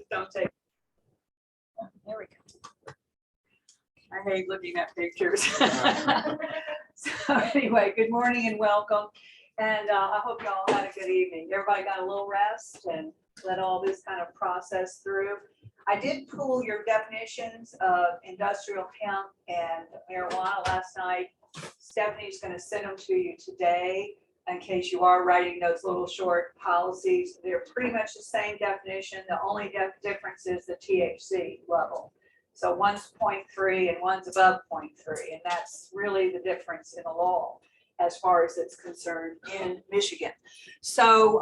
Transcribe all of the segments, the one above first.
don't take. There we go. I hate looking at pictures. So anyway, good morning and welcome. And I hope y'all had a good evening. Everybody got a little rest and let all this kind of process through. I did pull your definitions of industrial hemp and marijuana last night. Stephanie's going to send them to you today in case you are writing those little short policies. They're pretty much the same definition. The only difference is the THC level. So one's 0.3 and one's above 0.3, and that's really the difference in the law as far as it's concerned in Michigan. So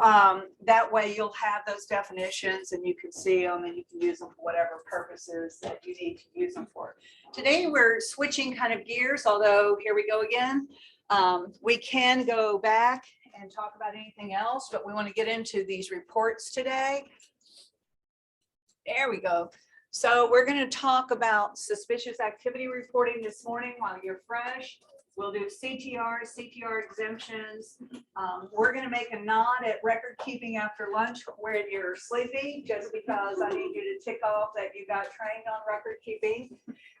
that way you'll have those definitions and you can see them and you can use them for whatever purposes that you need to use them for. Today we're switching kind of gears, although here we go again. We can go back and talk about anything else, but we want to get into these reports today. There we go. So we're going to talk about suspicious activity reporting this morning while you're fresh. We'll do CTR exemptions. We're going to make a nod at record keeping after lunch when you're sleepy, just because I need you to tick off that you got trained on record keeping.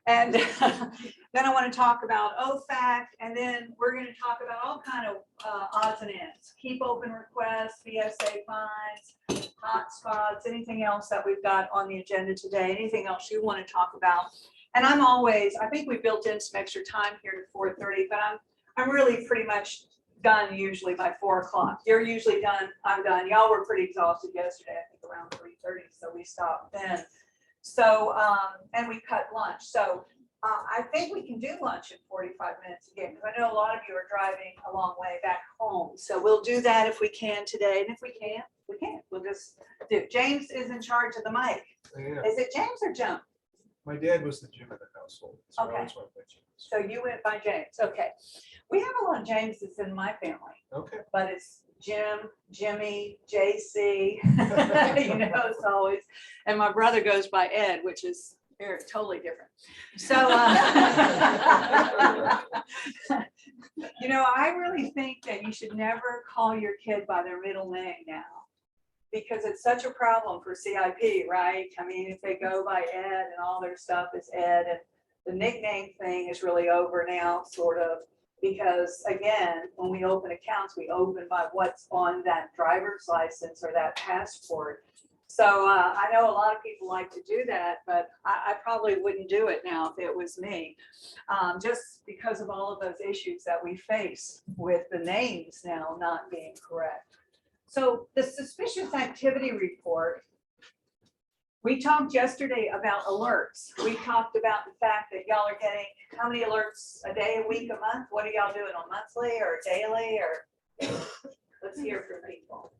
And then I want to talk about OFAC, and then we're going to talk about all kind of odds and ends. Keep open requests, BSA fines, hotspots, anything else that we've got on the agenda today, anything else you want to talk about. And I'm always, I think we built in some extra time here to 4:30, but I'm really pretty much done usually by 4 o'clock. You're usually done, I'm done. Y'all were pretty exhausted yesterday, I think around 3:30, so we stopped then. So, and we cut lunch. So I think we can do lunch in 45 minutes again, because I know a lot of you are driving a long way back home. So we'll do that if we can today. And if we can't, we can't. We'll just do. James is in charge of the mic. Yeah. Is it James or Jump? My dad was the Jim of the household. So Okay. I always went by James. So you went by James. Okay. We have a lot of Jameses in my family, Okay. but it's Jim, Jimmy, JC, you know, it's always, and my brother goes by Ed, which is totally different. So, you know, I really think that you should never call your kid by their middle name now, because it's such a problem for CIP, right? I mean, if they go by Ed and all their stuff is Ed, and the nickname thing is really over now, sort of, because again, when we open accounts, we open by what's on that driver's license or that passport. So I know a lot of people like to do that, but I probably wouldn't do it now if it was me, just because of all of those issues that we face with the names now not being correct. So the suspicious activity report, we talked yesterday about alerts. We talked about the fact that y'all are getting how many alerts a day, a week, a month? What are y'all doing on monthly or daily? Or let's hear from people.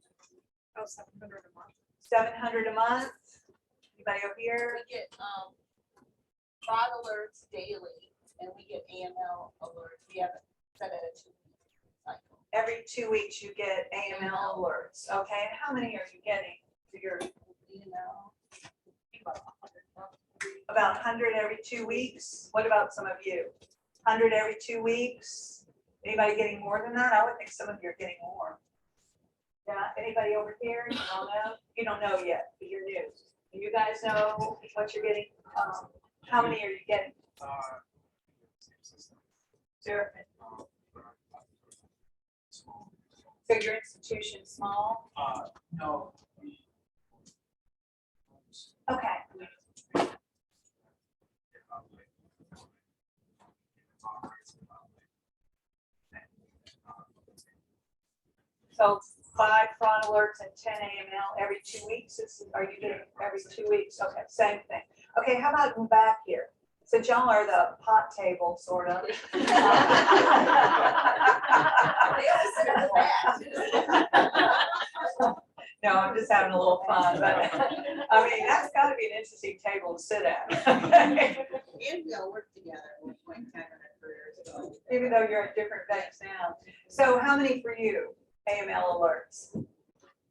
Oh, 700 a month. 700 a month. Anybody over here? We get fraud alerts daily, and we get AML alerts. We have it set at a 2-week cycle. Every 2 weeks you get AML alerts. Okay, and how many are you getting for your AML? about 100 every 2 weeks? What about some of you? 100 every 2 weeks? Anybody getting more than that? I would think some of you are getting more. Yeah, anybody over here? You don't know? You don't know yet, but you're new. Do you guys know what you're getting? How many are you getting? Sure. So your institution small? No. Okay. So 5 fraud alerts and 10 AML every 2 weeks. Are you doing every 2 weeks? Okay, same thing. Okay, how about in back here? Since y'all are the pot table, sort of. No, I'm just having a little fun, but I mean, that's got to be an interesting table to sit at. And we all work together. We're going to have our careers. So. Even though you're at different banks now. So how many for you, AML alerts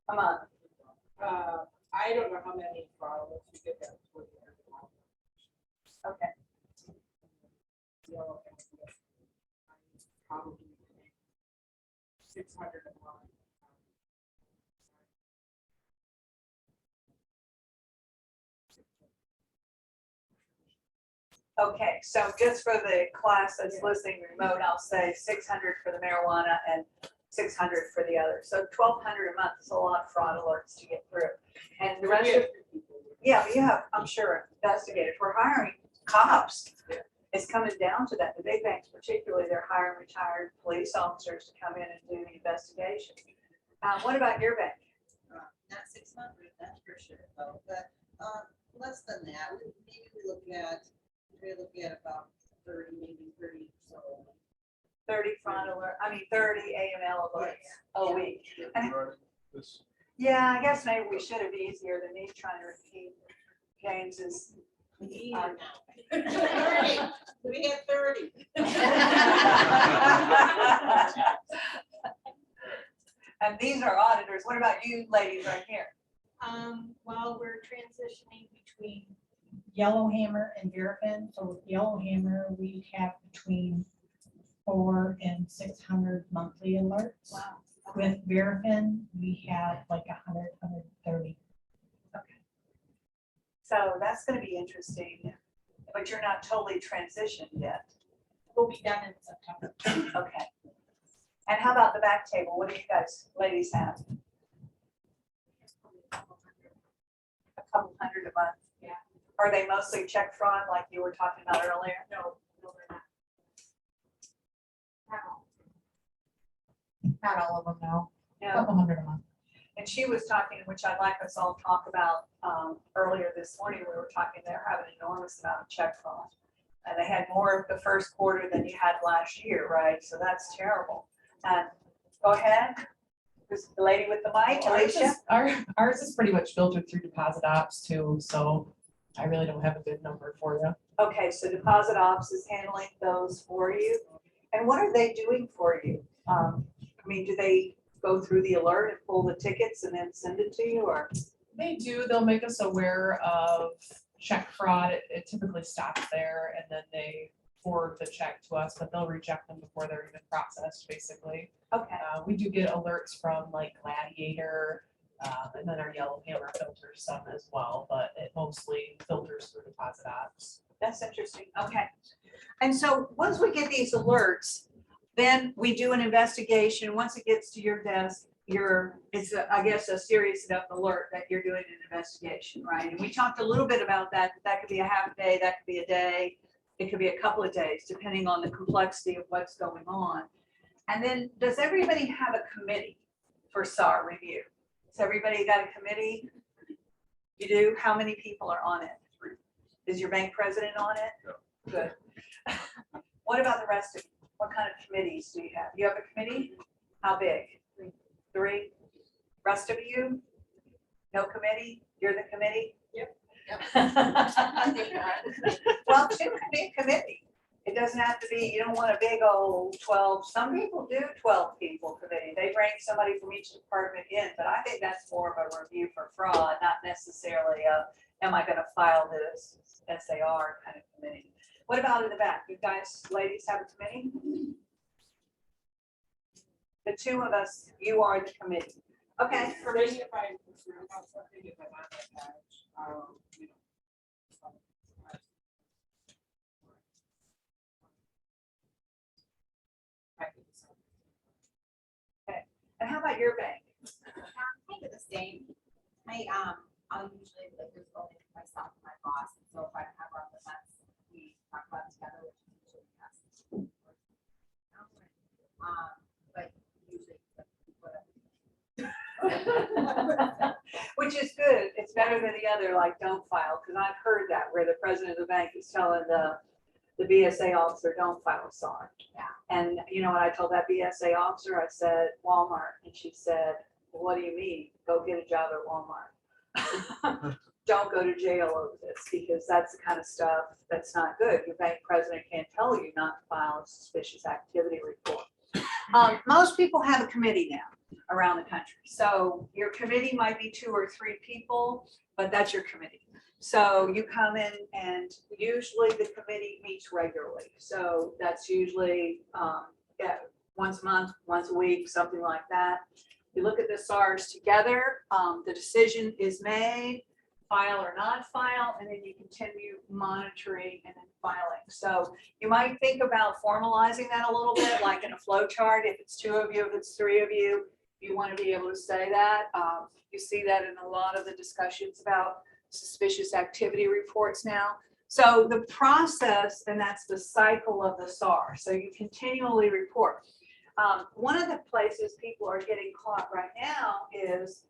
a month? I don't know how many fraud alerts we get that. Okay. Probably 600 a month. Okay, so just for the class that's listening remote, I'll say 600 for the marijuana and 600 for the other. So 1,200 a month is a lot of fraud alerts to get through. And the rest of, yeah, I'm sure investigators, we're hiring cops. It's coming down to that. The big banks particularly, they're hiring retired police officers to come in and do the investigation. What about your bank? Not 600, that's for sure, though, but less than that. Maybe we look at about 30, maybe 30. So 30 fraud alert, 30 AML alerts a week. And This- yeah, I guess maybe we should have easier than me trying to repeat James's. easier now. 30. We had 30. And these are auditors. What about you ladies right here? Well, we're transitioning between Yellowhammer and Verafin. So with Yellowhammer, we have between 400 and 600 monthly alerts. Wow. With Verafin, we have like 100, 130. So that's going to be interesting, but you're not totally transitioned yet. We'll be done in September. Okay. And how about the back table? What do you guys, ladies, have? A couple hundred a month? Yeah. Are they mostly check fraud like you were talking about earlier? No, they're not. Not all of them, no. No. Couple hundred a month. And she was talking, which I'd like us all to talk about earlier this morning, we were talking, they're having an enormous amount of check fraud. And they had more of the first quarter than you had last year, right? So that's terrible. Go ahead. Who's the lady with the mic, Alicia? Ours is pretty much filtered through deposit ops too, so I really don't have a good number for you. Okay, so deposit ops is handling those for you. And what are they doing for you? Do they go through the alert and pull the tickets and then send it to you, or? They do, they'll make us aware of check fraud. It typically stops there and then they forward the check to us, but they'll reject them before they're even processed, basically. Okay, We do get alerts from like Gladiator, and then our Yellowhammer filters some as well, but it mostly filters through deposit ops. that's interesting. Okay. And so once we get these alerts, then we do an investigation. Once it gets to your desk, it's I guess a serious enough alert that you're doing an investigation, right? And we talked a little bit about that. That could be a half day, that could be a day, it could be a couple of days, depending on the complexity of what's going on. And then does everybody have a committee for SAR review? Has everybody got a committee? You do? How many people are on it? Is your bank president on it? No. Good. What about the rest of you? What kind of committees do you have? You have a committee? How big? 3? Rest of you? No committee? You're the committee? Yep. Well, 2 can be a committee. It doesn't have to be, you don't want a big old 12. Some people do 12 people committee. They bring somebody from each department in, but I think that's more of a review for fraud, not necessarily am I going to file this SAR kind of committee. What about in the back? You guys, ladies, have a committee? The 2 of us, you are the committee. Okay. For me, if I have something, if I'm on that page, And how about your bank? Kind of the same. I'll usually like just go with myself and my boss. And so if I have our events, we talk about it together, which is usually us. But usually. Which is good. It's better than the other, like don't file, because I've heard that where the president of the bank is telling the BSA officer, don't file a SAR. Yeah. And you know what I told that BSA officer? I said, Walmart. And she said, well, what do you mean? Go get a job at Walmart. Don't go to jail over this, because that's the kind of stuff that's not good. Your bank president can't tell you not to file a suspicious activity report. Most people have a committee now around the country. So your committee might be 2 or 3 people, but that's your committee. So you come in and usually the committee meets regularly. So that's usually once a month, once a week, something like that. You look at the SARs together, the decision is made. file or not file, and then you continue monitoring and then filing. So you might think about formalizing that a little bit, like in a flow chart. If it's 2 of you, if it's 3 of you, you want to be able to say that. You see that in a lot of the discussions about suspicious activity reports now. So the process, and that's the cycle of the SAR. So you continually report. One of the places people are getting caught right now is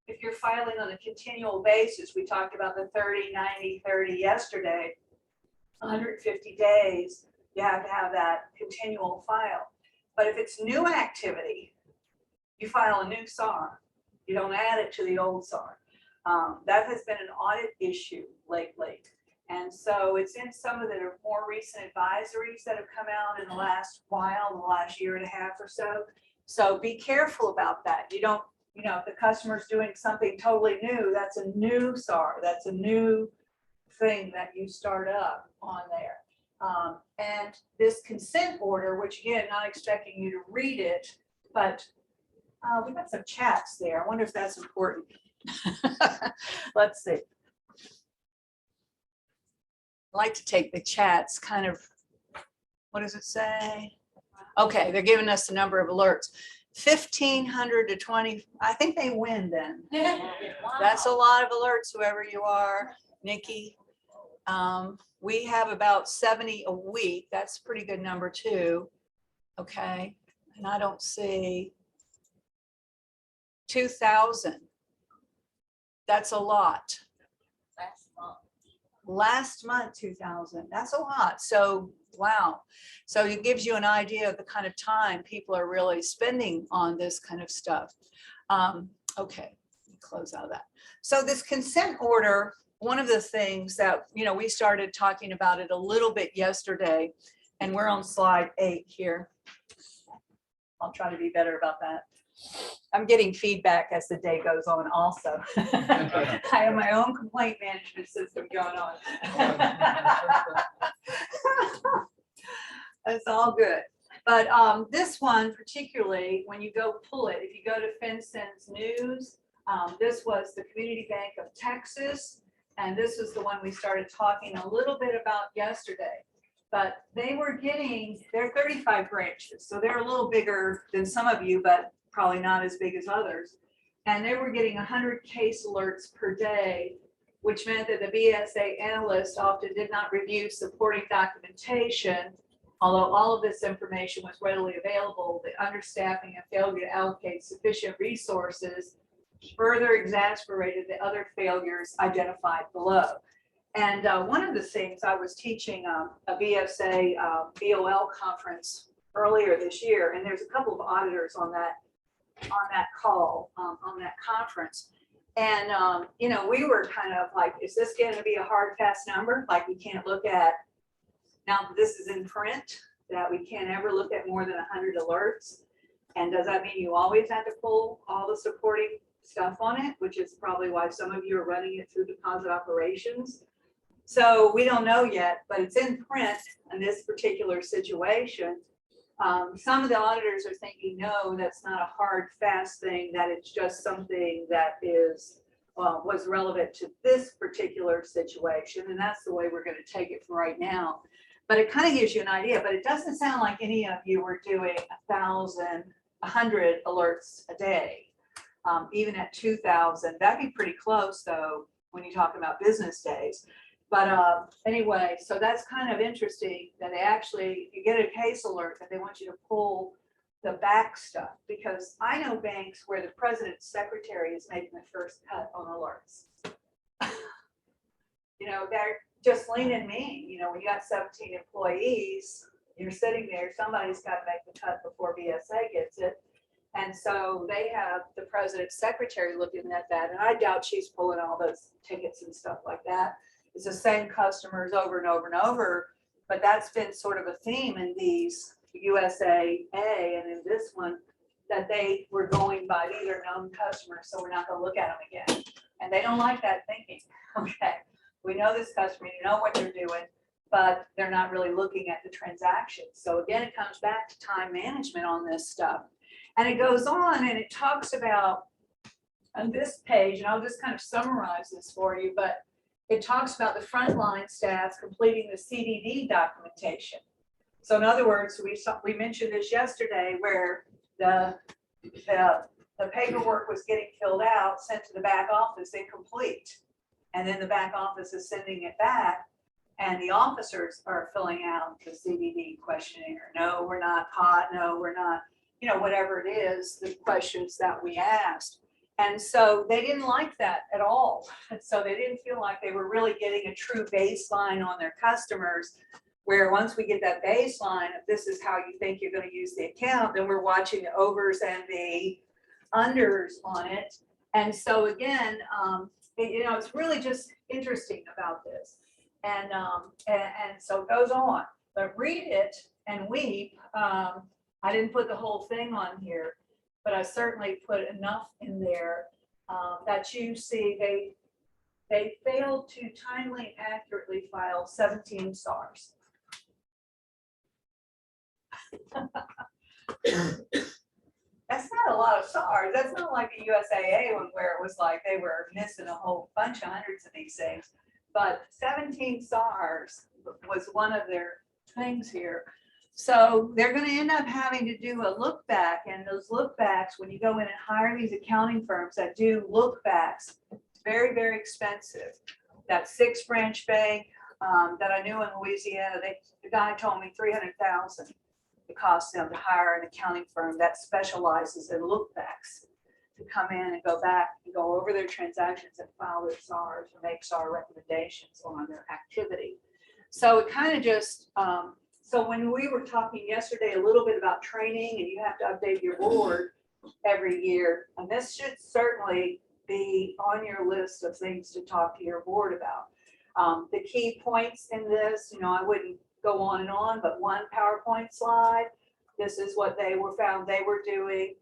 if you're filing on a continual basis. We talked about the 30, 90, 30 yesterday, 150 days, you have to have that continual file. But if it's new activity, you file a new SAR. You don't add it to the old SAR. That has been an audit issue lately. And so it's in some of the more recent advisories that have come out in the last while, the last year and a half or so. So be careful about that. You don't, you know, if the customer's doing something totally new, that's a new SAR. That's a new thing that you start up on there. And this consent order, which again, not expecting you to read it, but we got some chats there. I wonder if that's important. Let's see. I like to take the chats kind of, what does it say? Okay, they're giving us the number of alerts. 1,500 to 20, I think they win then. That's a lot of alerts, whoever you are, Nikki. We have about 70 a week. That's a pretty good number too. Okay, and I don't see 2,000. That's a lot. Last month, 2,000. That's a lot. So, wow. So it gives you an idea of the kind of time people are really spending on this kind of stuff. Okay, close out of that. So this consent order, one of the things that, you know, we started talking about it a little bit yesterday, and we're on slide 8 here. I'll try to be better about that. I'm getting feedback as the day goes on also. I have my own complaint management system going on. That's all good. But this one particularly, when you go pull it, if you go to FinCEN's news, this was the Community Bank of Texas. And this was the one we started talking a little bit about yesterday. But they were getting, they're 35 branches. So they're a little bigger than some of you, but probably not as big as others. And they were getting 100 case alerts per day, which meant that the BSA analyst often did not review supporting documentation. Although all of this information was readily available, the understaffing and failure to allocate sufficient resources further exacerbated the other failures identified below. And one of the things, I was teaching a BSA BOL conference earlier this year, and there's a couple of auditors on that call, on that conference. And, you know, we were kind of like, is this going to be a hard, fast number? Like we can't look at, now this is in print, that we can't ever look at more than 100 alerts. And does that mean you always have to pull all the supporting stuff on it, which is probably why some of you are running it through deposit operations? So we don't know yet, but it's in print in this particular situation. Some of the auditors are thinking, no, that's not a hard, fast thing, that it's just something that is, was relevant to this particular situation. And that's the way we're going to take it for right now. But it kind of gives you an idea, but it doesn't sound like any of you were doing 100 alerts a day, even at 2,000. That'd be pretty close though, when you talk about business days. But anyway, so that's kind of interesting that they actually, you get a case alert that they want you to pull the back stuff, because I know banks where the president's secretary is making the first cut on alerts. You know, they're just lean and mean. You know, when you got 17 employees, you're sitting there, somebody's got to make the cut before BSA gets it. And so they have the president's secretary looking at that, and I doubt she's pulling all those tickets and stuff like that. It's the same customers over and over and over, but that's been sort of a theme in these USAA and in this one, that they were going by these are known customers, so we're not going to look at them again. And they don't like that thinking. Okay, we know this customer, you know what they're doing, but they're not really looking at the transactions. So again, it comes back to time management on this stuff. And it goes on and it talks about on this page, and I'll just kind of summarize this for you, but it talks about the frontline staff completing the CDD documentation. So in other words, we mentioned this yesterday where the paperwork was getting filled out, sent to the back office, incomplete. And then the back office is sending it back, and the officers are filling out the CDD questionnaire. No, we're not hot. No, we're not, you know, whatever it is, the questions that we asked. And so they didn't like that at all. And so they didn't feel like they were really getting a true baseline on their customers, where once we get that baseline of this is how you think you're going to use the account, then we're watching the overs and the unders on it. And so again, you know, it's really just interesting about this. And so it goes on, but read it and weep. I didn't put the whole thing on here, but I certainly put enough in there that you see they failed to timely and accurately file 17 SARs. That's not a lot of SARs. That's not like a USAA one where it was like they were missing a whole bunch of hundreds of these things. But 17 SARs was one of their things here. So they're going to end up having to do a look back, and those look backs, when you go in and hire these accounting firms that do look backs, it's very, very expensive. That 6 branch bank that I knew in Louisiana, the guy told me $300,000 it costs them to hire an accounting firm that specializes in look backs to come in and go back and go over their transactions and file their SARs or make SAR recommendations on their activity. So it kind of just, so when we were talking yesterday a little bit about training, and you have to update your board every year, and this should certainly be on your list of things to talk to your board about. The key points in this, you know, I wouldn't go on and on, but one PowerPoint slide, this is what they were found they were doing.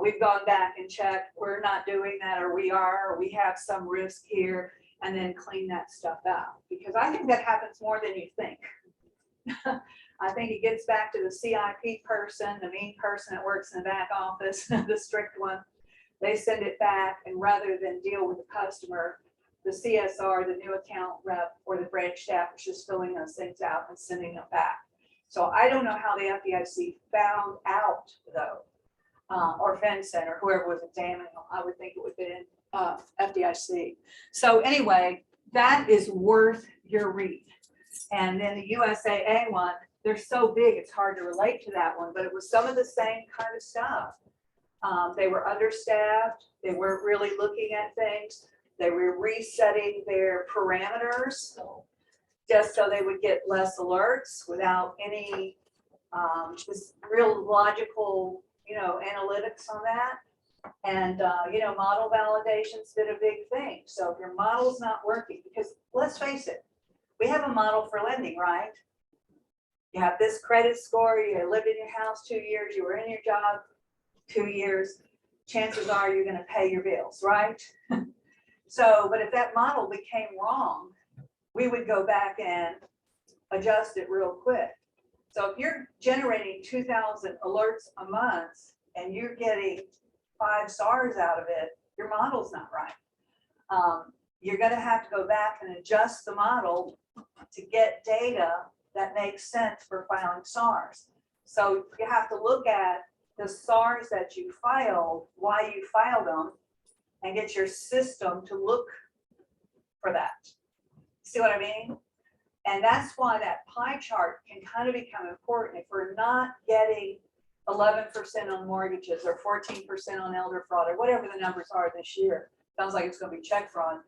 We've gone back and checked, we're not doing that, or we are, or we have some risk here, and then clean that stuff out. Because I think that happens more than you think. I think it gets back to the CIP person, the mean person that works in the back office, the strict one. They send it back, and rather than deal with the customer, the CSR, the new account rep, or the branch staff is just filling those things out and sending them back. So I don't know how the FDIC found out though, or FinCEN or whoever was examining them. I would think it would have been FDIC. So anyway, that is worth your read. And then the USAA one, they're so big, it's hard to relate to that one, but it was some of the same kind of stuff. They were understaffed. They weren't really looking at things. They were resetting their parameters just so they would get less alerts without any just real logical, you know, analytics on that. And, you know, model validation's been a big thing. So if your model's not working, because let's face it, we have a model for lending, right? You have this credit score, you lived in your house 2 years, you were in your job 2 years, chances are you're going to pay your bills, right? So, but if that model became wrong, we would go back and adjust it real quick. So if you're generating 2,000 alerts a month and you're getting 5 SARs out of it, your model's not right. You're going to have to go back and adjust the model to get data that makes sense for filing SARs. So you have to look at the SARs that you filed, why you filed them, and get your system to look for that. See what I mean? And that's why that pie chart can kind of become important. If we're not getting 11% on mortgages or 14% on elder fraud or whatever the numbers are this year, sounds like it's going to be check fraud,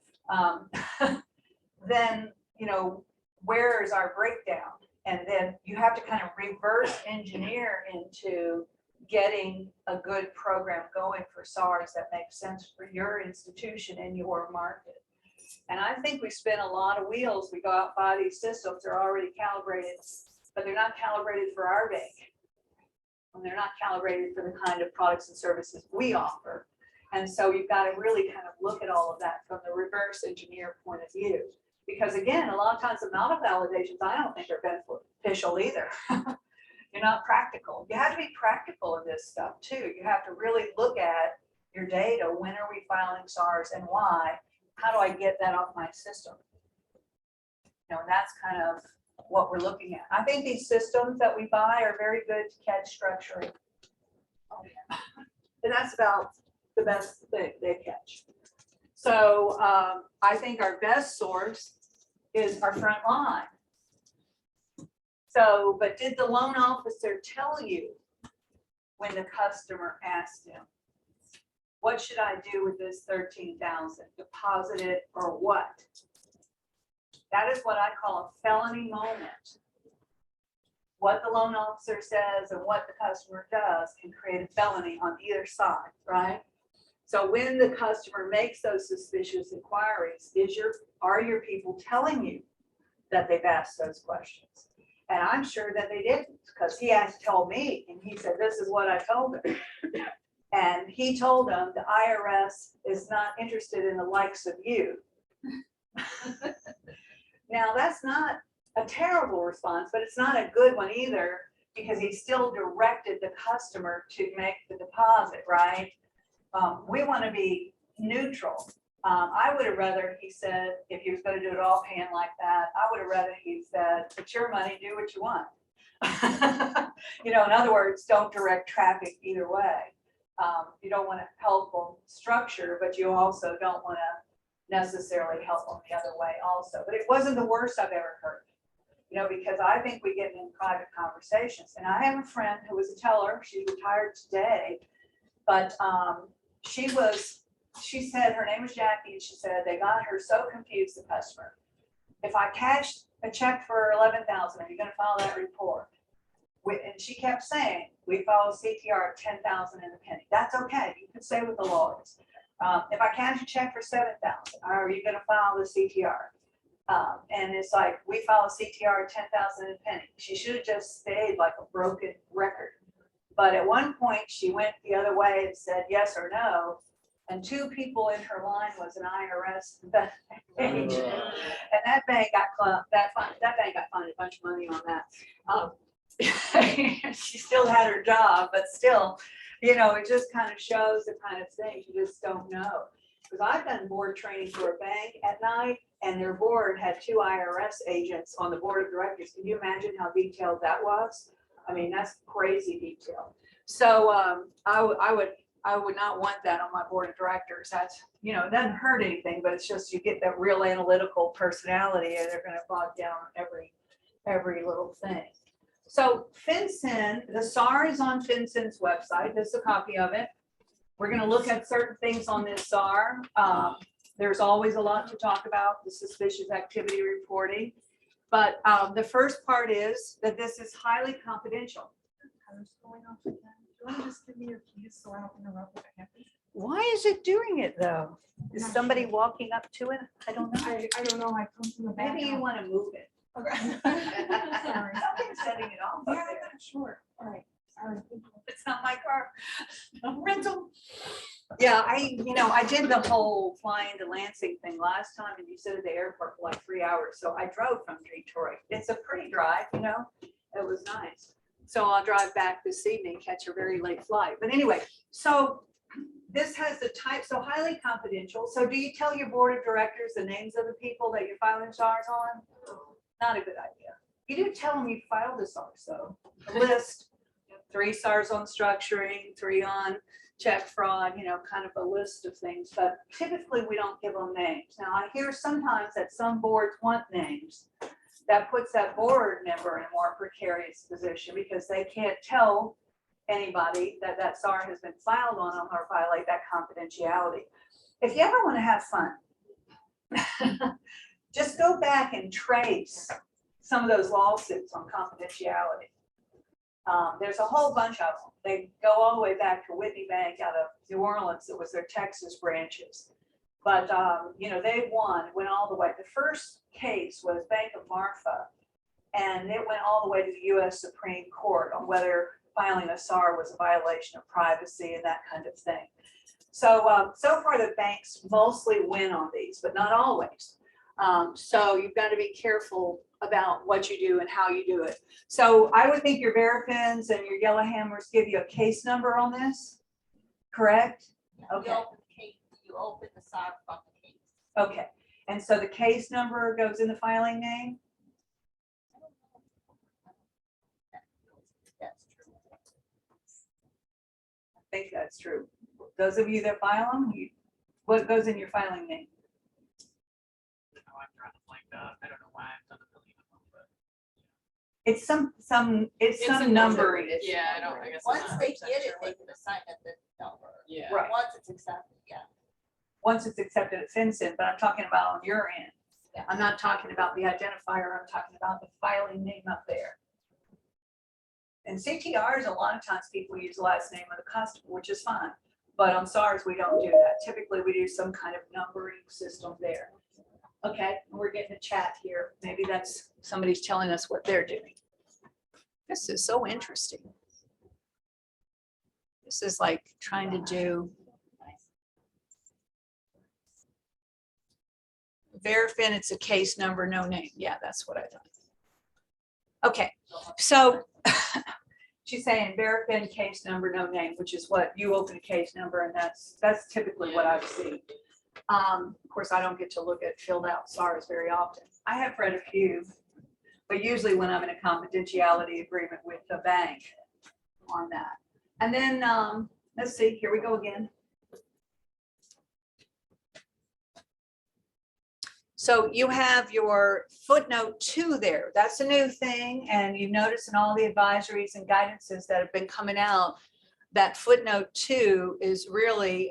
then, you know, where is our breakdown? And then you have to kind of reverse engineer into getting a good program going for SARs that makes sense for your institution and your market. And I think we spin a lot of wheels. We go out and buy these systems, they're already calibrated, but they're not calibrated for our bank. And they're not calibrated for the kind of products and services we offer. And so you've got to really kind of look at all of that from the reverse engineer point of view. Because again, a lot of times the model validations, I don't think are beneficial either. You're not practical. You have to be practical in this stuff too. You have to really look at your data. When are we filing SARs and why? How do I get that off my system? You know, that's kind of what we're looking at. I think these systems that we buy are very good to catch structuring. And that's about the best they catch. So I think our best source is our front line. So, but did the loan officer tell you when the customer asked him, what should I do with this 13,000? Deposit it or what? That is what I call a felony moment. What the loan officer says and what the customer does can create a felony on either side, right? So when the customer makes those suspicious inquiries, are your people telling you that they've asked those questions? And I'm sure that they didn't, because he has told me, and he said, this is what I told him. And he told them the IRS is not interested in the likes of you. Now, that's not a terrible response, but it's not a good one either, because he still directed the customer to make the deposit, right? We want to be neutral. I would have rather he said, if he was going to do it offhand like that, I would have rather he said, it's your money, do what you want. You know, in other words, don't direct traffic either way. You don't want to help them structure, but you also don't want to necessarily help them the other way also. But it wasn't the worst I've ever heard, you know, because I think we get in private conversations. And I have a friend who was a teller. She's retired today, but she said her name was Jackie, and she said they got her so confused, the customer. If I cashed a check for 11,000, are you going to file that report? And she kept saying, we follow CTR at 10,000 and a penny. That's okay. You can say what the law is. If I cash a check for 7,000, are you going to file the CTR? And it's like, we file a CTR at 10,000 and a penny. She should have just stayed like a broken record. But at one point she went the other way and said yes or no. And two people in her line was an IRS agent. And that bank got bank got fined a bunch of money on that. She still had her job, but still, you know, it just kind of shows the kind of things you just don't know. Because I've done board training for a bank at night, and their board had two IRS agents on the board of directors. Can you imagine how detailed that was? I mean, that's crazy detail. So I would not want that on my board of directors. That's, you know, it doesn't hurt anything, but it's just you get that real analytical personality, and they're going to bog down every little thing. So FinCEN, the SAR is on FinCEN's website. This is a copy of it. We're going to look at certain things on this SAR. There's always a lot to talk about, the suspicious activity reporting. But the first part is that this is highly confidential. Do you want to just give me your keys so I don't interrupt what happens? Why is it doing it though? Is somebody walking up to it? I don't know. I don't know. I come from the back. Maybe you want to move it. Okay. Sorry. Something's setting it off up Yeah, there. sure. All right. Sorry. It's not my car. Rental. Yeah, I did the whole flying to Lansing thing last time, and you sit at the airport for like 3 hours. So I drove from Detroit. It's a pretty drive, you know. It was nice. So I'll drive back this evening, catch a very late flight. But anyway, so this has the type, so highly confidential. So do you tell your board of directors the names of the people that you're filing SARs on? Not a good idea. You do tell them you filed the SARs, though. A list, 3 SARs on structuring, 3 on check fraud, you know, kind of a list of things. But typically we don't give them names. Now I hear sometimes that some boards want names. That puts that board member in a more precarious position because they can't tell anybody that that SAR has been filed on them or violate that confidentiality. If you ever want to have fun, just go back and trace some of those lawsuits on confidentiality. There's a whole bunch of them. They go all the way back to Whitney Bank out of New Orleans. It was their Texas branches. But, you know, they went all the way. The first case was Bank of Marfa, and it went all the way to the U.S. Supreme Court on whether filing a SAR was a violation of privacy and that kind of thing. So, so far the banks mostly win on these, but not always. So you've got to be careful about what you do and how you do it. So I would think your Verifins and your Yellowhammers give you a case number on this, correct? Okay. You open the SAR from the case. Okay, and so the case number goes in the filing name? That's true. I think that's true. Those of you that file them, what goes in your filing name? Oh, I'm drawing a blank now. I don't know why I've done a million of them, but. It's it's It's a some number. numbering. Yeah, I don't, I guess. I'm Once not they 100% get it, sure they what- can assign it the number. Yeah. Right. Once it's accepted, yeah. Once it's accepted, it's FinCEN, but I'm talking about on your end. Yeah. I'm not talking about the identifier, I'm talking about the filing name up there. And CTRs, a lot of times people use the last name of the customer, which is fine. But on SARS, we don't do that. Typically, we do some kind of numbering system there. Okay, we're getting a chat here. Maybe that's, somebody's telling us what they're doing. This is so interesting. This is like trying to do Verifin, it's a case number, no name. Yeah, that's what I thought. Okay, so she's saying Verifin case number, no name, which is what you open a case number, and that's typically what I've seen. Of course, I don't get to look at filled out SARs very often. I have read a few, but usually when I'm in a confidentiality agreement with the bank on that. And then, let's see, here we go again. So you have your footnote 2 there. That's a new thing. And you notice in all the advisories and guidances that have been coming out, that footnote 2 is really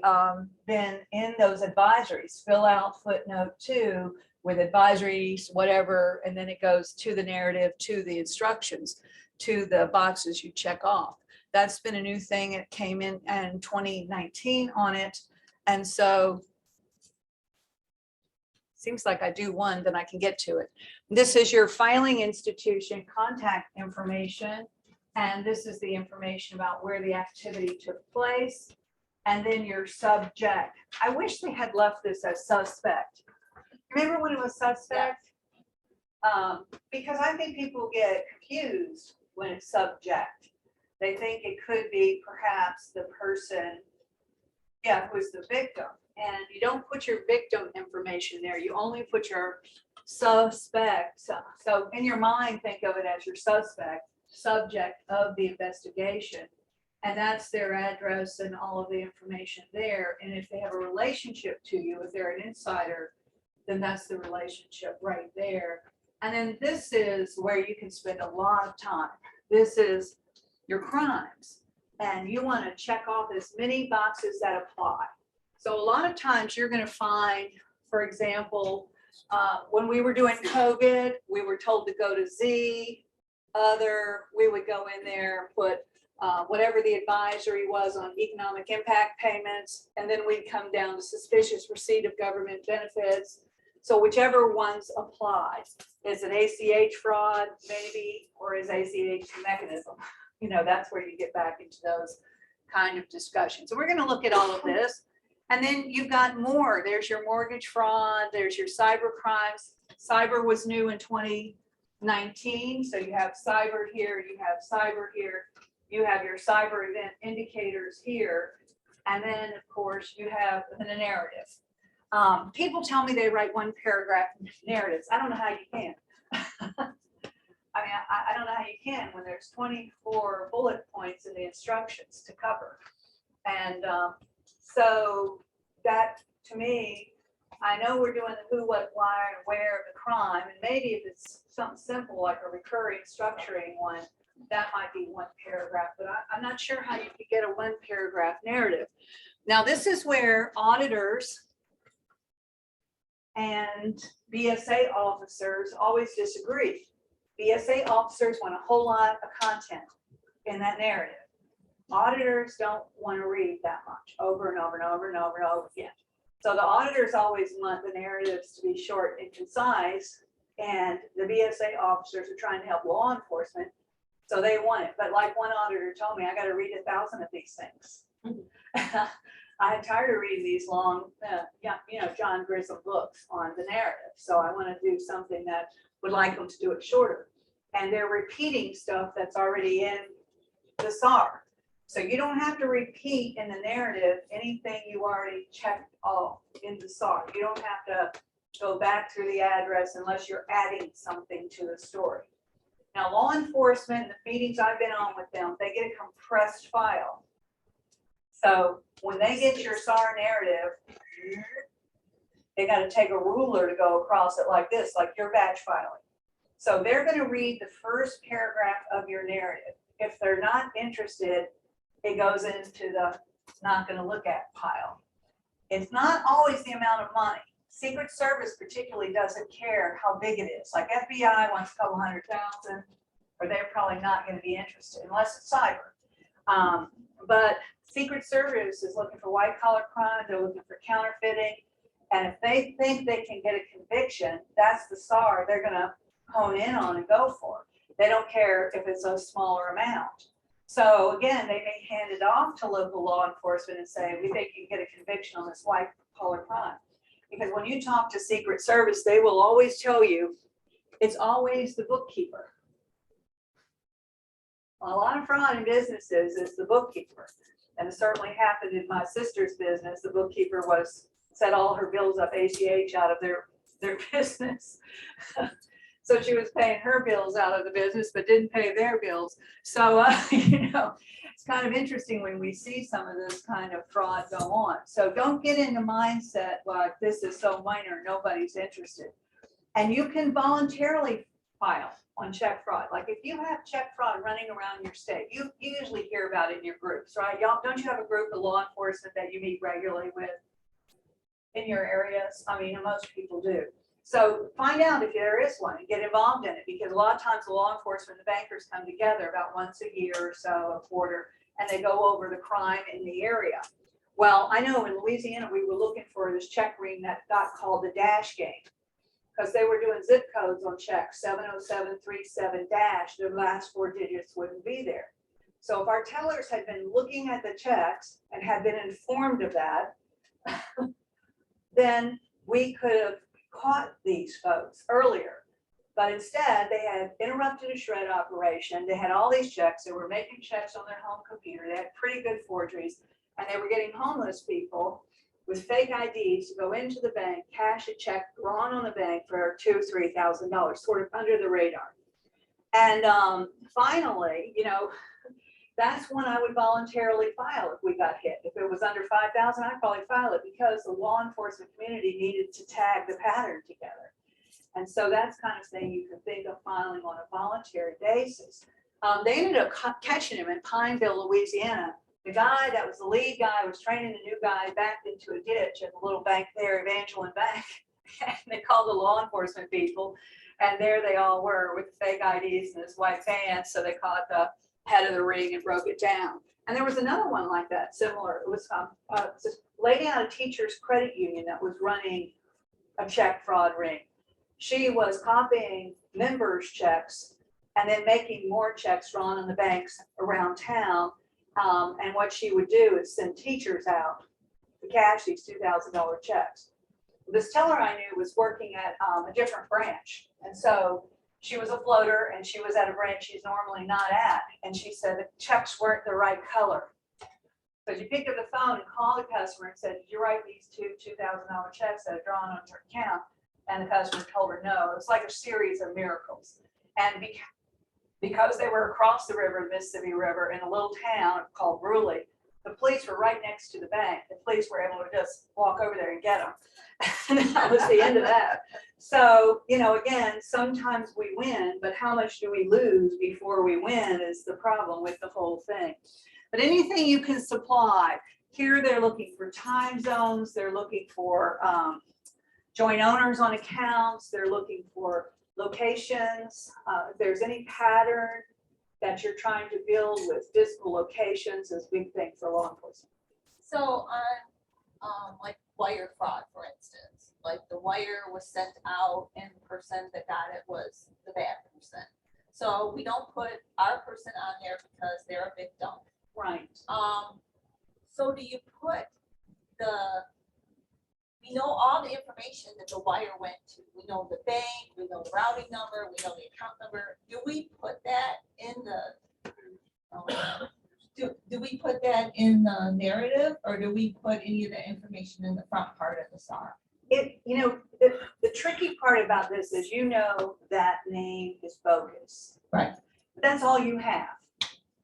been in those advisories. Fill out footnote 2 with advisories, whatever, and then it goes to the narrative, to the instructions, to the boxes you check off. That's been a new thing. It came in 2019 on it. And so seems like I do one, then I can get to it. This is your filing institution contact information. And this is the information about where the activity took place. And then your subject. I wish they had left this as suspect. Remember when it was suspect? Because I think people get confused when it's subject. They think it could be perhaps the person, who is the victim. And you don't put your victim information there. You only put your suspect. So in your mind, think of it as your suspect, subject of the investigation. And that's their address and all of the information there. And if they have a relationship to you, if they're an insider, then that's the relationship right there. And then this is where you can spend a lot of time. This is your crimes. And you want to check off as many boxes that apply. So a lot of times you're going to find, for example, when we were doing COVID, we were told to go to Z, other, we would go in there, put whatever the advisory was on economic impact payments, and then we'd come down to suspicious receipt of government benefits. So whichever ones apply, is it ACH fraud maybe, or is ACH mechanism? You know, that's where you get back into those kind of discussions. So we're going to look at all of this. And then you've got more. There's your mortgage fraud. There's your cyber crimes. Cyber was new in 2019. So you have cyber here. You have cyber here. You have your cyber event indicators here. And then, of course, you have the narrative. People tell me they write one paragraph narratives. I don't know how you can. I mean, I don't know how you can when there's 24 bullet points in the instructions to cover. And so that, to me, I know we're doing the who, what, why, and where of the crime. And maybe if it's something simple like a recurring structuring one, that might be one paragraph. But I'm not sure how you could get a one paragraph narrative. Now, this is where auditors and BSA officers always disagree. BSA officers want a whole lot of content in that narrative. Auditors don't want to read that much over and over and over and over and over again. So the auditors always want the narratives to be short and concise, and the BSA officers are trying to help law enforcement, so they want it. But like one auditor told me, I got to read 1,000 of these things. I'm tired of reading these long, John Grissom books on the narrative. So I want to do something that would like them to do it shorter. And they're repeating stuff that's already in the SAR. So you don't have to repeat in the narrative anything you already checked off in the SAR. You don't have to go back through the address unless you're adding something to the story. Now, law enforcement, the meetings I've been on with them, they get a compressed file. So when they get your SAR narrative, they got to take a ruler to go across it like this, like your batch filing. So they're going to read the first paragraph of your narrative. If they're not interested, it goes into the not going to look at pile. It's not always the amount of money. Secret Service particularly doesn't care how big it is. Like FBI wants a couple 100,000, or they're probably not going to be interested unless it's cyber. But Secret Service is looking for white collar crime. They're looking for counterfeiting. And if they think they can get a conviction, that's the SAR they're going to hone in on and go for. They don't care if it's a smaller amount. So again, they may hand it off to local law enforcement and say, we think you can get a conviction on this white collar crime. Because when you talk to Secret Service, they will always tell you it's always the bookkeeper. A lot of fraud in businesses is the bookkeeper. And it certainly happened in my sister's business. The bookkeeper set all her bills up ACH out of their business. So she was paying her bills out of the business, but didn't pay their bills. So, it's kind of interesting when we see some of this kind of fraud go on. So don't get into mindset like this is so minor, nobody's interested. And you can voluntarily file on check fraud. Like if you have check fraud running around your state, you usually hear about it in your groups, right? Y'all, don't you have a group of law enforcement that you meet regularly with in your areas? I mean, most people do. So find out if there is one and get involved in it, because a lot of times the law enforcement and the bankers come together about once a year or so, a quarter, and they go over the crime in the area. Well, I know in Louisiana, we were looking for this check ring that got called the dash game, because they were doing zip codes on checks, 70737 dash, the last 4 digits wouldn't be there. So if our tellers had been looking at the checks and had been informed of that, then we could have caught these folks earlier. But instead, they had interrupted a shred operation. They had all these checks. They were making checks on their home computer. They had pretty good forgeries. And they were getting homeless people with fake IDs to go into the bank, cash a check drawn on the bank for $2,000 or $3,000, sort of under the radar. And finally, that's when I would voluntarily file if we got hit. If it was under 5,000, I'd probably file it, because the law enforcement community needed to tag the pattern together. And so that's kind of thing you can think of filing on a voluntary basis. They ended up catching him in Pineville, Louisiana. The guy that was the lead guy was training the new guy, backed into a ditch at the little bank there, Evangeline Bank. And they called the law enforcement people, and there they all were with fake IDs and this white van. So they caught the head of the ring and broke it down. And there was another one like that, similar. It was this lady out of Teachers Credit Union that was running a check fraud ring. She was copying members' checks and then making more checks drawn on the banks around town. And what she would do is send teachers out to cash these $2,000 checks. This teller I knew was working at a different branch. And so she was a floater and she was at a branch she's normally not at. And she said the checks weren't the right color. So she picked up the phone and called the customer and said, did you write these two $2,000 checks that are drawn on your account? And the customer told her no. It was like a series of miracles. And because they were across the river, the Mississippi River, in a little town called Bruley, the police were right next to the bank. The police were able to just walk over there and get them. And that was the end of that. So, again, sometimes we win, but how much do we lose before we win is the problem with the whole thing. But anything you can supply, here they're looking for time zones, they're looking for joint owners on accounts, they're looking for locations, if there's any pattern that you're trying to build with physical locations is a big thing for law enforcement. So on like wire fraud, for instance, like the wire was sent out and the person that got it was the bad person. So we don't put our person on there because they're a victim. Right. So do you put we know all the information that the wire went to. We know the bank, we know the routing number, we know the account number. Do we put that in the, do we put that in the narrative or do we put any of the information in the front part of the SAR? The tricky part about this is, that name is bogus. Right. That's all you have.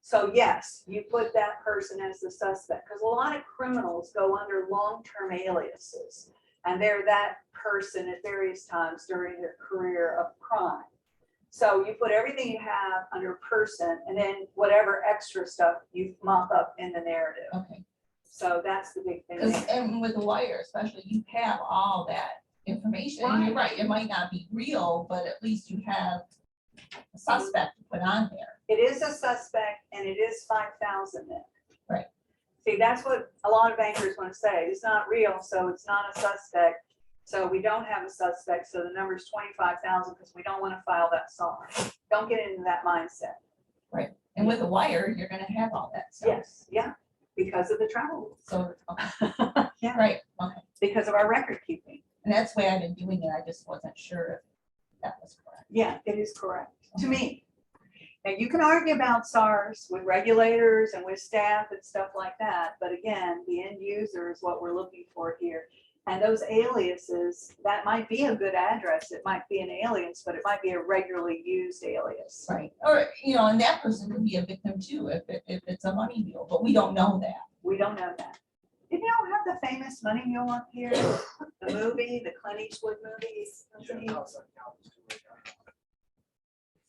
So yes, you put that person as the suspect, because a lot of criminals go under long-term aliases, and they're that person at various times during their career of crime. So you put everything you have under person, and then whatever extra stuff you mop up in the narrative. Okay. So that's the big thing. Because, there. and with the wire especially, you have all that information. And you're right, it might not be real, but at least you have a suspect to put on there. It is a suspect, and it is 5,000 then. Right. See, that's what a lot of bankers want to say. It's not real, so it's not a suspect. So we don't have a suspect, so the number's 25,000 because we don't want to file that SAR. Don't get into that mindset. And with the wire, you're gonna have all that stuff. Yes, yeah, because of the travel rules. So, okay, Yeah, right, okay. because of our record keeping. And that's the way I've been doing it. I just wasn't sure if that was correct. Yeah, it is correct, to me. Now, you can argue about SARs with regulators and with staff and stuff like that, but again, the end user is what we're looking for here. And those aliases, that might be a good address, it might be an alias, but it might be a regularly used alias. Right. Or, and that person could be a victim too, if it's a money mule, but we don't know that. We don't know that. Did y'all have the famous Money Mule up here? The movie, the Clint Eastwood movie?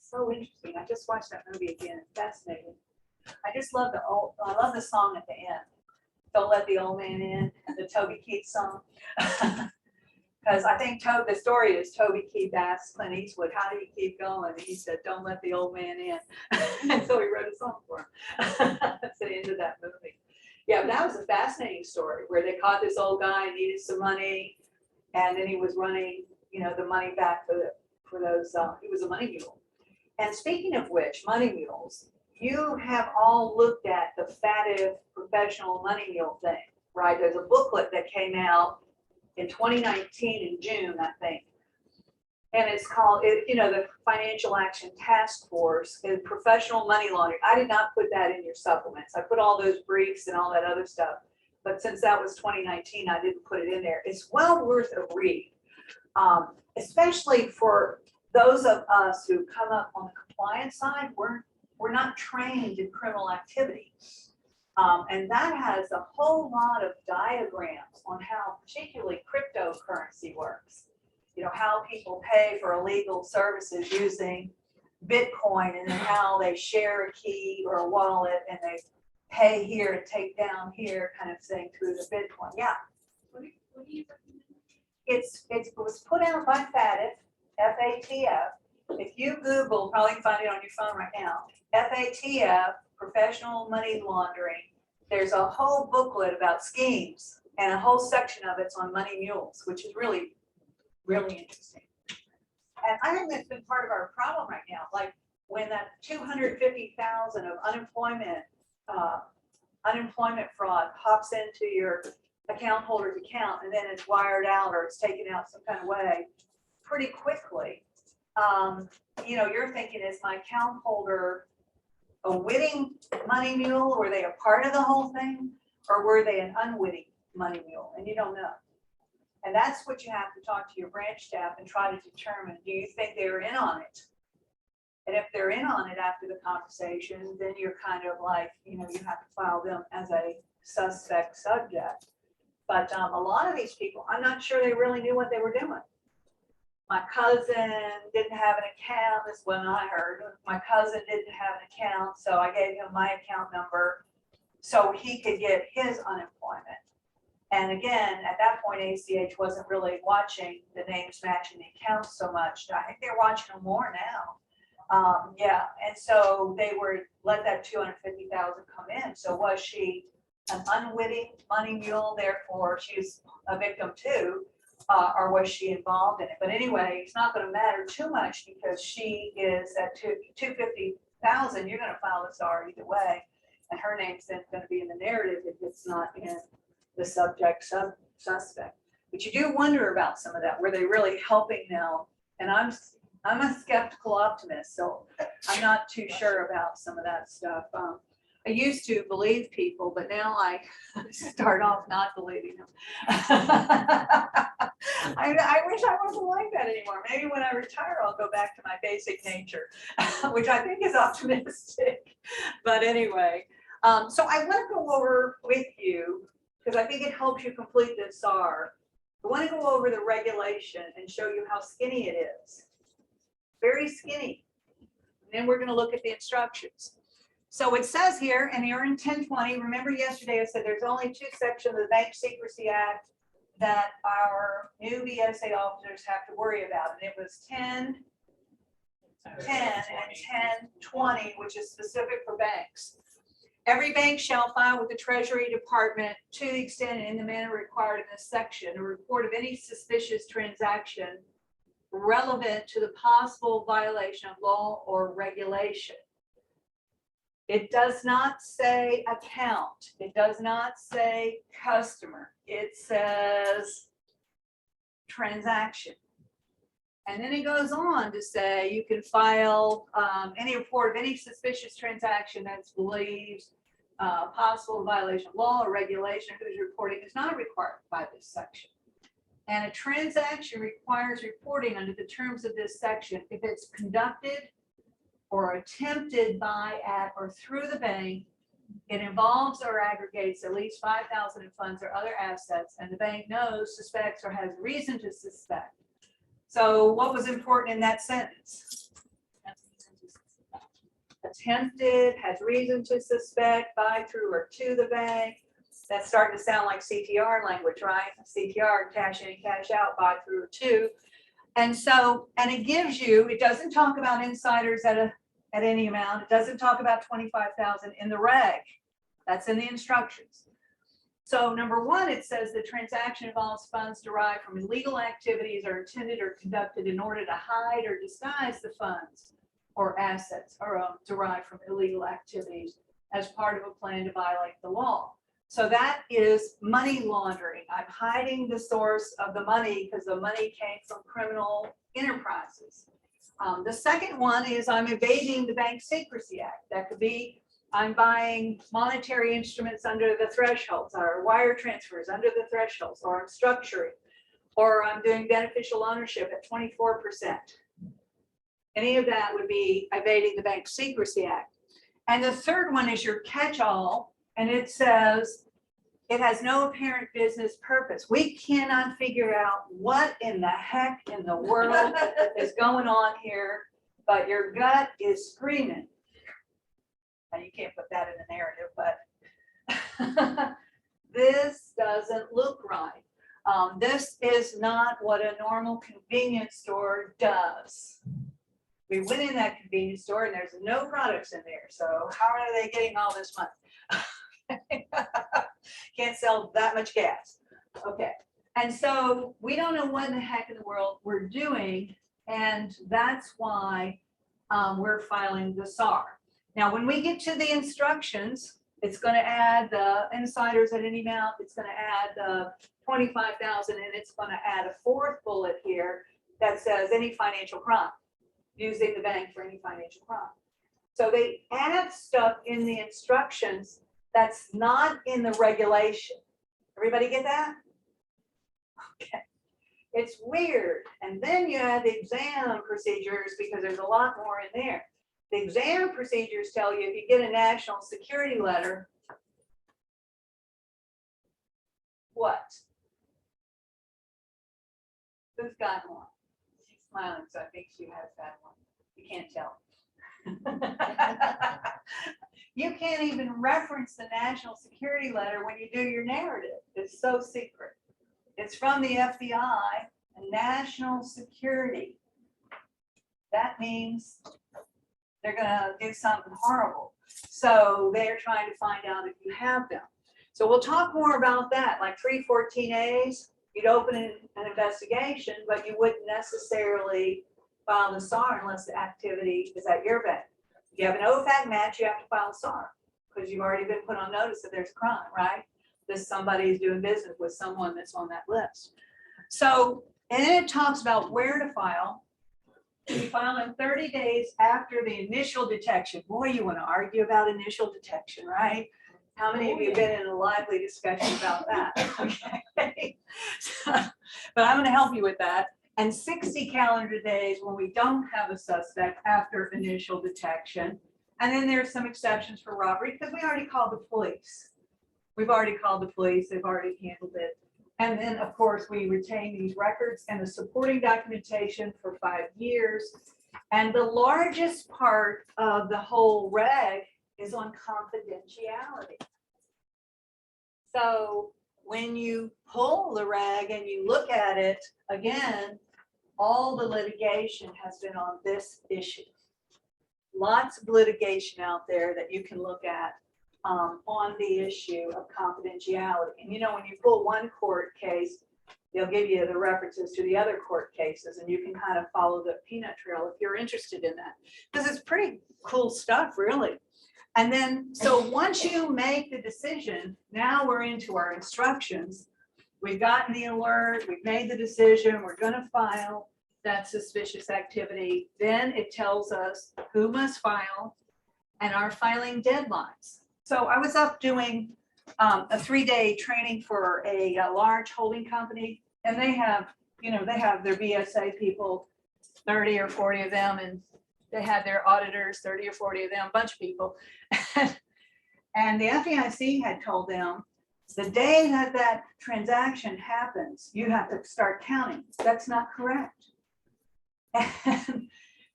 So interesting. I just watched that movie again. Fascinating. I just love I love the song at the end. Don't Let the Old Man In, the Toby Keith song. Because I think the story is Toby Keith asked Clint Eastwood, how do you keep going? And he said, don't let the old man in. And so he wrote a song for him. That's the end of that movie. Yeah, but that was a fascinating story where they caught this old guy, needed some money, and then he was running, the money back for those, he was a money mule. And speaking of which, money mules, you have all looked at the FATF professional money mule thing, right? There's a booklet that came out in 2019 in June, I think. And it's called, the Financial Action Task Force is professional money laundering. I did not put that in your supplements. I put all those briefs and all that other stuff. But since that was 2019, I didn't put it in there. It's well worth a read, especially for those of us who come up on the compliance side. We're not trained in criminal activity. And that has a whole lot of diagrams on how particularly cryptocurrency works. How people pay for illegal services using Bitcoin, and then how they share a key or a wallet and they pay here and take down here kind of thing through the Bitcoin. Yeah. What do you recommend? It was put out by FATF, FATF. If you Google, probably can find it on your phone right now, FATF, professional money laundering, there's a whole booklet about schemes, and a whole section of it's on money mules, which is really, really interesting. And I think that's been part of our problem right now. Like when that 250,000 of unemployment fraud pops into your account holder's account, and then it's wired out or it's taken out some kind of way pretty quickly. You're thinking, is my account holder a witting money mule? Were they a part of the whole thing, or were they an unwitting money mule? And you don't know. And that's what you have to talk to your branch staff and try to determine, do you think they're in on it? And if they're in on it after the conversation, then you're kind of like, you have to file them as a suspect subject. But a lot of these people, I'm not sure they really knew what they were doing. My cousin didn't have an account. This is when I heard. My cousin didn't have an account, so I gave him my account number so he could get his unemployment. And again, at that point, ACH wasn't really watching the names matching the accounts so much. I think they're watching them more now. And so they were let that 250,000 come in. So was she an unwitting money mule? Therefore, she's a victim too. Or was she involved in it? But anyway, it's not going to matter too much because she is at 250,000. You're going to file a SAR either way, and her name's then going to be in the narrative if it's not in the subject suspect. But you do wonder about some of that. Were they really helping now? And I'm a skeptical optimist, so I'm not too sure about some of that stuff. I used to believe people, but now I start off not believing them. I wish I wasn't like that anymore. Maybe when I retire, I'll go back to my basic nature, which I think is optimistic. But anyway, so I want to go over with you, because I think it helps you complete this SAR. I want to go over the regulation and show you how skinny it is. Very skinny. And then we're going to look at the instructions. So it says here, and you're in 1020, remember yesterday I said there's only 2 sections of the Bank Secrecy Act that our new BSA officers have to worry about. And it was 10, 10, and 1020, which is specific for banks. Every bank shall file with the Treasury Department, to the extent and in the manner required in this section, a report of any suspicious transaction relevant to the possible violation of law or regulation. It does not say account. It does not say customer. It says transaction. And then it goes on to say you can file any report of any suspicious transaction that's believed possible violation of law or regulation whose reporting is not required by this section. And a transaction requires reporting under the terms of this section if it's conducted or attempted by, at, or through the bank, it involves or aggregates at least 5,000 in funds or other assets, and the bank knows, suspects, or has reason to suspect. So what was important in that sentence? Attempted, has reason to suspect, by, through, or to the bank. That's starting to sound like CTR language, right? CTR, cash in, cash out, by, through, or to. And so, and it gives you, it doesn't talk about insiders at any amount. It doesn't talk about 25,000 in the reg. That's in the instructions. So number 1, it says the transaction involves funds derived from illegal activities or intended or conducted in order to hide or disguise the funds or assets or derived from illegal activities as part of a plan to violate the law. So that is money laundering. I'm hiding the source of the money because the money came from criminal enterprises. The second one is I'm evading the Bank Secrecy Act. That could be I'm buying monetary instruments under the thresholds, or wire transfers under the thresholds, or I'm structuring, or I'm doing beneficial ownership at 24%. Any of that would be evading the Bank Secrecy Act. And the third one is your catch-all, and it says it has no apparent business purpose. We cannot figure out what in the heck in the world is going on here, but your gut is screaming. And you can't put that in the narrative, but this doesn't look right. This is not what a normal convenience store does. We went in that convenience store and there's no products in there. So how are they getting all this money? Can't sell that much gas. Okay. And so we don't know what in the heck in the world we're doing. And that's why we're filing the SAR. Now, when we get to the instructions, it's going to add the insiders at any amount. It's going to add the 25,000, and it's going to add a 4th bullet here that says any financial crime, using the bank for any financial crime. So they add stuff in the instructions that's not in the regulation. Everybody get that? Okay. It's weird. And then you add the exam procedures because there's a lot more in there. The exam procedures tell you if you get a national security letter, what? Who's got one? She's smiling, so I think she has that one. You can't tell. You can't even reference the national security letter when you do your narrative. It's so secret. It's from the FBI and national security. That means they're going to do something horrible. So they're trying to find out if you have them. So we'll talk more about that, like 314As. You'd open an investigation, but you wouldn't necessarily file the SAR unless the activity is at your bank. If you have an OFAC match, you have to file a SAR because you've already been put on notice that there's a crime, right? This somebody is doing business with someone that's on that list. So, and then it talks about where to file. to be filed in 30 days after the initial detection. Boy, you want to argue about initial detection, right? How many of you have been in a lively discussion about that? Okay. But I'm going to help you with that. And 60 calendar days when we don't have a suspect after initial detection. And then there's some exceptions for robbery because we already called the police. We've already called the police. They've already handled it. And then, of course, we retain these records and the supporting documentation for 5 years. And the largest part of the whole reg is on confidentiality. So when you pull the reg and you look at it, again, all the litigation has been on this issue. Lots of litigation out there that you can look at on the issue of confidentiality. And you know, when you pull one court case, they'll give you the references to the other court cases, and you can kind of follow the peanut trail if you're interested in that. Because it's pretty cool stuff, really. And then, so once you make the decision, now we're into our instructions. We've gotten the alert, we've made the decision, we're gonna file that suspicious activity. Then it tells us who must file and our filing deadlines. So I was up doing a 3-day training for a large holding company, and they have, you know, they have their BSA people, 30 or 40 of them, and they had their auditors, 30 or 40 of them, a bunch of people. And the FDIC had told them, the day that that transaction happens, you have to start counting. That's not correct.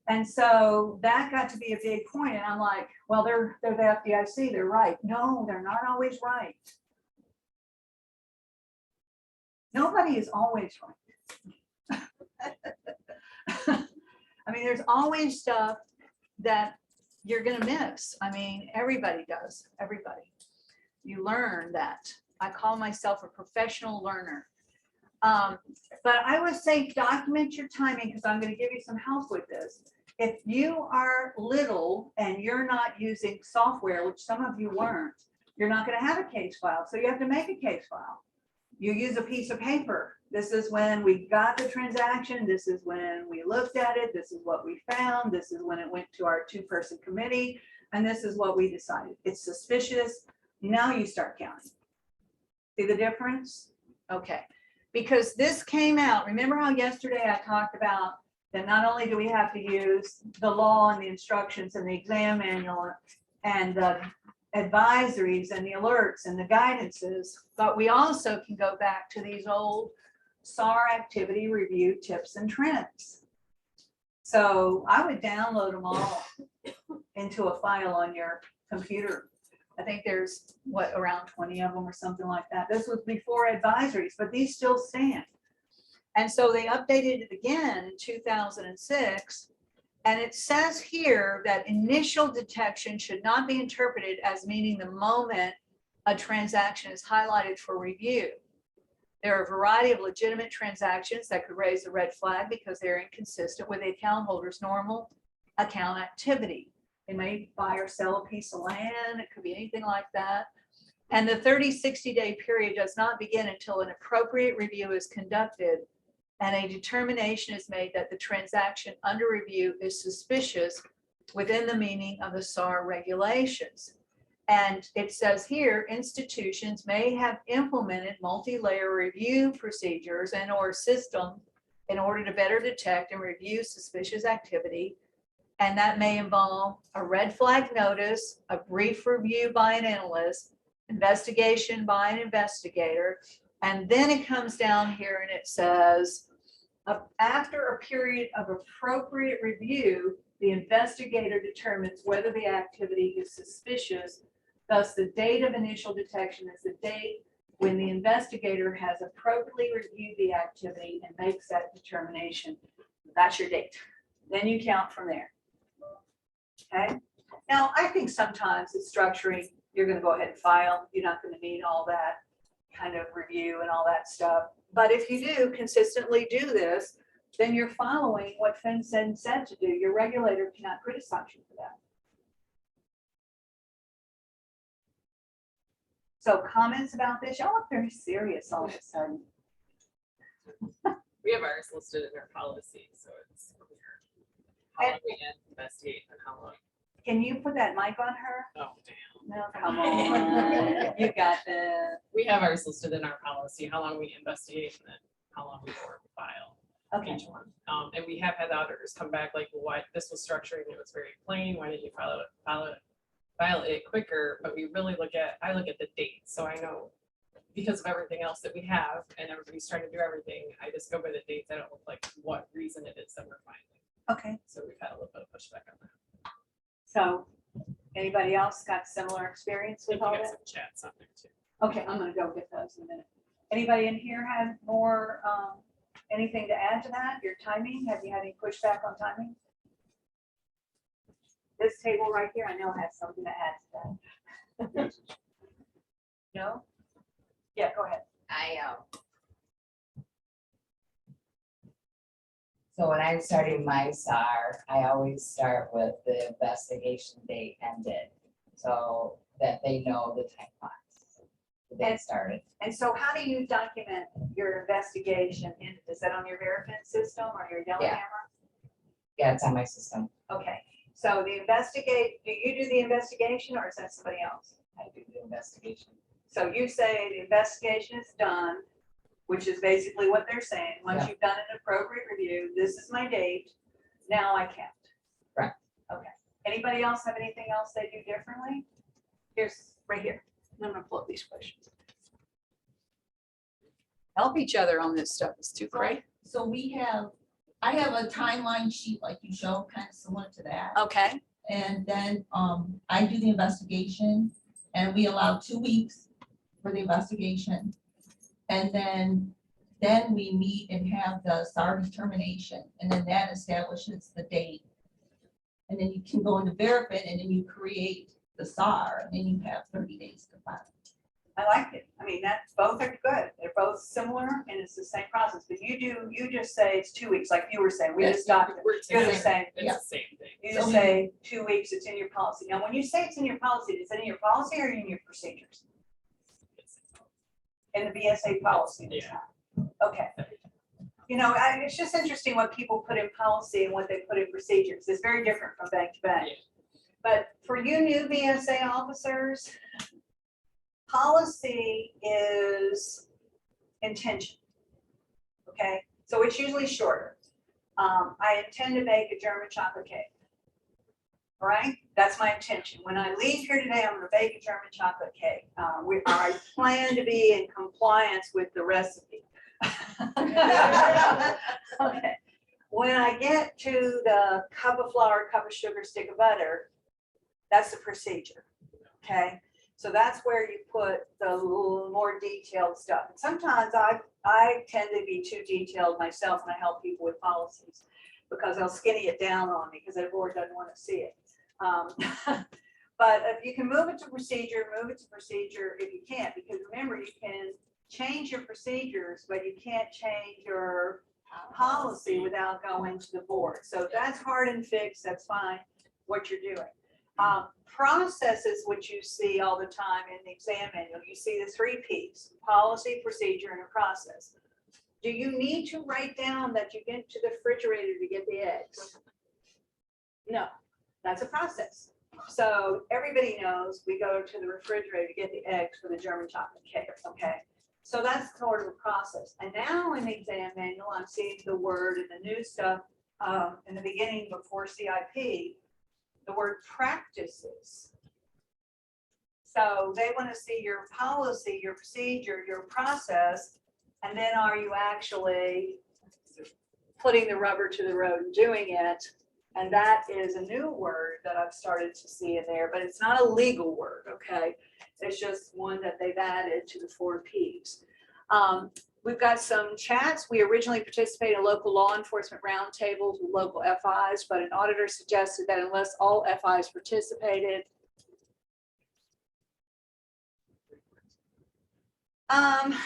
And so that got to be a big point. And I'm like, well, they're the FDIC, they're right. No, they're not always right. Nobody is always right. I mean, there's always stuff that you're going to miss. I mean, everybody does, everybody. You learn that. I call myself a professional learner. But I would say document your timing, because I'm going to give you some help with this. If you are little and you're not using software, which some of you weren't, you're not going to have a case file. So you have to make a case file. You use a piece of paper. This is when we got the transaction. This is when we looked at it. This is what we found. This is when it went to our 2-person committee. And this is what we decided. It's suspicious. Now you start counting. See the difference? Okay. Because this came out, remember how yesterday I talked about that not only do we have to use the law and the instructions and the exam manual and the advisories and the alerts and the guidances, but we also can go back to these old SAR activity review tips and trends. So I would download them all into a file on your computer. I think there's what, around 20 of them or something like that. This was before advisories, but these still stand. And so they updated it again in 2006. And it says here that initial detection should not be interpreted as meaning the moment a transaction is highlighted for review. There are a variety of legitimate transactions that could raise a red flag because they're inconsistent with the account holder's normal account activity. They may buy or sell a piece of land. It could be anything like that. And the 60-day period does not begin until an appropriate review is conducted and a determination is made that the transaction under review is suspicious within the meaning of the SAR regulations. And it says here, institutions may have implemented multi-layer review procedures and or system in order to better detect and review suspicious activity. And that may involve a red flag notice, a brief review by an analyst, investigation by an investigator. And then it comes down here and it says, after a period of appropriate review, the investigator determines whether the activity is suspicious. Thus, the date of initial detection is the date when the investigator has appropriately reviewed the activity and makes that determination. That's your date. Then you count from there. Okay. Now, I think sometimes it's structuring. You're going to go ahead and file. You're not going to need all that kind of review and all that stuff. But if you do consistently do this, then you're following what FinCEN said to do. Your regulator cannot criticize you for that. So comments about this? Y'all look very serious all of a sudden. We have ours listed in our policy, so it's clear. how long we investigate and how long. Can you put that mic on her? Oh, damn. No, come on. You got this. We have ours listed in our policy, how long we investigate and then how long we work file Okay, each one. And we have had auditors come back like, well, why this was structured, it was very plain, why didn't you file it quicker? But we really I look at the date, so I know because of everything else that we have and everybody's trying to do everything, I just go by the dates. I don't look like what reason it is that we're filing. okay. So we've had a little bit of pushback on that. So anybody else got similar experience I with think all we got that? some chats on there too. Okay, I'm gonna go get those in a minute. Anybody in here have more, anything to add to that? Your timing? Have you had any pushback on timing? This table right here, I know has something to add to that. No? Yeah, go ahead. So when I'm starting my SAR, I always start with the investigation date ended, so that they know the timelines. The date started. And so how do you document your investigation? Is that on your Verifin system or your Yellow Yeah. Hammer? Yeah, it's on my system. Okay, so do you do the investigation or is that somebody else? I do the investigation. So you say the investigation is done, which is basically what they're saying. Once Yeah. you've done an appropriate review, this is my date, now I count. Correct. Okay. Anybody else have anything else they do differently? Here's, right here. I'm gonna pull up these questions. Help each other on this stuff. It's too great. So I have a timeline sheet like you showed, kind of similar to that. Okay, And then I do the investigation and we allow 2 weeks for the investigation. And then we meet and have the SAR determination, and then that establishes the date. And then you can go into Verifin and then you create the SAR, and then you have 30 days to file. I like it. I mean, both are good. They're both similar and it's the same process, but you just say it's 2 weeks, like you were saying, we just documented. We're You're the together. same. Yeah. It's the same thing. You just say 2 weeks, it's in your policy. Now, when you say it's in your policy, is it in your policy or in your procedures? In the BSA policy? Yeah. Okay. You know, it's just interesting what people put in policy and what they put in procedures. It's very different from bank to bank. Yeah. But for you new BSA officers, policy is intention. Okay, so it's usually shorter. I intend to bake a German chocolate cake. All right, that's my intention. When I leave here today, I'm going to bake a German chocolate cake. I plan to be in compliance with the recipe. Okay. When I get to the cup of flour, cup of sugar, stick of butter, that's the procedure. Okay, so that's where you put the more detailed stuff. And sometimes I tend to be too detailed myself when I help people with policies because I'll skinny it down on me because the board doesn't want to see it. But if you can move it to procedure, move it to procedure if you can't, because remember, you can change your procedures, but you can't change your policy without going to the board. So if that's hard and fixed, that's fine, what you're doing. Processes, which you see all the time in the exam manual, you see the 3 Ps, policy, procedure, and a process. Do you need to write down that you get to the refrigerator to get the eggs? No, that's a process. So everybody knows we go to the refrigerator to get the eggs for the German chocolate cake, okay? So that's sort of a process. And now in the exam manual, I'm seeing the word and the new stuff in the beginning before CIP, the word practices. So they want to see your policy, your procedure, your process, and then are you actually putting the rubber to the road and doing it? And that is a new word that I've started to see in there, but it's not a legal word, okay? It's just one that they've added to the 4 Ps. We've got some chats. We originally participated in local law enforcement roundtables with local FIs, but an auditor suggested that unless all FIs participated, I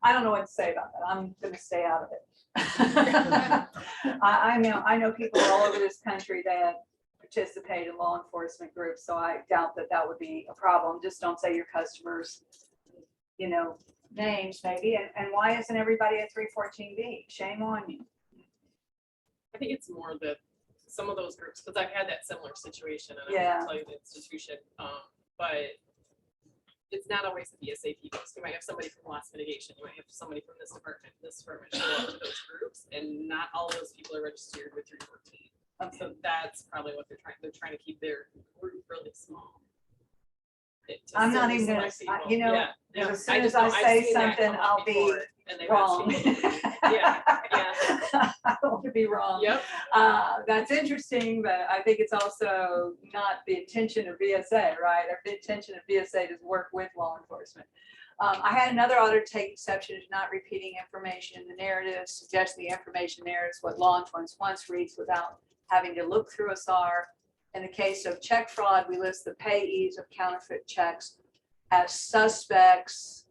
don't know what to say about that. I'm going to stay out of it. I know people all over this country that participate in law enforcement groups, so I doubt that that would be a problem. Just don't say your customers, you know, names maybe. And why isn't everybody at 314B? Shame on you. I think it's more that some of those groups, because I've had that similar situation and I Yeah. won't tell you the institution, but it's not always the BSA people. So you might have somebody from loss mitigation, you might have somebody from this department show up to those groups, and not all those people are registered with 314. So that's probably what they're trying to keep their group really small. I'm not even gonna, you know, Yeah, yeah. as soon as just I know I've say seen that something, come up I'll be before, and they've asked wrong. people to leave. Yeah, yeah. I don't want to be wrong. Yep. That's interesting, but I think it's also not the intention of BSA, right? Or the intention of BSA is work with law enforcement. I had another auditor take exception to not repeating information in the narrative, suggesting the information there is what law enforcement once reads without having to look through a SAR. In the case of check fraud, we list the payees of counterfeit checks as suspects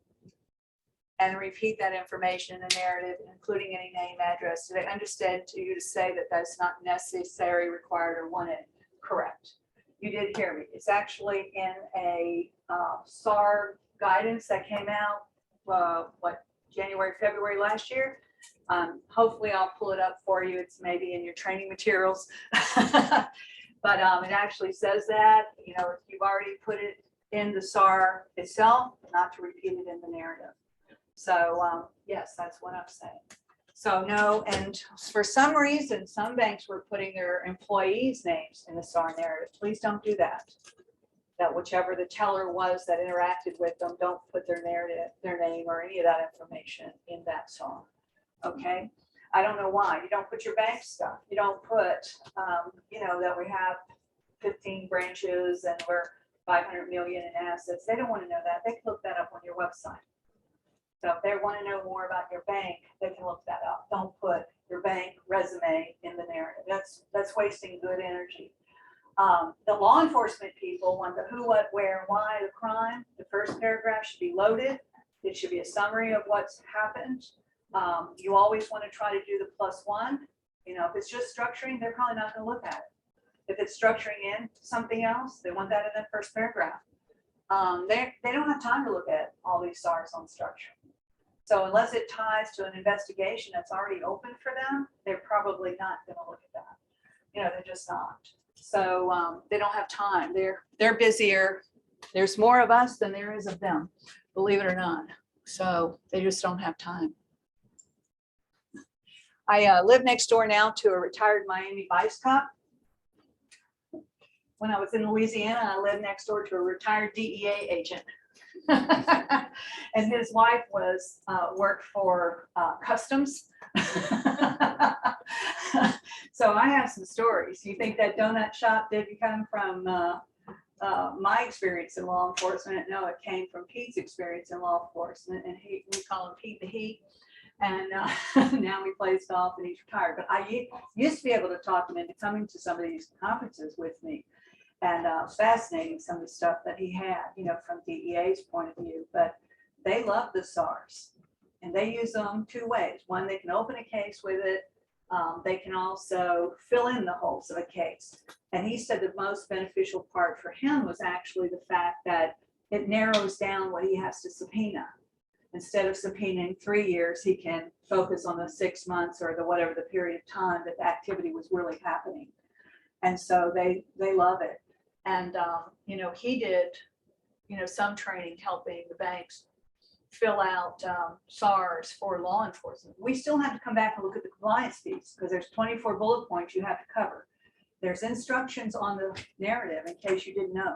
and repeat that information in the narrative, including any name, address. Do they understand to you to say that that's not necessary, required, or wanted? Correct. You did hear me. It's actually in a SAR guidance that came out, January, February last year. Hopefully I'll pull it up for you. It's maybe in your training materials. But it actually says that, you know, if you've already put it in the SAR itself, not to repeat it in the narrative. So yes, that's what I'm saying. So no, and for some reason, some banks were putting their employees' names in the SAR narrative. Please don't do that. That whichever the teller was that interacted with them, don't put their narrative, their name or any of that information in that SAR. Okay. I don't know why. You don't put your bank stuff. You don't put, you know, that we have 15 branches and we're 500 million in assets. They don't want to know that. They can look that up on your website. So if they want to know more about your bank, they can look that up. Don't put your bank resume in the narrative. That's wasting good energy. The law enforcement people want the who, what, where, why, the crime. The first paragraph should be loaded. It should be a summary of what's happened. You always want to try to do the +1. You know, if it's just structuring, they're probably not going to look at it. If it's structuring in something else, they want that in the first paragraph. They don't have time to look at all these SARs on structure. So unless it ties to an investigation that's already open for them, they're probably not going to look at that. You know, they're just not. So they don't have time. They're busier. There's more of us than there is of them, believe it or not. So they just don't have time. I live next door now to a retired Miami Vice cop. When I was in Louisiana, I lived next door to a retired DEA agent. And his wife was worked for Customs. So I have some stories. You think that donut shop did come from my experience in law enforcement? No, it came from Pete's experience in law enforcement, and we call him Pete the Heat. And now he plays golf and he's retired. But I used to be able to talk him into coming to some of these conferences with me. And it's fascinating, some of the stuff that he had, you know, from DEA's point of view. But they love the SARs. And they use them two ways. One, they can open a case with it. They can also fill in the holes of a case. And he said the most beneficial part for him was actually the fact that it narrows down what he has to subpoena. Instead of subpoenaing 3 years, he can focus on the 6 months or the whatever the period of time that the activity was really happening. And so they love it. And, you know, he did, you know, some training helping the banks fill out SARs for law enforcement. We still have to come back and look at the compliance piece because there's 24 bullet points you have to cover. There's instructions on the narrative in case you didn't know.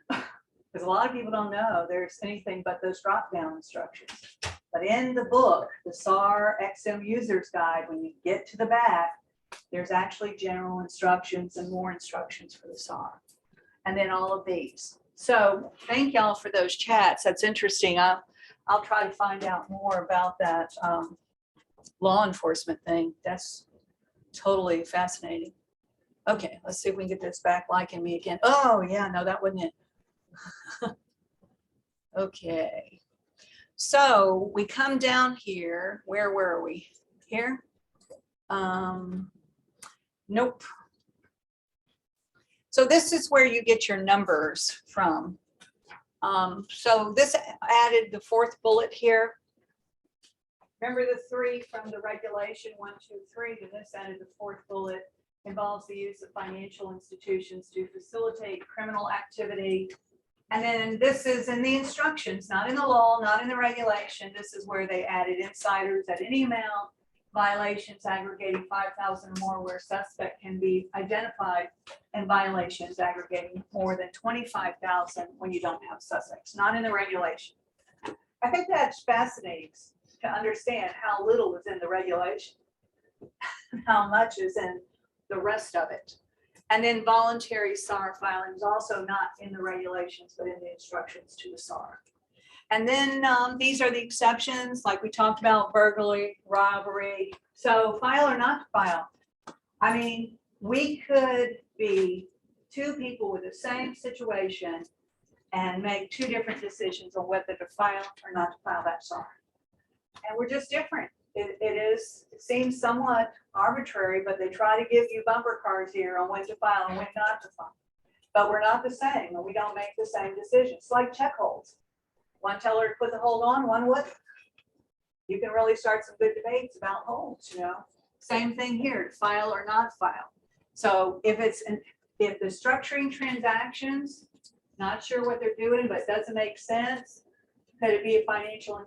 Because a lot of people don't know there's anything but those drop-down instructions. But in the book, the SAR XM User's Guide, when you get to the back, there's actually general instructions and more instructions for the SAR. And then all of these. So thank y'all for those chats. That's interesting. I'll try to find out more about that law enforcement thing. That's totally fascinating. Okay, let's see if we can get this back liking me again. Oh yeah, no, that wasn't it. Okay, so we come down here. Where were we? Here? Nope. So this is where you get your numbers from. So this added the fourth bullet here. Remember the three from the regulation, 1, 2, 3, and this added the fourth bullet involves the use of financial institutions to facilitate criminal activity. And then this is in the instructions, not in the law, not in the regulation. This is where they added insiders at any amount, violations aggregating 5,000 or more where suspect can be identified, and violations aggregating more than 25,000 when you don't have suspects, not in the regulation. I think that's fascinating to understand how little is in the regulation, how much is in the rest of it. And then voluntary SAR filing is also not in the regulations, but in the instructions to the SAR. And then these are the exceptions, like we talked about, burglary, robbery. So file or not file. I mean, we could be two people with the same situation and make two different decisions on whether to file or not to file that SAR. And we're just different. It seems somewhat arbitrary, but they try to give you bumper cars here on when to file and when not to file. But we're not the same, and we don't make the same decisions. It's like check holds. One teller to put the hold on, one wouldn't. You can really start some good debates about holds, you know. Same thing here, to file or not file. So if the structuring transactions, not sure what they're doing, but it doesn't make sense. Could it be a financial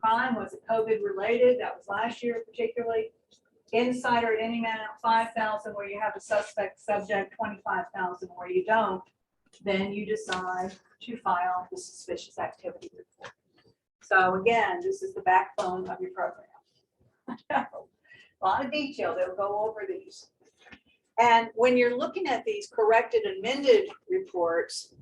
crime? Was it COVID related? That was last year particularly. Insider at any amount, 5,000 where you have a suspect subject, 25,000 where you don't. Then you decide to file the suspicious activity report. So again, this is the backbone of your program. A lot of detail that will go over these. And when you're looking at these corrected amended reports,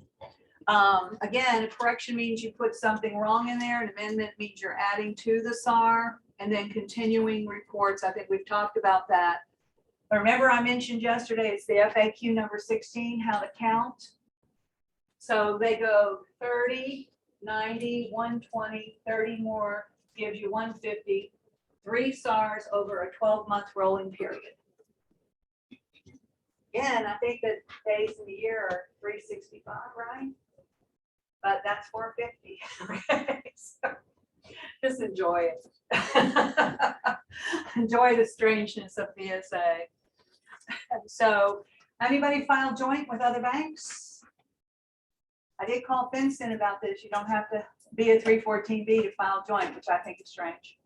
again, a correction means you put something wrong in there. An amendment means you're adding to the SAR, and then continuing reports. I think we've talked about that. But remember I mentioned yesterday, it's the FAQ number 16, how to count. So they go 30, 90, 120, 30 more, gives you 150, 3 SARs over a 12-month rolling period. Again, I think that days in the year are 365, right? But that's 450. Okay? So just enjoy it. Enjoy the strangeness of BSA. And so, anybody file joint with other banks? I did call FinCEN about this. You don't have to be a 314B to file joint, which I think is strange.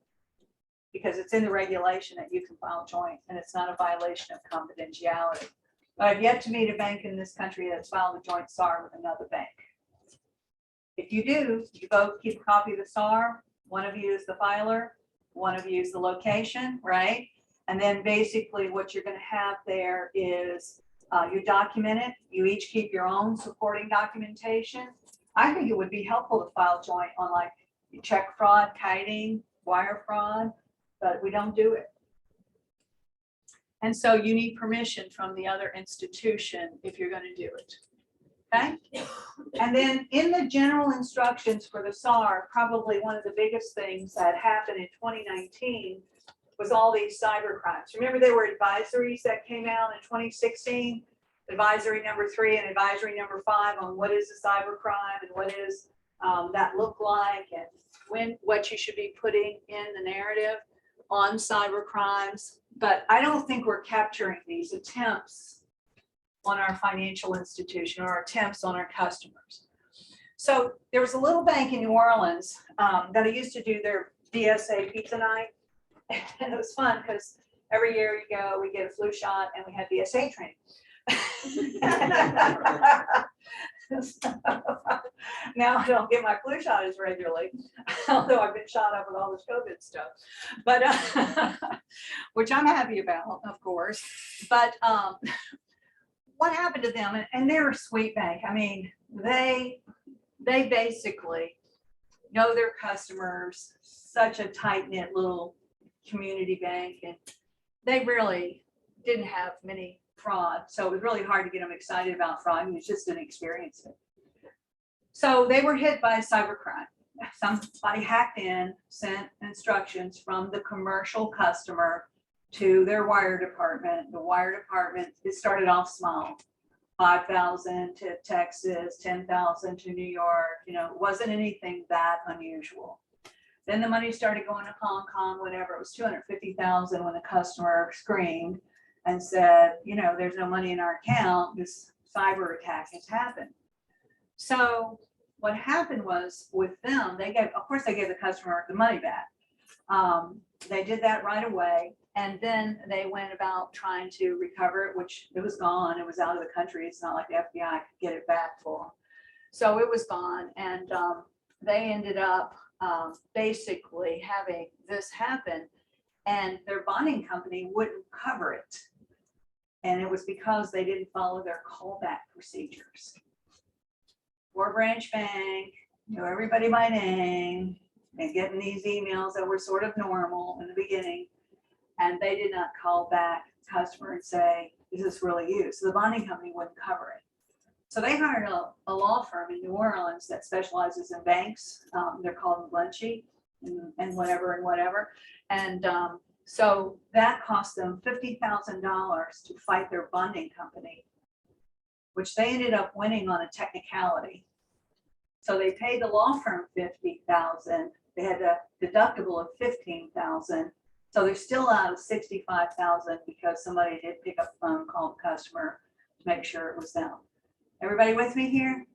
Because it's in the regulation that you can file joint, and it's not a violation of confidentiality. But I've yet to meet a bank in this country that's filed a joint SAR with another bank. If you do, you both keep a copy of the SAR. One of you is the filer, one of you is the location, right? And then basically what you're going to have there is you document it. You each keep your own supporting documentation. I think it would be helpful to file joint on like check fraud, kiting, wire fraud, but we don't do it. And so you need permission from the other institution if you're going to do it. Okay. And then in the general instructions for the SAR, probably one of the biggest things that happened in 2019 was all these cyber crimes. Remember, there were advisories that came out in 2016, advisory number 3 and advisory number 5 on what is a cyber crime and what is that look like, and what you should be putting in the narrative on cyber crimes. But I don't think we're capturing these attempts on our financial institution or attempts on our customers. So there was a little bank in New Orleans that I used to do their BSA pizza night. And it was fun because every year you go, we get a flu shot and we had BSA training. Now I don't get my flu shot as regularly, although I've been shot up with all this COVID stuff, but which I'm happy about, of course. But what happened to them? And they're a sweet bank. I mean, they basically know their customers, such a tight-knit little community bank, and they really didn't have many fraud. So it was really hard to get them excited about fraud. It was just an experience. So they were hit by a cyber crime. Somebody hacked in, sent instructions from the commercial customer to their wire department. The wire department, it started off small, 5,000 to Texas, 10,000 to New York. You know, it wasn't anything that unusual. Then the money started going to Hong Kong, whatever. It was 250,000 when the customer screamed and said, you know, there's no money in our account. This cyber attack has happened. So what happened was with them, they gave, of course, they gave the customer the money back. They did that right away. And then they went about trying to recover it, which it was gone. It was out of the country. It's not like the FBI could get it back for them. So it was gone. And they ended up basically having this happen, and their bonding company wouldn't cover it. And it was because they didn't follow their callback procedures. Four branch bank, knew everybody by name, and getting these emails that were sort of normal in the beginning. And they did not call back customer and say, is this really you? So the bonding company wouldn't cover it. So they hired a law firm in New Orleans that specializes in banks. They're called Lunchy and whatever. And so that cost them $50,000 to fight their bonding company, which they ended up winning on a technicality. So they paid the law firm $50,000. They had a deductible of $15,000. So they're still out of $65,000 because somebody did pick up the phone, call the customer to make sure it was them. Everybody with me here?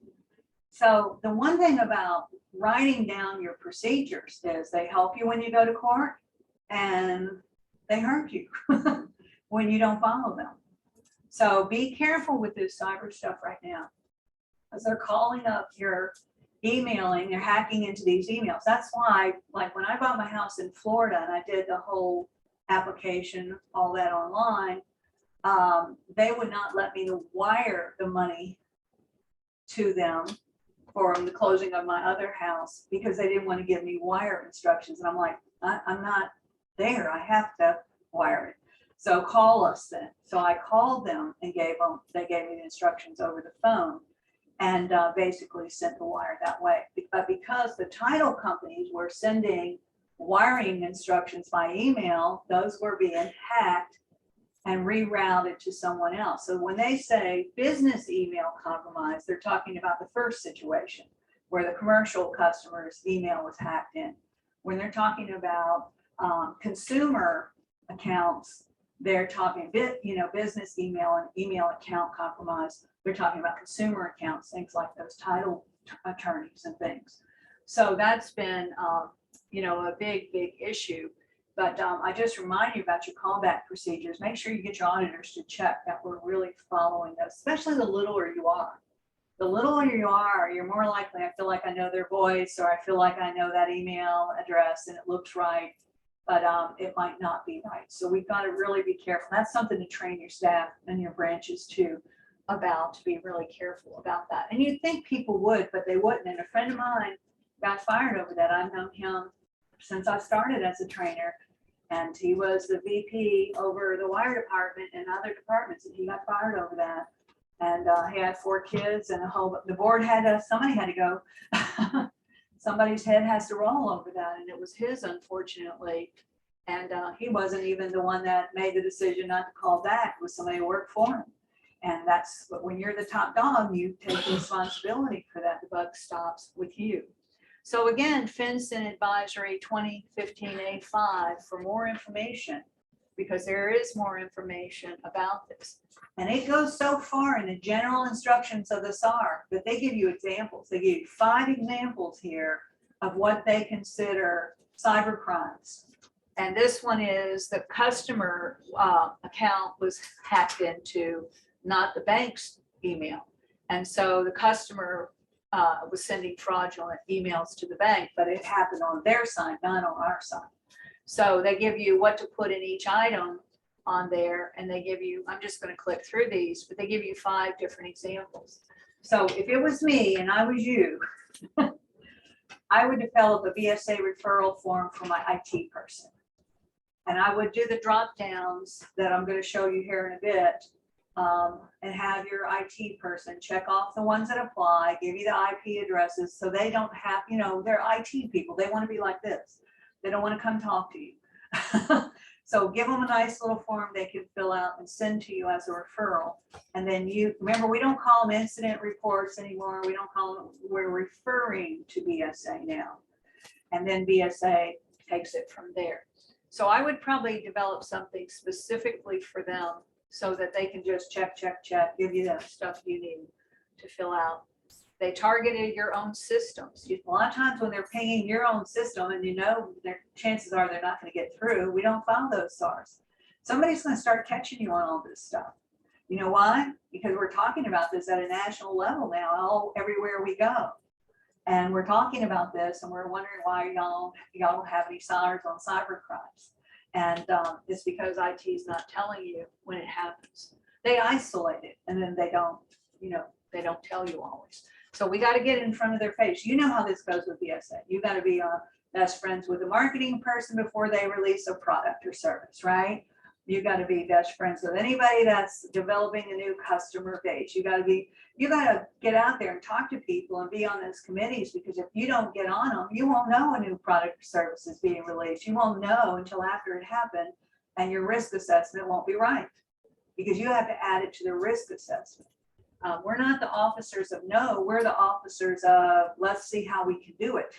So the one thing about writing down your procedures is they help you when you go to court, and they hurt you when you don't follow them. So be careful with this cyber stuff right now, because they're calling up your emailing, they're hacking into these emails. That's why, like when I bought my house in Florida and I did the whole application, all that online, they would not let me wire the money to them for the closing of my other house because they didn't want to give me wire instructions. And I'm like, I'm not there. I have to wire it. So call us then. So I called them and they gave me the instructions over the phone and basically sent the wire that way. But because the title companies were sending wiring instructions by email, those were being hacked and rerouted to someone else. So when they say business email compromise, they're talking about the first situation where the commercial customer's email was hacked in. When they're talking about consumer accounts, they're talking business email and email account compromise. They're talking about consumer accounts, things like those title attorneys and things. So that's been a big issue. But I just remind you about your callback procedures. Make sure you get your auditors to check that we're really following those, especially the littler you are. The littler you are, you're more likely, I feel like I know their voice, or I feel like I know that email address and it looks right, but it might not be right. So we've got to really be careful. That's something to train your staff and your branches too about, to be really careful about that. And you'd think people would, but they wouldn't. And a friend of mine got fired over that. I've known him since I started as a trainer. And he was the VP over the wire department and other departments, and he got fired over that. And he had 4 kids, and the board somebody had to go. Somebody's head has to roll over that, and it was his, unfortunately. And he wasn't even the one that made the decision not to call back. It was somebody who worked for him. And that's what, when you're the top dog, you take the responsibility for that. The buck stops with you. So again, FinCEN Advisory 2015A5 for more information, because there is more information about this. And it goes so far in the general instructions of the SAR that they give you examples. They give you 5 examples here of what they consider cyber crimes. And this one is the customer account was hacked into, not the bank's email. And so the customer was sending fraudulent emails to the bank, but it happened on their side, not on our side. So they give you what to put in each item on there, and they give you, I'm just going to click through these, but they give you 5 different examples. So if it was me and I was you, I would develop a BSA referral form for my IT person. And I would do the drop downs that I'm going to show you here in a bit, and have your IT person check off the ones that apply, give you the IP addresses, so they don't have, they're IT people. They want to be like this. They don't want to come talk to you. So give them a nice little form they can fill out and send to you as a referral. And then remember, we don't call them incident reports anymore. We don't call them, we're referring to BSA now. and then BSA takes it from there. So I would probably develop something specifically for them so that they can just check, give you the stuff you need to fill out. They targeted your own systems. A lot of times when they're pinging your own system and you know their chances are they're not going to get through, we don't file those SARs. Somebody's going to start catching you on all this stuff. You know why? Because we're talking about this at a national level now, everywhere we go. And we're talking about this and we're wondering why y'all don't have any SARs on cyber crimes. And it's because IT is not telling you when it happens. They isolate it and then they don't, they don't tell you always. So we got to get in front of their face. You know how this goes with BSA. You got to be best friends with the marketing person before they release a product or service, right? You got to be best friends with anybody that's developing a new customer base. You got to get out there and talk to people and be on those committees, because if you don't get on them, you won't know a new product or service is being released. You won't know until after it happened, and your risk assessment won't be right because you have to add it to the risk assessment. We're not the officers of no, we're the officers of let's see how we can do it.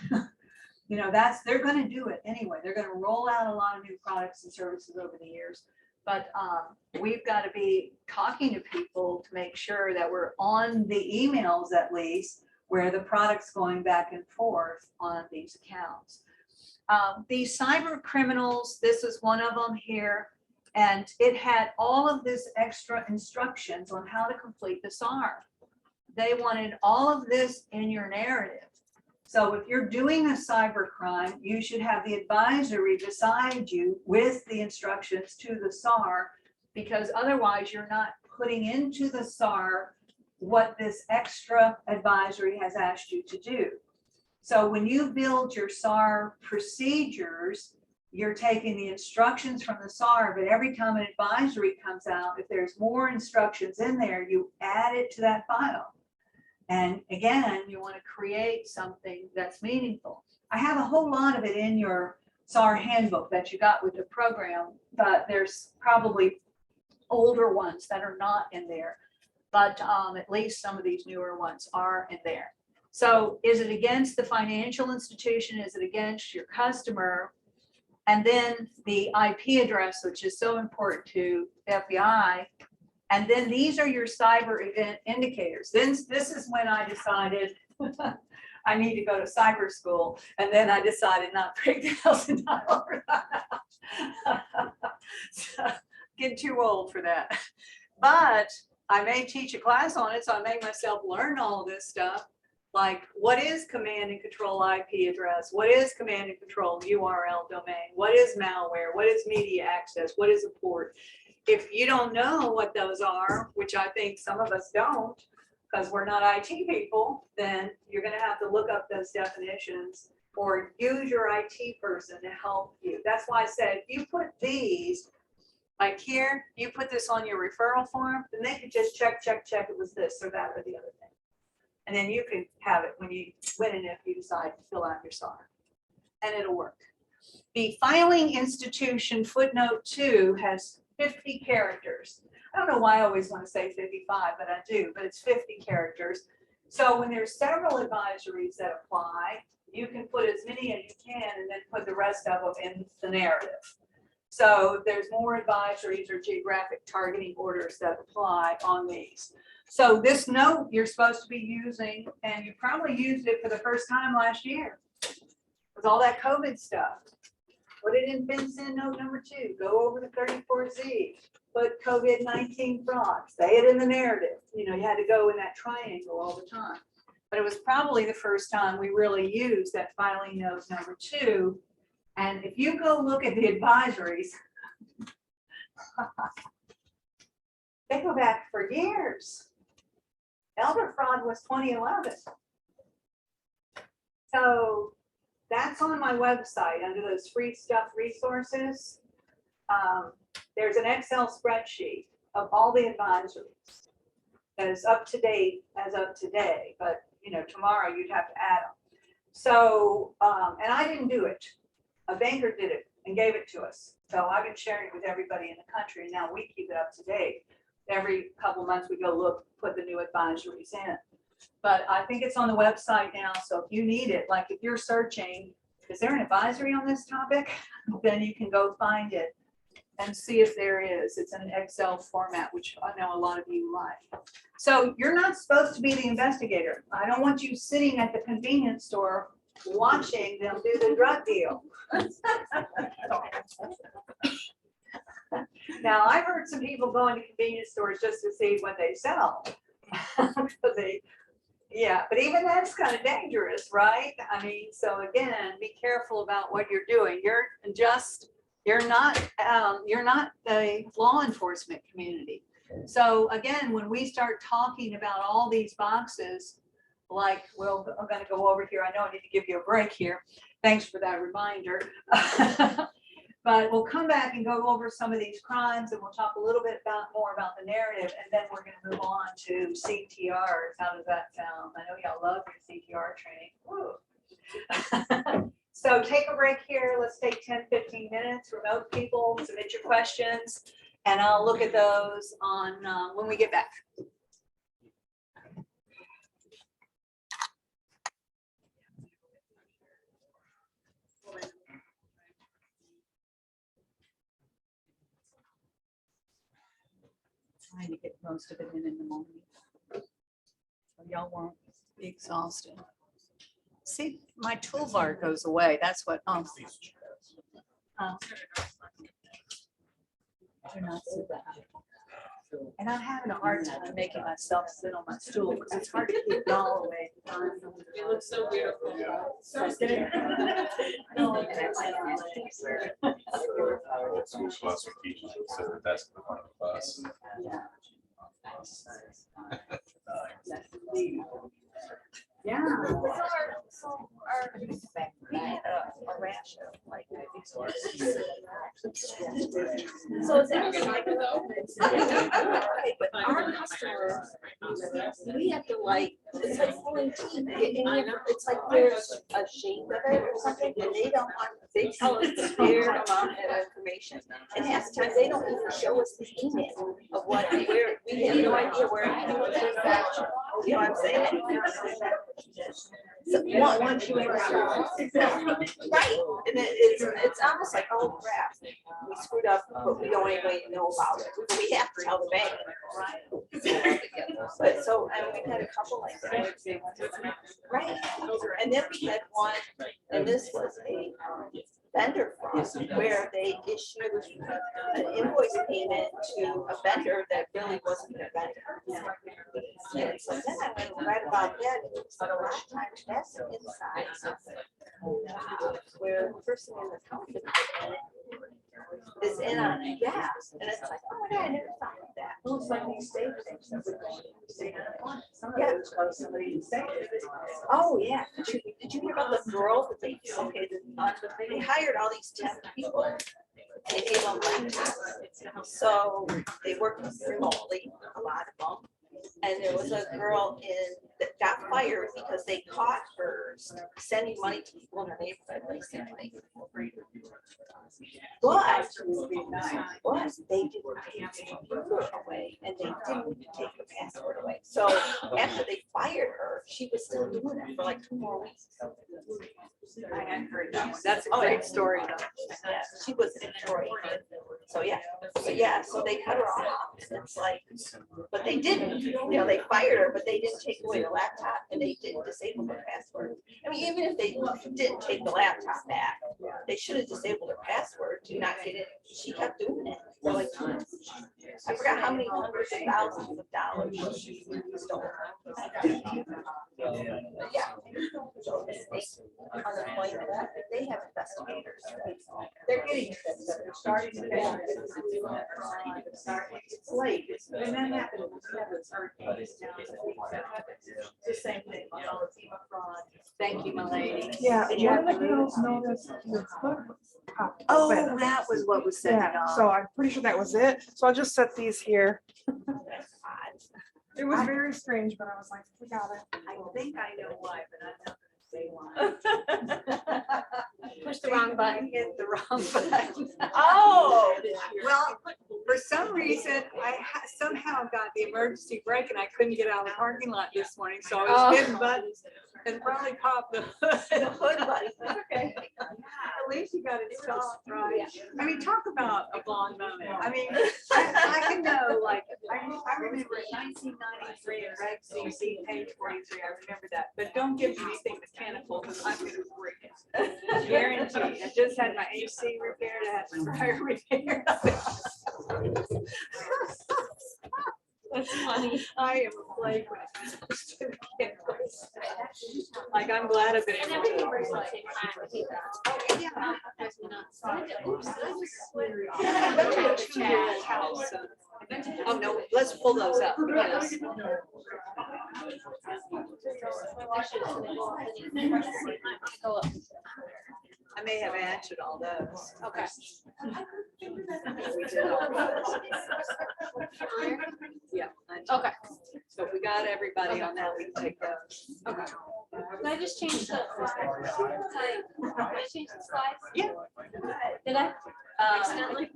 They're going to do it anyway. They're going to roll out a lot of new products and services over the years. But we've got to be talking to people to make sure that we're on the emails, at least, where the product's going back and forth on these accounts. These cyber criminals, this is one of them here. And it had all of this extra instructions on how to complete the SAR. They wanted all of this in your narrative. So if you're doing a cyber crime, you should have the advisory beside you with the instructions to the SAR, because otherwise you're not putting into the SAR what this extra advisory has asked you to do. So when you build your SAR procedures, you're taking the instructions from the SAR, but every time an advisory comes out, if there's more instructions in there, you add it to that file. And again, you want to create something that's meaningful. I have a whole lot of it in your SAR handbook that you got with the program, but there's probably older ones that are not in there. But at least some of these newer ones are in there. So is it against the financial institution? Is it against your customer? And then the IP address, which is so important to FBI. And then these are your cyber event indicators. Then this is when I decided I need to go to cyber school. And then I decided not $3,000. So, get too old for that. But I may teach a class on it. So I made myself learn all this stuff. Like, what is command and control IP address? What is command and control URL domain? What is malware? What is media access? What is a port? If you don't know what those are, which I think some of us don't, because we're not IT people, then you're going to have to look up those definitions or use your IT person to help you. That's why I said, if you put these, like here, you put this on your referral form, then they could just check it was this or that or the other thing. And then you can have it when and if you decide to fill out your SAR, and it'll work. The filing institution footnote 2 has 50 characters. I don't know why I always want to say 55, but I do, but it's 50 characters. So when there's several advisories that apply, you can put as many as you can and then put the rest of them in the narrative. So there's more advisories or geographic targeting orders that apply on these. So this note you're supposed to be using, and you probably used it for the first time last year with all that COVID stuff. Put it in FinCEN note number 2, go over the 34Z, put COVID-19 fraud, say it in the narrative. You had to go in that triangle all the time. But it was probably the first time we really used that filing note number 2. And if you go look at the advisories, they go back for years. Elder fraud was 2011. So that's on my website under those free stuff resources. There's an Excel spreadsheet of all the advisories that is up to date as of today, but tomorrow you'd have to add them. So, and I didn't do it. A banker did it and gave it to us. So I've been sharing it with everybody in the country, and now we keep it up to date. Every couple months we go look, put the new advisories in. But I think it's on the website now, so if you need it, like if you're searching Is there an advisory on this topic? Then you can go find it and see if there is. It's in an Excel format, which I know a lot of you like. So you're not supposed to be the investigator. I don't want you sitting at the convenience store watching them do the drug deal. Now, I've heard some people go into convenience stores just to see what they sell. Yeah, but even that's kind of dangerous, right? I mean, so again, be careful about what you're doing. You're not the law enforcement community. So again, when we start talking about all these boxes, like, well, I'm gonna go over here. I know I need to give you a break here. Thanks for that reminder. But we'll come back and go over some of these crimes, and we'll talk a little bit more about the narrative, and then we're gonna move on to CTRs. How does that sound? I know y'all love your CTR training. Woo. So take a break here. Let's take 10-15 minutes. Remote people, submit your questions, and I'll look at those on when we get back. Trying to get most of it in the morning. So y'all won't be exhausted. See, my toolbar goes away. That's what. Do not sit that. And I'm having a hard time making myself sit on my stool because it's hard to keep it all away. You look so beautiful. So Bus or teach, so that's the front of the bus. Yeah. So it's actually like, but our customers, we have to like, it's like pulling teeth. It's like there's a shape of it or something, and they don't want, they tell us the fair amount of information. And half the time, they don't even show us the email of what, where, we have no idea where anyone is at. You know what I'm saying? So once you respond, right, and it's almost like, oh crap, we screwed up, but we don't even know about it. We have to tell the bank, right? But so, and we've had a couple like that, right? And then we had one, and this was a vendor fraud where they issued an invoice payment to a vendor that really wasn't a vendor. And so then I went and read about that, and it was a lot of times that's inside where the person in the company is in on it, yeah. And it's like, oh my God, I never thought of that. Well, it's like these state things that we're going to say. Yeah, it's called somebody to say. Oh, yeah. Did you hear about the girl that they, okay, they hired all these 10 people. And they gave them laptops. So they worked remotely, a lot of them. And there was a girl that got fired because they caught her sending money to people in her neighborhood, basically. But they didn't take her computer away, and they didn't take her password away. So after they fired her, she was still doing it for like 2 more weeks. I hadn't heard that one. That's a great story, though. Yeah, she was in Detroit. So so they cut her off. It's like, but they didn't. You know, they fired her, but they didn't take away the laptop, and they didn't disable her password. I mean, even if they didn't take the laptop back, they should have disabled her password to not get it. She kept doing it for like 2 months. I forgot how many hundreds of thousands of dollars she stole. Yeah. So unemployment, they have investigators. They're getting trips. They're starting to get. It's late. And that happened. It's the same thing. Thank you, my lady. Yeah, Did you one have of the girls noticed the hook was popped Oh, open. that was what was sent Yeah, off. so I'm pretty sure that was it. So I'll just set these here. It was very strange, but I was like, we got it. I think I know why, but I'm not Push the wrong button. Hit the wrong button. Oh. Well, for some reason, somehow got the emergency brake and I couldn't get out of the parking lot this morning, so I was Oh. hitting buttons and probably popped the hood button. Okay. At least you got it stopped, right? I mean, talk about a blonde moment. I mean, I can know, like, I remember in 1993 in Reg CC, page 43, I remember that. But don't give me anything mechanical because I'm gonna break it. Guaranteed. I just had my AC repaired, I had my tire repaired. That's funny. I am a flake when it comes to chemicals. Like, I'm glad I've been And able everything to. works at the same time. I hate that. Oh, yeah. Drives me nuts. I did- oops, I was- I went to a 2-year-old house. Oh, no, let's pull those up. Because I should have go up. I may have answered all those. Okay. We did all those. Yeah. Okay. So if we got everybody on that, we can take those. Okay. Did I just change the slides? Did I change the slides? Yeah. Did I? Accidentally?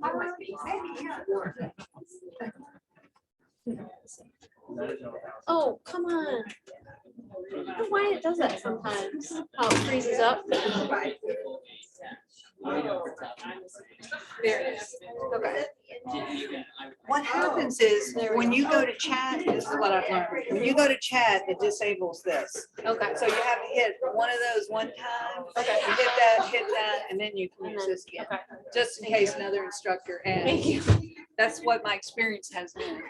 Oh, come on. I don't know why it does that sometimes. How it freezes up. There it is. Okay. What happens is, when you go to chat, this is what I've learned. When you go to chat, it disables this. Okay. So you have to hit one of those one time. Okay. You hit that, and then you can use this again. Okay. Just in case another instructor Thank you. asks. That's what my experience has been.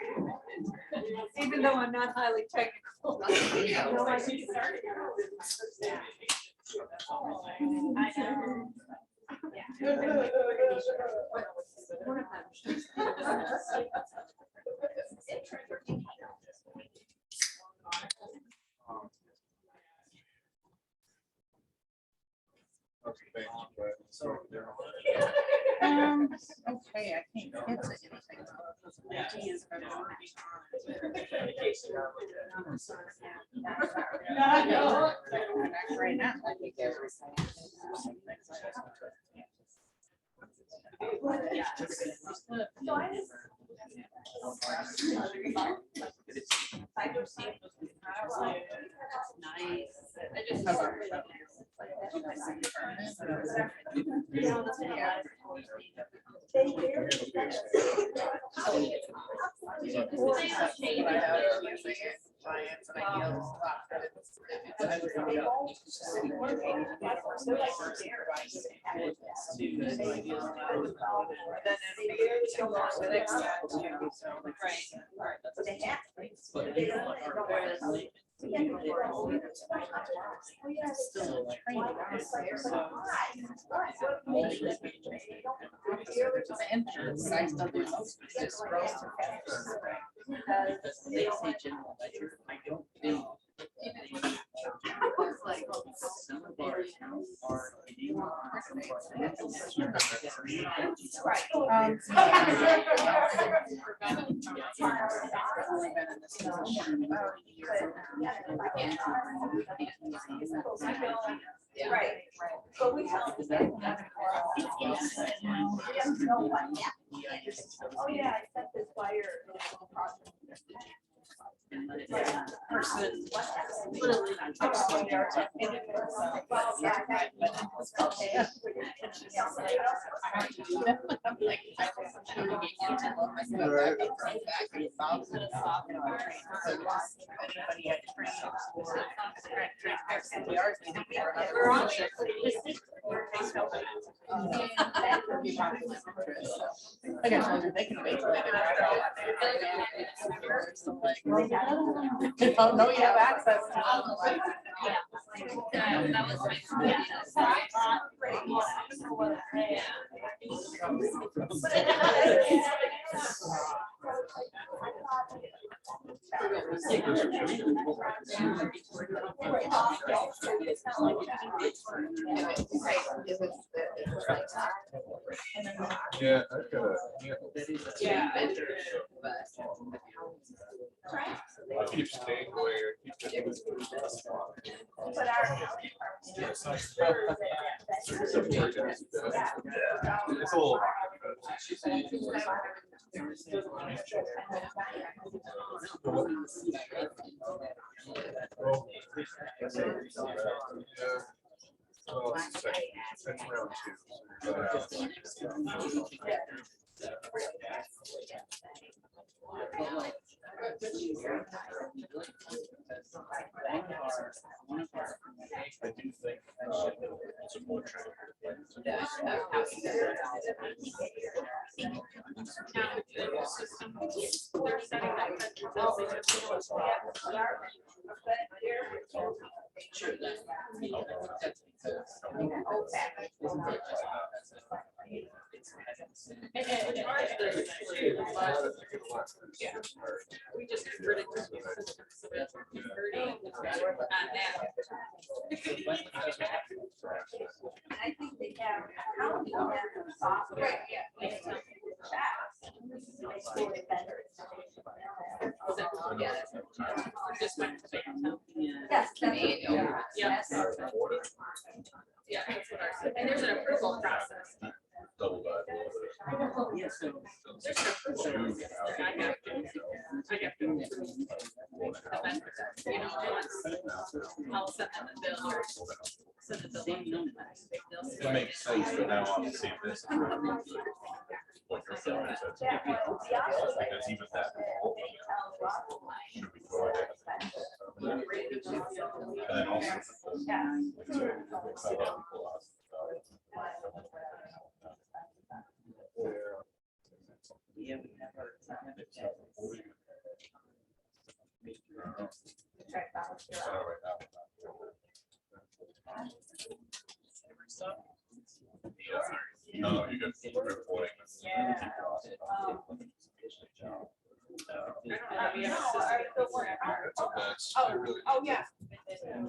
Even though I'm not highly technical. Okay, I can't get to anything. Right now. Right, but we have. Oh, yeah, I sent this flyer. Person. Oh, no, you have access to all the lights. That was Yeah, I've got a, Yeah. I keep staying away. I keep getting- But our It's a little. Well, that's round I do think it's a more trend. We just converted to converting on that. I think they have, how do you have the software? They took checks. They scored it better. Just went to the Yes. Canadian. Yes. Yeah, that's what ours is. And there's an approval process. Double that. There's an approval process. I have to. And then, you know, once I'll send them the bill or send the bill. It makes sense, but now obviously this. What you're saying is that's because even that. Should be going in. And then also. No, you got reporting. Oh, yeah.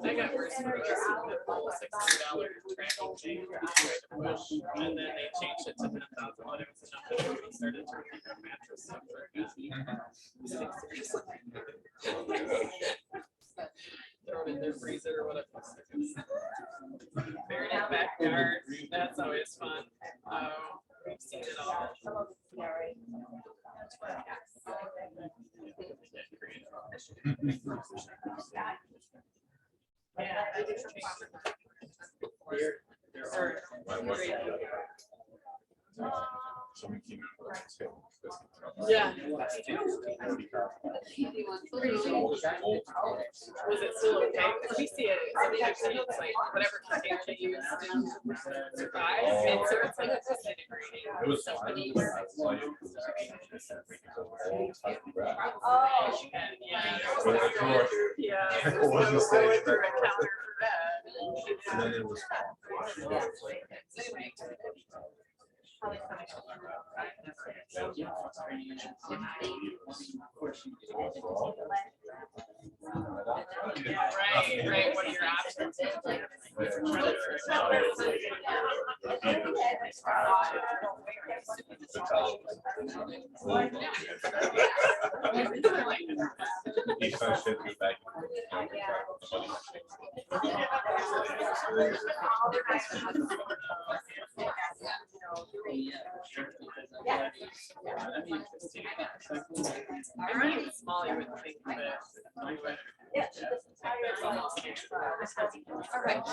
I got worse for this $600 tracking change. We tried to push, and then they changed it to 10,000. But it was enough that everybody started turning their mattress stuff for throw it in their freezer or whatever. Buried in the backyard. That's always fun. We've seen it all. My wife. So we came in with this. Yeah. Was it still okay? Because we see it, sometimes it's like whatever container they use to survive, and so it's like it's disintegrating. It was So fine. many- Oh. Yeah. With the drawer. Yeah. It wasn't Go safe. through a counter for that. And then it was. Anyway. Right, what are your options? He finished it, went back. I'm running small, you wouldn't think, but anyway. All right.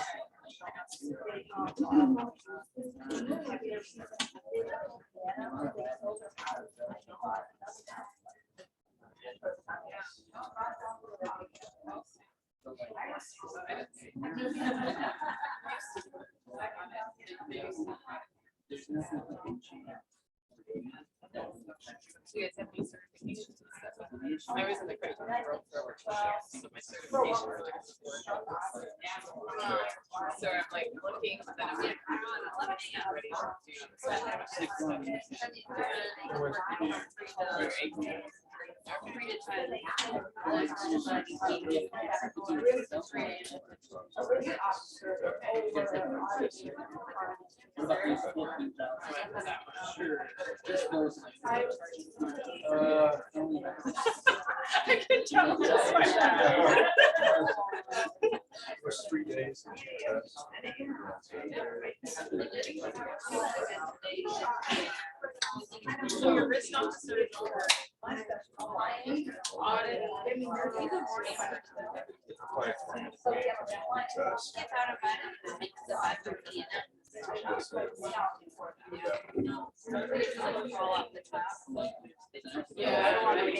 You guys have any certifications and stuff? I was in the credit card world for over 2 years, so my certification for like so I'm like looking, but then I'm like, I'm on 11 a.m. ready to do so I have a 6 study. I can tell just by that. First 3 days. So your risk officer is over audit. I mean, you're either morning or yeah, I don't want to make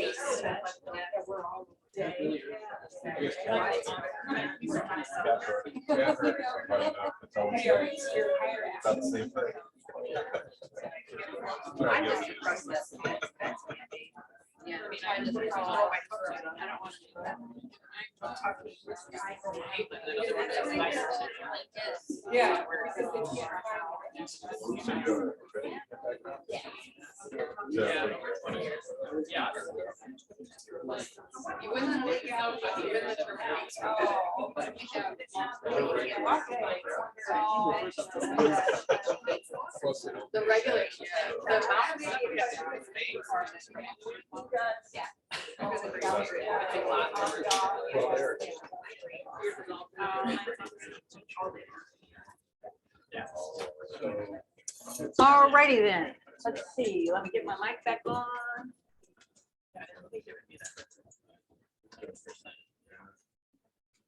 About the same thing. Yeah. Yeah. Yeah. You wouldn't think so, but even the termites. The regulation, the amount of stuff you have to do is big. Yeah. Alrighty then, let's see, let me get my mic back on.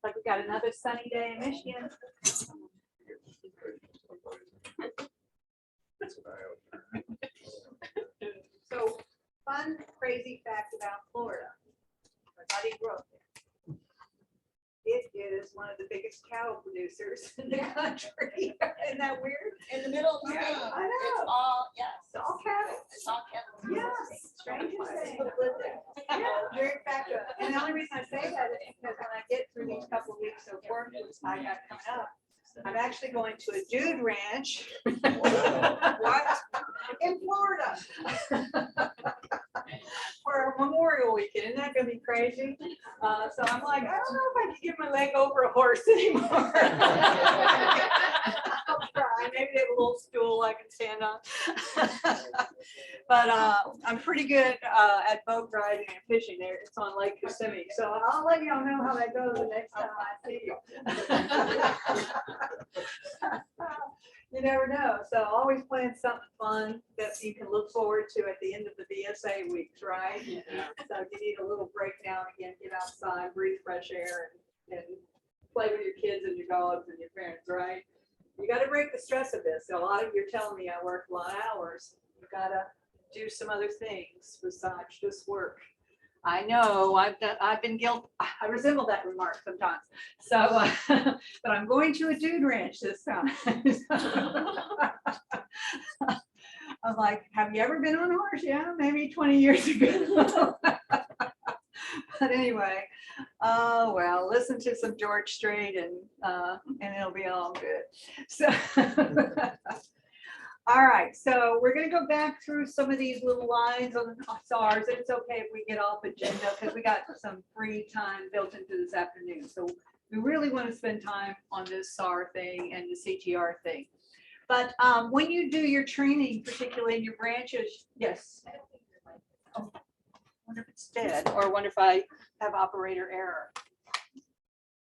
Like we got another sunny day in Michigan. So, fun, crazy fact about Florida. I didn't grow up there. It is one of the biggest cattle producers in the country. Isn't that weird? In the middle of the state, I know. it's all, yes, It's all cattle. it's all cattle. Yes, strange to say. Yeah, very fact. And the only reason I say that is because when I get through these couple of weeks of work I got coming up, I'm actually going to a dude ranch. What? In Florida. For Memorial Weekend. Isn't that gonna be crazy? So I'm like, I don't know if I can get my leg over a horse anymore. I'll try. Maybe they have a little stool I can stand on. But I'm pretty good at boat riding and fishing there. It's on Lake Kissimmee. So I'll let y'all know how that goes the next time I see you. You never know. So always plan something fun that you can look forward to at the end of the BSA weeks, right? So you need a little break now and again, get outside, breathe fresh air and play with your kids and your dogs and your parents, right? You got to break the stress of this. So a lot of you are telling me I work a lot of hours. You got to do some other things besides just work. I know I've been guilty. I resemble that remark sometimes. So, but I'm going to a dude ranch this time. I'm like, have you ever been on a horse? Yeah, maybe 20 years ago. But anyway, oh well, listen to some George Strait and it'll be all good. So. All right, so we're gonna go back through some of these little lines on the SARs. It's okay if we get off agenda because we got some free time built into this afternoon. So we really want to spend time on this SAR thing and the CTR thing. But when you do your training, particularly in your branches, yes. Oh, wonder if it's dead or wonder if I have operator error.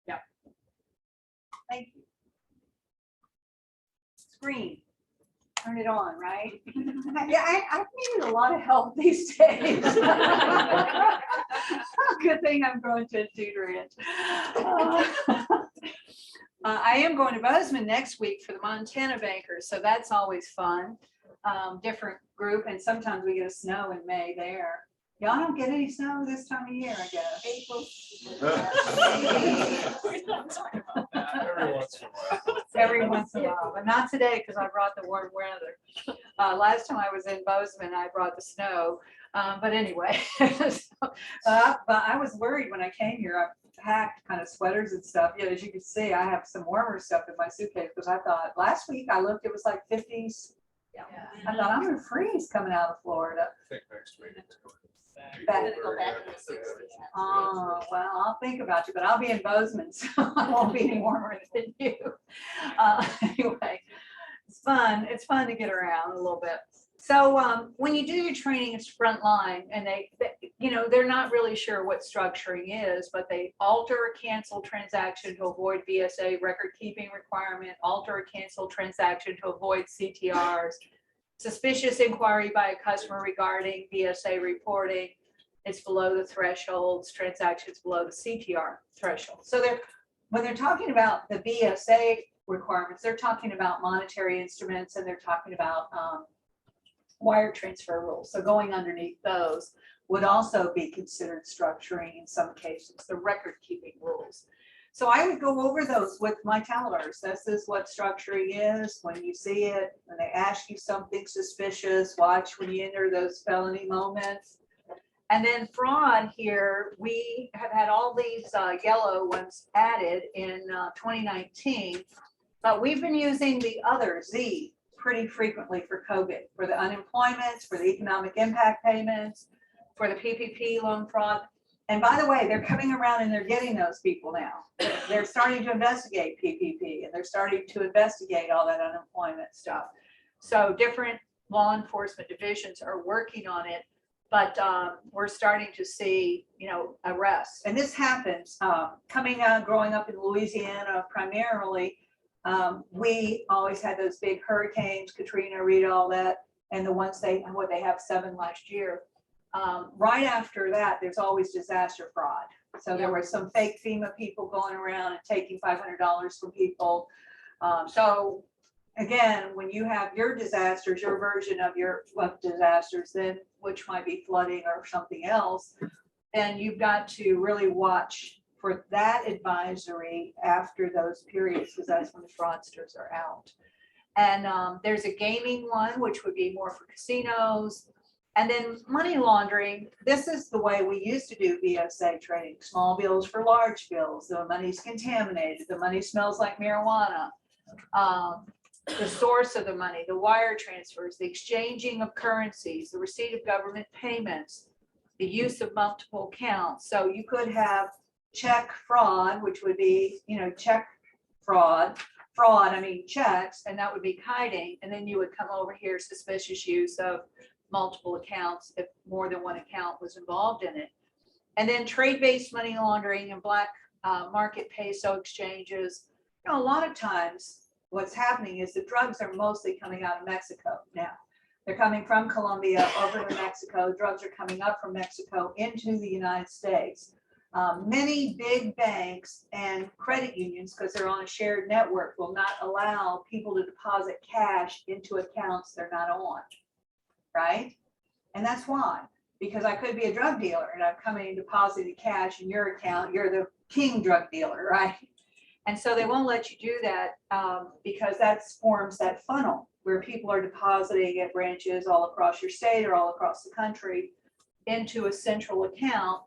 Yeah. Thank you. Screen. Turn it on, right? Yeah, I've needed a lot of help these days. Good thing I'm going to a dude ranch. I am going to Bozeman next week for the Montana Bankers, so that's always fun. Different group, and sometimes we get a snow in May there. Y'all don't get any snow this time of year, I guess. April. Every once in a while. Every once in a while, but not today because I brought the warm weather. Last time I was in Bozeman, I brought the snow. But anyway, but I was worried when I came here. I packed kind of sweaters and stuff. Yeah, as you can see, I have some warmer stuff in my suitcase because I thought last week I looked, it was like 50s. Yeah. I thought I'm gonna freeze coming out of Florida. I think next week it's going. Back. Go back in the 60s. Oh, well, I'll think about you, but I'll be in Bozeman, so I won't be any warmer than you. Anyway, it's fun. It's fun to get around a little bit. So when you do your training, it's frontline, and they're not really sure what structuring is, but they alter or cancel transaction to avoid BSA record keeping requirement, alter or cancel transaction to avoid CTRs, suspicious inquiry by a customer regarding BSA reporting, it's below the thresholds, transactions below the CTR threshold. So when they're talking about the BSA requirements, they're talking about monetary instruments, and they're talking about wire transfer rules. So going underneath those would also be considered structuring in some cases, the record keeping rules. So I would go over those with my tellers. This is what structuring is. When you see it, when they ask you something suspicious, watch when you enter those felony moments. And then fraud here, we have had all these yellow ones added in 2019, but we've been using the other Z pretty frequently for COVID, for the unemployment, for the economic impact payments, for the PPP loan fraud. And by the way, they're coming around and they're getting those people now. They're starting to investigate PPP, and they're starting to investigate all that unemployment stuff. So different law enforcement divisions are working on it, but we're starting to see, arrests. And this happens growing up in Louisiana primarily. We always had those big hurricanes, Katrina, Rita, all that, and the ones they have 7 last year. Right after that, there's always disaster fraud. So there were some fake FEMA people going around and taking $500 from people. So again, when you have your disasters, your version of disasters, then which might be flooding or something else, then you've got to really watch for that advisory after those periods, because that's when the fraudsters are out. And there's a gaming one, which would be more for casinos. And then money laundering, this is the way we used to do BSA trading, small bills for large bills. The money's contaminated, the money smells like marijuana. The source of the money, the wire transfers, the exchanging of currencies, the receipt of government payments, the use of multiple accounts. So you could have check fraud, which would be, check fraud, I mean checks, and that would be kiting. And then you would come over here, suspicious use of multiple accounts if more than one account was involved in it. And then trade-based money laundering and black market peso exchanges. A lot of times what's happening is the drugs are mostly coming out of Mexico now. They're coming from Colombia over to Mexico. Drugs are coming up from Mexico into the United States. Many big banks and credit unions, because they're on a shared network, will not allow people to deposit cash into accounts they're not on, right? And that's why, because I could be a drug dealer and I'm coming and depositing cash in your account. You're the king drug dealer, right? And so they won't let you do that because that forms that funnel where people are depositing at branches all across your state or all across the country into a central account.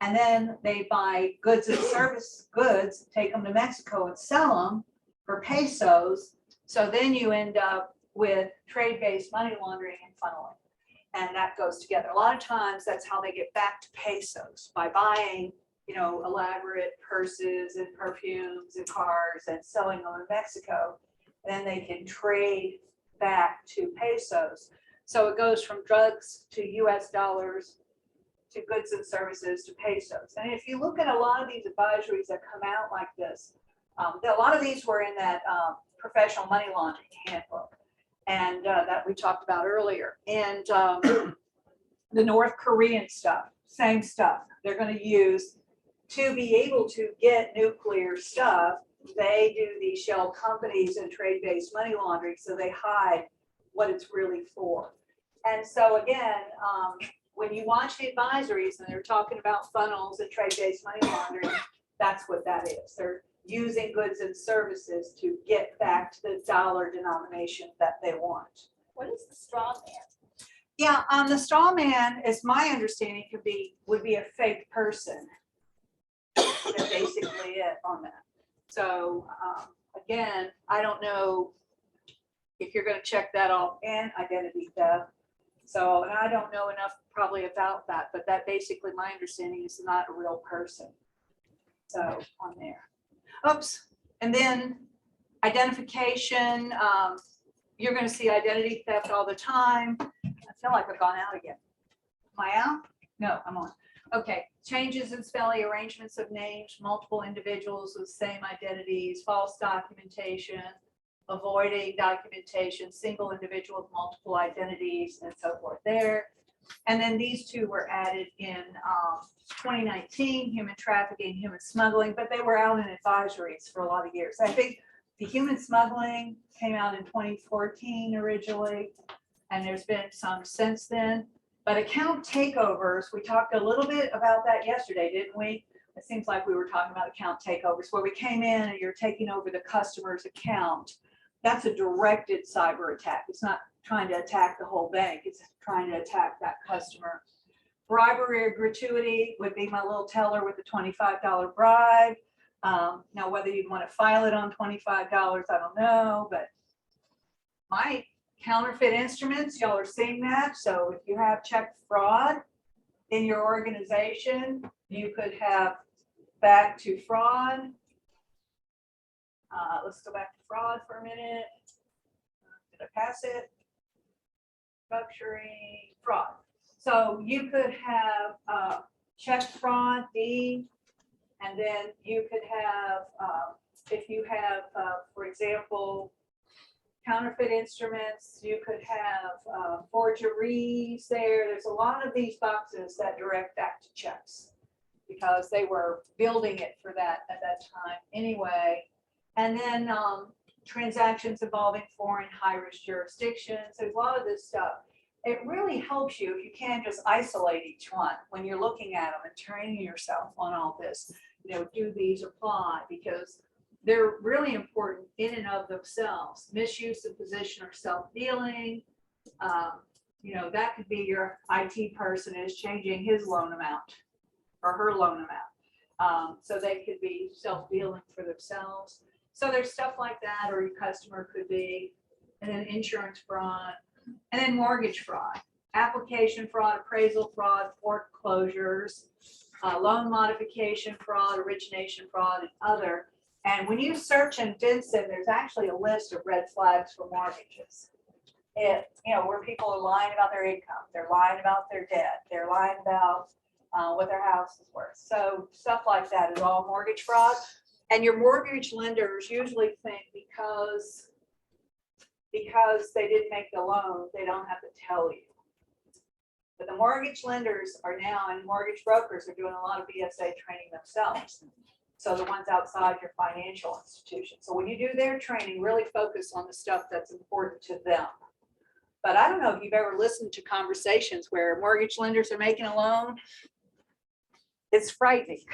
And then they buy goods and service goods, take them to Mexico and sell them for pesos. So then you end up with trade-based money laundering and funneling. And that goes together. A lot of times that's how they get back to pesos, by buying, elaborate purses and perfumes and cars and selling them in Mexico. Then they can trade back to pesos. So it goes from drugs to US dollars to goods and services to pesos. And if you look at a lot of these advisories that come out like this, a lot of these were in that professional money laundering handbook, and that we talked about earlier. And the North Korean stuff, same stuff. They're going to use to be able to get nuclear stuff. They do these shell companies and trade-based money laundering, so they hide what it's really for. And so again, when you watch the advisories and they're talking about funnels and trade-based money laundering, that's what that is. They're using goods and services to get back to the dollar denomination that they want. What is the straw man? Yeah, the straw man, is my understanding, would be a fake person. That's basically it on that. So again, I don't know if you're going to check that off and identity theft. So, and I don't know enough probably about that, but that basically my understanding is not a real person. So on there. Oops. And then identification, you're going to see identity theft all the time. feel like I've gone out again. Am I out? No, I'm on. Okay, changes in spelling, arrangements of names, multiple individuals with same identities, false documentation, avoiding documentation, single individual with multiple identities, and so forth there. And then these two were added in 2019, human trafficking, human smuggling, but they were out in advisories for a lot of years. I think the human smuggling came out in 2014 originally, and there's been some since then. But account takeovers, we talked a little bit about that yesterday, didn't we? It seems like we were talking about account takeovers, where we came in and you're taking over the customer's account. That's a directed cyber attack. It's not trying to attack the whole bank. It's trying to attack that customer. Bribery or gratuity would be my little teller with the $25 bribe. Now, whether you'd want to file it on $25, I don't know, but my counterfeit instruments, y'all are seeing that. So if you have check fraud in your organization, you could have back to fraud. Let's go back to fraud for a minute. Did I pass it? Structuring fraud. So you could have check fraud, D, and then you could have, if you have, for example, counterfeit instruments, you could have forgeries there. There's a lot of these boxes that direct back to checks because they were building it for that at that time anyway. And then transactions involving foreign high-risk jurisdictions. There's a lot of this stuff. It really helps you if you can just isolate each one when you're looking at them and training yourself on all this. You know, do these apply? Because they're really important in and of themselves. Misuse of position or self-dealing. You know, that could be your IT person is changing his loan amount or her loan amount. So they could be self-dealing for themselves. So there's stuff like that, or your customer could be, and then insurance fraud, and then mortgage fraud, application fraud, appraisal fraud, foreclosures, loan modification fraud, origination fraud, and other. And when you search in Vinson, there's actually a list of red flags for mortgages. If, you know, where people are lying about their income, they're lying about their debt, they're lying about what their house is worth. So stuff like that is all mortgage fraud. And your mortgage lenders usually think because they didn't make the loan, they don't have to tell you. But the mortgage lenders are now, and mortgage brokers are doing a lot of BSA training themselves. So the ones outside your financial institution. So when you do their training, really focus on the stuff that's important to them. But I don't know if you've ever listened to conversations where mortgage lenders are making a loan. It's frightening.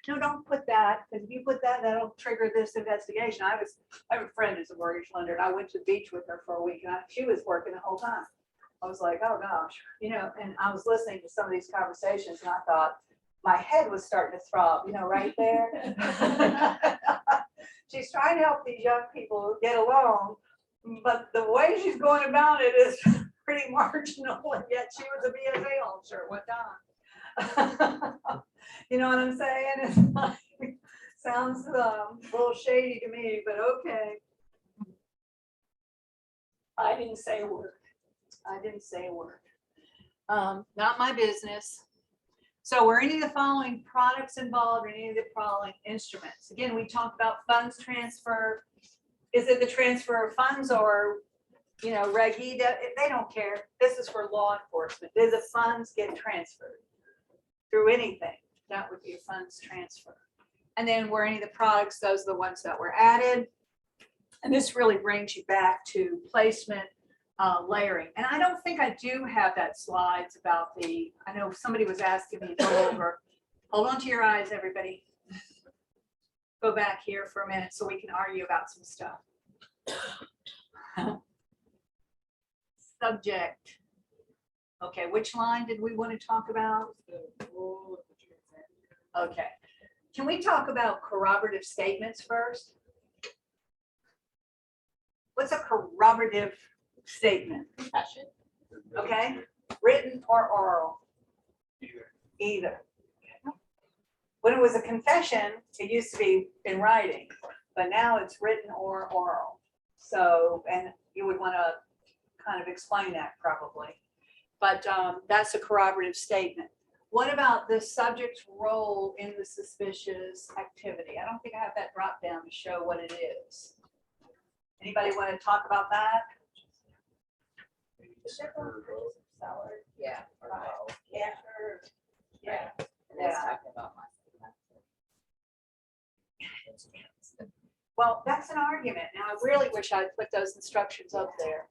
No, don't put that, because if you put that, that'll trigger this investigation. I have a friend who's a mortgage lender, and I went to the beach with her for a week, and she was working the whole time. I was like, oh gosh, you know, and I was listening to some of these conversations, and I thought my head was starting to throb, you know, right there. She's trying to help these young people get a loan, but the way she's going about it is pretty marginal, and yet she was a BSA officer at one time. You know what I'm saying? It's like, sounds a little shady to me, but okay. I didn't say a word. I didn't say a word. Not my business. So were any of the following products involved or any of the following instruments? Again, we talked about funds transfer. Is it the transfer of funds or, you know, Reg E? They don't care. This is for law enforcement. Do the funds get transferred through anything? That would be a funds transfer. And then were any of the products, those are the ones that were added. And this really brings you back to placement, layering. And I don't think I do have that slides about the, I know somebody was asking me to go over. Hold on to your eyes, everybody. Go back here for a minute so we can argue about some stuff. Subject. Okay, which line did we want to talk about? Okay. Can we talk about corroborative statements first? What's a corroborative statement? Confession. Okay, written or oral? Either. When it was a confession, it used to be in writing, but now it's written or oral. So, and you would want to kind of explain that probably. But that's a corroborative statement. What about the subject's role in the suspicious activity? I don't think I have that drop down to show what it is. Anybody want to talk about that? Seller, Yeah. cashier, Yeah. Let's talk about my. Well, that's an argument. Now, I really wish I'd put those instructions up there.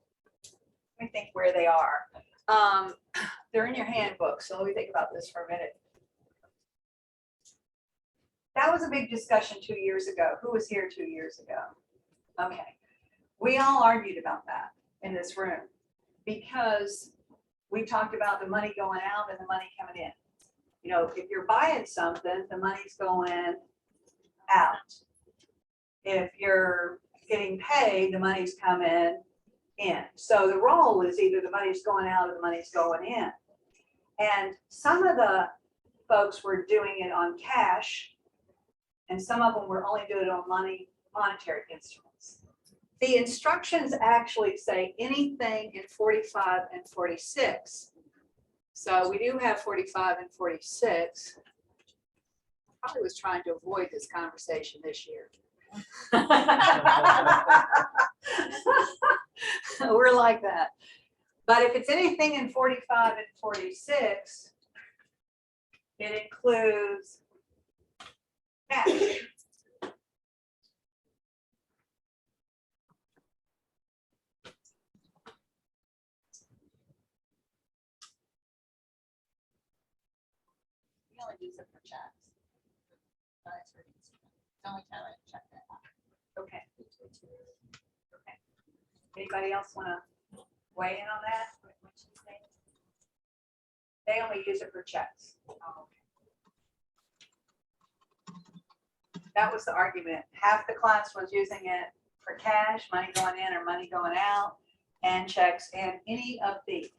Let me think where they are. They're in your handbook, so let me think about this for a minute. That was a big discussion 2 years ago. Who was here 2 years ago? Okay. We all argued about that in this room because we talked about the money going out and the money coming in. You know, if you're buying something, the money's going out. If you're getting paid, the money's coming in. So the role is either the money's going out or the money's going in. And some of the folks were doing it on cash, and some of them were only doing it on monetary instruments. The instructions actually say anything in 45 and 46. So we do have 45 and 46. Probably was trying to avoid this conversation this year. We're like that. But if it's anything in 45 and 46, it includes cash. we only use it for checks. Not for instruments. The only time I check that out. Okay. Okay. Anybody else want to weigh in on that? They only use it for checks. That was the argument. Half the class was using it for cash, money going in or money going out, and checks, and any of these.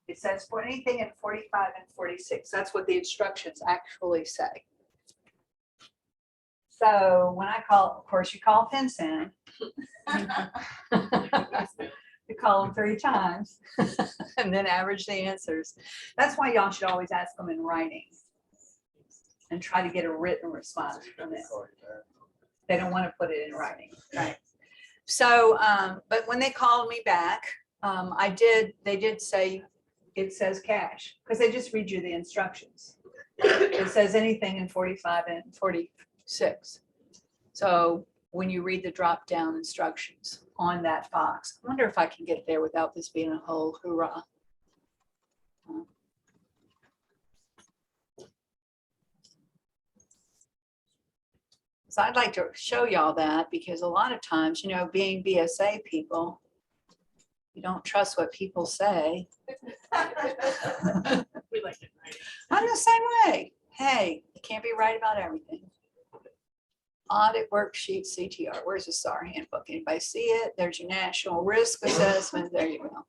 It says for anything in 45 and 46. That's what the instructions actually say. So when I call, of course, you call FinCEN. You call them 3 times and then average the answers. That's why y'all should always ask them in writing and try to get a written response from them. They don't want to put it in writing, right? So, but when they called me back, they did say, it says cash, because they just read you the instructions. It says anything in 45 and 46. So when you read the drop down instructions on that box, I wonder if I can get there without this being a whole hoorah. So I'd like to show y'all that, because a lot of times, you know, being BSA people, you don't trust what people say. We like it, right? I'm the same way. Hey, you can't be right about everything. Audit worksheet CTR. Where's the SAR handbook? Anybody see it? There's your national risk assessment. There you go.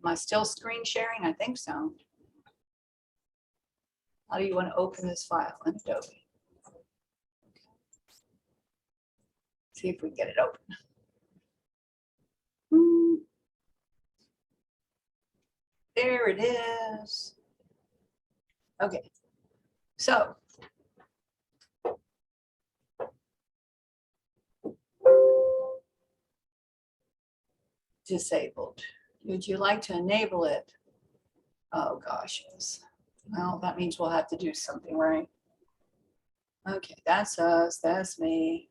Am I still screen sharing? I think so. How do you want to open this file in Adobe? See if we can get it open. There it is. Okay, so disabled. Would you like to enable it? Oh gosh, yes. Well, that means we'll have to do something, right? Okay, that's us, that's me.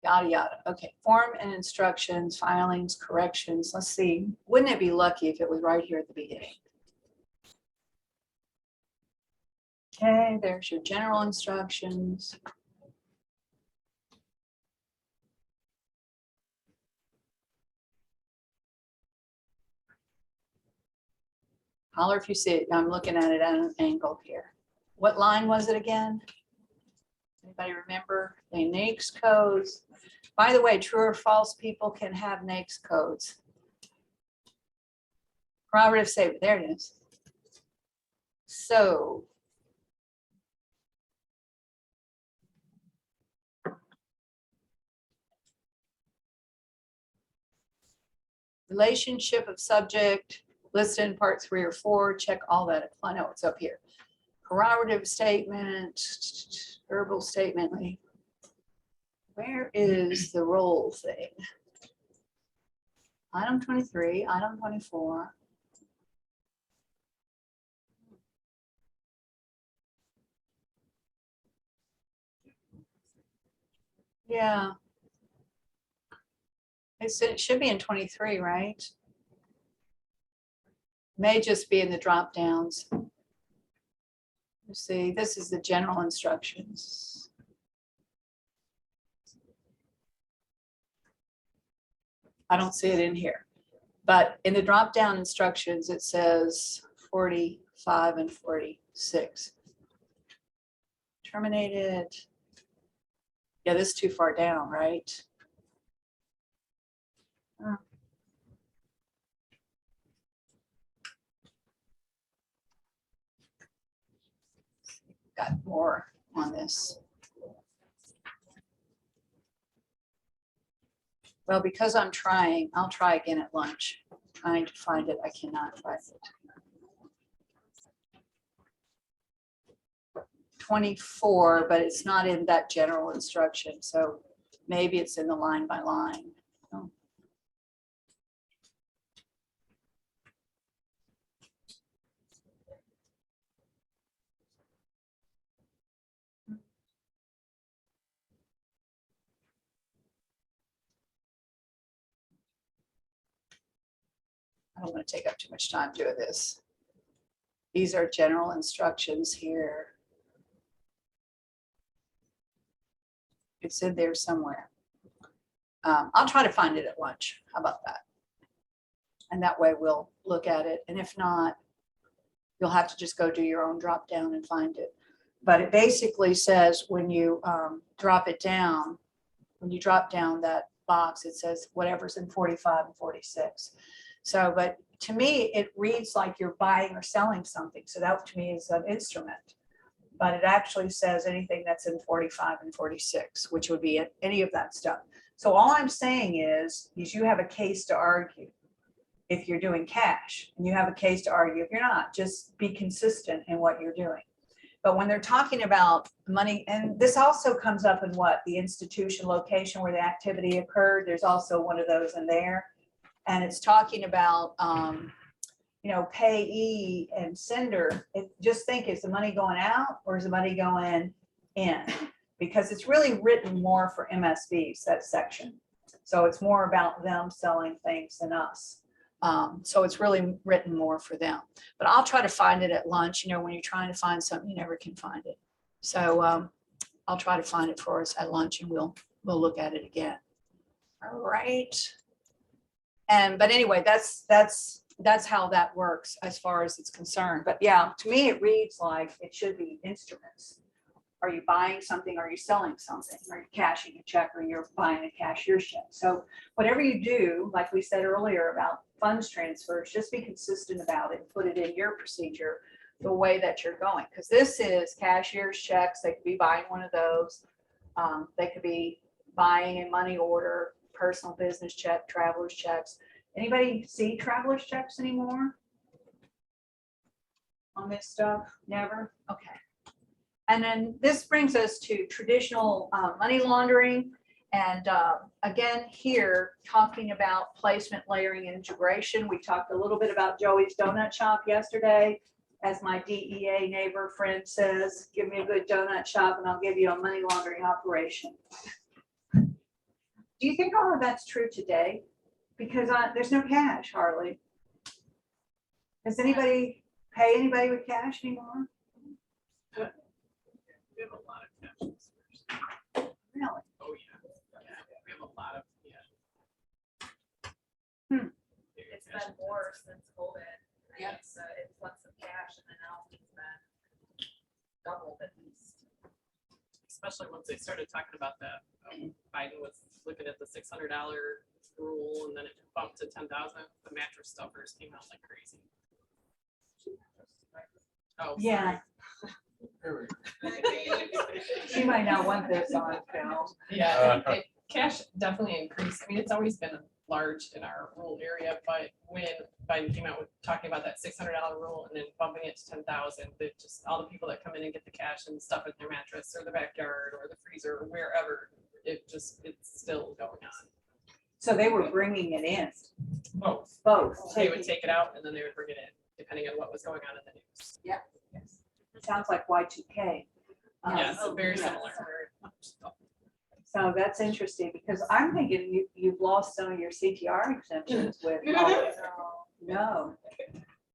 Yada, yada. Okay, form and instructions, filings, corrections. Let's see. Wouldn't it be lucky if it was right here at the beginning? Okay, there's your general instructions. Holler if you see it. I'm looking at it at an angle here. What line was it again? Anybody remember? The NAICS codes. By the way, true or false people can have NAICS codes. Corroborative statement. There it is. So Relationship of subject listed in part 3 or 4, check all that. I know it's up here. Corroborative statement, verbal statement. Where is the role thing? Item 23, item 24. Yeah. It should be in 23, right? May just be in the drop downs. Let's see, this is the general instructions. I don't see it in here, but in the drop down instructions, it says 45 and 46. Terminated. Yeah, this is too far down, right? Oh. Got more on this. Well, because I'm trying, I'll try again at lunch. Trying to find it, I cannot find it. 24, but it's not in that general instruction, so maybe it's in the line by line. Oh. I don't want to take up too much time doing this. These are general instructions here. It's in there somewhere. I'll try to find it at lunch. How about that? And that way we'll look at it. And if not, you'll have to just go do your own drop down and find it. But it basically says when you drop it down, when you drop down that box, it says whatever's in 45 and 46. So, but to me, it reads like you're buying or selling something. So that to me is an instrument. But it actually says anything that's in 45 and 46, which would be any of that stuff. So all I'm saying is you have a case to argue if you're doing cash, and you have a case to argue if you're not. Just be consistent in what you're doing. But when they're talking about money, and this also comes up in what? The institution location where the activity occurred. There's also one of those in there. And it's talking about, you know, payee and sender. Just think, is the money going out or is the money going in? Because it's really written more for MSBs, that section. So it's more about them selling things than us. So it's really written more for them. But I'll try to find it at lunch. You know, when you're trying to find something, you never can find it. So I'll try to find it for us at lunch, and we'll look at it again. All right. But anyway, that's how that works as far as it's concerned. But yeah, to me, it reads like it should be instruments. Are you buying something? Are you selling something? Are you cashing a check, or you're buying a cashier's check? So whatever you do, like we said earlier about funds transfers, just be consistent about it and put it in your procedure the way that you're going. Because this is cashier's checks. They could be buying one of those. They could be buying a money order, personal business check, traveler's checks. Anybody see traveler's checks anymore on this stuff? Never? Okay. And then this brings us to traditional money laundering. And again, here, talking about placement, layering, and integration. We talked a little bit about Joey's Donut Shop yesterday. As my DEA neighbor friend says, give me a good donut shop and I'll give you a money laundering operation. Do you think all of that's true today? Because there's no cash hardly. Does anybody pay anybody with cash anymore? We have a lot of cash. Really? Oh, yeah. We have a lot of, It's been more since COVID. Yeah. It's influx of cash, and then now it's been doubled at least. especially once they started talking about that. Biden was looking at the $600 rule, and then it bumped to 10,000. The mattress stuffers came out like crazy. Oh, Yeah. She might not want this on film. Yeah, cash definitely increased. I mean, it's always been large in our rural area, but when Biden came out with talking about that $600 rule and then bumping it to 10,000, that just all the people that come in and get the cash and stuff in their mattress or the backyard or the freezer or wherever, it's still going on. So they were bringing it in, Both. both. They would take it out and then they would bring it in, depending on what was going on in the news. Yes. Sounds like Y2K. Yes, very yeah. similar. So that's interesting because I'm thinking you've lost some of your CTR exemptions with. all this. No.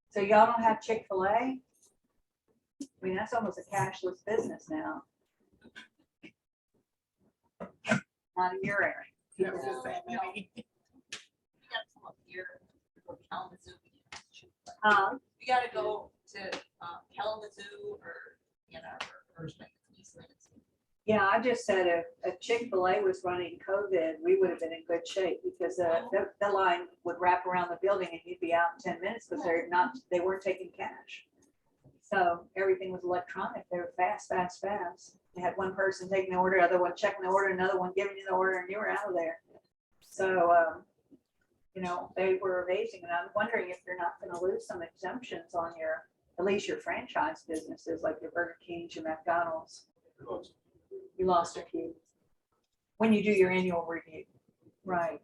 So y'all don't have Chick-fil-A? I mean, that's almost a cashless business now. Not in your area. We got some up here for Kalamazoo. We gotta go to Kalamazoo or, or Eastland. Yeah, I just said if Chick-fil-A was running COVID, we would have been in good shape because the line would wrap around the building and you'd be out in 10 minutes because they weren't taking cash. So everything was electronic. They were fast. They had one person taking the order, other one checking the order, another one giving you the order, and you were out of there. So, they were amazing. And I'm wondering if you're not going to lose some exemptions on at least your franchise businesses, like your Burger Kings, your McDonald's. You lost a few when you do your annual review. Right.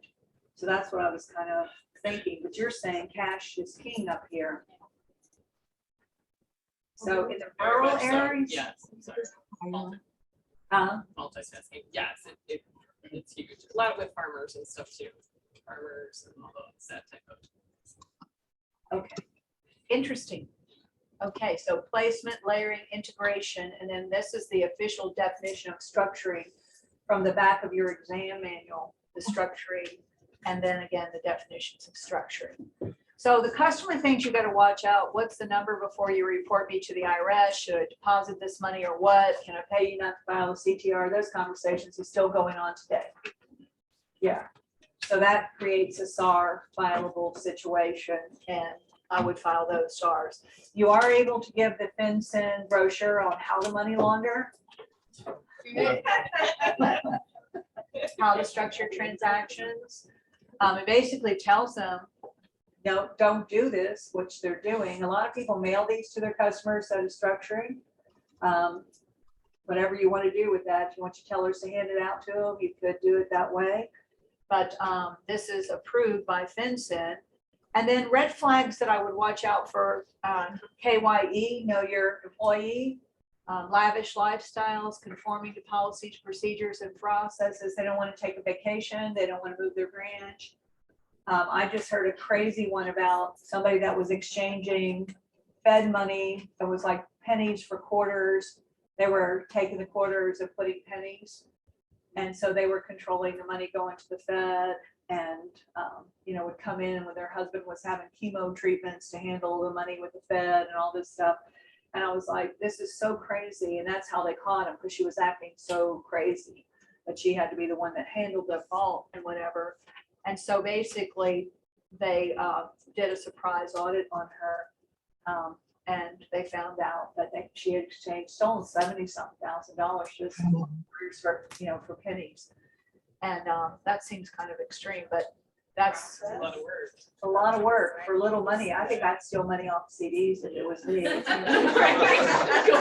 So that's what I was kind of thinking, but you're saying cash is king up here. So in the Very rural much so. areas. Yes, I'm sorry. Multitasking. Yes, it's huge. A lot with farmers and stuff too. Farmers and all that type of. Okay. Interesting. Okay, so placement, layering, integration, and then this is the official definition of structuring from the back of your exam manual, the structuring, and then again, the definitions of structuring. So the customer thinks you got to watch out. What's the number before you report me to the IRS? Should I deposit this money or what? Can I pay you not to file a CTR? Those conversations are still going on today. Yeah. So that creates a SAR fileable situation, and I would file those SARs. You are able to give the FinCEN brochure on how to money launder. How to structure transactions. It basically tells them, no, don't do this, which they're doing. A lot of people mail these to their customers that is structuring. Whatever you want to do with that, if you want your tellers to hand it out to them, you could do it that way. But this is approved by FinCEN. And then red flags that I would watch out for, KYE, know your employee, lavish lifestyles, conforming to policies, procedures, and processes. They don't want to take a vacation. They don't want to move their branch. I just heard a crazy one about somebody that was exchanging Fed money. It was like pennies for quarters. They were taking the quarters and putting pennies. And so they were controlling the money going to the Fed and, would come in when their husband was having chemo treatments to handle the money with the Fed and all this stuff. And I was like, this is so crazy. And that's how they caught him, because she was acting so crazy that she had to be the one that handled the fault and whatever. And so basically they did a surprise audit on her. And they found out that she had stolen $70,000 just for pennies. And that seems kind of extreme, but that's A lot of work. a lot of work for little money. I think I'd steal money off CDs if it was me. Go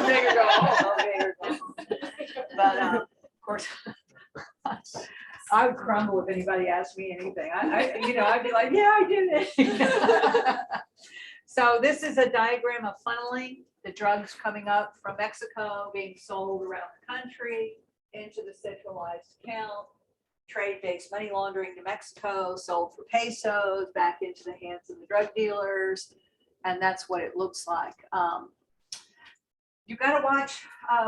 big or go home. Go big or go home. But of course, I would crumble if anybody asked me anything. I'd be like, yeah, I did it. So this is a diagram of funneling the drugs coming up from Mexico, being sold around the country into the centralized account. Trade-based money laundering to Mexico, sold for pesos, back into the hands of the drug dealers. And that's what it looks like. You got to watch.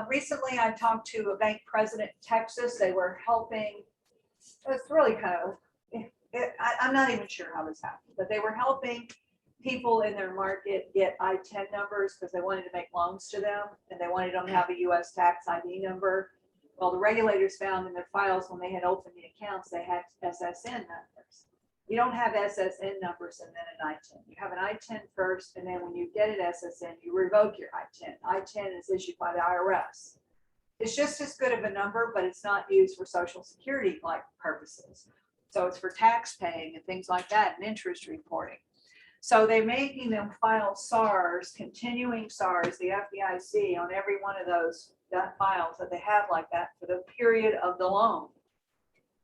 Recently, I talked to a bank president in Texas. They were helping. It's really kind of, I'm not even sure how this happened, but they were helping people in their market get I-10 numbers because they wanted to make loans to them and they wanted them to have a U.S. tax ID number. Well, the regulators found in their files when they had opened the accounts, they had SSN numbers. You don't have SSN numbers and then an I-10. You have an I-10 first, and then when you get an SSN, you revoke your I-10. I-10 is issued by the IRS. It's just as good of a number, but it's not used for Social Security-like purposes. So it's for tax paying and things like that and interest reporting. So they're making them file SARs, continuing SARs, the FDIC on every one of those files that they have like that for the period of the loan.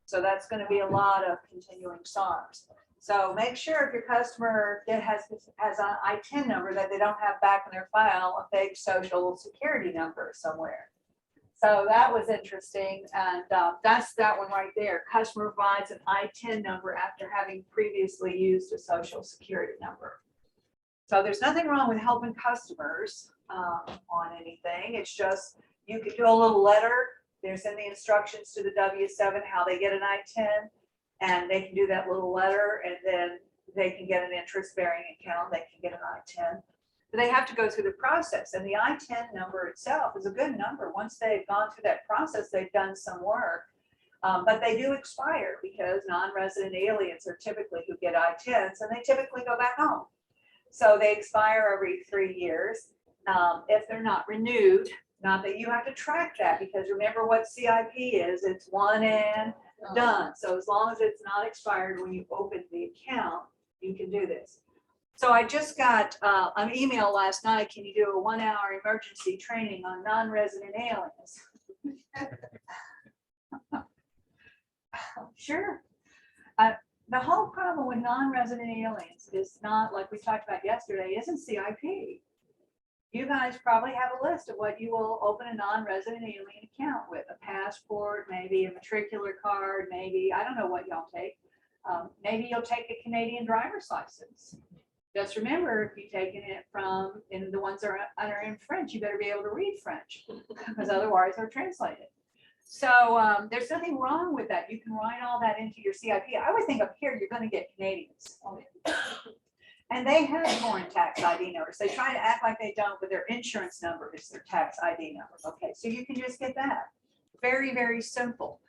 So that's going to be a lot of continuing SARs. So make sure if your customer has an ITIN number that they don't have back in their file a fake social security number somewhere. So that was interesting, and that's that one right there. Customer provides an ITIN number after having previously used a social security number. So there's nothing wrong with helping customers on anything. It's just you could do a little letter. There's in the instructions to the W-7 how they get an ITIN, and they can do that little letter, and then they can get an interest-bearing account. They can get an ITIN. They have to go through the process, and the ITIN number itself is a good number. Once they've gone through that process, they've done some work, but they do expire because non-resident aliens are typically who get ITINs, and they typically go back home. So they expire every 3 years if they're not renewed. Not that you have to track that, because remember what CIP is, it's one and done. So as long as it's not expired when you open the account, you can do this. So I just got an email last night. Can you do a 1-hour emergency training on non-resident aliens? Sure. The whole problem with non-resident aliens is not, like we talked about yesterday, isn't CIP. You guys probably have a list of what you will open a non-resident alien account with: a passport, maybe a matricular card, maybe, I don't know what y'all take. Maybe you'll take a Canadian driver's license. Just remember, if you're taking it from, and the ones that are in French, you better be able to read French, because otherwise they're translated. So there's nothing wrong with that. You can write all that into your CIP. I would think up here, you're going to get Canadians. And they have foreign tax ID numbers. They try to act like they don't, but their insurance number is their tax ID number. Okay, so you can just get that. Very, very simple.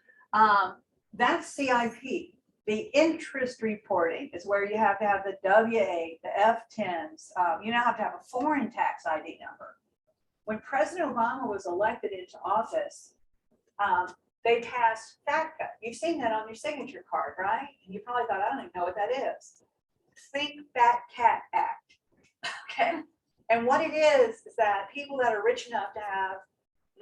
That's CIP. The interest reporting is where you have to have the W-8, the F-10s. You now have to have a foreign tax ID number. When President Obama was elected into office, they passed FATCA. You've seen that on your signature card, right? And you probably thought, I don't even know what that is. Think Fat Cat Act. Okay. And what it is that people that are rich enough to have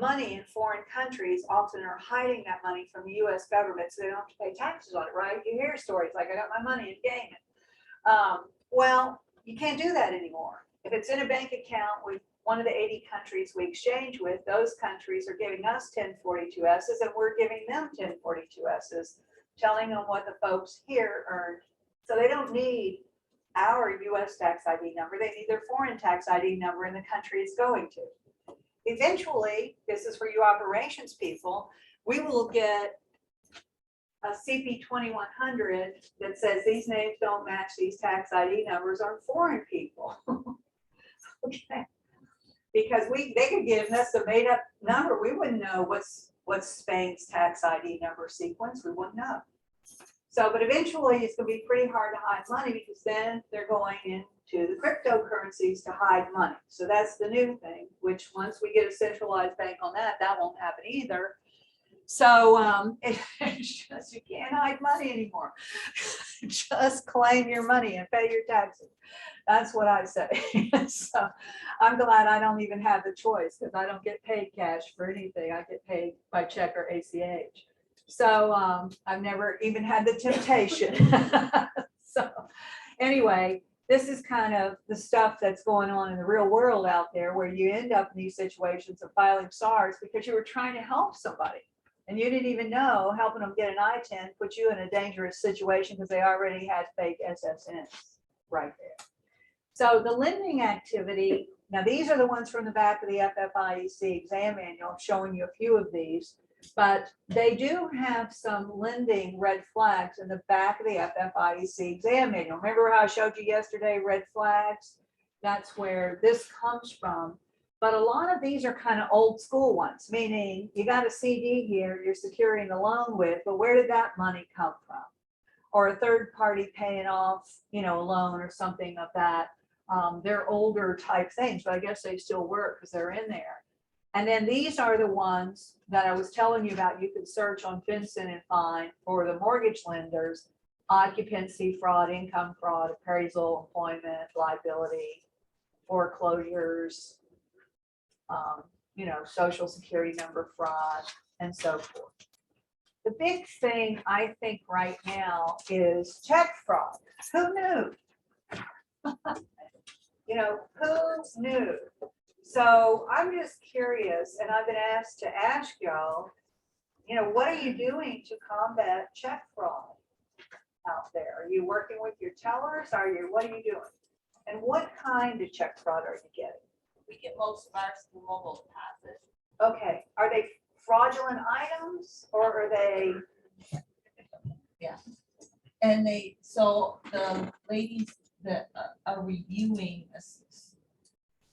money in foreign countries often are hiding that money from the US government, so they don't have to pay taxes on it, right? You hear stories like, I got my money in Cayman. Well, you can't do that anymore. If it's in a bank account with one of the 80 countries we exchange with, those countries are giving us 1042Ss, and we're giving them 1042Ss, telling them what the folks here earned. So they don't need our US tax ID number. They need their foreign tax ID number in the country it's going to. Eventually, this is for you operations people, we will get a CP 2100 that says these names don't match these tax ID numbers are foreign people. Okay. Because they could give us a made up number. We wouldn't know what's Spain's tax ID number sequence. We wouldn't know. So, but eventually it's going to be pretty hard to hide money, because then they're going into the cryptocurrencies to hide money. So that's the new thing, which once we get a centralized bank on that, that won't happen either. So it's just, you can't hide money anymore. Just claim your money and pay your taxes. That's what I say. So I'm glad I don't even have the choice, because I don't get paid cash for anything. I get paid by check or ACH. So I've never even had the temptation. So anyway, this is kind of the stuff that's going on in the real world out there, where you end up in these situations of filing SARs because you were trying to help somebody and you didn't even know helping them get an ITIN put you in a dangerous situation, because they already had fake SSNs right there. So the lending activity, now these are the ones from the back of the FFIEC exam manual. I'm showing you a few of these. But they do have some lending red flags in the back of the FFIEC exam manual. Remember how I showed you yesterday, red flags? That's where this comes from. But a lot of these are kind of old school ones, meaning you got a CD here you're securing the loan with, but where did that money come from? Or a third party paying off, a loan or something of that. They're older type things, but I guess they still work because they're in there. And then these are the ones that I was telling you about. You can search on FinCEN and find for the mortgage lenders, occupancy fraud, income fraud, appraisal, employment, liability, foreclosures, social security number fraud, and so forth. The big thing I think right now is check fraud. Who knew? Who knew? So I'm just curious, and I've been asked to ask y'all, what are you doing to combat check fraud out there? Are you working with your tellers? What are you doing? And what kind of check fraud are you getting? We get most of ours through mobile deposit. Okay, are they fraudulent items or are they? And so the ladies that are reviewing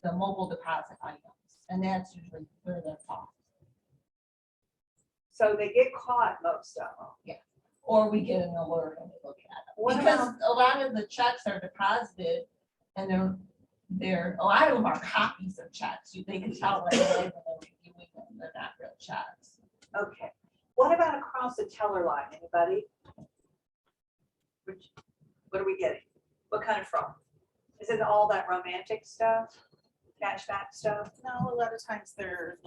the mobile deposit items, and that's usually where they're caught. So they get caught, most of them. Or we get an alert and we look at them. What Because about- a lot of the checks are deposited and a lot of them are copies of checks. They can tell right away when they're reviewing them, they're not real checks. Okay, what about across the teller line? Anybody? What are we getting? What kind of fraud? Is it all that romantic stuff? Cashback stuff? No, a lot of times they're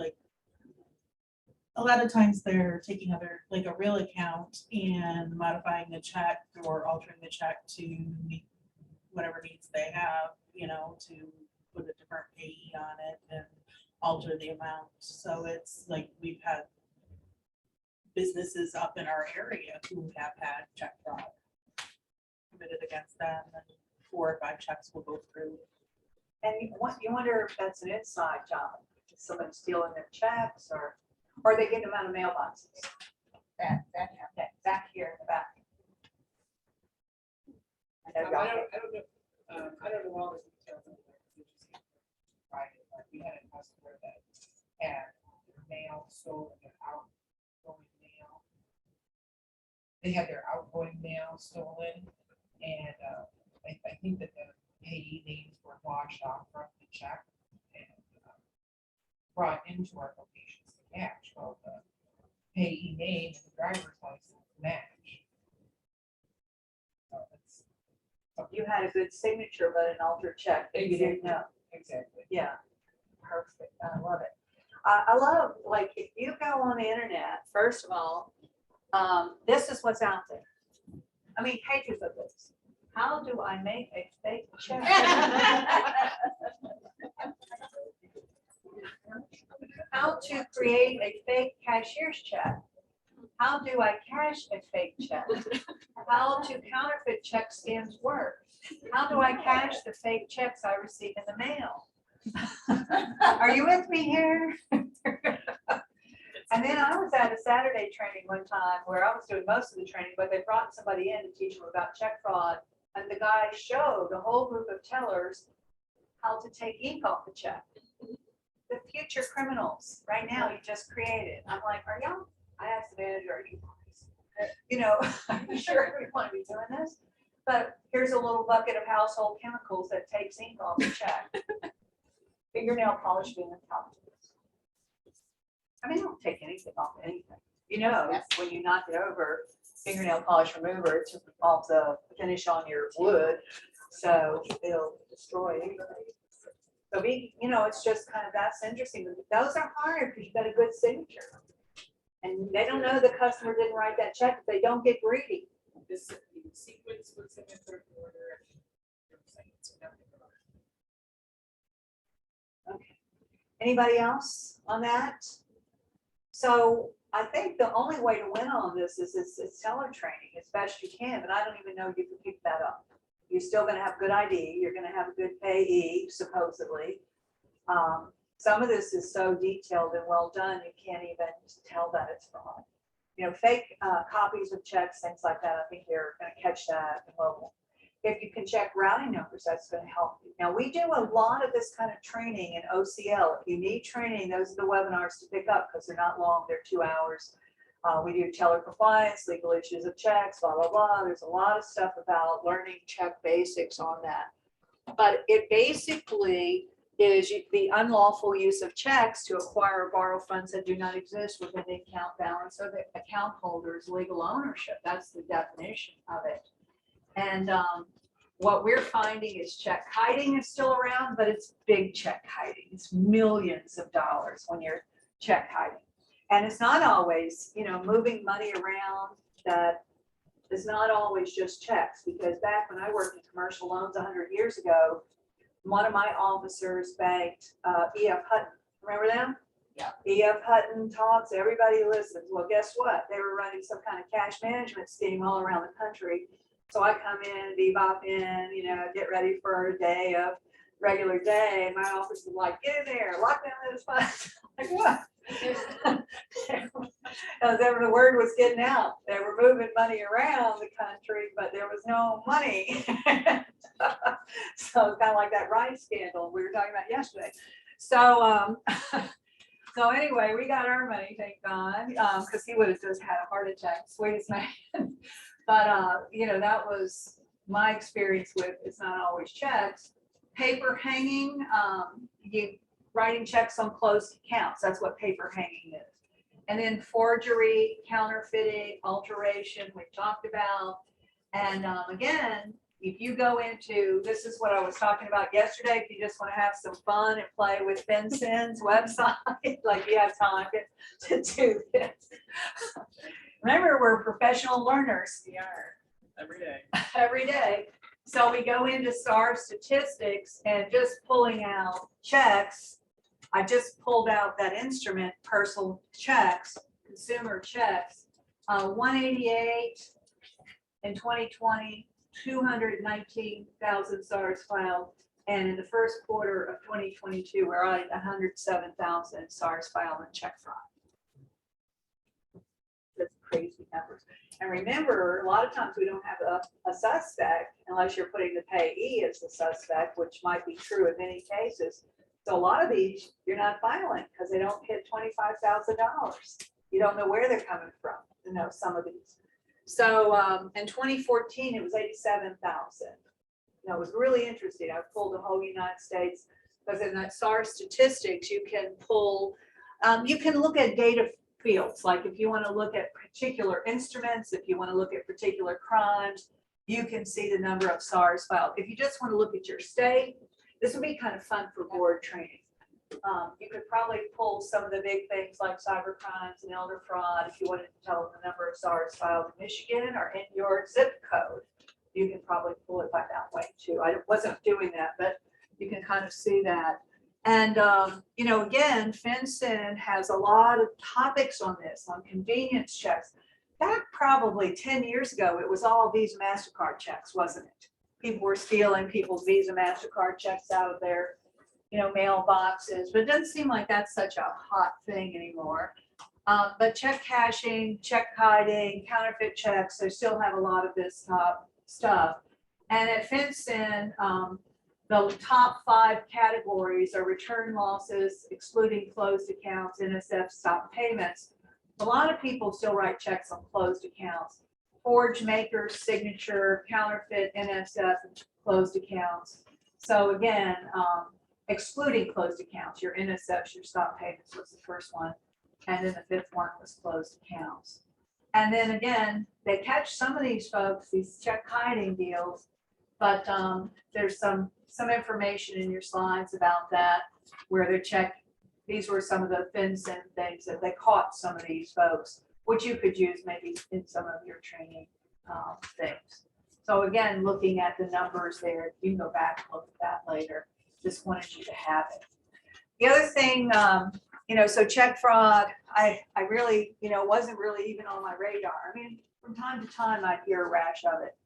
taking like a real account and modifying the check or altering the check to meet whatever needs they have, to put a different payee on it and alter the amount. So it's like we've had businesses up in our area who have had check fraud committed against them, and 4 or 5 checks will go through. And you wonder if that's an inside job. Is someone stealing their checks or are they getting them out of mailboxes? That Okay, back here in the back. I know y'all- I don't know all the details of it. Friday, but we had a customer that had their mail stolen, their outgoing mail. They had their outgoing mail stolen, and I think that the payee names were washed off from the check and brought into our locations to cash. Well, the payee name and the driver's license match. So it's You had a good signature, but an altered check that you didn't know. exactly. Yeah, perfect. I love it. I love, like, if you go on the internet, first of all, this is what's out there. I mean, pages of this. How do I make a fake check? How to create a fake cashier's check. How do I cash a fake check? How do counterfeit check scams work? How do I cash the fake checks I receive in the mail? Are you with me here? And then I was at a Saturday training one time where I was doing most of the training, but they brought somebody in to teach them about check fraud. And the guy showed a whole group of tellers how to take ink off the check. The future criminals, right now, you just created. I'm like, are y'all? I asked the manager, are you are you sure we want to be doing this? But here's a little bucket of household chemicals that takes ink off the check. Fingernail polish being a top. I mean, don't take anything off anything. When you knock it over, fingernail polish remover, it's just off the finish on your wood. So it'll destroy anything. So it's just kind of, that's interesting. Those are hard because you got a good signature. And they don't know the customer didn't write that check if they don't get greedy. This sequence was in the third order. Okay. Anybody else on that? So I think the only way to win on this is teller training as best you can, but I don't even know you can pick that up. You're still going to have good ID. You're going to have a good payee, supposedly. Some of this is so detailed and well done, you can't even tell that it's fraud. Fake copies of checks, things like that. I think you're going to catch that. Well, if you can check routing numbers, that's going to help you. Now, we do a lot of this kind of training in OCL. If you need training, those are the webinars to pick up because they're not long. They're 2 hours. We do teller compliance, legal issues of checks, blah, blah, blah. There's a lot of stuff about learning check basics on that. But it basically is the unlawful use of checks to acquire or borrow funds that do not exist within the account balance or the account holder's legal ownership. That's the definition of it. And what we're finding is check hiding is still around, but it's big check hiding. It's millions of dollars when you're check hiding. And it's not always, moving money around that is not always just checks, because back when I worked in commercial loans 100 years ago, one of my officers banked E.F. Hutton. Remember them? Yeah. E.F. Hutton talks, everybody listens. Well, guess what? They were running some kind of cash management scheme all around the country. So I come in, bebop in, get ready for a day of regular day. And my office was like, get in there, lock down those funds. Like, what? As ever the word was getting out, they were moving money around the country, but there was no money. So it's kind of like that rice scandal we were talking about yesterday. So, so anyway, we got our money, thank God, because he would have just had a heart attack, sweetest man. But, that was my experience with, it's not always checks. Paper hanging, writing checks on closed accounts. That's what paper hanging is. And then forgery, counterfeiting, alteration, we talked about. And again, if you go into, this is what I was talking about yesterday, if you just want to have some fun and play with FinCEN's website, like you have time to do this. Remember, we're professional learners. We are every day. Every day. So we go into SAR statistics and just pulling out checks. I just pulled out that instrument, personal checks, consumer checks, 188 in 2020, 219,000 SARs filed. And in the first quarter of 2022, we're at 107,000 SARs filed in check fraud. That's crazy numbers. And remember, a lot of times we don't have a suspect unless you're putting the payee as the suspect, which might be true in many cases. So a lot of these you're not filing because they don't hit $25,000. You don't know where they're coming from, some of these. So in 2014, it was 87,000. It was really interesting. I pulled the whole United States because in that SAR statistics, you can pull, you can look at data fields. Like if you want to look at particular instruments, if you want to look at particular crimes, you can see the number of SARs filed. If you just want to look at your state, this would be kind of fun for board training. You could probably pull some of the big things like cyber crimes and elder fraud. If you wanted to tell them the number of SARs filed in Michigan or in your zip code, you can probably pull it by that way too. I wasn't doing that, but you can kind of see that. And, again, FinCEN has a lot of topics on this, on convenience checks. Back probably 10 years ago, it was all Visa, MasterCard checks, wasn't it? People were stealing people's Visa, MasterCard checks out of their, mailboxes, but it doesn't seem like that's such a hot thing anymore. But check cashing, check hiding, counterfeit checks, they still have a lot of this stuff. And at FinCEN, the top 5 categories are return losses, excluding closed accounts, NSF stop payments. A lot of people still write checks on closed accounts. Forge maker's signature, counterfeit, NSF, closed accounts. So again, excluding closed accounts, your NSFs, your stop payments was the first one. And then the 5th one was closed accounts. And then again, they catch some of these folks, these check hiding deals, but there's some information in your slides about that, where they're these were some of the FinCEN things that they caught some of these folks, which you could use maybe in some of your training things. So again, looking at the numbers there, you can go back and look at that later. Just wanted you to have it. The other thing, so check fraud, I really, wasn't really even on my radar. I mean, from time to time, I'd hear a rash of it.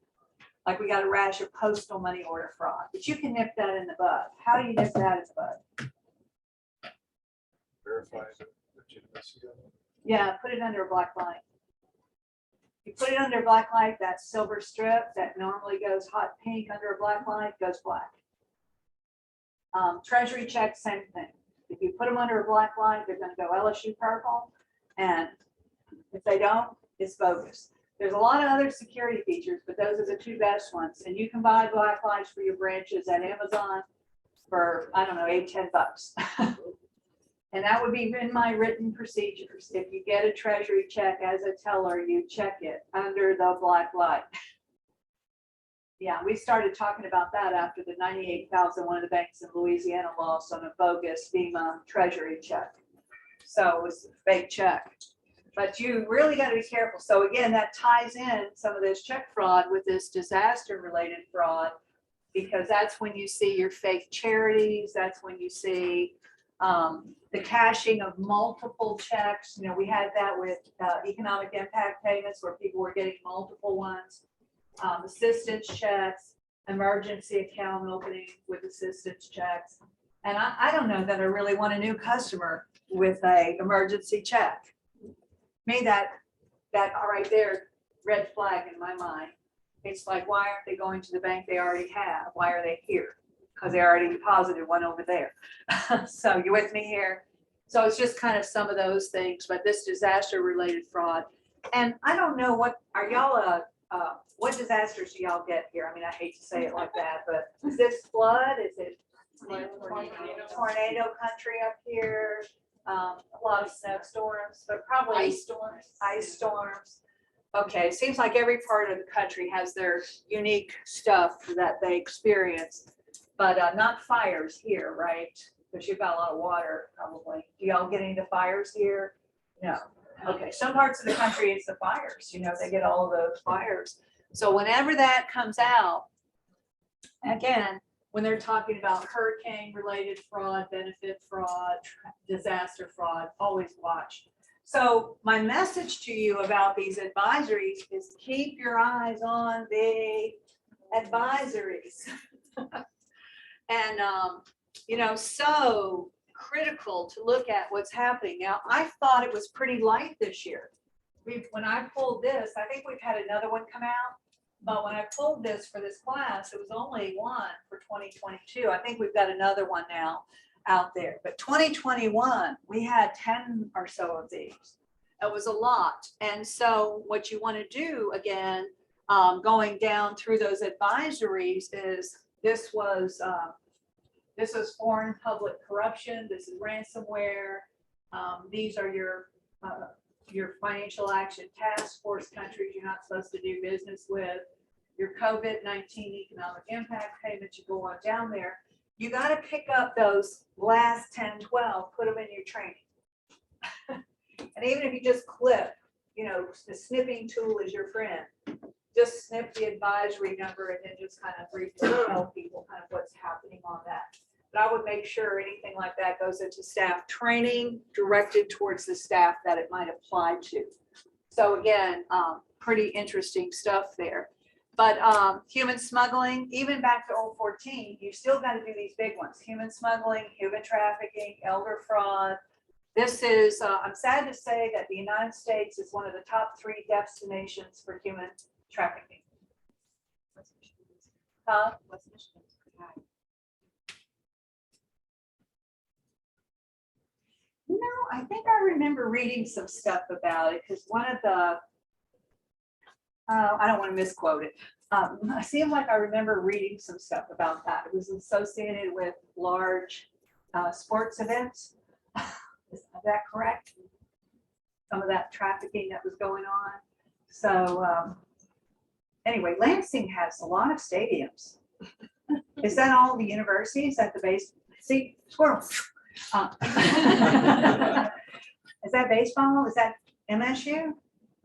Like we got a rash of postal money order fraud, but you can nip that in the bud. How do you nip that in the bud? Verify the legitimacy of it. Yeah, put it under a black light. You put it under a black light, that silver strip that normally goes hot pink under a black light goes black. Treasury checks, same thing. If you put them under a black light, they're going to go LSU purple. And if they don't, it's bogus. There's a lot of other security features, but those are the 2 best ones. And you can buy black lights for your branches at Amazon. for, I don't know, $8-10. And that would be in my written procedures. If you get a treasury check as a teller, you check it under the black light. Yeah, we started talking about that after the 98,000 one of the banks in Louisiana lost on a bogus FEMA treasury check. So it was a fake check. But you really got to be careful. So again, that ties in some of this check fraud with this disaster related fraud, because that's when you see your fake charities. That's when you see the cashing of multiple checks. You know, we had that with economic impact payments where people were getting multiple ones, assistance checks, emergency account opening with assistance checks. And I don't know that I really want a new customer with a emergency check. Me, that right there, red flag in my mind. It's like, why aren't they going to the bank they already have? Why are they here? Because they already deposited one over there. So you with me here? So it's just kind of some of those things, but this disaster related fraud. And I don't know, what are y'all, what disasters do y'all get here? I mean, I hate to say it like that, but is this flood? Is it tornado country up here? A lot of snowstorms, but probably ice storms. Okay, it seems like every part of the country has their unique stuff that they experience, but not fires here, right? Because you've got a lot of water probably. Do y'all get into fires here? No. Okay, some parts of the country, it's the fires, you know, they get all of those fires. So whenever that comes out, again, when they're talking about hurricane related fraud, benefit fraud, disaster fraud, always watch. So my message to you about these advisories is keep your eyes on the advisories. And, you know, so critical to look at what's happening. Now, I thought it was pretty light this year. When I pulled this, I think we've had another one come out. But when I pulled this for this class, it was only one for 2022. I think we've got another one now out there. But 2021, we had 10 or so of these. It was a lot. And so what you want to do, again, going down through those advisories is this was foreign public corruption. This is ransomware. These are your financial action task force countries you're not supposed to do business with, your COVID-19 economic impact payments, you go on down there. You got to pick up those last 10, 12, put them in your training. And even if you just clip, you know, the snipping tool is your friend. Just snip the advisory number and then just kind of briefly tell people kind of what's happening on that. But I would make sure anything like that goes into staff training directed towards the staff that it might apply to. So again, pretty interesting stuff there. But human smuggling, even back to 2014, you still got to do these big ones. Human smuggling, human trafficking, elder fraud. This is, I'm sad to say that the United States is one of the top 3 destinations for human trafficking. Huh? What's Michigan? No, I think I remember reading some stuff about it because one of the, I don't want to misquote it. It seemed like I remember reading some stuff about that. It was associated with large sports events. Is that correct? Some of that trafficking that was going on. So anyway, Lansing has a lot of stadiums. Is that all the universities at the base? See, squirrel. Is that baseball? Is that MSU?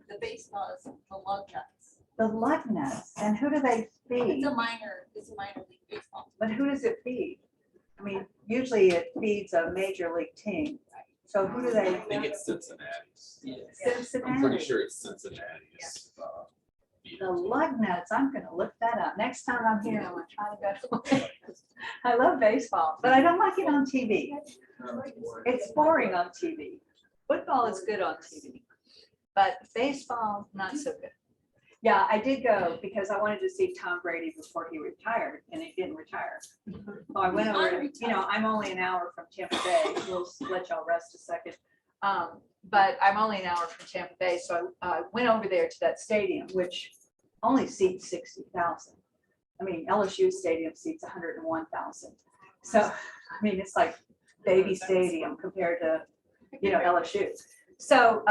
The baseball is the lug nuts. The lug nuts. And who do they feed? It's a minor league baseball. But who does it feed? I mean, usually it feeds a major league team. So who do they? I think it's Cincinnati's. Cincinnati. I'm pretty sure it's Cincinnati's. The lug nuts. I'm going to look that up. Next time I'm here, I'm going to try to go. I love baseball, but I don't like it on TV. It's boring on TV. Football is good on TV, but baseball, not so good. Yeah, I did go because I wanted to see Tom Brady before he retired, and he didn't retire. So I went over, you know, I'm only an hour from Tampa Bay. We'll let y'all rest a second. But I'm only an hour from Tampa Bay, so I went over there to that stadium, which only seats 60,000. I mean, LSU stadium seats 101,000. So, I mean, it's like baby stadium compared to, LSU. So,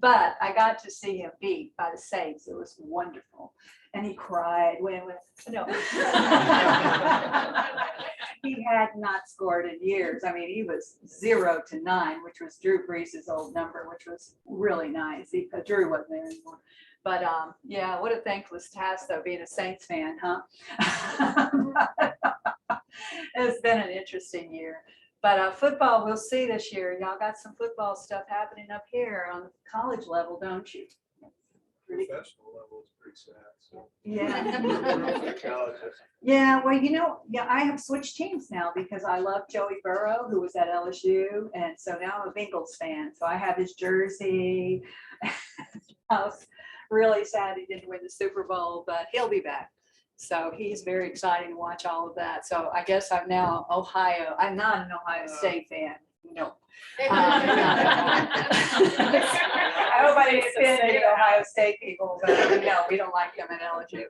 but I got to see him beat by the Saints. It was wonderful. And he cried no. He had not scored in years. I mean, he was 0-9, which was Drew Brees' old number, which was really nice. Drew wasn't there anymore. But yeah, what a thankless task though, being a Saints fan, huh? It's been an interesting year. But football, we'll see this year. Y'all got some football stuff happening up here on the college level, don't you? Professional level is pretty sad, so. Yeah. Colleges. Yeah, well, I have switched teams now because I love Joey Burrow, who was at LSU, and so now I'm a Bengals fan. So I have his jersey. I was really sad he didn't win the Super Bowl, but he'll be back. So he's very exciting to watch all of that. So I guess I'm now Ohio. I'm not an Ohio State fan. No. I hope I didn't offend any Ohio State people, but no, we don't like them at LSU.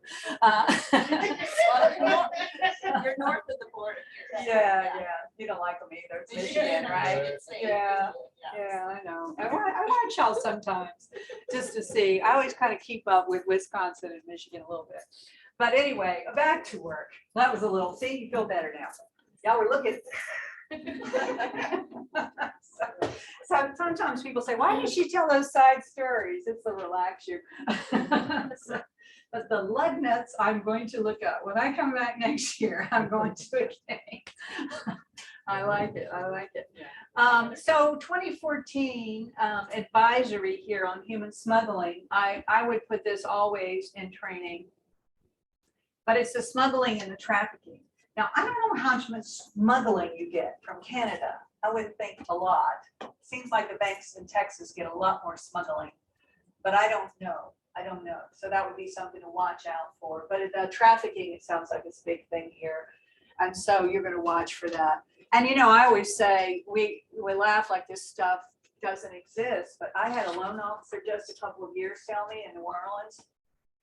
You're north of the border. Yeah, you don't like them either. It's Michigan, right? Yeah, I know. I watch y'all sometimes just to see. I always kind of keep up with Wisconsin and Michigan a little bit. But anyway, back to work. That was a little, see, you feel better now. Y'all were looking. So sometimes people say, why did she tell those side stories? It's to relax you. But the lug nuts, I'm going to look up. When I come back next year, I'm going to again. I like it. So 2014 advisory here on human smuggling. I would put this always in training, but it's the smuggling and the trafficking. Now, I don't know how much smuggling you get from Canada. I wouldn't think a lot. Seems like the banks in Texas get a lot more smuggling, but I don't know. So that would be something to watch out for. But the trafficking, it sounds like it's a big thing here. And so you're going to watch for that. And, I always say we laugh like this stuff doesn't exist, but I had a loan officer just a couple of years tell me in New Orleans,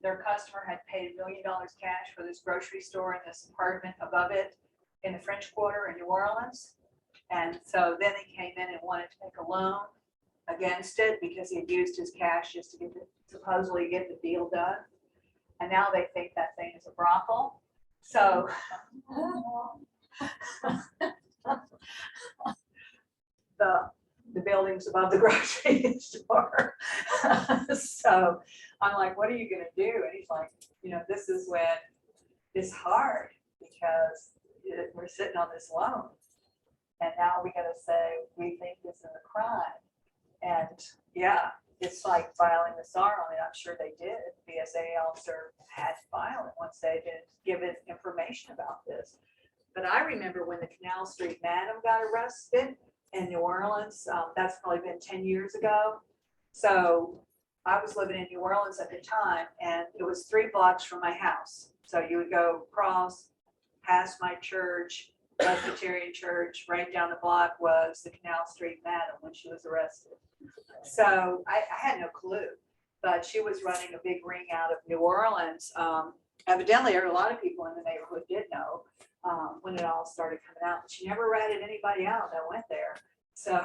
their customer had paid $1 million cash for this grocery store and this apartment above it in the French Quarter in New Orleans. And so then he came in and wanted to make a loan against it because he had used his cash just to supposedly get the deal done. And now they think that thing is a brothel. So the buildings above the grocery store. So I'm like, what are you going to do? And he's like, this is when it's hard because we're sitting on this loan. And now we got to say, we think this is a crime. And yeah, it's like filing the SAR on it. I'm sure they did. The BSA officer had to file it once they didn't give it information about this. But I remember when the Canal Street Madam got arrested in New Orleans. That's probably been 10 years ago. So I was living in New Orleans at the time, and it was 3 blocks from my house. So you would go across past my church, Presbyterian church, right down the block was the Canal Street Madam when she was arrested. So I had no clue, but she was running a big ring out of New Orleans. Evidently, a lot of people in the neighborhood did know when it all started coming out, but she never ratted anybody out that went there. So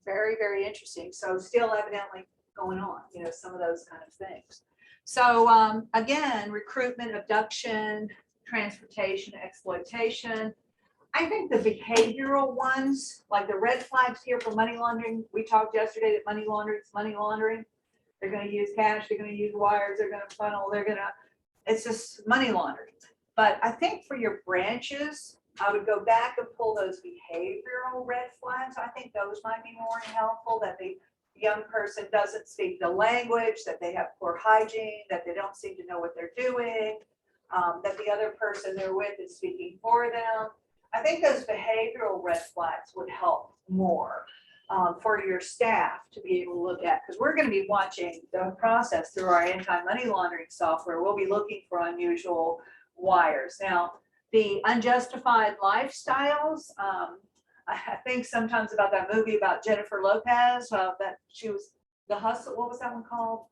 very, very interesting. So still evidently going on, some of those kind of things. So again, recruitment, abduction, transportation, exploitation. I think the behavioral ones, like the red flags here for money laundering, we talked yesterday that money laundering is money laundering. They're going to use cash, they're going to use wires, they're going to funnel, it's just money laundering. But I think for your branches, I would go back and pull those behavioral red flags. I think those might be more helpful, that the young person doesn't speak the language, that they have poor hygiene, that they don't seem to know what they're doing, that the other person they're with is speaking for them. I think those behavioral red flags would help more for your staff to be able to look at, because we're going to be watching the process through our anti-money laundering software. We'll be looking for unusual wires. Now, the unjustified lifestyles, I think sometimes about that movie about Jennifer Lopez, that she was The Hustle. What was that one called?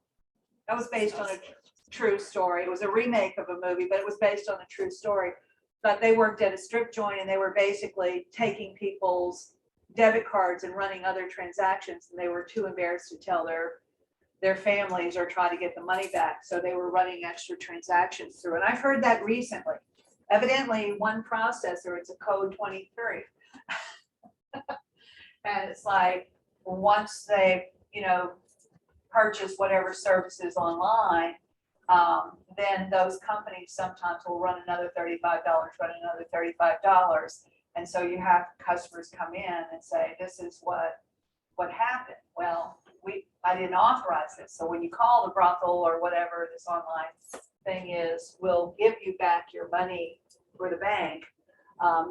That was based on a true story. It was a remake of a movie, but it was based on a true story. but they worked at a strip joint and they were basically taking people's debit cards and running other transactions, and they were too embarrassed to tell their families or try to get the money back. So they were running extra transactions through. And I've heard that recently. Evidently, one processor, it's a code 23. And it's like, once they, purchase whatever services online, then those companies sometimes will run another $35, run another $35. And so you have customers come in and say, this is what happened. Well, I didn't authorize this. So when you call the brothel or whatever this online thing is, we'll give you back your money for the bank,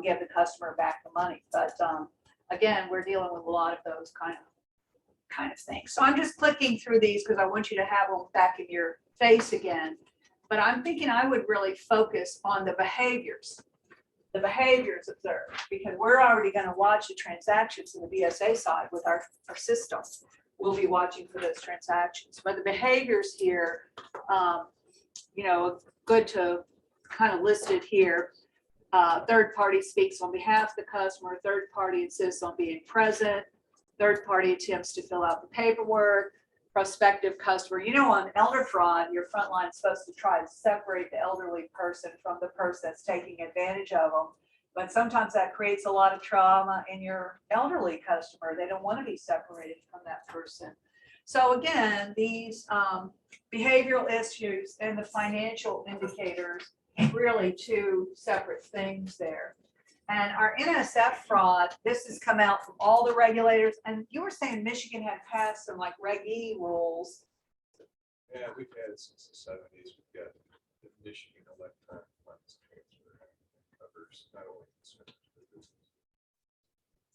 give the customer back the money. But again, we're dealing with a lot of those kind of things. So I'm just clicking through these because I want you to have them back in your face again. But I'm thinking I would really focus on the behaviors observed, because we're already going to watch the transactions in the BSA side with our system. We'll be watching for those transactions. But the behaviors here, good to kind of list it here. Third party speaks on behalf of the customer. Third party insists on being present. Third party attempts to fill out the paperwork. Prospective customer, on elder fraud, your front line is supposed to try to separate the elderly person from the person that's taking advantage of them. But sometimes that creates a lot of trauma in your elderly customer. They don't want to be separated from that person. So again, these behavioral issues and the financial indicators, really two separate things there. And our NSF fraud, this has come out from all the regulators. And you were saying Michigan had passed some like Reg E rules. Yeah, we've had it since the 70s. We've got the Michigan electronic funds transfer that covers not only consumers, but businesses.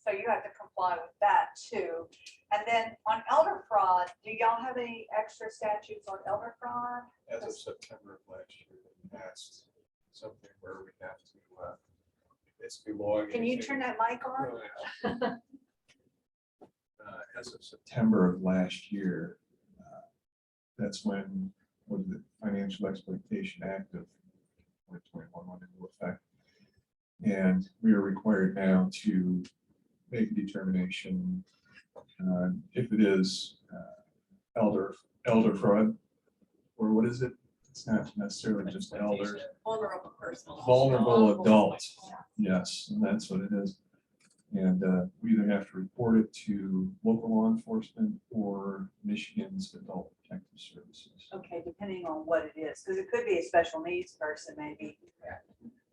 So you have to comply with that too. And then on elder fraud, do y'all have any extra statutes on elder fraud? As of September of last year, we passed something where we have to basically log. Can you turn that mic on? As of September of last year, that's when the Financial Exploitation Act of 2021 went into effect. And we are required now to make a determination if it is elder fraud, or what is it? It's not necessarily just elder. Vulnerable person. Vulnerable adult. Yes, and that's what it is. And we either have to report it to local law enforcement or Michigan's Adult Protective Services. Okay, depending on what it is, because it could be a special needs person, maybe.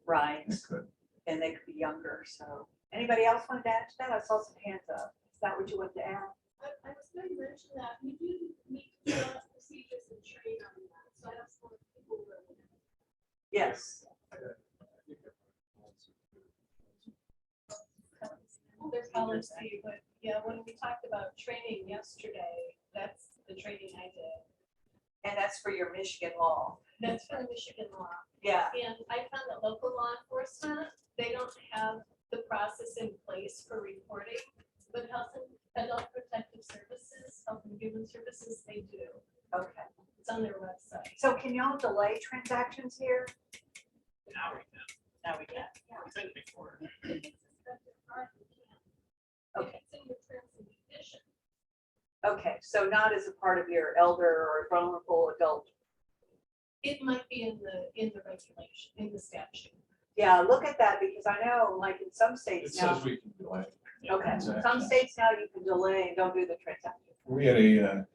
Right. It could. And they could be younger. So anybody else want to add to that? I saw some hands up. Is that what you want to add? I was going to mention that we do need to fill out procedures and train on that. So I just want people to know. Yes. There's policy, but yeah, when we talked about training yesterday, that's the training I did. And that's for your Michigan law. That's for Michigan law. Yeah. And I found that local law enforcement, they don't have the process in place for reporting, but Health and Adult Protective Services, Health and Human Services, they do. Okay. It's on their website. So can y'all delay transactions here? Now we can. Now we can. We couldn't before. Okay. It's in your terms and conditions. Okay, so not as a part of your elder or vulnerable adult. It might be in the regulation, in the statute. Yeah, look at that, because I know like in some It states now. says we can delay. Okay, some states now you can delay and don't do the transaction. We had a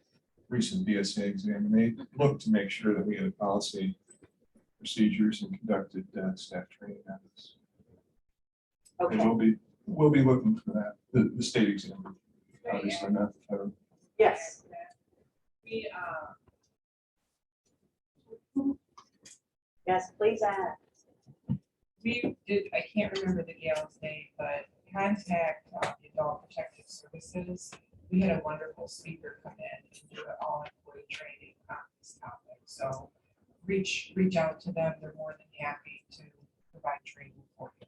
recent BSA exam, and they looked to make sure that we had policy procedures and conducted staff training on this. And Okay, we'll be looking for that, the state exam, obviously not the federal. yes. We, Yes, please add. we did, I can't remember the gal's name, but contact the Adult Protective Services. We had a wonderful speaker come in and do an all-employee training on this topic. So reach out to them. They're more than happy to provide training for you.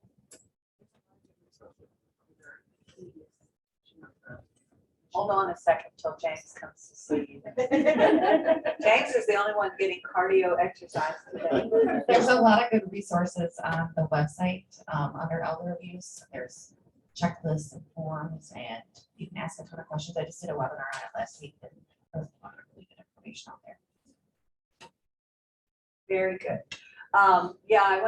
Hold hold on a second till James comes to see you. James is the only one getting cardio exercise today. There's a lot of good resources on the website, under elder abuse. There's checklists and forms, and you can ask a ton of questions. I just did a webinar on it last week, and there's a lot of really good information out there. Very good. Yeah,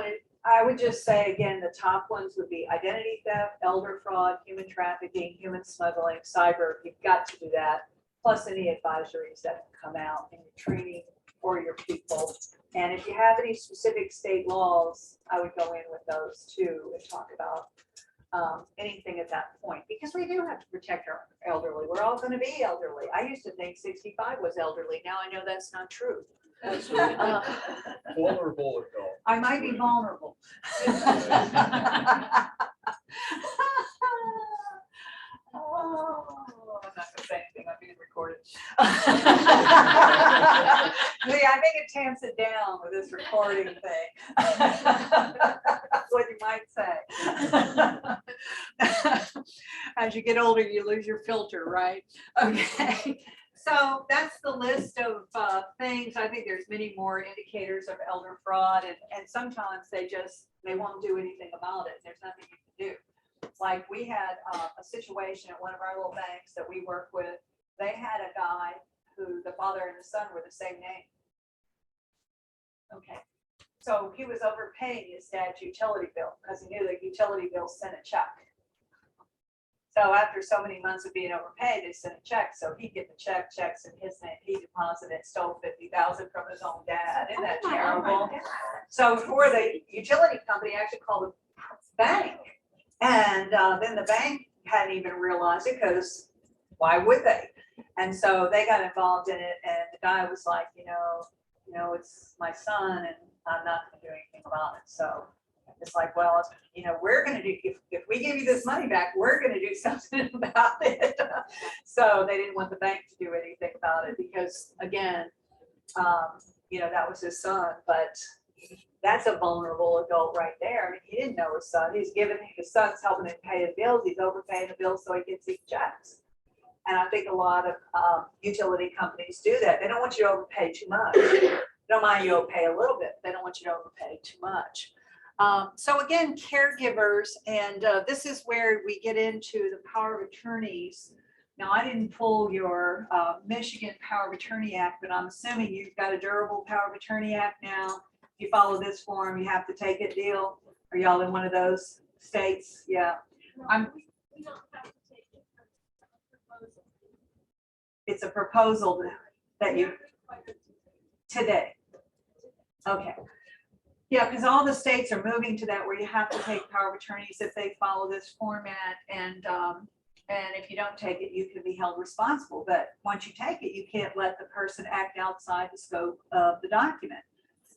I would just say again, the top ones would be identity theft, elder fraud, human trafficking, human smuggling, cyber. You've got to do that. Plus any advisories that come out in your training for your people. And if you have any specific state laws, I would go in with those too and talk about anything at that point, because we do have to protect our elderly. We're all going to be elderly. I used to think 65 was elderly. Now I know that's not true. Vulnerable adult. I might be vulnerable. Oh, I'm not gonna say anything, I'm being recorded. See, I think it tamps it down with this recording thing. That's what you might say. As you get older, you lose your filter, right? Okay. So that's the list of things. I think there's many more indicators of elder fraud, and sometimes they won't do anything about it. There's nothing you can do. Like we had a situation at one of our little banks that we work with. They had a guy who the father and the son were the same name. Okay. So he was overpaying his dad's utility bill because he knew the utility bill sent a check. So after so many months of being overpaid, they sent a check. So he'd get the checks in his name. He deposited, stole $50,000 from his own dad. Isn't that terrible? So for the utility company, actually called the bank. And then the bank hadn't even realized it, because why would they? And so they got involved in it. And the guy was like, you know, it's my son and I'm not going to do anything about it. So it's like, well, you know, we're going to do, if we give you this money back, we're going to do something about it. So they didn't want the bank to do anything about it because, again, you know, that was his son. But that's a vulnerable adult right there. I mean, he didn't know his son. His son's helping him pay his bills. He's overpaying the bills so he gets these checks. And I think a lot of utility companies do that. They don't want you to overpay too much. They don't mind you overpay a little bit. They don't want you to overpay too much. So again, caregivers, and this is where we get into the power of attorneys. Now, I didn't pull your Michigan Power of Attorney Act, but I'm assuming you've got a durable Power of Attorney Act now. If you follow this form, you have to take it deal. Are y'all in one of those states? Yeah. We don't have to take it. It's a proposal that you today. Okay. Yeah, because all the states are moving to that where you have to take power of attorneys if they follow this format, and if you don't take it, you can be held responsible. But once you take it, you can't let the person act outside the scope of the document.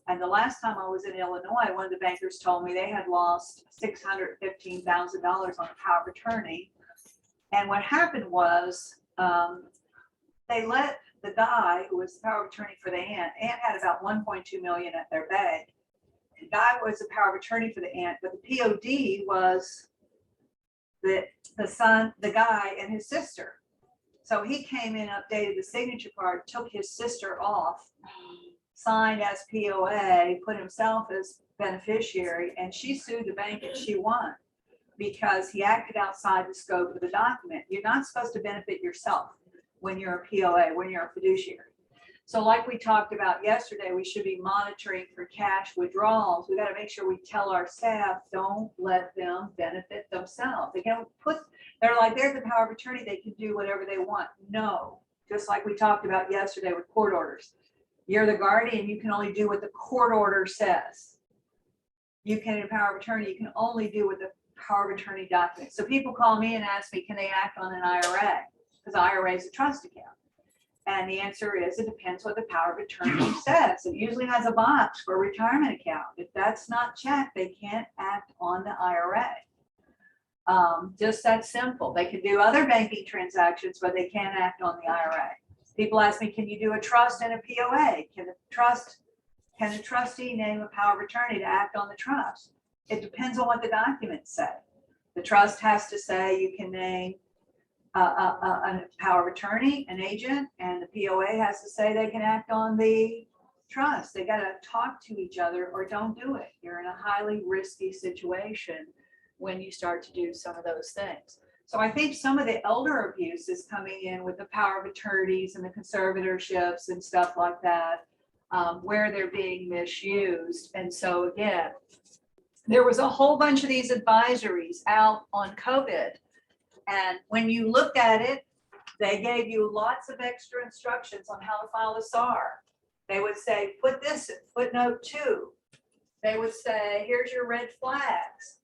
And the last time I was in Illinois, one of the bankers told me they had lost $615,000 on a power of attorney. And what happened was they let the guy who was the power of attorney for the aunt had about 1.2 million at their bank. The guy was the power of attorney for the aunt, but the POD was the son, the guy, and his sister. So he came in, updated the signature card, took his sister off, signed as POA, put himself as beneficiary, and she sued the bank and she won because he acted outside the scope of the document. You're not supposed to benefit yourself when you're a POA, when you're a fiduciary. So like we talked about yesterday, we should be monitoring for cash withdrawals. We got to make sure we tell our staff, don't let them benefit themselves. They can't they're like, they're the power of attorney, they can do whatever they want. No, just like we talked about yesterday with court orders. You're the guardian, you can only do what the court order says. You can, in a power of attorney, you can only do what the power of attorney documents. So people call me and ask me, can they act on an IRA? Because IRA is a trust account. And the answer is, it depends what the power of attorney says. It usually has a box for a retirement account. If that's not checked, they can't act on the IRA. Just that simple. They can do other banking transactions, but they can't act on the IRA. People ask me, can you do a trust and a POA? Can a trustee name a power of attorney to act on the trust? It depends on what the documents say. The trust has to say you can name a power of attorney, an agent, and the POA has to say they can act on the trust. They gotta talk to each other or don't do it. You're in a highly risky situation when you start to do some of those things. So I think some of the elder abuse is coming in with the power of attorneys and the conservatorships and stuff like that, where they're being misused. And so again, there was a whole bunch of these advisories out on COVID. And when you looked at it, they gave you lots of extra instructions on how to file the SAR. They would say, put this in footnote 2. They would say, here's your red flags.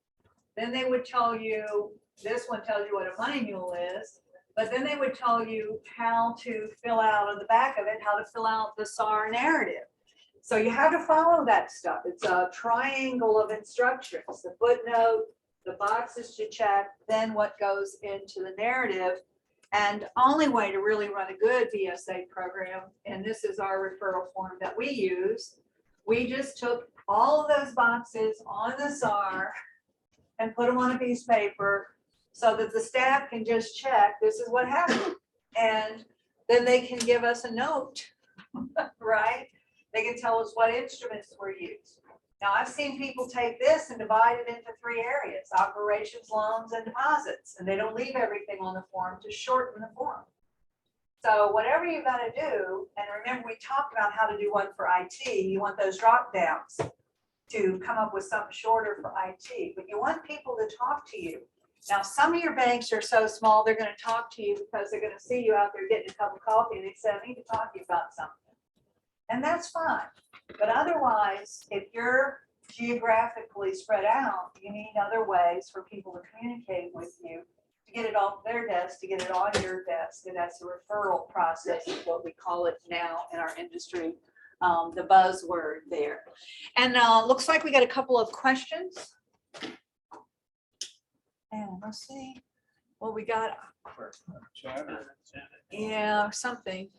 Then they would tell you, this one tells you what a money mule is, but then they would tell you how to fill out on the back of it, how to fill out the SAR narrative. So you have to follow that stuff. It's a triangle of instructions, the footnote, the boxes to check, then what goes into the narrative. And only way to really run a good BSA program, and this is our referral form that we use, we just took all of those boxes on the SAR and put them on a piece of paper so that the staff can just check, this is what happened. And then they can give us a note, right? They can tell us what instruments were used. Now, I've seen people take this and divide it into 3 areas, operations, loans, and deposits, and they don't leave everything on the form to shorten the form. So whatever you got to do, and remember we talked about how to do one for IT, you want those drop downs to come up with something shorter for IT, but you want people to talk to you. Now, some of your banks are so small, they're going to talk to you because they're going to see you out there getting a cup of coffee and they say, I need to talk to you about something. And that's fine. But otherwise, if you're geographically spread out, you need other ways for people to communicate with you, to get it off their desk, to get it on your desk. And that's a referral process, is what we call it now in our industry, the buzzword there. And looks like we got a couple of questions. And let's see what we got. Yeah, something.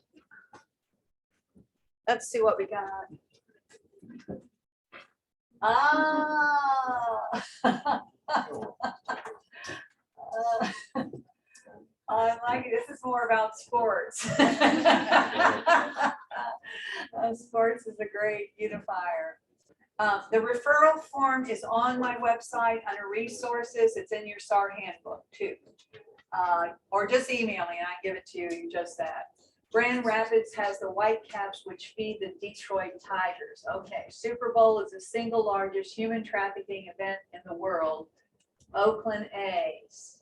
Let's see what we got. I like it. This is more about sports. Sports is a great unifier. The referral form is on my website under resources. It's in your SAR handbook too. Or just email me and I give it to you, just that. Grand Rapids has the Whitecaps, which feed the Detroit Tigers. Okay, Super Bowl is the single largest human trafficking event in the world. Oakland A's.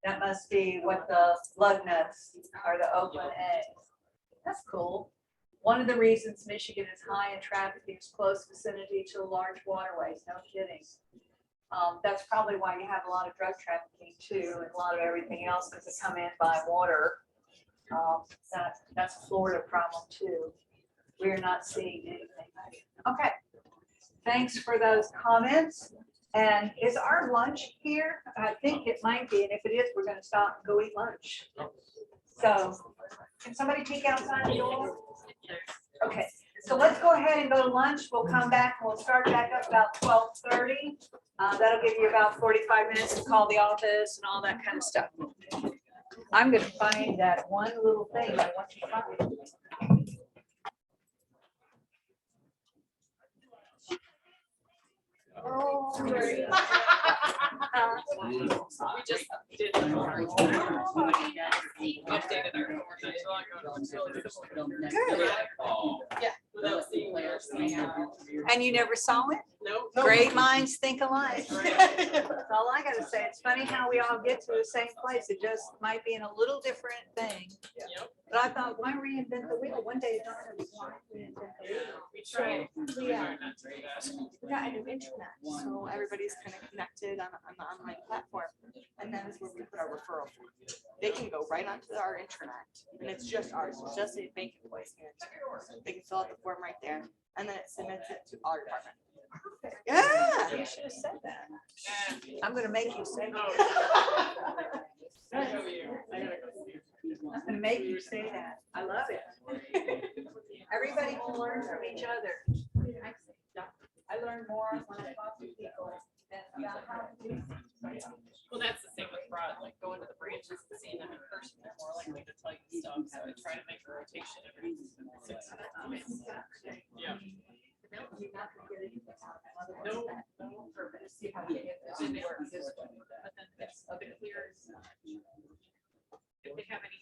That must be what the lug nuts are, the Oakland A's. That's cool. One of the reasons Michigan is high in trafficking is close vicinity to large waterways. No kidding. That's probably why you have a lot of drug trafficking too, and a lot of everything else, because they come in by water. That's a Florida problem too. We're not seeing anything. Okay. Thanks for those comments. And is our lunch here? I think it might be. And if it is, we're going to stop and go eat lunch. So can somebody peek outside the door? Okay. So let's go ahead and go to lunch. We'll come back and we'll start back up about 12:30. That'll give you about 45 minutes to call the office and all that kind of stuff. I'm going to find that one little thing I want you to find. Oh, great. We just did. Updated our form not too long ago. It's really simple. Good. Yeah, without seeing layers. And you never saw it? Nope. Great minds think alike. That's all I gotta say. It's funny how we all get to the same place. It just might be in a little different thing. Yep. But I thought, why reinvent the wheel? One day it dawned on me, why reinvent the wheel? We try. We Yeah. try not to do that. We got a new internet, so everybody's kind of connected on the online platform. And that is where we put our referral form. They can go right onto our intranet, and it's just ours, it's just a banking voice guarantee. They can fill out the form right there, and then it submits it to our department. Yeah, you should have said that. I'm gonna make you say that. I'm gonna make you say that. I love it. Everybody can learn from each other. I learn more when I talk to people than about how to do. Well, that's the same with fraud, like going to the branches and seeing them in person. of it clear. If they have any.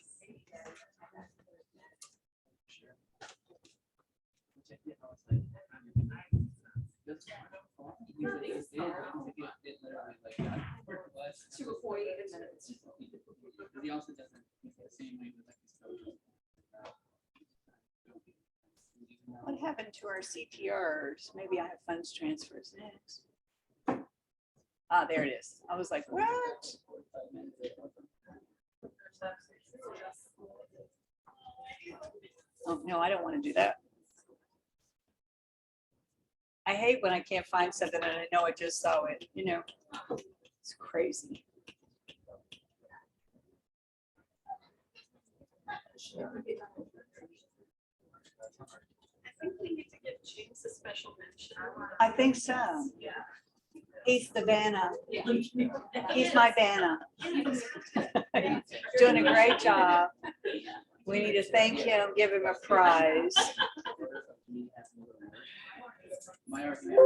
To avoid it, and then it's. He also doesn't, he's the same way with like his coaches. What happened to our CTRs? Maybe I have funds transfers next. Ah, there it is. I was like, what? Oh, no, I don't want to do that. I hate when I can't find something and I know I just saw it, you know, it's crazy. I think we need to give James a special mention. I think so. Yeah. He's the Vanna. Yeah. He's my Vanna. Doing a great job. We need to thank him, give him a prize. My argument.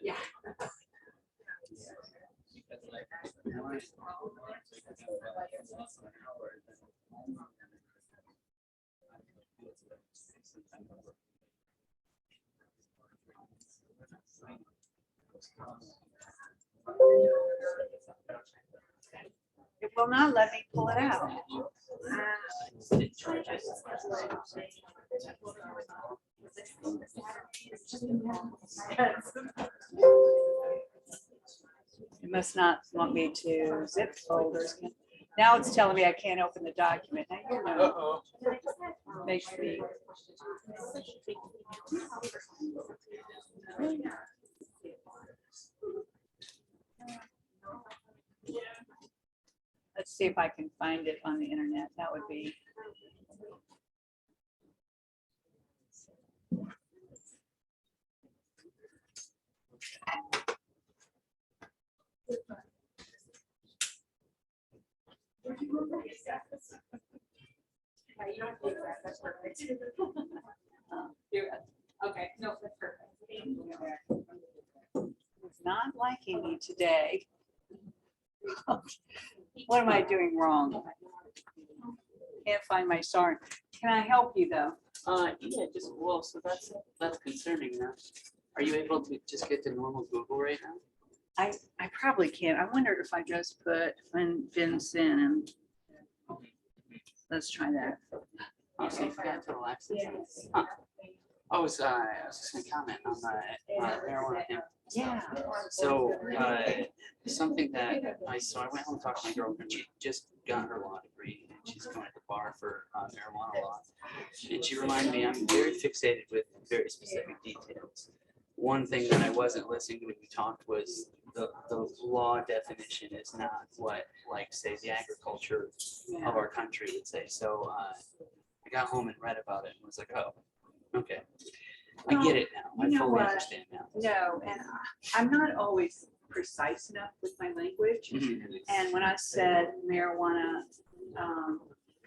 Yeah. It will not let me pull it out. It must not want me to zip folders. Now it's telling me I can't open the document. Now, you know, makes me. Let's see if I can find it on the internet. That would be. Okay, no, that's perfect. It's not liking me today. What am I doing wrong? Can't find my star. Can I help you though? Yeah, just, well, so that's concerning now. Are you able to just get to normal Google right now? I probably can't. I wonder if I just put Vincent and let's try that. Oh, so you forgot total access? Huh. I was just gonna comment on the marijuana hemp. Yeah. So, something that so I went home and talked to my girlfriend. She just got her law degree and she's going to the bar for marijuana law. And she reminded me, I'm very fixated with very specific details. One thing that I wasn't listening to when you talked was the law definition is not what, like, say, the agriculture of our country would say. So I got home and read about it and was like, oh, okay. I get it now. I fully understand now. No, and I'm not always precise enough with my language. And when I said marijuana,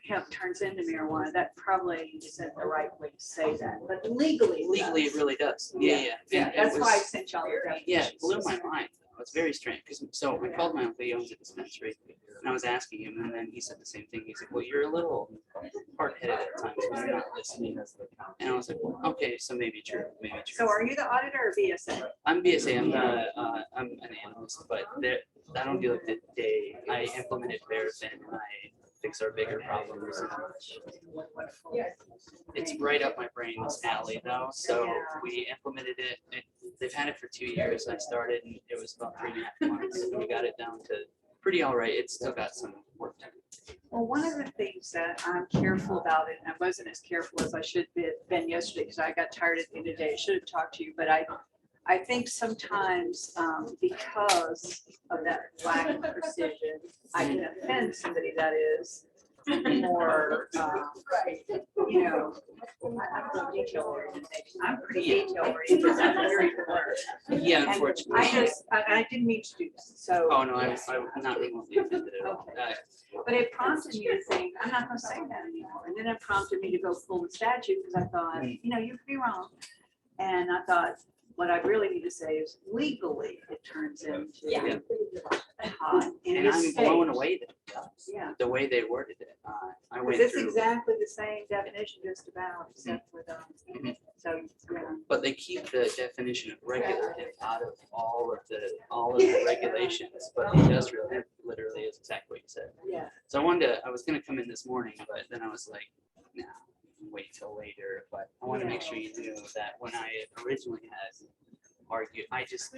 hemp turns into marijuana, that probably isn't the right way to say that, but legally. Legally, it really does. Yeah. Yeah, And that's it why I was- sent y'all your Yeah, it blew my mind. It's very strange because so I called my uncle, he owns a dispensary, and I was asking him, and then he said the same thing. He said, "Well, you're a little hard-headed at times when you're not listening." And I was like, well, "Okay, so maybe true, maybe true." So are you the auditor or BSA? I'm BSA. I'm an analyst, but I don't do like the day. I implemented Verifin and I fix our bigger problems. It's right up my brain's alley though. So we implemented it. They've had it for 2 years. I started and it was about 3.5 months. We got it down to pretty all right. It's still got some work to do. Well, one of the things that I'm careful about it, and I wasn't as careful as I should have been yesterday because I got tired at the end of the day. I should have talked to you, but I think sometimes because of that lack of precision, I can offend somebody that is more, you know, I'm detail oriented. I'm pretty detail oriented. I'm very alert. Yeah, And unfortunately. I didn't mean to do this, so. Oh no, I'm not remotely offended at all. But it prompted me to think, I'm not gonna say that anymore. And then it prompted me to go pull the statute because I thought, you know, you could be wrong. And I thought, what I really need to say is legally, it turns into. Yeah. In And this I'm blown state. away that it does, Yeah, the way they worded it. I because went it's through, exactly the same definition just about, except for the, Mhm. so, yeah. but they keep the definition of regulative out of all of the regulations, but the industrial hemp literally is exactly what you said. Yeah. So I was gonna come in this morning, but then I was like, nah, wait till later. But I want to make sure you knew that when I originally had argued,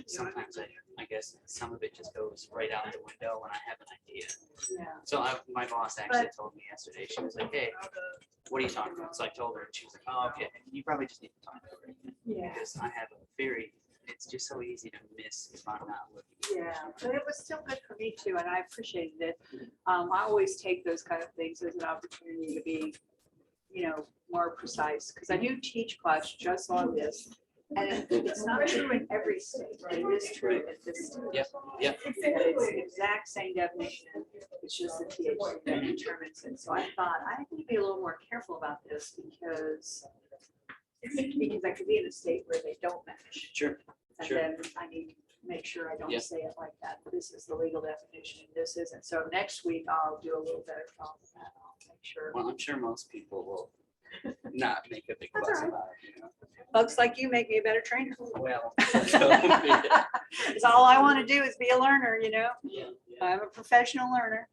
sometimes I guess some of it just goes right out the window when I have an idea. Yeah. So my boss actually told me yesterday, she was like, hey, what are you talking about? So I told her, and she was like, oh, okay, you probably just need to talk to her. Yeah. Because I have it's just so easy to miss if I'm not looking. Yeah, but it was still good for me too, and I appreciated it. I always take those kind of things as an opportunity to be, more precise, because I do teach class just on this. And it's not true in every state, but it is true in this state. Yep. It's the exact same definition, it's just the THC that determines it. So I thought I need to be a little more careful about this because I could be in a state where they don't match. Sure. And Sure. then I need to make sure I don't Yeah. say it like that. This is the legal definition, this isn't. So next week I'll do a little better job of that. I'll make sure. Well, I'm sure most people will not make a big That's fuss all right. about it, Folks like you make me a better trainer. Well. Because all I want to do is be a learner, Yeah. I'm a professional learner.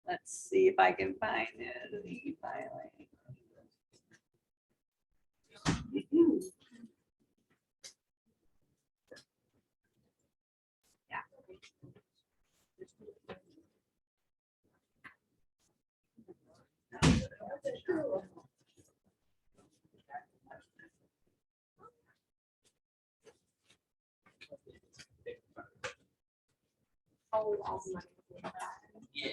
Let's see if I can find the filing. Yeah.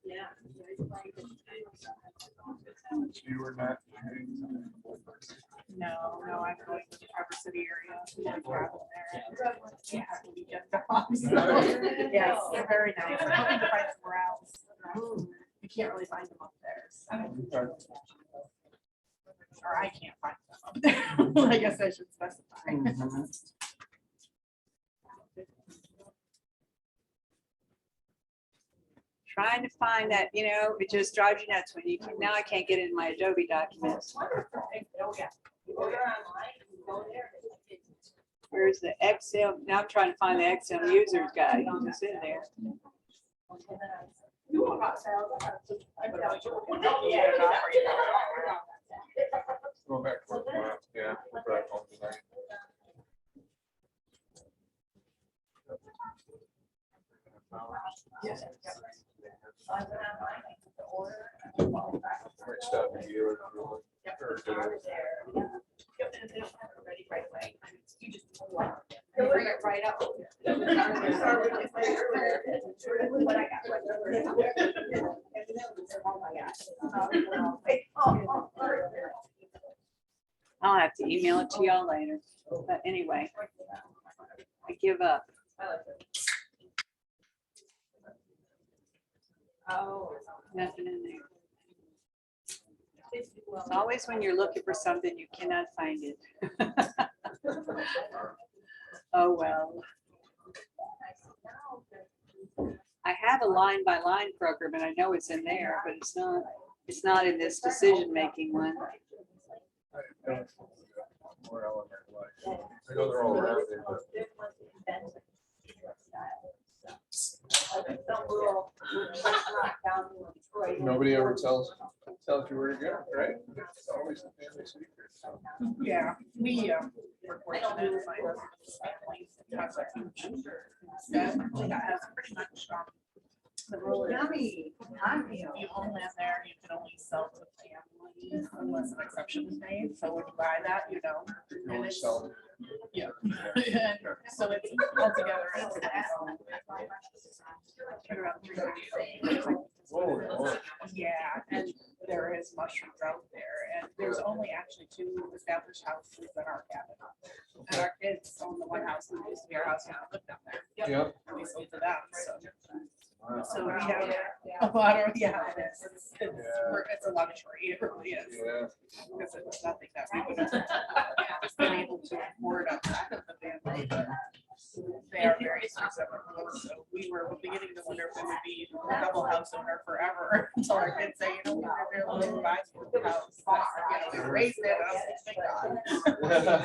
Yeah. You were not. No, I'm going to the Traverse City area. I'm traveling there. Yeah, we get dogs. Yes, they're very nice. I'm hoping to find somewhere else. You can't really find them up there. So. Or I can't find them up there. I guess I should specify. Trying to find that, it just drives you nuts when now I can't get in my Adobe documents. Where's the Excel? Now I'm trying to find the Excel users guide. It's in there. Go back to work tomorrow. Yeah, we'll drive home tonight. Might stop at you if you want. Or dinner. Bring it right up. I'll have to email it to y'all later. But anyway, I give up. Oh. Nothing in there. It's always when you're looking for something, you cannot find it. Oh, well. I have a line by line program and I know it's in there, but it's not in this decision-making one. More element life. I know they're all around there, but nobody ever tells you where to go, right? It's always the family secret. So. Yeah, we're fortunate to find us families that have a huge that has pretty much the rule is you own land there, you can only sell to family unless an exception is made. So when you buy that, You and only it's, sell. yeah. And so it's altogether, it's around 300. Whoa, whoa. Yeah, and there is mushrooms out there, and there's only actually 2 established houses that are cabin. And our kids own the one house, and it used to be our house, now live down there. Yep. And we sold to them, so. Wow. So we have a lot of, yeah, it's a luxury, it really is. Yeah. Because it's nothing that we would have just been able to afford outside of the family, but they are very specific. So we were beginning to wonder if we would be a double house owner forever until our kids say, you know, we're going to buy a house. You know, we raised it, I was like, thank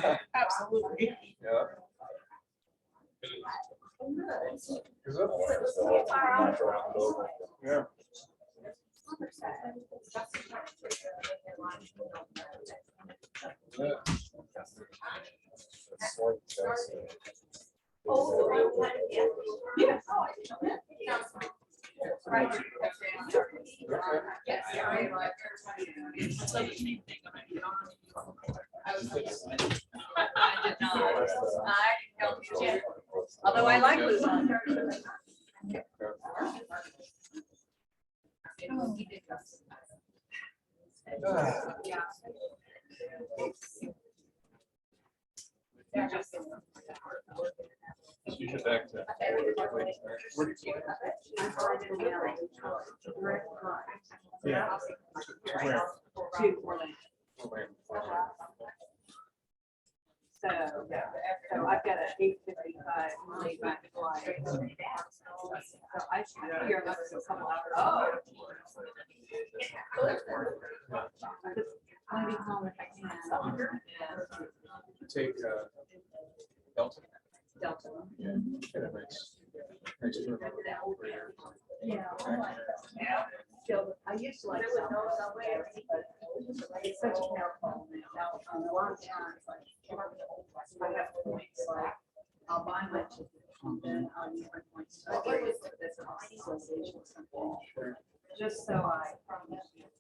God. Absolutely. Yeah. Yeah. Although I like Luzon. You should back to. Yeah. So I've got an 8:55 late back flight. So I should be here another couple hours. Oh. I want to be home if I can. Take Delta. Delta. Yeah. Get a nice room. Yeah. So I used to like. It's such a marathon now. A lot of times, like, I have points, like, I'll buy my ticket and then I'll use my points. I think it's like this association or something. Just so I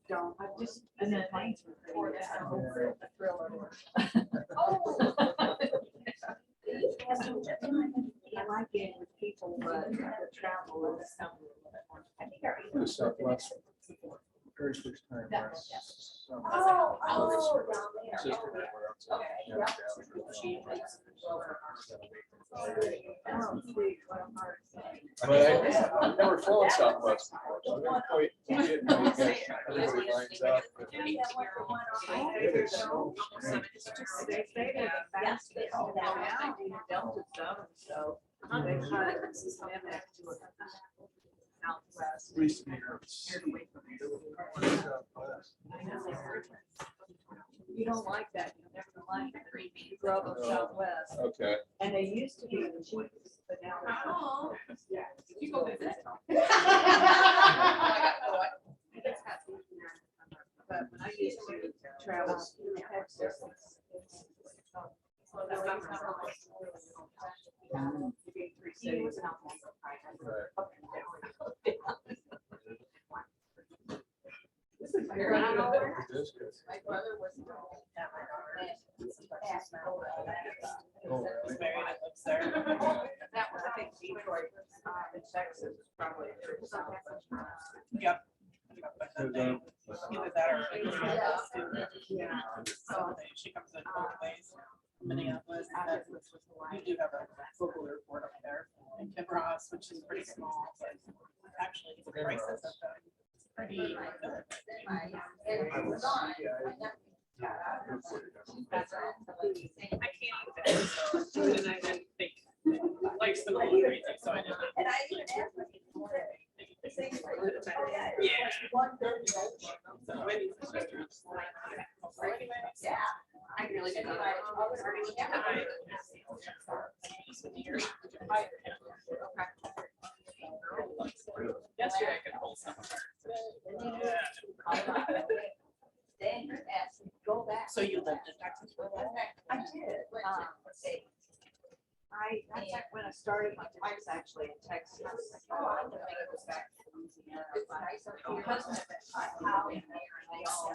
don't, I've just, and then planes were great. A thriller. I like it with people, but the travel is something. I think our. The Southwest. Very first time. But I've never flown Southwest before, so I'm not quite getting how you guys, everybody lines up. It is so strange. They say they're the fastest now, Delta zone, so they cut systemic to a Southwest. We used to be here. You don't like that, you never like it. You grow up in Southwest, Okay. and they used to be the cheapest, but now. Yeah. You go visit. But when I used to travel in Texas. Three cities. This is very good. It is good. My brother was. Oh, really? Married and lives there. That was, I think, Detroit, in Texas, is probably. Yep. Either that or. Yeah. So she comes in both ways. Minneapolis, and then we do have a local airport up there in Ross, which is pretty small, but actually the prices of them pretty good. I can't. So, and I didn't think life's been a little crazy, so I didn't. And I even asked my people. Yeah. Yeah. I really didn't. Yesterday I could hold some. Then you asked me to go back. So you lived in Texas for a while? I did. That's like when I started my life actually in Texas. Oh, I don't think it was back to Louisiana. My husband at that time, how in there, and they all.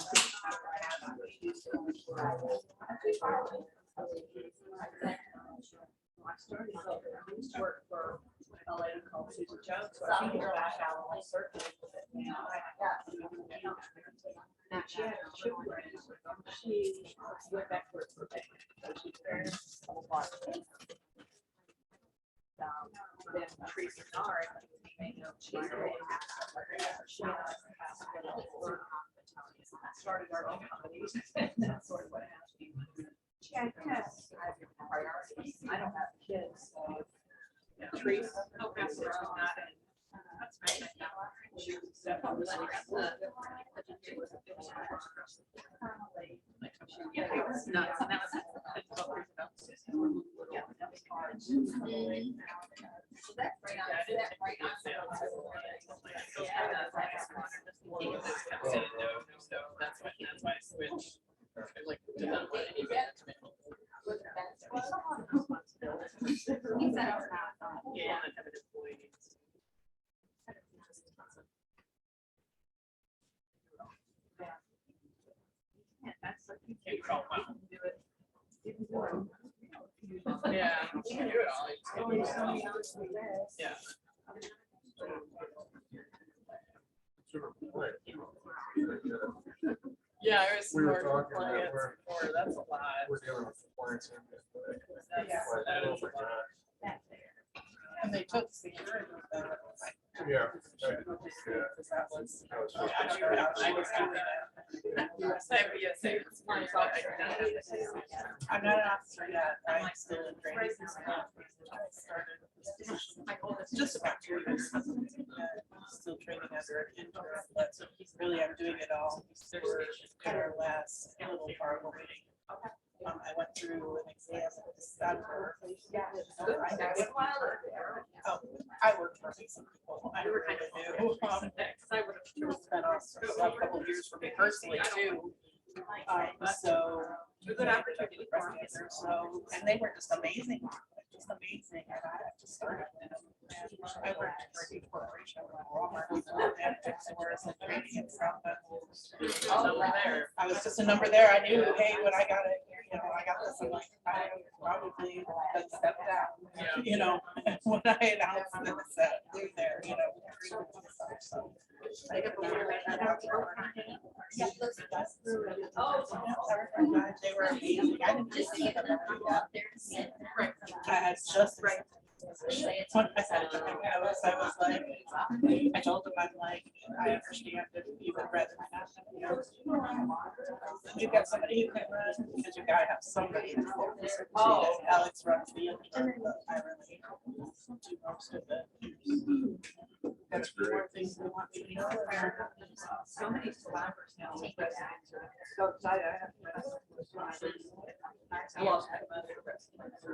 I started, I used to work for a lady called Susan Jones, so I think back out on circuit. Now she had her children, she went back to work for Then Teresa Nard, started our own company. That's sort of what happened. Yeah, I have your priorities. I don't have kids, so. Teresa. Oh, that's right. That's right. Yeah, it was nuts. And that was yeah, that was hard. So that's right on, that right on. So that's why I switched. Like, to that one. Yeah, I have an employee. Yeah, that's like you Can't call well. do it. Yeah, you can do it all. Yeah. Yeah, I was We were more talking about compliance where- before, that's a lot. We're dealing with compliance. That is a lot. And they took security. Yeah. Because that was. I was doing that. USA, BSA, was one, but I did not have the CC. I'm not an officer yet. I'm still in training. I started just about 2 years. Still training under an intern, but really I'm doing it all. We're at our last little part of the meeting. I went through an exam in December. Oh, I worked for some people. I really do. I would have. It's been a couple of years for me personally too. So. A good opportunity for me. So, and they were just amazing, and I just started. And I worked for a big corporation, Walmart, and stores and trading and stuff. But I was just a number there. I knew, hey, when I got it, I got this. I'm like, I probably could step down. When I announced this, they're there. So. I got the they were amazing. I didn't just see them. I had just when I said it, I was like, I told them, I'm like, I understand if you would rather not. You got somebody who can run because you gotta have somebody. Oh, Alex runs the I really do most of it. That's more things they want me to know. So many survivors now. So excited. I lost my mother.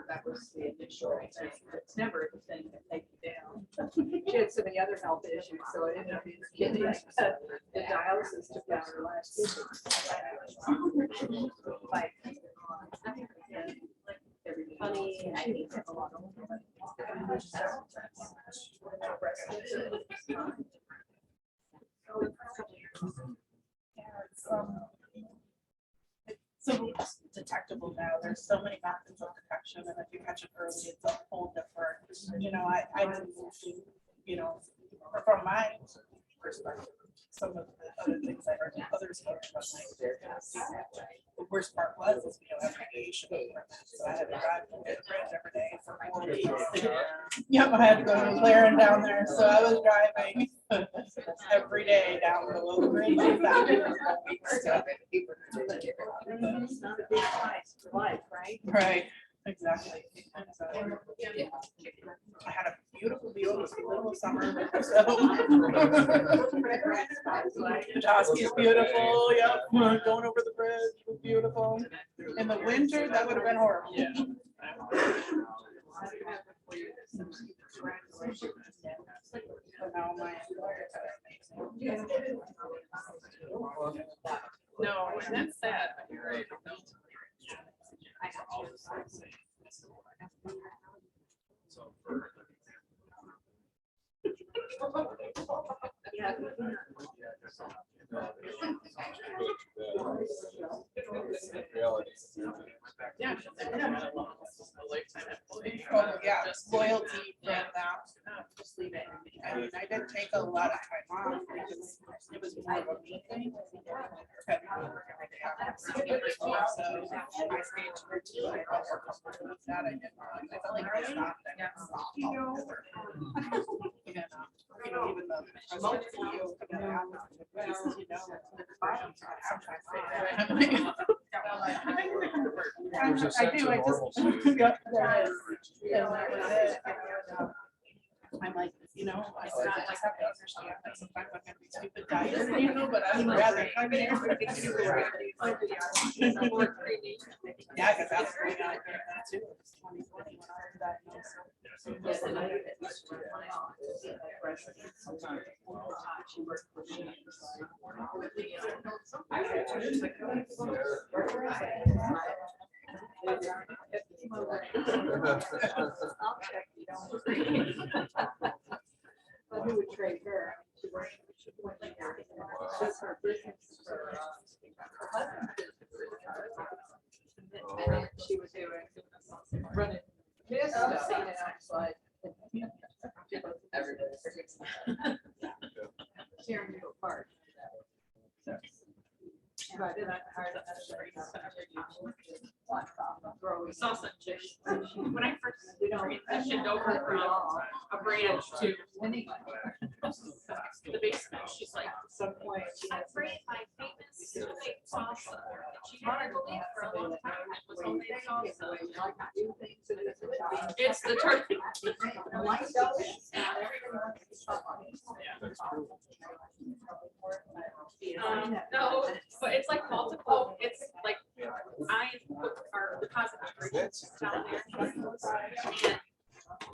That was the initial. It's never the thing that take you down. She had so many other health issues, so I didn't know if he was kidding. The dialysis took down her last 2 weeks. Like, funny, I think a lot of so detectable now. There's so many methods of detection, and if you catch it early, it's a whole different. I didn't think, from my perspective, some of the other things I heard others talk about, the worst part was we don't have radiation. So I had to drive to the bridge every day for 4 weeks. Yep, I had to go to Laren down there, so I was driving every day down below the bridge. It's not a big price for life, right? Right, exactly. I had a beautiful summer. So. Petoskey is beautiful. Yep, going over the bridge was beautiful. In the winter, that would have been horrible. Yeah. So now my No, and that's sad, but you're right. Yeah. Yeah. A lifetime employee. yeah, loyalty from that. just leave it. I mean, I didn't take a lot of time off because it was more of a me thing. Had to work every day after. So I stayed for 2. I felt comfortable with that. I didn't, I felt like I stopped and stopped altogether. And, even the remote video coming out, you know, There's a I sense do, of I just. normalcy. Yeah, there is. And that was it. I'm like, you know, it's not like I understand that sometimes I'm gonna be stupid diet, you know, but I'd rather come here. Yeah, because that's going on during that too. It was 2020 when I was diagnosed. I'll check. You don't. But who would trade her? She worked- she went there. Just her business. And she was doing running this stuff. And I was like. Tearing you apart. But then I hired a Sausage. When I first transitioned over from a branch to the basement, she's like, some point. She I'm has afraid my famous to make salsa. And she wanted to leave for a long time. It was homemade salsa. It's the turkey. No, but it's like multiple, it's like, I put our depository down there.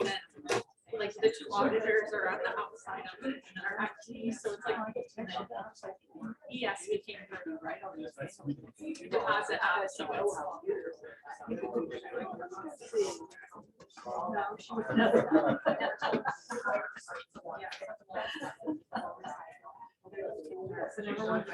And then, like, the 2 auditors are on the outside of it, and then our IT, so it's like, yes, we came through, right? Deposit out, so No, she was never. So never mind.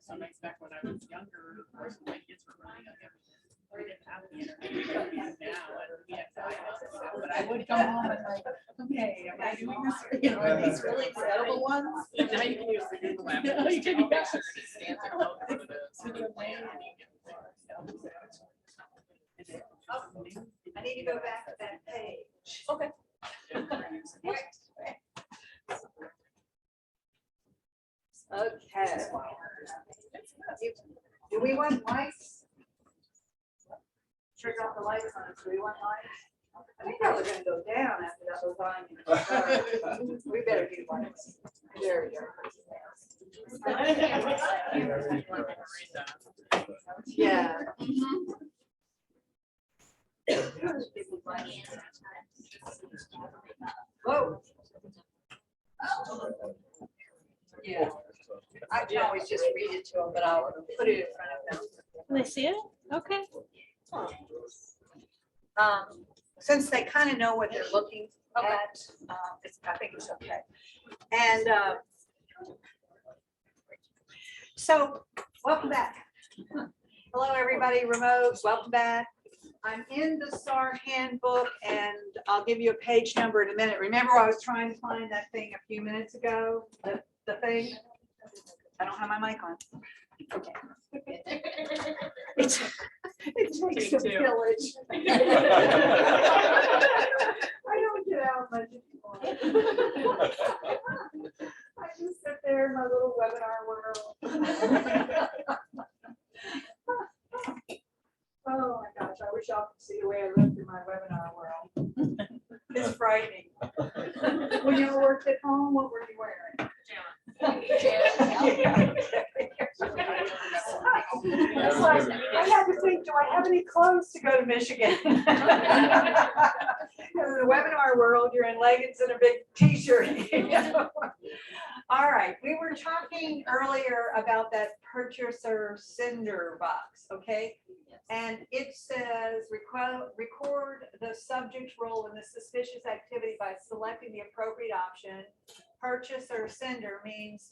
Some back when I was younger, of course, my kids were running up everything. We didn't have the internet now, and we had but I would come home and like, okay, am I doing this? You know, are these really credible ones? now you can use the Google app. Yeah, you can, Make yeah. sure it stands there. What it is. I need to go back to that page. Okay. Okay. Do we want lights? Trigger off the lights on us. Do we want lights? I think that was gonna go down after that was on. We better do lights. There we go. Yeah. Whoa. Yeah. I can always just read it to them, but I'll put it in front of them. Can they see it? Okay. Since they kind of know what they're looking at, I think it's okay. And so, welcome back. Hello, everybody, remote, welcome back. I'm in the STAR handbook, and I'll give you a page number in a minute. Remember, I was trying to find that thing a few minutes ago, the thing? I don't have my mic on. Okay. It takes a village. I don't get out much anymore. I just sit there in my little webinar world. Oh my gosh, I wish y'all could see the way I look in my webinar world. It's frightening. When you worked at home, what were you wearing? Yeah. It's like, I had to think, do I have any clothes to go to Michigan? In the webinar world, you're in leggings and a big t-shirt. You know? All right, we were talking earlier about that purchaser sender box, okay? And it says record the subject role in the suspicious activity by selecting the appropriate option. Purchaser sender means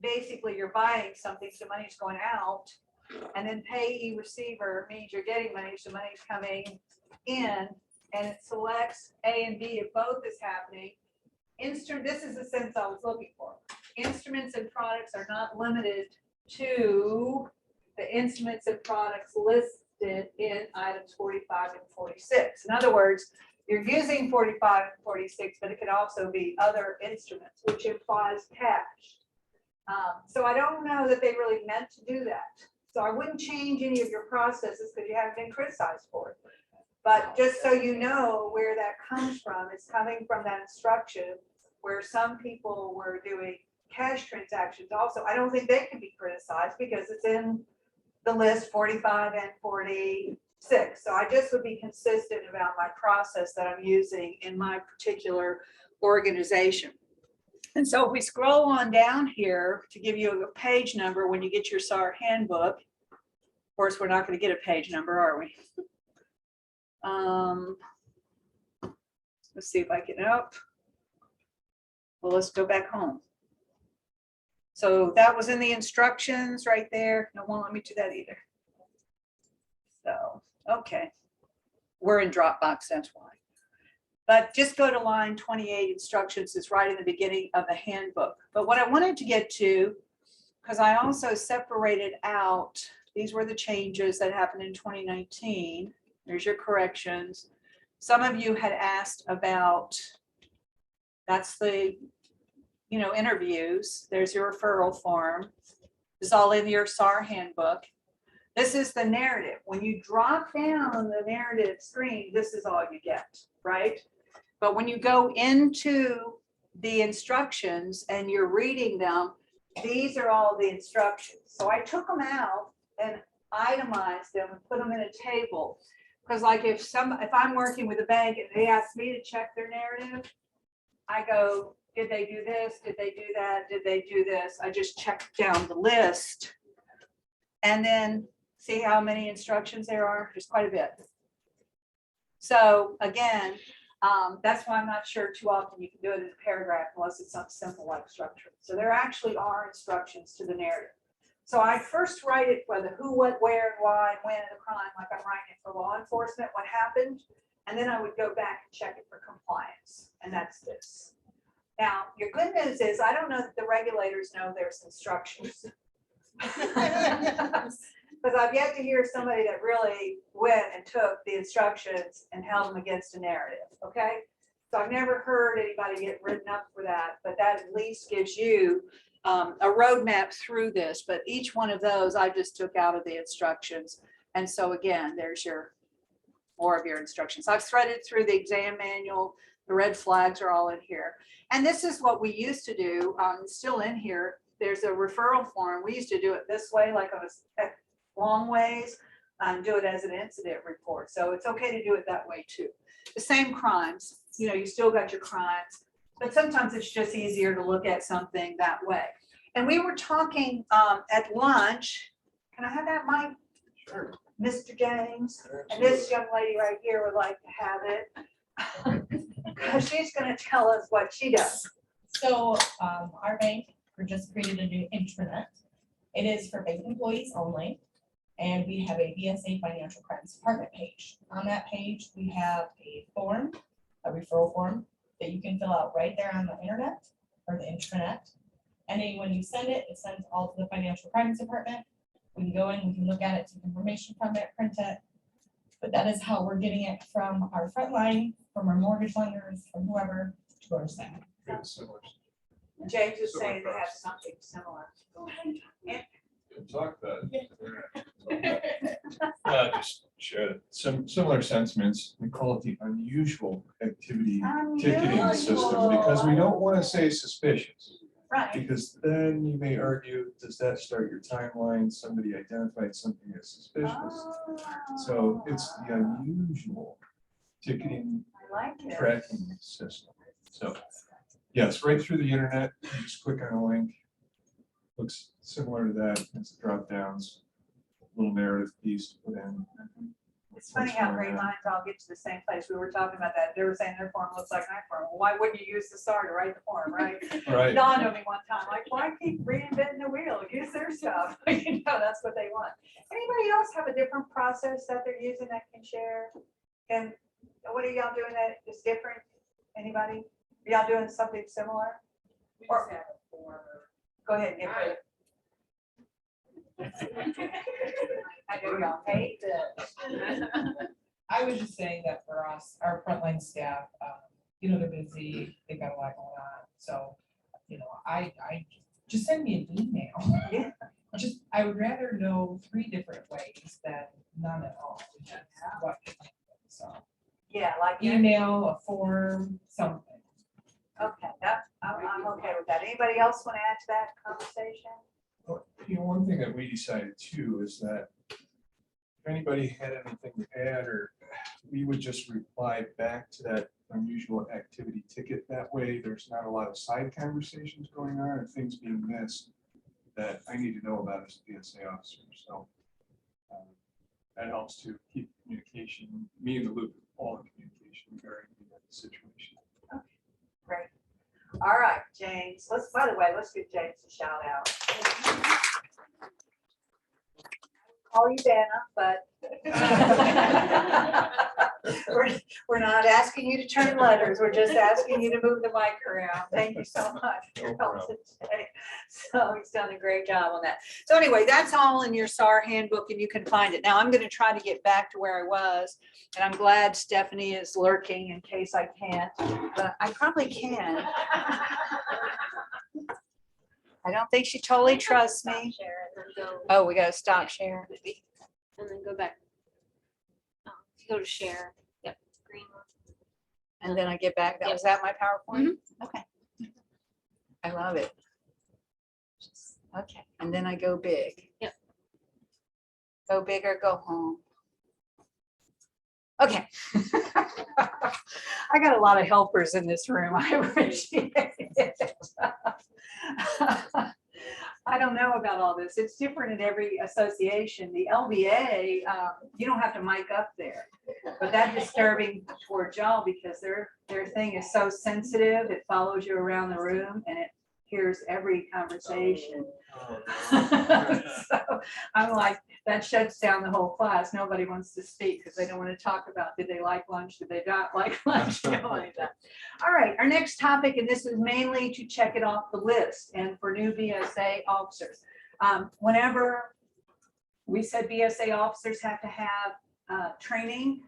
basically you're buying something, so money's going out. And then payee receiver means you're getting money, so money's coming in, and it selects A and B if both is happening. This is the sense I was looking for. Instruments and products are not limited to the instruments and products listed in items 45 and 46. In other words, you're using 45 and 46, but it could also be other instruments, which implies cash. So I don't know that they really meant to do that. So I wouldn't change any of your processes because you haven't been criticized for it. But just so you know where that comes from, it's coming from that instruction where some people were doing cash transactions also. I don't think they can be criticized because it's in the list 45 and 46. So I just would be consistent about my process that I'm using in my particular organization. And so if we scroll on down here to give you a page number when you get your SAR handbook, of course, we're not going to get a page number, are we? Let's see if I can up. Well, let's go back home. So that was in the instructions right there. No, won't let me do that either. So, okay. We're in Dropbox, that's why. But just go to line 28, instructions is right in the beginning of the handbook. But what I wanted to get to, because I also separated out, these were the changes that happened in 2019. There's your corrections. Some of you had asked about, that's the, interviews. There's your referral form. It's all in your SAR handbook. This is the narrative. When you drop down the narrative screen, this is all you get, right? But when you go into the instructions and you're reading them, these are all the instructions. So I took them out and itemized them and put them in a table. Because like if I'm working with a bank and they ask me to check their narrative, I go, did they do this? Did they do that? Did they do this? I just check down the list. And then see how many instructions there are? There's quite a bit. So again, that's why I'm not sure too often you can do it in a paragraph unless it's something simple like structure. So there actually are instructions to the narrative. So I first write it for the who, what, where, and why, and when in the crime, like I'm writing it for law enforcement, what happened. And then I would go back and check it for compliance. And that's this. Now, your good news is I don't know that the regulators know there's instructions. Because I've yet to hear somebody that really went and took the instructions and held them against a narrative, okay? So I've never heard anybody get written up for that, but that at least gives you a roadmap through this. But each one of those I just took out of the instructions. And so again, there's your more of your instructions. I've threaded through the exam manual. The red flags are all in here. And this is what we used to do, still in here. There's a referral form. We used to do it this way, like on a long ways, and do it as an incident report. So it's okay to do it that way too. The same crimes, you still got your crimes, but sometimes it's just easier to look at something that way. And we were talking at lunch. Can I have that mic? Sure. Mr. James, and this young lady right here would like to have it. She's going to tell us what she does. So our bank, we just created a new intranet. It is for bank employees only. And we have a BSA financial crimes department page. On that page, we have a form, a referral form that you can fill out right there on the internet or the intranet. And then when you send it, it sends all to the financial crimes department. We can go in, we can look at it, take information from it, print it. But that is how we're getting it from our front line, from our mortgage lenders, from whoever to our staff. Similar. James is saying they have something similar. Talk about it. Just share some similar sentiments. We call it the unusual activity ticketing system because we don't want to say suspicious. Right. Because then you may argue, does that start your timeline? Somebody identified something as suspicious. So it's the unusual ticketing tracking system. So yes, right through the internet, you just click on a link. Looks similar to that. It's drop downs, little narrative piece to put in. It's funny how great minds all get to the same place. We were talking about that. They were saying their form looks like my form. Well, why wouldn't you use the SAR to write the form, right? Right. Dawned on me one time, like, why keep reinventing the wheel? Use their stuff. You know, that's what they want. Anybody else have a different process that they're using that can share? And what are y'all doing that is different? Anybody? Are y'all doing something similar? We Or- just have a form. Go ahead and get it. I know y'all hate this. I was just saying that for us, our frontline staff, you know, they're busy, they've got a lot going on, so, you know, I just send me an email. Yeah. Just, I would rather know 3 different ways than none at all. What, so, Yeah, like. email, a form, something. Okay, I'm okay with that. Anybody else want to add to that conversation? You know, one thing that we decided too is that if anybody had anything to add, or we would just reply back to that unusual activity ticket. That way, there's not a lot of side conversations going on or things being missed that I need to know about as a BSA officer. So that helps to keep communication, me in the loop, all the communication regarding the situation. Great. All right, James, by the way, let's give James a shout out. Call you Dana, but we're not asking you to turn letters. We're just asking you to move the mic around. Thank you so much for your help today. So he's done a great job on that. So anyway, that's all in your SAR handbook and you can find it. Now I'm going to try to get back to where I was, and I'm glad Stephanie is lurking in case I can't, but I probably can. I don't think she totally trusts me. Share and then go, Oh, we got to stop sharing. maybe, and then go back. If you go to share, yep, green one. And then I get back. Was that my PowerPoint? Okay. I love it. Okay. And then I go big. Yep. Go big or go home. Okay. I got a lot of helpers in this room. I appreciate it. I don't know about all this. It's different in every association. The LBA, you don't have to mic up there, but that's disturbing towards y'all because their thing is so sensitive. It follows you around the room and it hears every conversation. So I'm like, that shuts down the whole class. Nobody wants to speak because they don't want to talk about, did they like lunch? Did they not like lunch? You know, like that. All right, our next topic, and this is mainly to check it off the list and for new BSA officers. Whenever we said BSA officers have to have training,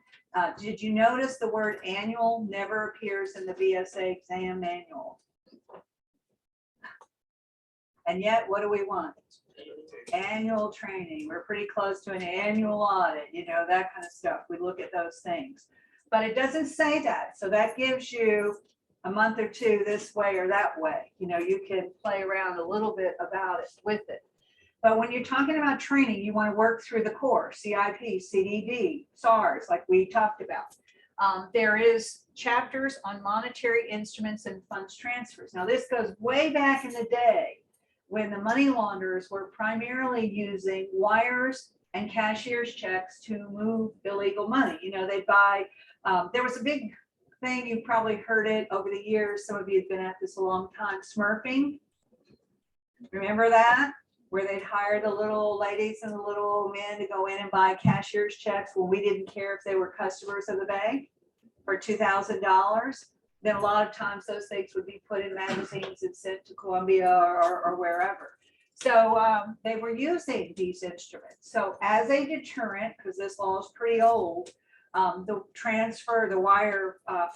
did you notice the word annual never appears in the BSA exam manual? And yet, what do we want? Annual training. We're pretty close to an annual audit, you know, that kind of stuff. We look at those things. But it doesn't say that. So that gives you a month or two this way or that way. You know, you can play around a little bit about it with it. But when you're talking about training, you want to work through the core, CIP, CDD, SARS, like we talked about. There is chapters on monetary instruments and funds transfers. Now, this goes way back in the day when the money launderers were primarily using wires and cashier's checks to move illegal money. You know, they buy, there was a big thing, you probably heard it over the years. Some of you have been at this a long time, smurfing. Remember that? Where they'd hire the little ladies and the little men to go in and buy cashier's checks when we didn't care if they were customers of the bank for $2,000. Then a lot of times those things would be put in magazines and sent to Columbia or wherever. So they were using these instruments. So as a deterrent, because this law is pretty old, the transfer, the wire, what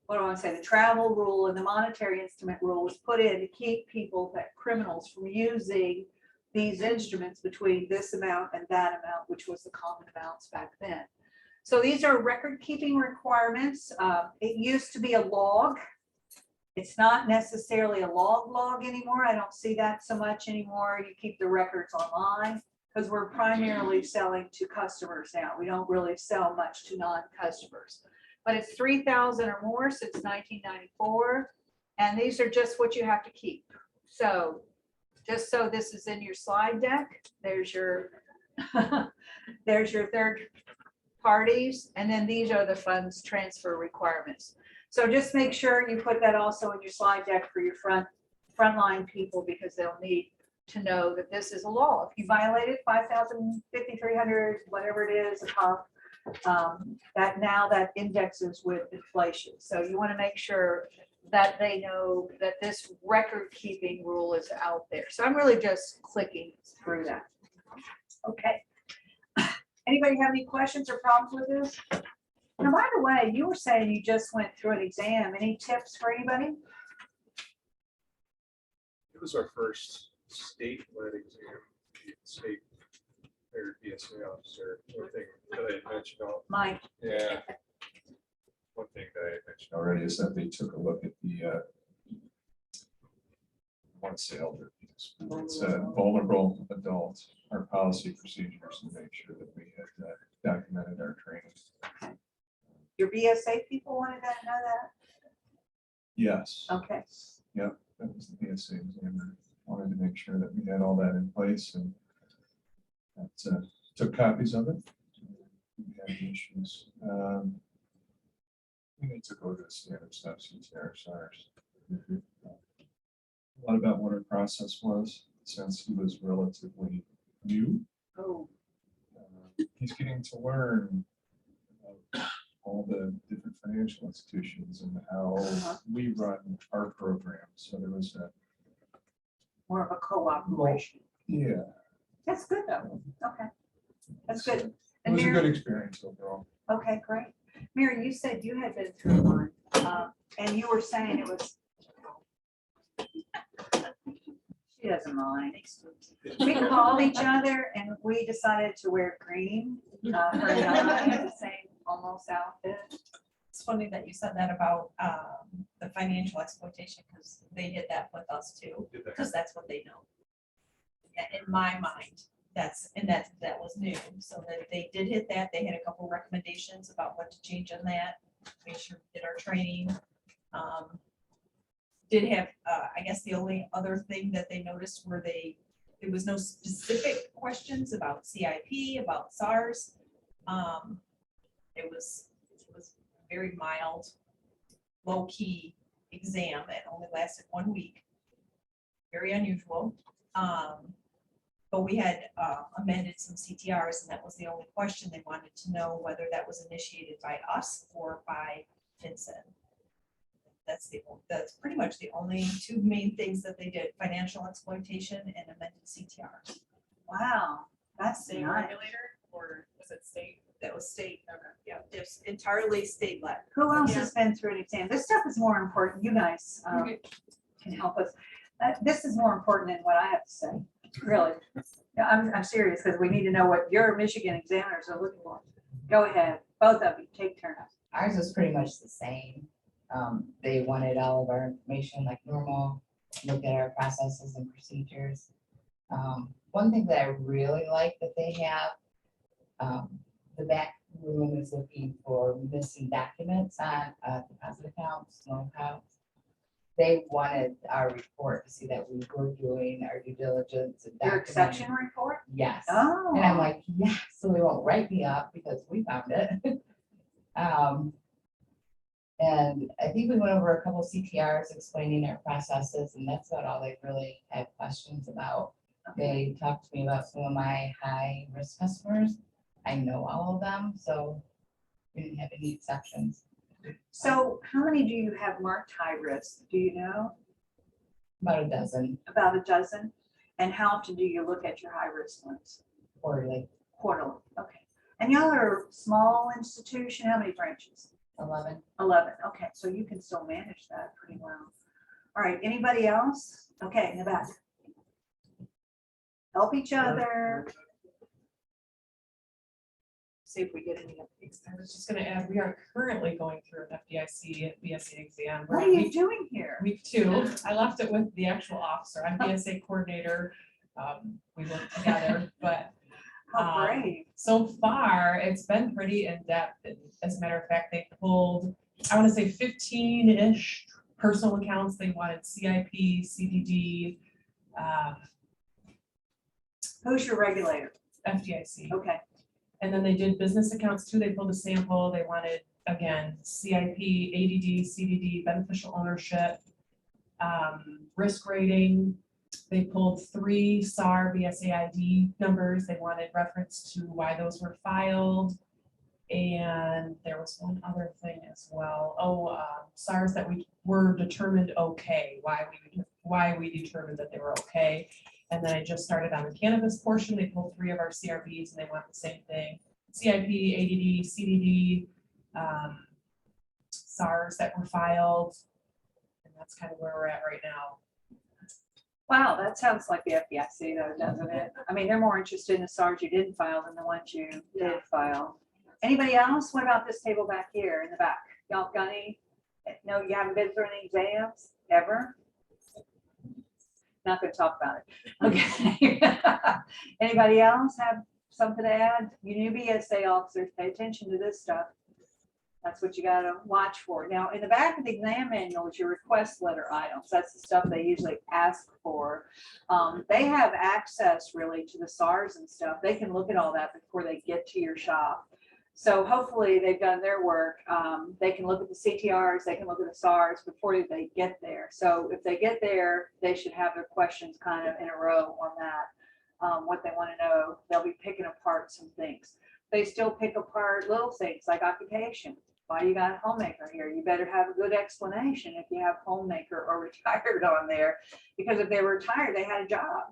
do I want to say, the travel rule and the monetary instrument rule was put in to keep people, that criminals, from using these instruments between this amount and that amount, which was the common amounts back then. So these are record keeping requirements. It used to be a log. It's not necessarily a log anymore. I don't see that so much anymore. You keep the records online because we're primarily selling to customers now. We don't really sell much to non-customers, but it's 3,000 or more since 1994. And these are just what you have to keep. So just so this is in your slide deck, there's your, there's your third parties, and then these are the funds transfer requirements. So just make sure you put that also in your slide deck for your frontline people, because they'll need to know that this is a law. If you violate it, 5,000, 5,300, whatever it is, that now that indexes with inflation. So you want to make sure that they know that this record keeping rule is out there. So I'm really just clicking through that. Okay. Anybody have any questions or problems with this? Now, by the way, you were saying you just went through an exam. Any tips for anybody? It was our first state-led exam, state or BSA officer. One thing that I had mentioned, Mike? yeah. One thing that I had mentioned already is that they took a look at the, I want to say elder abuse. It's vulnerable adults, our policy procedures, and make sure that we had documented our training. Your BSA people wanted to know that? Yes. Okay. Yep, that was the BSA examiner. Wanted to make sure that we had all that in place, and that, took copies of it. We had issues. I think they took over the standard stuff, CTR, SARS. A lot about what our process was, since he was relatively new. Oh. He's getting to learn about all the different financial institutions and how we run our program. So there was a More of a cooperation. yeah. That's good though. Okay. That's good. It And was a Mary, good experience overall. okay, great. Mary, you said you had been through one, and you were saying it was. She doesn't mind. We called each other and we decided to wear green. Her and I had the same almost outfit. It's funny that you said that about the financial exploitation, because they did that with us too, because that's what they know. In my mind, that was new, so that they did hit that. They had a couple recommendations about what to change on that. Make sure we did our training. Did have, I guess the only other thing that they noticed were there was no specific questions about CIP, about SARS. It was very mild, low-key exam that only lasted 1 week. Very unusual. But we had amended some CTRs, and that was the only question. They wanted to know whether that was initiated by us or by FinCEN. That's pretty much the only two main things that they did: financial exploitation and amended CTRs. Wow, that's State nice. regulator, or was it state? That was state, yeah, just entirely state led. Who else Yeah. has been through an exam? This stuff is more important. You guys can help us. This is more important than what I have to say, really. Yeah, I'm serious, because we need to know what your Michigan examiners are looking for. Go ahead, both of you, take turns. Ours was pretty much the same. They wanted all of our information like normal, look at our processes and procedures. One thing that I really like that they have, the back room is looking for missing documents on deposit accounts, loan accounts. They wanted our report to see that we were doing our due diligence and Your documenting. exception report? Yes. Oh. And I'm like, yeah, so they won't write me up because we found it. And I think we went over a couple of CTRs explaining our processes, and that's about all they really had questions about. They talked to me about some of my high risk customers. I know all of them, so we didn't have any exceptions. So how many do you have marked high risk? Do you know? About a dozen About a dozen? And how often do you look at your high risk ones? quarterly, Quarterly, okay. And y'all are a small institution, how many branches? 11. 11, okay, so you can still manage that pretty well. All right, anybody else? Okay, in the back. Help each other. See if we get any updates. I was just gonna add, we are currently going through an FDIC BSA exam. We're What on are you week- doing here? Week 2. I left it with the actual officer. I'm BSA coordinator. We work together, but How brave. so far it's been pretty in-depth. And as a matter of fact, they pulled, I want to say 15-ish personal accounts. They wanted CIP, CDD, Who's your regulator? FDIC. Okay, And then they did business accounts too. They pulled a sample. They wanted, again, CIP, ADD, CDD, beneficial ownership, risk rating. They pulled 3 SAR BSA ID numbers. They wanted reference to why those were filed. And there was one other thing as well. SARs that we were determined okay, why we determined that they were okay. And then I just started on the cannabis portion. They pulled 3 of our CRBs and they want the same thing. CIP, ADD, CDD, SARs that were filed. And that's kind of where we're at right now. Wow, that sounds like the FDIC though, doesn't it? I mean, they're more interested in the SARs you didn't file than the ones you did file. Anybody else? What about this table back here in the back? Y'all got any? No, you haven't been through any exams ever? Not gonna talk about it. Okay. Anybody else have something to add? You new BSA officers, pay attention to this stuff. That's what you gotta watch for. Now, in the back of the exam manual is your request letter items. That's the stuff they usually ask for. They have access really to the SARs and stuff. They can look at all that before they get to your shop. So hopefully they've done their work. They can look at the CTRs, they can look at the SARs before they get there. So if they get there, they should have their questions kind of in a row on that, what they want to know. They'll be picking apart some things. They still pick apart little things like occupation. Why you got a homemaker here? You better have a good explanation if you have homemaker or retired on there, because if they were retired, they had a job.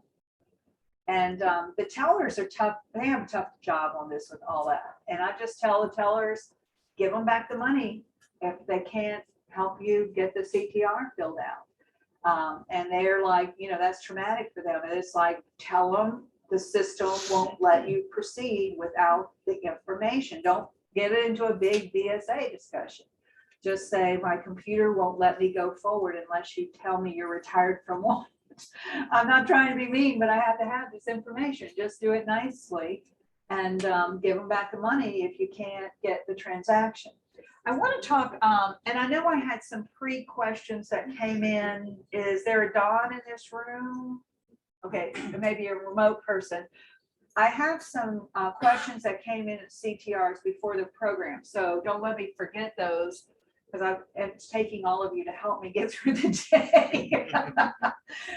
And the tellers are tough. They have a tough job on this with all that. And I just tell the tellers, give them back the money if they can't help you get the CTR filled out. And they're like, you know, that's traumatic for them. And it's like, tell them the system won't let you proceed without the information. Don't get it into a big BSA discussion. Just say, my computer won't let me go forward unless you tell me you're retired from one. I'm not trying to be mean, but I have to have this information. Just do it nicely and give them back the money if you can't get the transaction. I want to talk, and I know I had some pre-questions that came in. Is there a Dawn in this room? Okay, maybe a remote person. I have some questions that came in at CTRs before the program, so don't let me forget those, because I'm taking all of you to help me get through the day.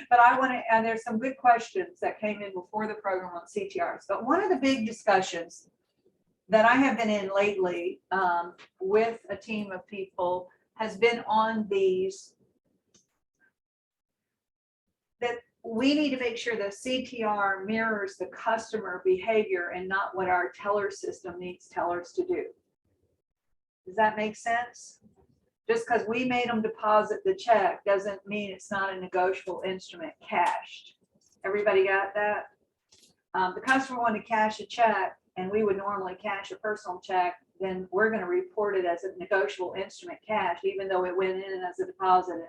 But I want to, and there's some good questions that came in before the program on CTRs. But one of the big discussions that I have been in lately with a team of people has been on these, that we need to make sure the CTR mirrors the customer behavior and not what our teller system needs tellers to do. Does that make sense? Just because we made them deposit the check doesn't mean it's not a negotiable instrument cashed. Everybody got that? The customer wanted to cash a check and we would normally cash a personal check, then we're going to report it as a negotiable instrument cash, even though it went in as a deposit. And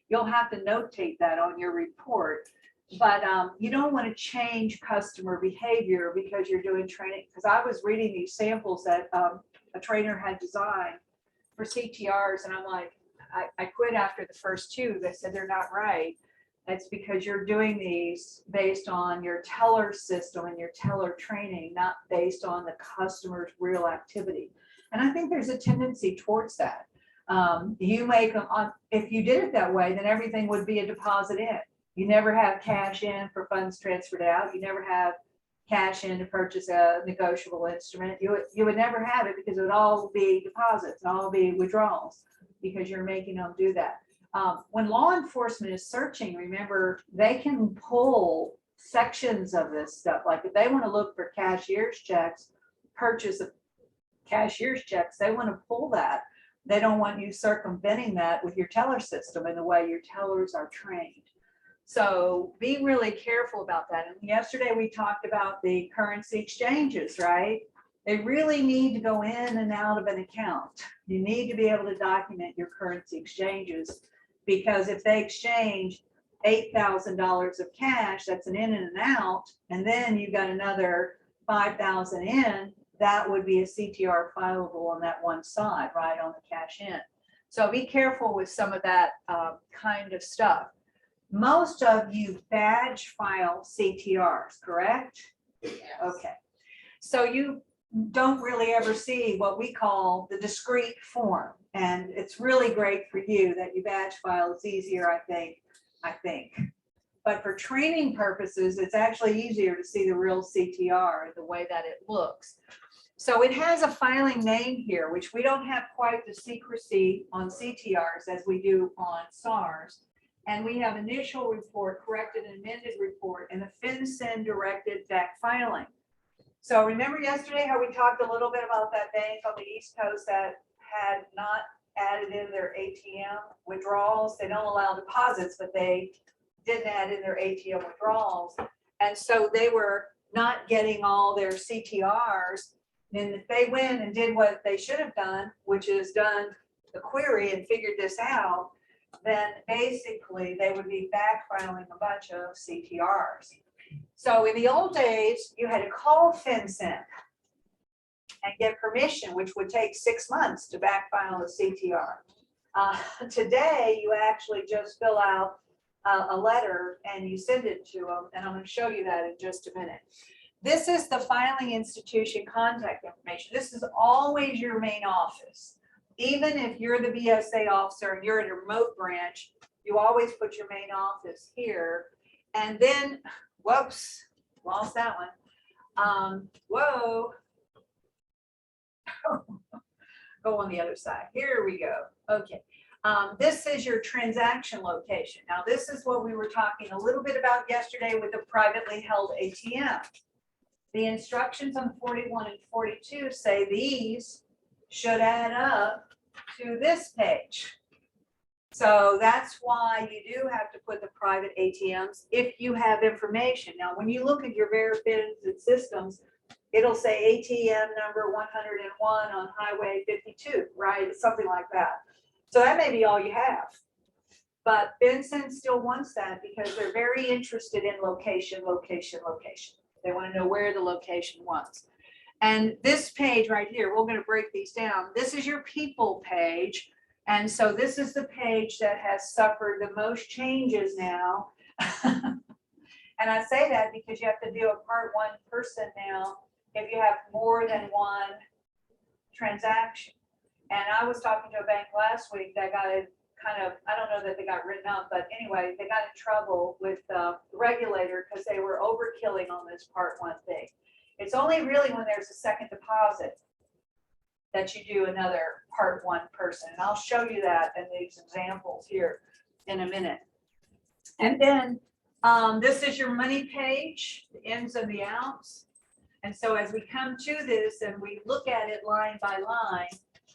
you'll have to notate that on your report. But you don't want to change customer behavior because you're doing training. Because I was reading these samples that a trainer had designed for CTRs, and I'm like, I quit after the first 2. They said they're not right. That's because you're doing these based on your teller system and your teller training, not based on the customer's real activity. And I think there's a tendency towards that. You make them on, if you did it that way, then everything would be a deposit in. You never have cash in for funds transferred out. You never have cash in to purchase a negotiable instrument. You would never have it because it would all be deposits and all be withdrawals because you're making them do that. When law enforcement is searching, remember, they can pull sections of this stuff. Like if they want to look for cashier's checks, purchase of cashier's checks, they want to pull that. They don't want you circumventing that with your teller system and the way your tellers are trained. So be really careful about that. And yesterday we talked about the currency exchanges, right? They really need to go in and out of an account. You need to be able to document your currency exchanges, because if they exchange $8,000 of cash, that's an in and an out, and then you got another 5,000 in, that would be a CTR fileable on that one side, right, on the cash in. So be careful with some of that kind of stuff. Most of you badge file CTRs, correct? Yes. Okay. So you don't really ever see what we call the discrete form. And it's really great for you that you batch file. It's easier, I think. But for training purposes, it's actually easier to see the real CTR, the way that it looks. So it has a filing name here, which we don't have quite the secrecy on CTRs as we do on SARs. And we have initial report, corrected and amended report, and a FinCEN directed back filing. So remember yesterday how we talked a little bit about that bank on the East Coast that had not added in their ATM withdrawals? They don't allow deposits, but they didn't add in their ATM withdrawals. And so they were not getting all their CTRs. And if they went and did what they should have done, which is done the query and figured this out, then basically they would be back filing a bunch of CTRs. So in the old days, you had to call FinCEN and get permission, which would take 6 months to back file a CTR. Today, you actually just fill out a letter and you send it to them. And I'm going to show you that in just a minute. This is the filing institution contact information. This is always your main office. Even if you're the BSA officer and you're in a remote branch, you always put your main office here. And then, whoops, lost that one. Whoa. Go on the other side. Here we go. Okay. This is your transaction location. Now, this is what we were talking a little bit about yesterday with the privately held ATM. The instructions on 41 and 42 say these should add up to this page. So that's why you do have to put the private ATMs if you have information. Now, when you look at your verification systems, it'll say ATM number 101 on Highway 52, right? It's something like that. So that may be all you have. But FinCEN still wants that because they're very interested in location, location, location. They want to know where the location was. And this page right here, we're going to break these down. This is your people page. And so this is the page that has suffered the most changes now. And I say that because you have to do a part one person now if you have more than one transaction. And I was talking to a bank last week that got it kind of, I don't know that they got written up, but anyway, they got in trouble with the regulator because they were overkilling on this part one thing. It's only really when there's a second deposit that you do another part one person. And I'll show you that in these examples here in a minute. And then this is your money page, the ins and the outs. And so as we come to this and we look at it line by line,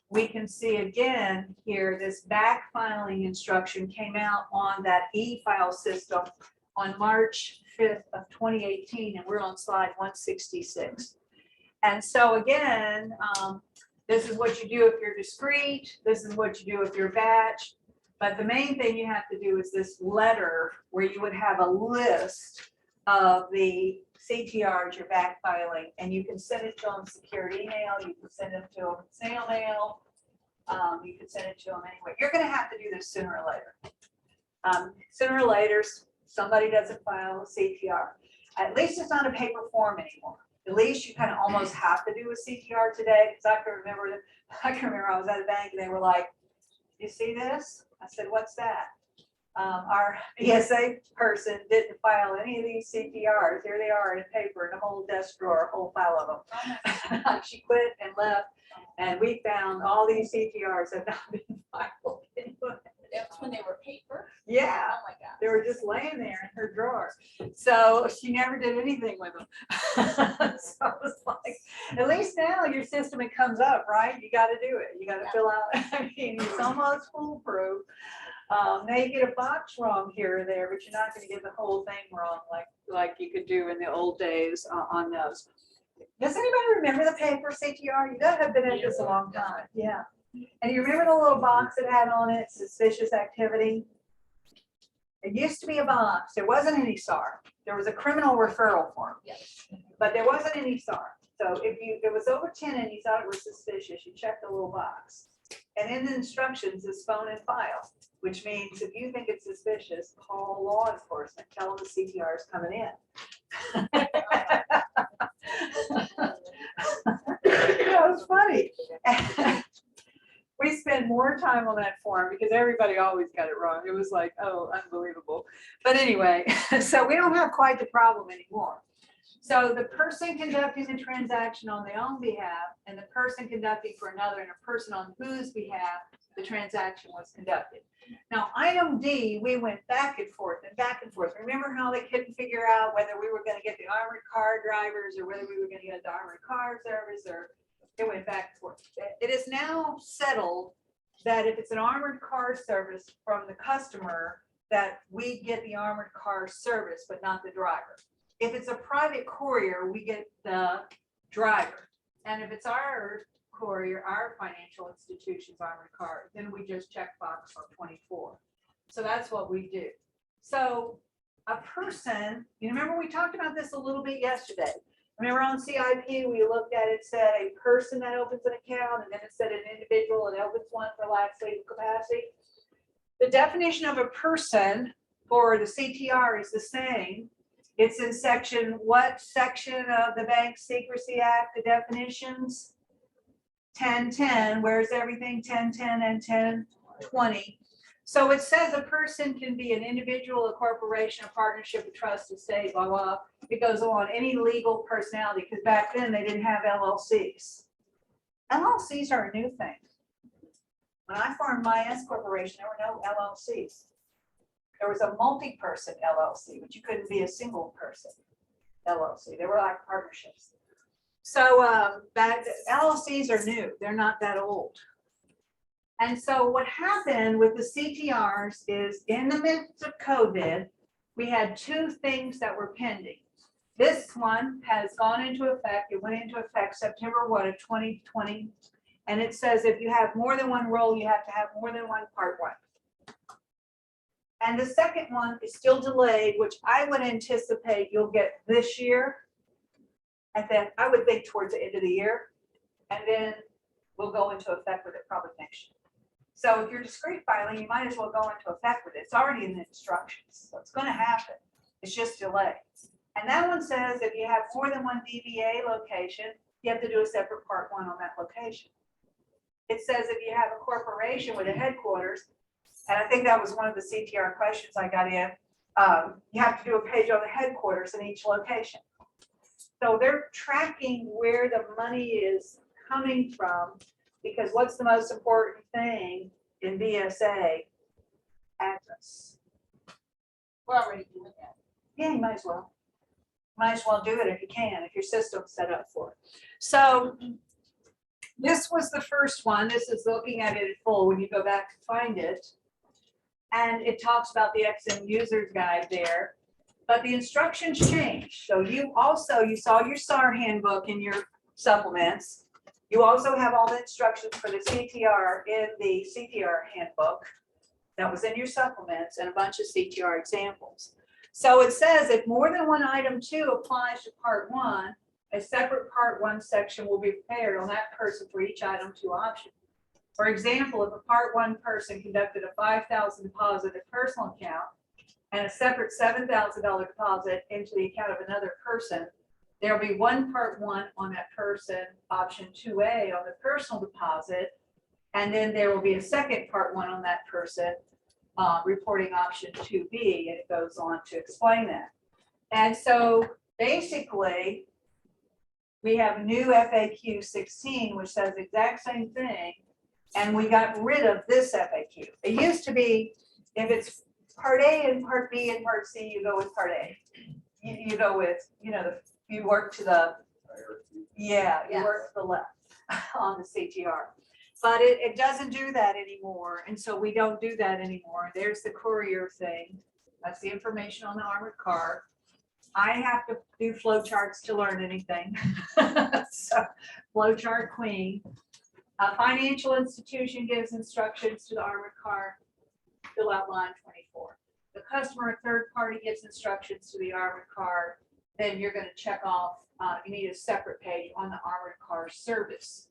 we can see again here, this back filing instruction came out on that e-file system on March 5th of 2018, and we're on slide 166. And so again, this is what you do if you're discrete. This is what you do if you're batch. But the main thing you have to do is this letter where you would have a list of the CTRs you're back filing, and you can send it to them secure email, you can send it to them snail mail, you can send it to them anyway. You're going to have to do this sooner or later. Sooner or later, somebody doesn't file a CTR. At least it's not a paper form anymore. At least you kind of almost have to do a CTR today, because I can remember I was at a bank and they were like, "You see this?" I said, "What's that?" Our BSA person didn't file any of these CTRs. Here they are in paper in a whole desk drawer, a whole file of them. She quit and left, and we found all these CTRs have not been filed. That's when they were paper. Yeah, Oh my God. they were just laying there in her drawer. So she never did anything with them. So it's like, at least now your system, it comes up, right? You got to do it. You got to fill out. I mean, it's almost foolproof. They get a box wrong here or there, but you're not going to get the whole thing wrong like you could do in the old days on those. Does anybody remember the paper CTR? You gotta have been at this a long time. Yeah. And you remember the little box it had on it, suspicious activity? It used to be a box. There wasn't any SAR. There was a criminal referral form, Yes. but there wasn't any SAR. So if it was over 10 and you thought it was suspicious, you checked the little box. And in the instructions is phone and file, which means if you think it's suspicious, call law enforcement, tell them the CTR is coming in. more time on that form because everybody always got it wrong. It was like, oh, unbelievable. But anyway, so we don't have quite the problem anymore. So the person conducting the transaction on their own behalf and the person conducting for another and a person on whose behalf the transaction was conducted. Now, item D, we went back and forth and back and forth. Remember how they couldn't figure out whether we were going to get the armored car drivers or whether we were going to get the armored car service, or it went back and forth. It is now settled that if it's an armored car service from the customer, that we get the armored car service, but not the driver. If it's a private courier, we get the driver. And if it's our courier, our financial institution's armored car, then we just check box on 24. So that's what we do. So a person, you remember we talked about this a little bit yesterday. Remember on CIP, we looked at it, said a person that opens an account, and then it said an individual that opens one for lax legal capacity. The definition of a person for the CTR is the same. It's in section, what section of the Bank Secrecy Act, the definitions? 1010, where's everything? 1010 and 1020. So it says a person can be an individual, a corporation, a partnership, a trust, a state, blah, blah. It goes on, any legal personality, because back then they didn't have LLCs. LLCs are a new thing. When I formed my S corporation, there were no LLCs. There was a multi-person LLC, but you couldn't be a single person LLC. They were like partnerships. So that LLCs are new. They're not that old. And so what happened with the CTRs is in the midst of COVID, we had two things that were pending. This one has gone into effect. It went into effect September 1 of 2020. And it says if you have more than one role, you have to have more than one part one. And the second one is still delayed, which I would anticipate you'll get this year. And then I would think towards the end of the year. And then we'll go into effect with it probably next year. So if you're discrete filing, you might as well go into effect with it. It's already in the instructions. So it's going to happen. It's just delayed. And that one says if you have more than one DBA location, you have to do a separate part one on that location. It says if you have a corporation with a headquarters, and I think that was one of the CTR questions I got in, you have to do a page on the headquarters in each location. So they're tracking where the money is coming from, because what's the most important thing in BSA? Address. We're already doing that. Yeah, you might as well. Might as well do it if you can, if your system's set up for it. So this was the first one. This is looking at it in full when you go back to find it. And it talks about the XM user's guide there. But the instructions changed. So you saw your SAR handbook in your supplements. You also have all the instructions for the CTR in the CTR handbook that was in your supplements and a bunch of CTR examples. So it says if more than one item 2 applies to part 1, a separate part 1 section will be prepared on that person for each item 2 option. For example, if a part 1 person conducted a $5,000 deposit in personal account and a separate $7,000 deposit into the account of another person, there'll be one part 1 on that person, option 2A on the personal deposit, and then there will be a second part 1 on that person, reporting option 2B, and it goes on to explain that. And so basically, we have new FAQ 16, which says the exact same thing, and we got rid of this FAQ. It used to be, if it's part A and part B and part C, you go with part A. You go with, you work to the, you work to the left on the CTR. But it doesn't do that anymore, and so we don't do that anymore. There's the courier thing. That's the information on the armored car. I have to do flow charts to learn anything. So flow chart queen. A financial institution gives instructions to the armored car. Fill out line 24. The customer or third party gives instructions to the armored car. Then you're going to check off, you need a separate page on the armored car service.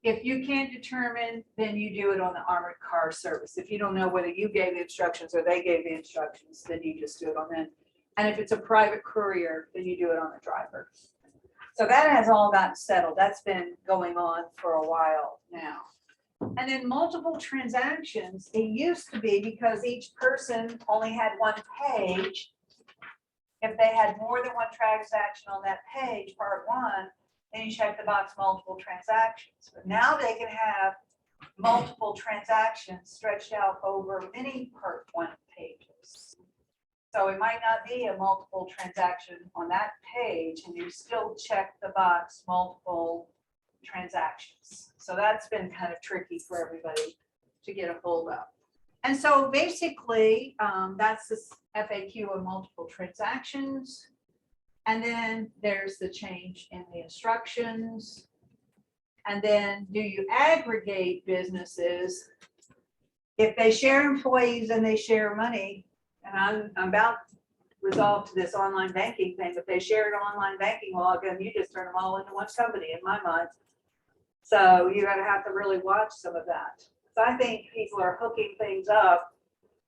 If you can't determine, then you do it on the armored car service. If you don't know whether you gave the instructions or they gave the instructions, then you just do it on them. And if it's a private courier, then you do it on the driver. So that has all gotten settled. That's been going on for a while now. And then multiple transactions, it used to be because each person only had one page. If they had more than one transaction on that page, part one, then you check the box multiple transactions. But now they can have multiple transactions stretched out over many part one pages. So it might not be a multiple transaction on that page, and you still check the box multiple transactions. So that's been kind of tricky for everybody to get a hold of. And so basically, that's this FAQ of multiple transactions. And then there's the change in the instructions. And then do you aggregate businesses? If they share employees and they share money, and I'm about resolved to this online banking thing, but they share an online banking login, you just turn them all into one company in my mind. So you're gonna have to really watch some of that. So I think people are hooking things up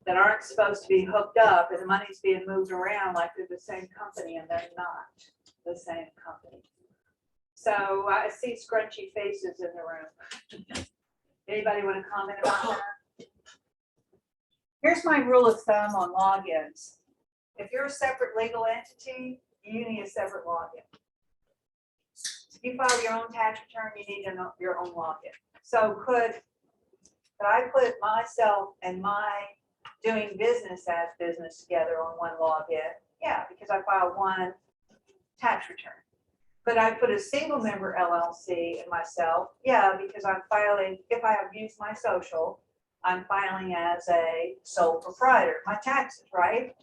that aren't supposed to be hooked up, and the money's being moved around like they're the same company, and they're not the same company. So I see scrunchy faces in the room. Anybody want to comment about that? Here's my rule of thumb on logins. If you're a separate legal entity, you need a separate login. If you file your own tax return, you need your own login. So could I put myself and my doing business as business together on one login? Yeah, because I file one tax return. Could I put a single member LLC and myself? Yeah, because I'm filing, if I have used my social, I'm filing as a sole proprietor, my taxes, right?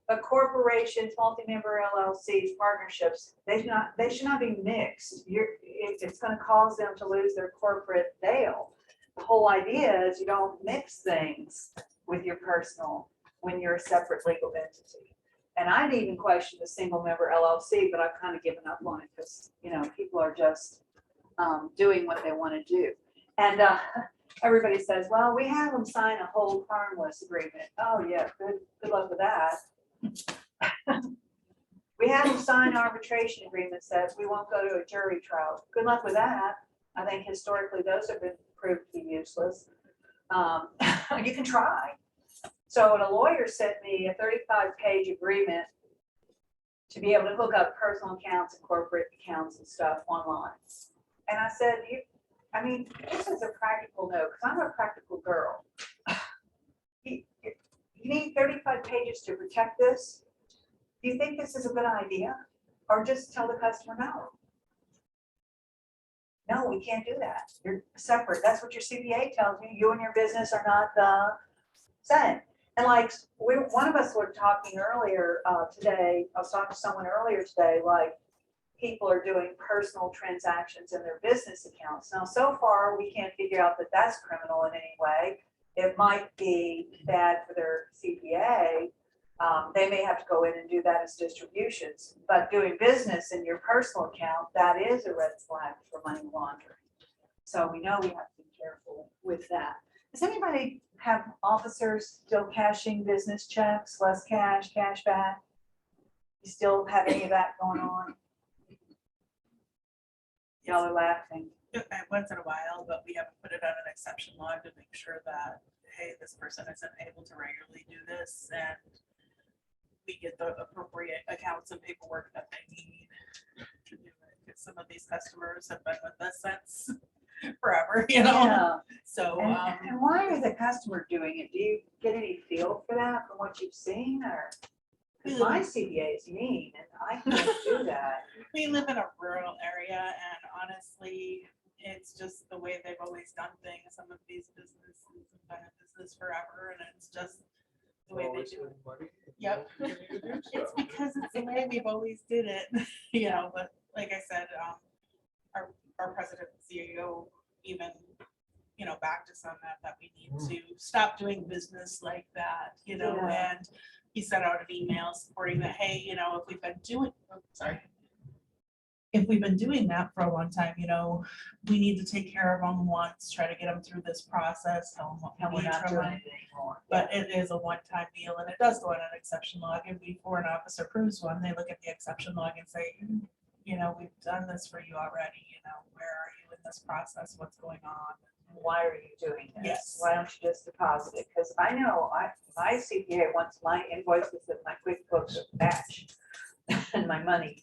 But corporations, multi-member LLCs, partnerships, they should not be mixed. It's going to cause them to lose their corporate veil. The whole idea is you don't mix things with your personal when you're a separate legal entity. And I'd even question the single member LLC, but I've kind of given up on it because, people are just doing what they want to do. And everybody says, well, we have them sign a hold harmless agreement. Oh yeah, good luck with that. We have them sign arbitration agreements that we won't go to a jury trial. Good luck with that. I think historically those have been proved to be useless. You can try. So a lawyer sent me a 35-page agreement to be able to hook up personal accounts and corporate accounts and stuff online. And I said, this is a practical note, because I'm a practical girl. You need 35 pages to protect this. Do you think this is a good idea? Or just tell the customer no? No, we can't do that. You're separate. That's what your CPA tells you. You and your business are not the same. And like one of us were talking earlier today, I was talking to someone earlier today, like people are doing personal transactions in their business accounts. Now, so far, we can't figure out that that's criminal in any way. It might be bad for their CPA. They may have to go in and do that as distributions, but doing business in your personal account, that is a red flag for money laundering. So we know we have to be careful with that. Does anybody have officers still cashing business checks, less cash, cash back? You still have any of that going on? Y'all are laughing. Once in a while, but we haven't put it on an exception log to make sure that, hey, this person isn't able to regularly do this, and we get the appropriate accounts and paperwork that they need to do it. Because some of these customers have been with us since forever, Yeah. So, and why is the customer doing it? Do you get any feel for that from what you've seen, or? Because my CPA is mean, and I can't do that. we live in a rural area, and honestly, it's just the way they've always done things. Some of these businesses have been in business forever, and it's just the way they do it. Yep. It's because it's the way we've always did it, but like I said, our president and CEO even, backed us on that we need to stop doing business like that, Yeah. and he sent out an email supporting that, hey, if we've been doing, if we've been doing that for a long time, we need to take care of them once, try to get them through this process, tell them what And we we're need not from doing them. it anymore. But it is a one-time deal, and it does go on an exception log, and before an officer approves one, they look at the exception log and say, we've done this for you already, where are you in this process, what's going on. Why are you doing this? Yes. Why don't you just deposit it? Because I know my CPA wants my invoices and my QuickBooks batch and my money.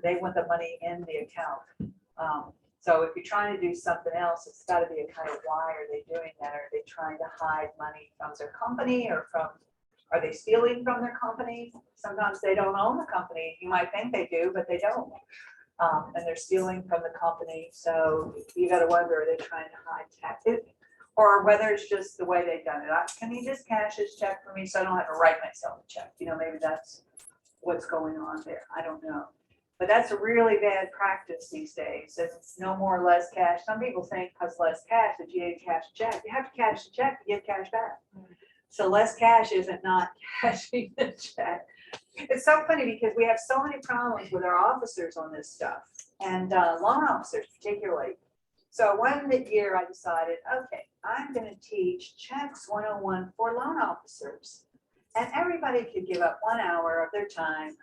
They want the money in the account. So if you're trying to do something else, it's got to be a kind of why are they doing that? Are they trying to hide money from their company or are they stealing from their company? Sometimes they don't own the company. You might think they do, but they don't. And they're stealing from the company. So you got to wonder, are they trying to hide tax? Or whether it's just the way they've done it. Can you just cash this check for me so I don't have to write myself a check? Maybe that's what's going on there. I don't know. But that's a really bad practice these days. It's no more or less cash. Some people think because less cash that you didn't cash a check. You have to cash the check to get cash back. So less cash isn't not cashing the check. It's so funny because we have so many problems with our officers on this stuff and loan officers particularly. So one year I decided, okay, I'm going to teach checks 101 for loan officers. And everybody could give up 1 hour of their time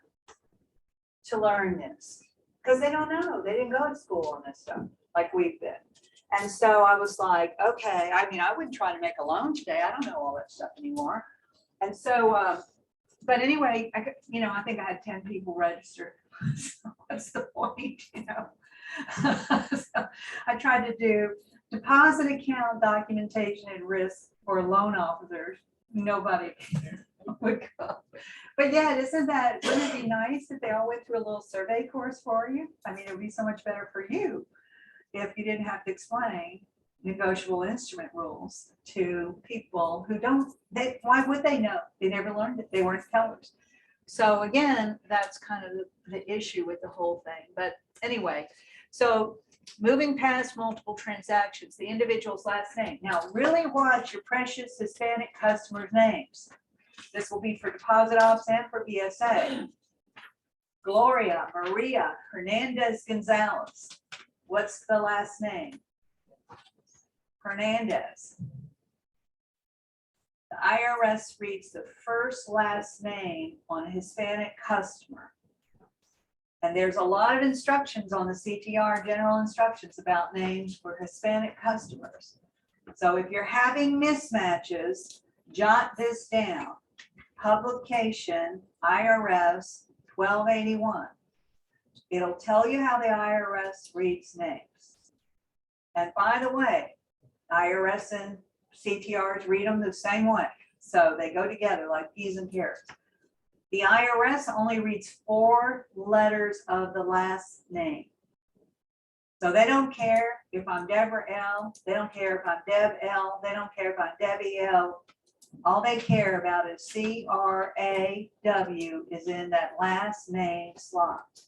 to learn this because they don't know. They didn't go to school on this stuff like we've been. And so I was like, okay, I wouldn't try to make a loan today. I don't know all that stuff anymore. And so, but anyway, I think I had 10 people registered. So what's the point, So I tried to do deposit account documentation and risk for loan officers. Nobody would go. But yeah, wouldn't it be nice if they all went through a little survey course for you? It would be so much better for you if you didn't have to explain negotiable instrument rules to people who why would they know? They never learned it. They weren't tellers. So again, that's kind of the issue with the whole thing. But anyway, so moving past multiple transactions, the individual's last name. Now really watch your precious Hispanic customers' names. This will be for deposit ops and for BSA. Gloria Maria Hernandez Gonzalez. What's the last name? Hernandez. The IRS reads the first last name on a Hispanic customer. And there's a lot of instructions on the CTR, general instructions about names for Hispanic customers. So if you're having mismatches, jot this down. Publication IRS 1281. It'll tell you how the IRS reads names. And by the way, IRS and CTRs read them the same way. So they go together like peas and carrots. The IRS only reads 4 letters of the last name. So they don't care if I'm Deborah L. They don't care if I'm Deb L. They don't care if I'm Debbie L. All they care about is CRAW is in that last name slot.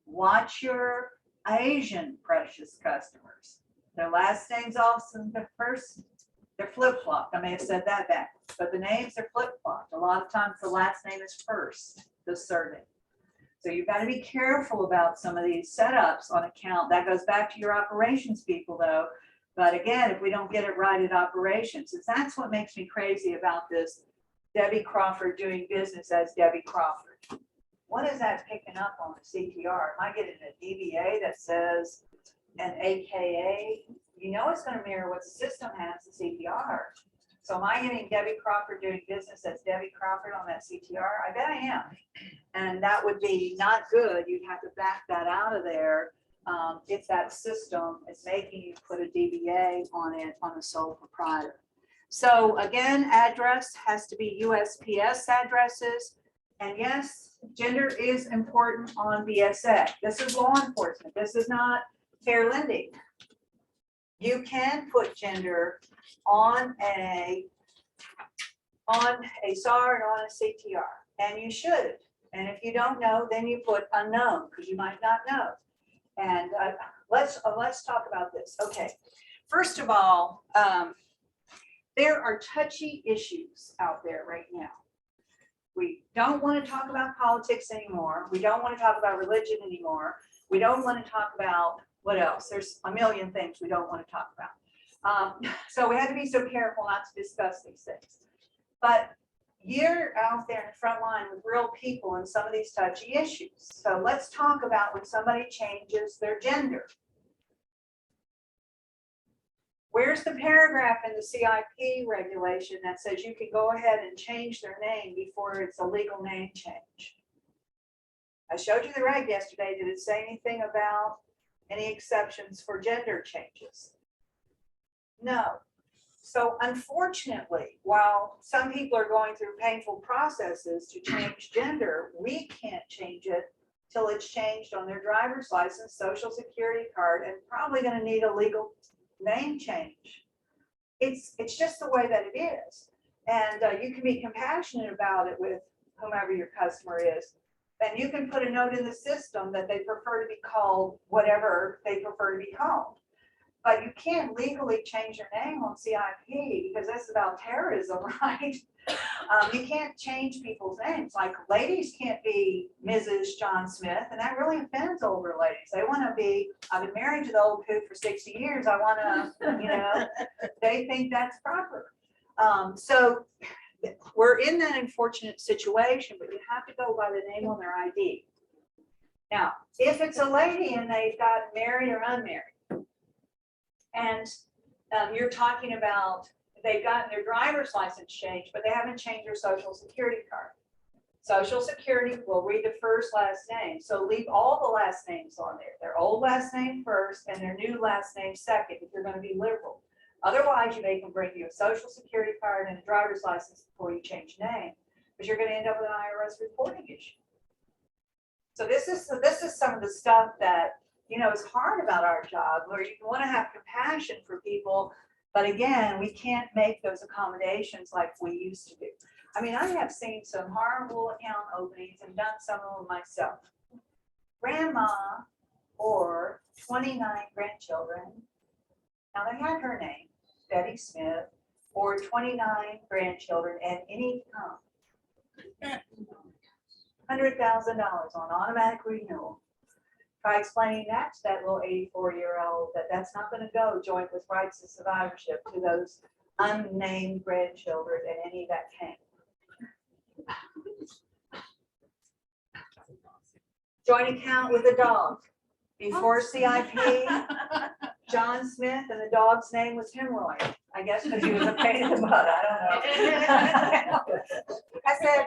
Watch your Asian precious customers. Their last name's often the first, they're flip-flopped. I may have said that backwards, but the names are flip-flopped. A lot of times the last name is first, the surname. So you've got to be careful about some of these setups on account. That goes back to your operations people though. But again, if we don't get it right at operations, that's what makes me crazy about this Debbie Crawford doing business as Debbie Crawford. What is that picking up on the CTR? Am I getting a DBA that says an AKA? It's going to mirror what the system has, the CTR. So am I getting Debbie Crawford doing business as Debbie Crawford on that CTR? I bet I am. And that would be not good. You'd have to back that out of there. If that system is making you put a DBA on it on a sole proprietor. So again, address has to be USPS addresses. And yes, gender is important on BSA. This is law enforcement. This is not fair lending. You can put gender on a SAR and on a CTR, and you should. And if you don't know, then you put unknown because you might not know. And let's talk about this. Okay, first of all, there are touchy issues out there right now. We don't want to talk about politics anymore. We don't want to talk about religion anymore. We don't want to talk about what else? There's a million things we don't want to talk about. So we have to be so careful not to discuss these things. But you're out there in the front line with real people and some of these touchy issues. So let's talk about when somebody changes their gender. Where's the paragraph in the CIP regulation that says you can go ahead and change their name before it's a legal name change? I showed you the reg yesterday. Did it say anything about any exceptions for gender changes? No. So unfortunately, while some people are going through painful processes to change gender, we can't change it till it's changed on their driver's license, social security card, and probably going to need a legal name change. It's just the way that it is. And you can be compassionate about it with whomever your customer is. And you can put a note in the system that they prefer to be called whatever they prefer to be called. But you can't legally change your name on CIP because that's about terrorism, right? You can't change people's names. Like ladies can't be Mrs. John Smith, and that really offends older ladies. They want to be, I've been married to the old coot for 60 years. I want to, they think that's proper. So we're in that unfortunate situation, but you have to go by the name on their ID. Now, if it's a lady and they've got married or unmarried, and you're talking about they've gotten their driver's license changed, but they haven't changed their social security card. Social security will read the first last name. So leave all the last names on there. Their old last name first and their new last name second if you're going to be liberal. Otherwise, you make them bring you a social security card and a driver's license before you change name, but you're going to end up with an IRS reporting issue. So this is some of the stuff that is hard about our job, where you want to have compassion for people, but again, we can't make those accommodations like we used to do. I mean, I have seen some horrible account openings and done some of them myself. Grandma or 29 grandchildren. Now they had her name, Betty Smith, or 29 grandchildren and any income. $100,000 on automatic renewal. Try explaining that to that little 84-year-old that that's not going to go joint with rights of survivorship to those unnamed grandchildren and any that came. Joint account with a dog. Before CIP, John Smith, and the dog's name was Hemroy. I guess because he was a pain in the butt. I don't know. I said,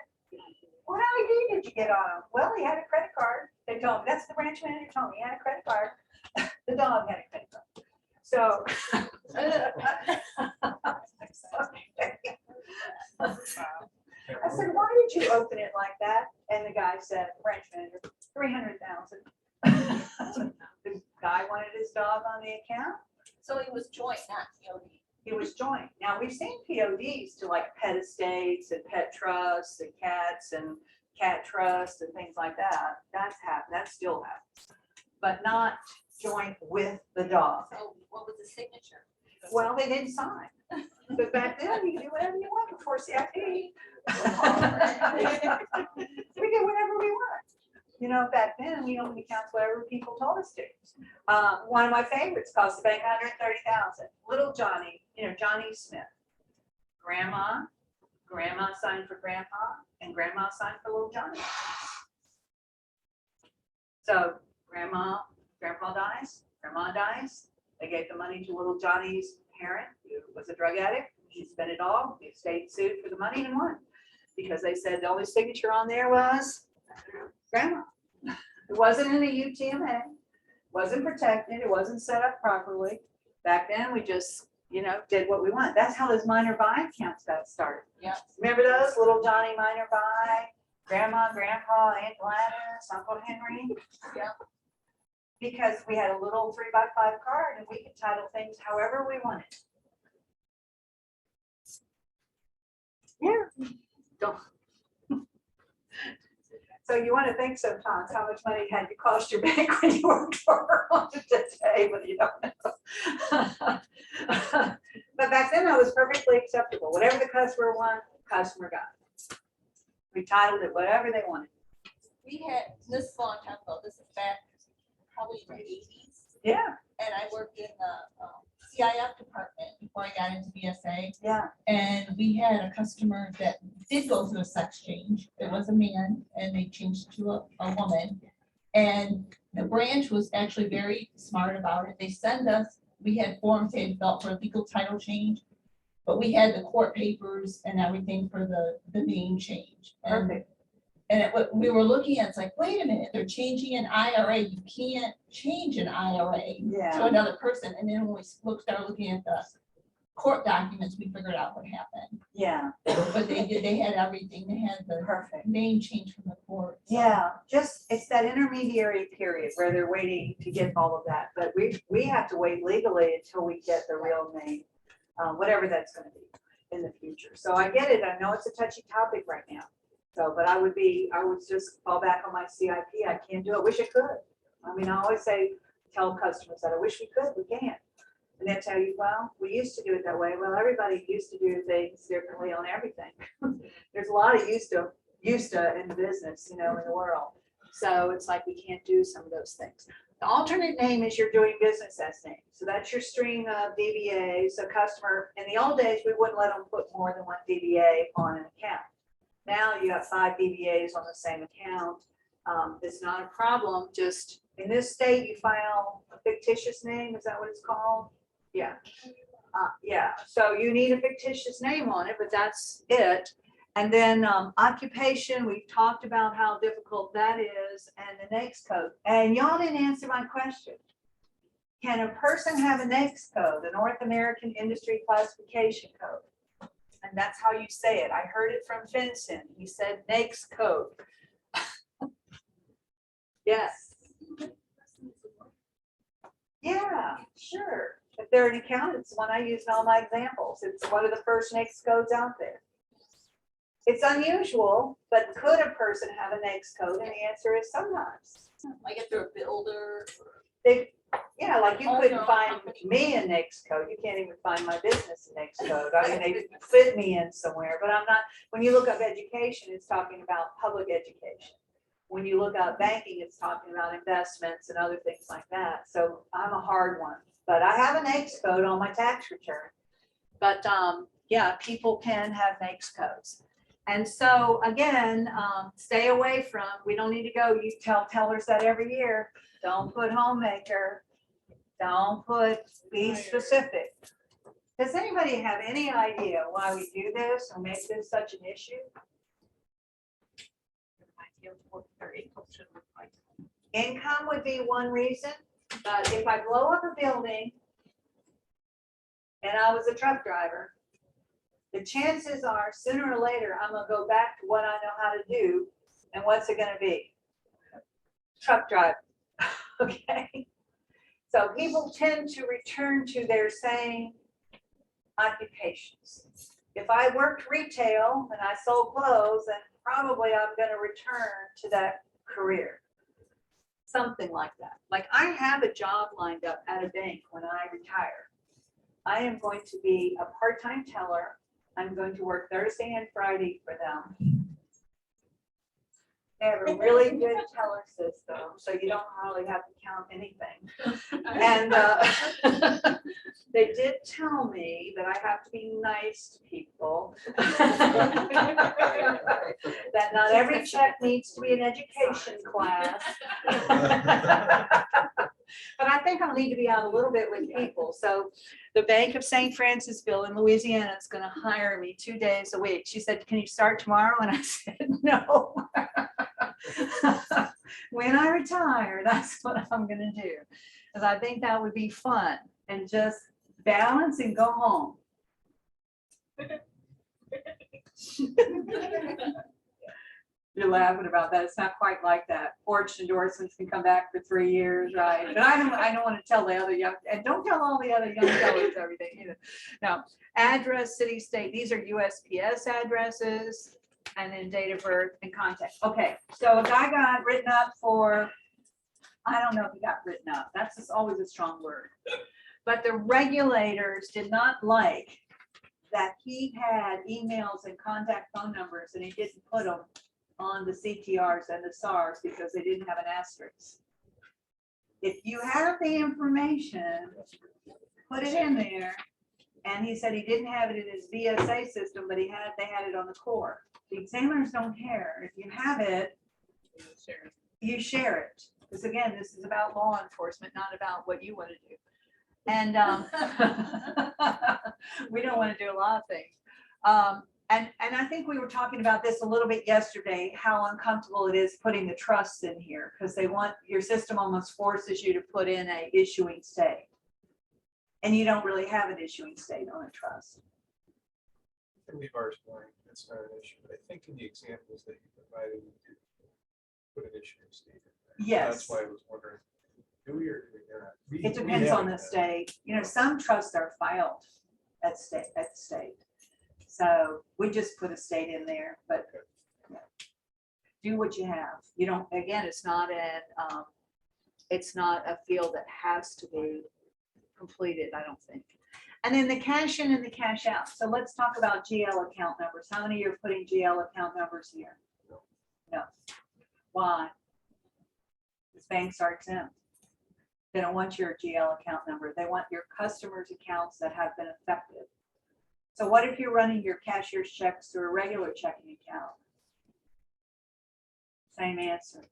what ID did you get on him? Well, he had a credit card. They told me, that's the branch manager told me, he had a credit card. The dog had a credit card. So. I said, why did you open it like that? And the guy said, branch manager, 300,000. The guy wanted his dog on the account. So he was joint, not POD. He was joint. Now we've seen PODs to like pet estates and pet trusts and cats and cat trusts and things like that. That's happened. That still happens, but not joint with the dog. So what was the signature? Well, they didn't sign. But back then you could do whatever you want before CIP. We did whatever we want. Back then we opened accounts whatever people told us to. One of my favorites cost the bank $130,000. Little Johnny, Johnny Smith. Grandma signed for grandpa, and grandma signed for little Johnny. So grandpa dies, grandma dies. They gave the money to little Johnny's parent, who was a drug addict. She spent it all. The estate sued for the money and won, because they said the only signature on there was grandma. It wasn't in a UTMA, wasn't protected, it wasn't set up properly. Back then, we just, did what we want. That's how those minor buy accounts got started. Yeah. Remember those? Little Johnny minor buy, grandma, grandpa, Aunt Gladys, Uncle Henry? Yeah. Because we had a little 3x5 card and we could title things however we wanted. Yeah. Don't. So you want to think sometimes how much money had you cost your bank when you worked for on today, but you don't know. But back then that was perfectly acceptable. Whatever the customer wanted, the customer got. We titled it whatever they wanted. We had, this is a long time ago, this is back probably in the 80s. Yeah. And I worked in the CIF department before I got into BSA. Yeah. And we had a customer that did go through a sex change. It was a man and they changed to a woman. And the branch was actually very smart about it. They send us we had forms they had filled for a legal title change. But we had the court papers and everything for the name change. Perfect. And we were looking at, it's like, wait a minute, they're changing an IRA. You can't change an IRA to Yeah, another person. And then when we started looking at the court documents, we figured out what happened. yeah, But they had everything. They had the perfect. name change from the court. so. Yeah, just, it's that intermediary period where they're waiting to get all of that, but we have to wait legally until we get the real name, whatever that's gonna be in the future. So I get it, I know it's a touchy topic right now. So, but I would just fall back on my CIP, I can't do it, wish I could. I mean, I always tell customers that I wish we could, we can't. And they tell you, well, we used to do it that way. Well, everybody used to do things differently on everything. There's a lot of used to in the business, in the world. So it's like we can't do some of those things. The alternate name is you're doing business as name. So that's your string of DBAs. A customer, in the old days, we wouldn't let them put more than one DBA on an account. Now you have 5 DBAs on the same account. It's not a problem. Just in this state, you file a fictitious name. Is that what it's called? Yeah. Yeah. So you need a fictitious name on it, but that's it. And then occupation, we've talked about how difficult that is, and the NAICS code. And y'all didn't answer my question. Can a person have a NAICS code, a North American Industry Classification Code? And that's how you say it. I heard it from Vincent. He said NAICS code. Yes. Yeah, sure. If they're an accountant, it's one I use in all my examples. It's one of the first NAICS codes out there. It's unusual, but could a person have a NAICS code? And the answer is sometimes. Like if they're a builder. Yeah, like you couldn't find me a NAICS code. You can't even find my business a NAICS code. I mean, they fit me in somewhere, but I'm not. When you look up education, it's talking about public education. When you look up banking, it's talking about investments and other things like that. So I'm a hard one, but I have a NAICS code on my tax return. But yeah, people can have NAICS codes. And so again, stay away from, we don't need to go, you tell tellers that every year, don't put homemaker, don't put, be specific. Does anybody have any idea why we do this or make this such an issue? Income would be one reason, but if I blow up a building and I was a truck driver, the chances are sooner or later, I'm gonna go back to what I know how to do. And what's it gonna be? Truck driver, okay? So people tend to return to their same occupations. If I worked retail and I sold clothes, then probably I'm gonna return to that career. Something like that. Like I have a job lined up at a bank when I retire. I am going to be a part-time teller. I'm going to work Thursday and Friday for them. They have a really good teller system, so you don't hardly have to count anything. And they did tell me that I have to be nice to people. That not every check needs to be an education class. But I think I'll need to be out a little bit with people. So the Bank of St. Francisville in Louisiana is going to hire me 2 days a week. She said, can you start tomorrow? And I said, no. When I retire, that's what I'm going to do. Because I think that would be fun and just balance and go home. You're laughing about that. It's not quite like that. Forged endorsements can come back for 3 years, right? But I don't want to tell the other young, and don't tell all the other young tellers everything either. No, address, city, state, these are USPS addresses, and then date of birth and contact. Okay, so a guy got written up for, I don't know if he got written up. That's just always a strong word. But the regulators did not like that he had emails and contact phone numbers and he didn't put them on the CTRs and the SARs because they didn't have an asterisk. If you have the information, put it in there. And he said he didn't have it in his BSA system, but they had it on the core. The examiners don't care. If you have it, you share it. Because again, this is about law enforcement, not about what you want to do. And we don't want to do a lot of things. And I think we were talking about this a little bit yesterday, how uncomfortable it is putting the trusts in here, because they want, your system almost forces you to put in a issuing state. And you don't really have an issuing state on a trust. I can leave ours blank, that's not an issue, but I think in the examples that you provided, you did put an issuing state in there. Yes. That's why I was wondering, do we or do we not? It depends on the state. You know, some trusts are filed at the state. So we just put a state in there, but yeah. Do what you have. You don't, again, it's not a field that has to be completed, I don't think. And then the cash in and the cash out. So let's talk about GL account numbers. How many are putting GL account numbers here? No. Why? Because banks are exempt. They don't want your GL account number. They want your customers' accounts that have been affected. So what if you're running your cashier's checks through a regular checking account? Same answer.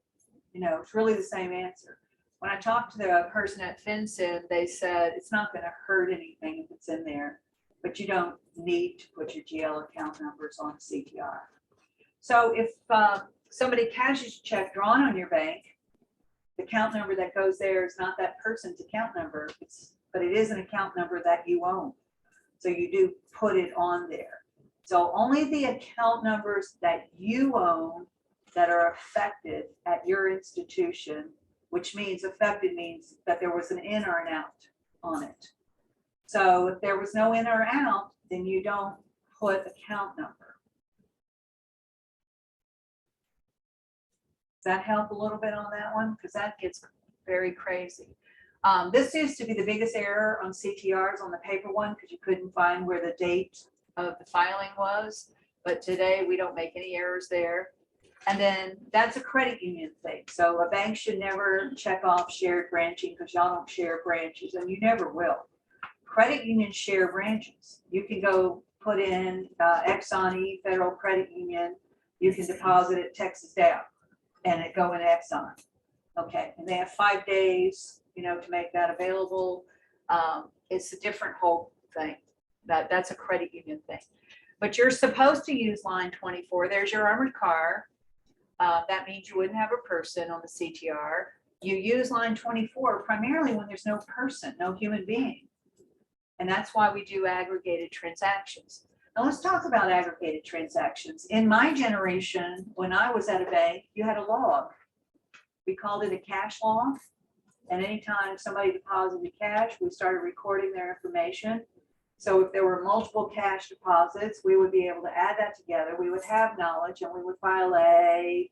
You know, it's really the same answer. When I talked to the person at FinCEN, they said it's not going to hurt anything if it's in there, but you don't need to put your GL account numbers on CTR. So if somebody cashes a check drawn on your bank, the account number that goes there is not that person's account number, but it is an account number that you own. So you do put it on there. So only the account numbers that you own that are affected at your institution, which means affected means that there was an in or an out on it. So if there was no in or out, then you don't put account number. Does that help a little bit on that one? Because that gets very crazy. This used to be the biggest error on CTRs on the paper one, because you couldn't find where the date of the filing was. But today we don't make any errors there. And then that's a credit union thing. So a bank should never check off shared branching, because y'all don't share branches, and you never will. Credit unions share branches. You can go put in Exxon E Federal Credit Union. You can deposit it Texas Down and it go in Exxon. Okay, and they have 5 days, you know, to make that available. It's a different whole thing. That's a credit union thing. But you're supposed to use line 24. There's your armored car. That means you wouldn't have a person on the CTR. You use line 24 primarily when there's no person, no human being. And that's why we do aggregated transactions. Now let's talk about aggregated transactions. In my generation, when I was at a bank, you had a log. We called it a cash log. And anytime somebody deposited cash, we started recording their information. So if there were multiple cash deposits, we would be able to add that together. We would have knowledge and we would file a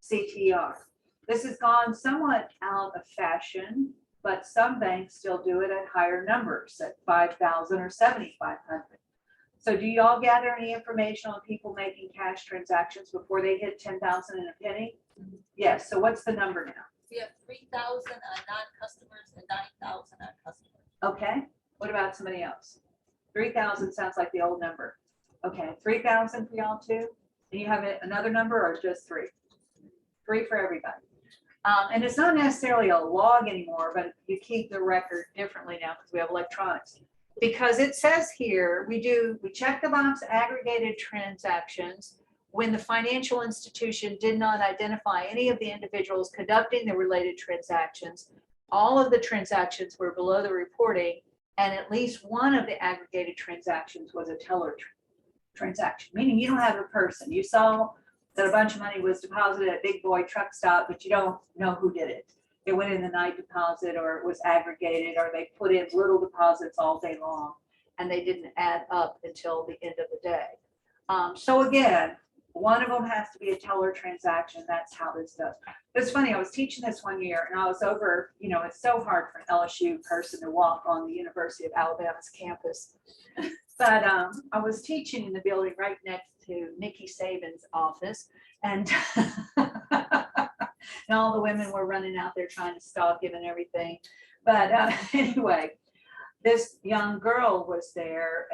CTR. This has gone somewhat out of fashion, but some banks still do it at higher numbers, at 5,000 or 7,500. So do y'all gather any information on people making cash transactions before they hit 10,000 and a penny? Yes. So what's the number now? We have 3,000 on non-customers and 9,000 on customers. Okay. What about somebody else? 3,000 sounds like the old number. Okay, 3,000 for y'all too? And you have another number or just 3? 3 for everybody. And it's not necessarily a log anymore, but you keep the record differently now because we have electronics. Because it says here, we check the box aggregated transactions when the financial institution did not identify any of the individuals conducting the related transactions. All of the transactions were below the reporting, and at least one of the aggregated transactions was a teller transaction, meaning you don't have a person. You saw that a bunch of money was deposited at Big Boy truck stop, but you don't know who did it. It went in the night deposit, or it was aggregated, or they put in little deposits all day long, and they didn't add up until the end of the day. So again, one of them has to be a teller transaction. That's how this does. It's funny, I was teaching this one year and I was over, you know, it's so hard for an LSU person to walk on the University of Alabama's campus. But I was teaching in the building right next to Nikki Saban's office, and, and all the women were running out there trying to stalk him and everything. But anyway, this young girl was there,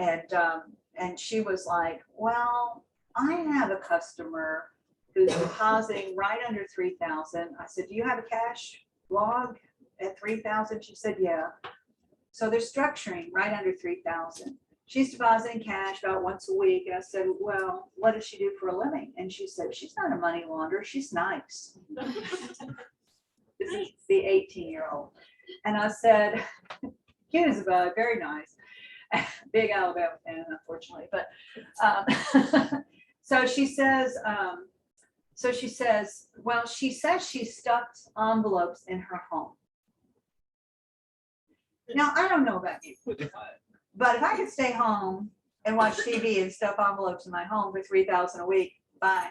and she was like, well, I have a customer who's depositing right under 3,000. I said, do you have a cash log at 3,000? She said, yeah. So they're structuring right under 3,000. She's depositing cash about once a week. And I said, well, what does she do for a living? And she said, she's not a money launderer. She's nice. This is the 18-year-old. And I said, cute as a bug, very nice. Big Alabama fan, unfortunately. But so she says, well, she says she stuffed envelopes in her home. Now, I don't know about you, but if I could stay home and watch TV and stuff envelopes in my home for 3,000 a week, bye.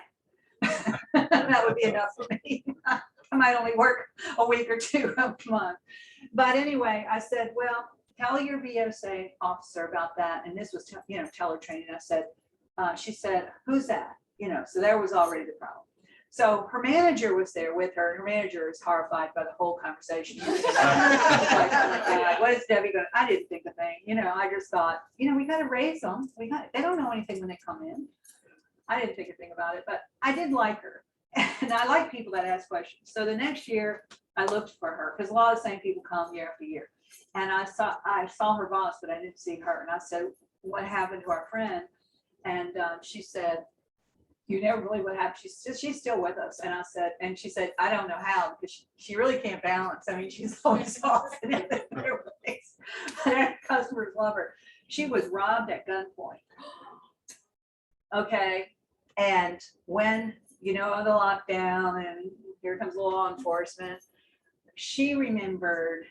That would be enough for me. I might only work a week or two a month. But anyway, I said, well, tell your BSA officer about that. And this was, teller training. I said, she said, who's that? So there was already the problem. So her manager was there with her, and her manager is horrified by the whole conversation. Like, oh my God, what is Debbie going? I didn't think a thing. I just thought, we got to raise them. They don't know anything when they come in. I didn't think a thing about it, but I did like her, and I like people that ask questions. So the next year, I looked for her because a lot of the same people come year after year, and I saw her boss, but I didn't see her. And I said, "What happened to our friend?" And she said, you never believe what happened. She's still with us. And I said, and she said, I don't know how, because she really can't balance. I mean, she's always off in their ways. But customers love her. She was robbed at gunpoint. Okay. And when, the lockdown and here comes law enforcement, she remembered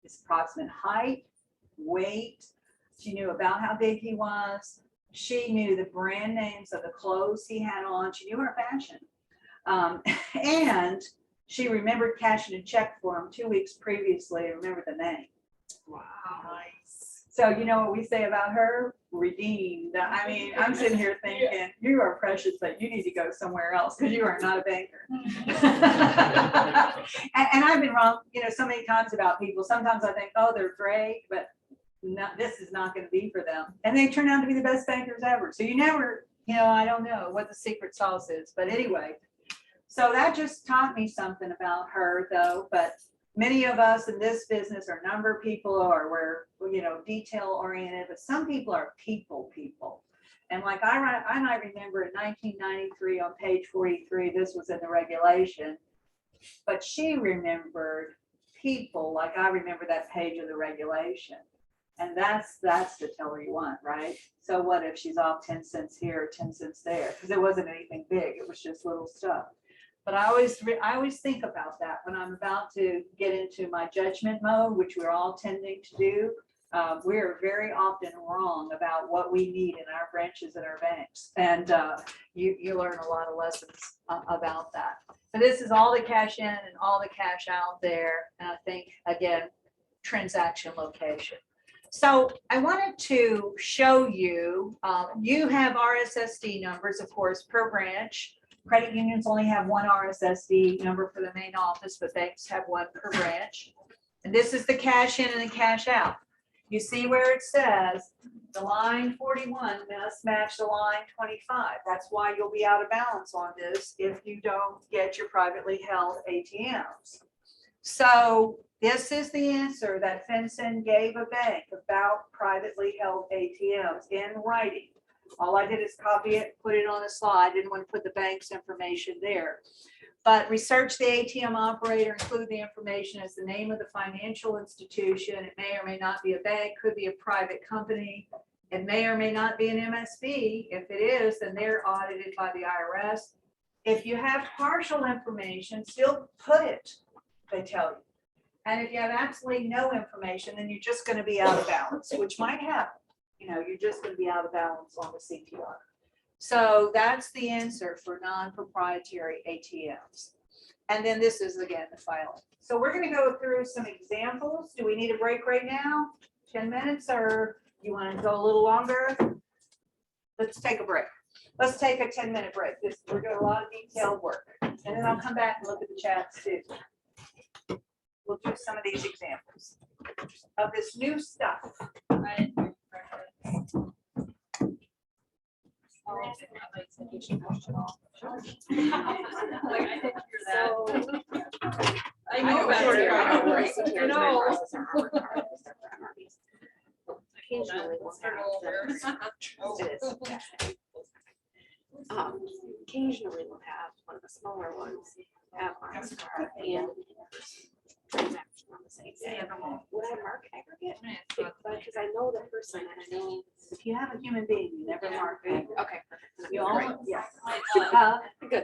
his approximate height, weight. She knew about how big he was. She knew the brand names of the clothes he had on. She knew her fashion. And she remembered cashing a check for him 2 weeks previously and remembered the name. Wow. Nice. So you know what we say about her? Redeemed. I mean, I'm sitting here thinking, you are precious, but you need to go somewhere else because you are not a banker. and I've been wrong, so many times about people. Sometimes I think, oh, they're great, but this is not going to be for them. And they turn out to be the best bankers ever. So you never, I don't know what the secret sauce is, but anyway, so that just taught me something about her though. But many of us in this business are number people, or we're, detail oriented, but some people are people. And like I remember in 1993 on page 43, this was in the regulation, but she remembered people like I remember that page of the regulation. And that's the teller you want, right? So what if she's off 10 cents here, 10 cents there? Because it wasn't anything big. It was just little stuff. But I always think about that when I'm about to get into my judgment mode, which we're all tending to do. We're very often wrong about what we need in our branches and our banks. And you learn a lot of lessons about that. So this is all the cash in and all the cash out there. And I think, again, transaction location. So I wanted to show you, you have RSSD numbers, of course, per branch. Credit unions only have one RSSD number for the main office, but banks have one per branch. And this is the cash in and the cash out. You see where it says the line 41 must match the line 25. That's why you'll be out of balance on this if you don't get your privately held ATMs. So this is the answer that FinCEN gave a bank about privately held ATMs in writing. All I did is copy it, put it on a slide. Didn't want to put the bank's information there. But research the ATM operator, include the information as the name of the financial institution. It may or may not be a bank, could be a private company. It may or may not be an MSB. If it is, then they're audited by the IRS. If you have partial information, still put it, they tell you. And if you have absolutely no information, then you're just going to be out of balance, which might happen. You're just going to be out of balance on the CTR. So that's the answer for non-proprietary ATMs. And then this is, again, the filing. So we're going to go through some examples. Do we need a break right now? 10 minutes, or you want to go a little longer? Let's take a break. Let's take a 10-minute break. We're doing a lot of detailed work. And then I'll come back and look at the chats too. We'll do some of these examples of this new stuff. Right? I know about it. occasionally we'll have them. It is. Occasionally we'll have one of the smaller ones have on car and transaction on the same day. Would I mark aggregate? Because I know the person and I know. If you have a human being, you never mark it. Okay, perfect. You Right. only, yeah. Good,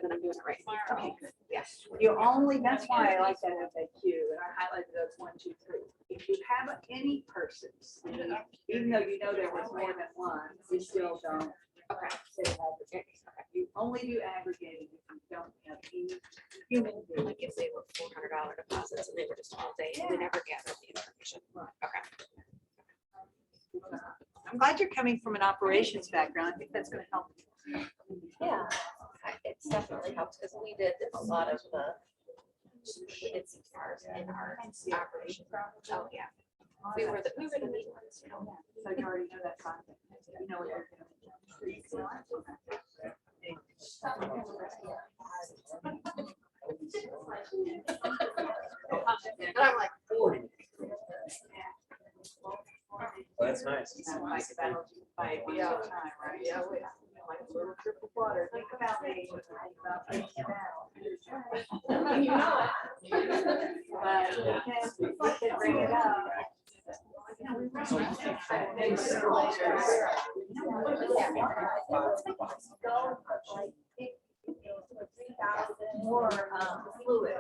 then I'm doing it right. Okay, good. Yeah. You only, that's why I like that FAQ, and I highlighted those 1, 2, 3. If you have any persons, even though you know there was more than one, you still don't. Okay. Say aggregate. You only do aggregating if you don't have any human being. Like if they were $400 deposits and they were just all day, we never gathered the information. Okay. I'm glad you're coming from an operations background. I think that's going to help. Yeah, it's definitely helped because we did a lot of the, we did some stars in our operation. Oh, yeah. We were the mean ones, you know. So you already know that content. You know what you're doing. And I'm like, That's nice. Like that'll by the time, right? Yeah. Like a little trip of water. Think about me. You know it. But you can bring it up. More fluid.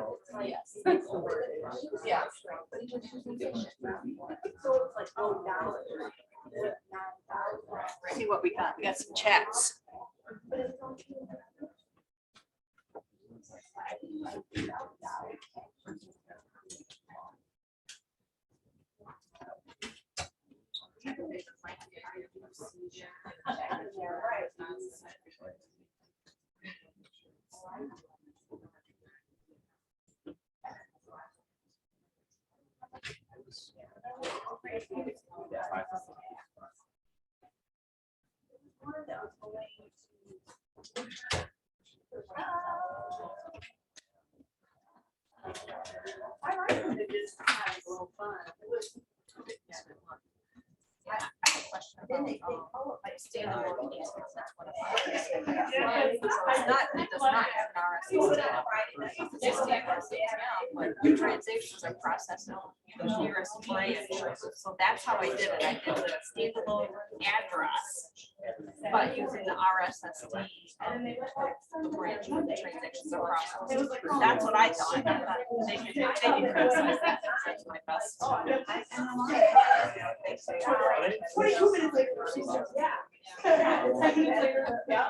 Yes. Yeah. See what we got. We got some chats. I like it to just have a little fun. I have a question about, like, standard work cases, that's what it does not have an RSA. Just the RSA, but the transactions are processed on nearest branch. So that's how I did it. I did the standalone address, but using the RSSD branch where the transactions are processed. That's what I thought. I thought they could criticize that. That's my best. They say, 22 minutes later. Yeah. 10 minutes later. Yeah.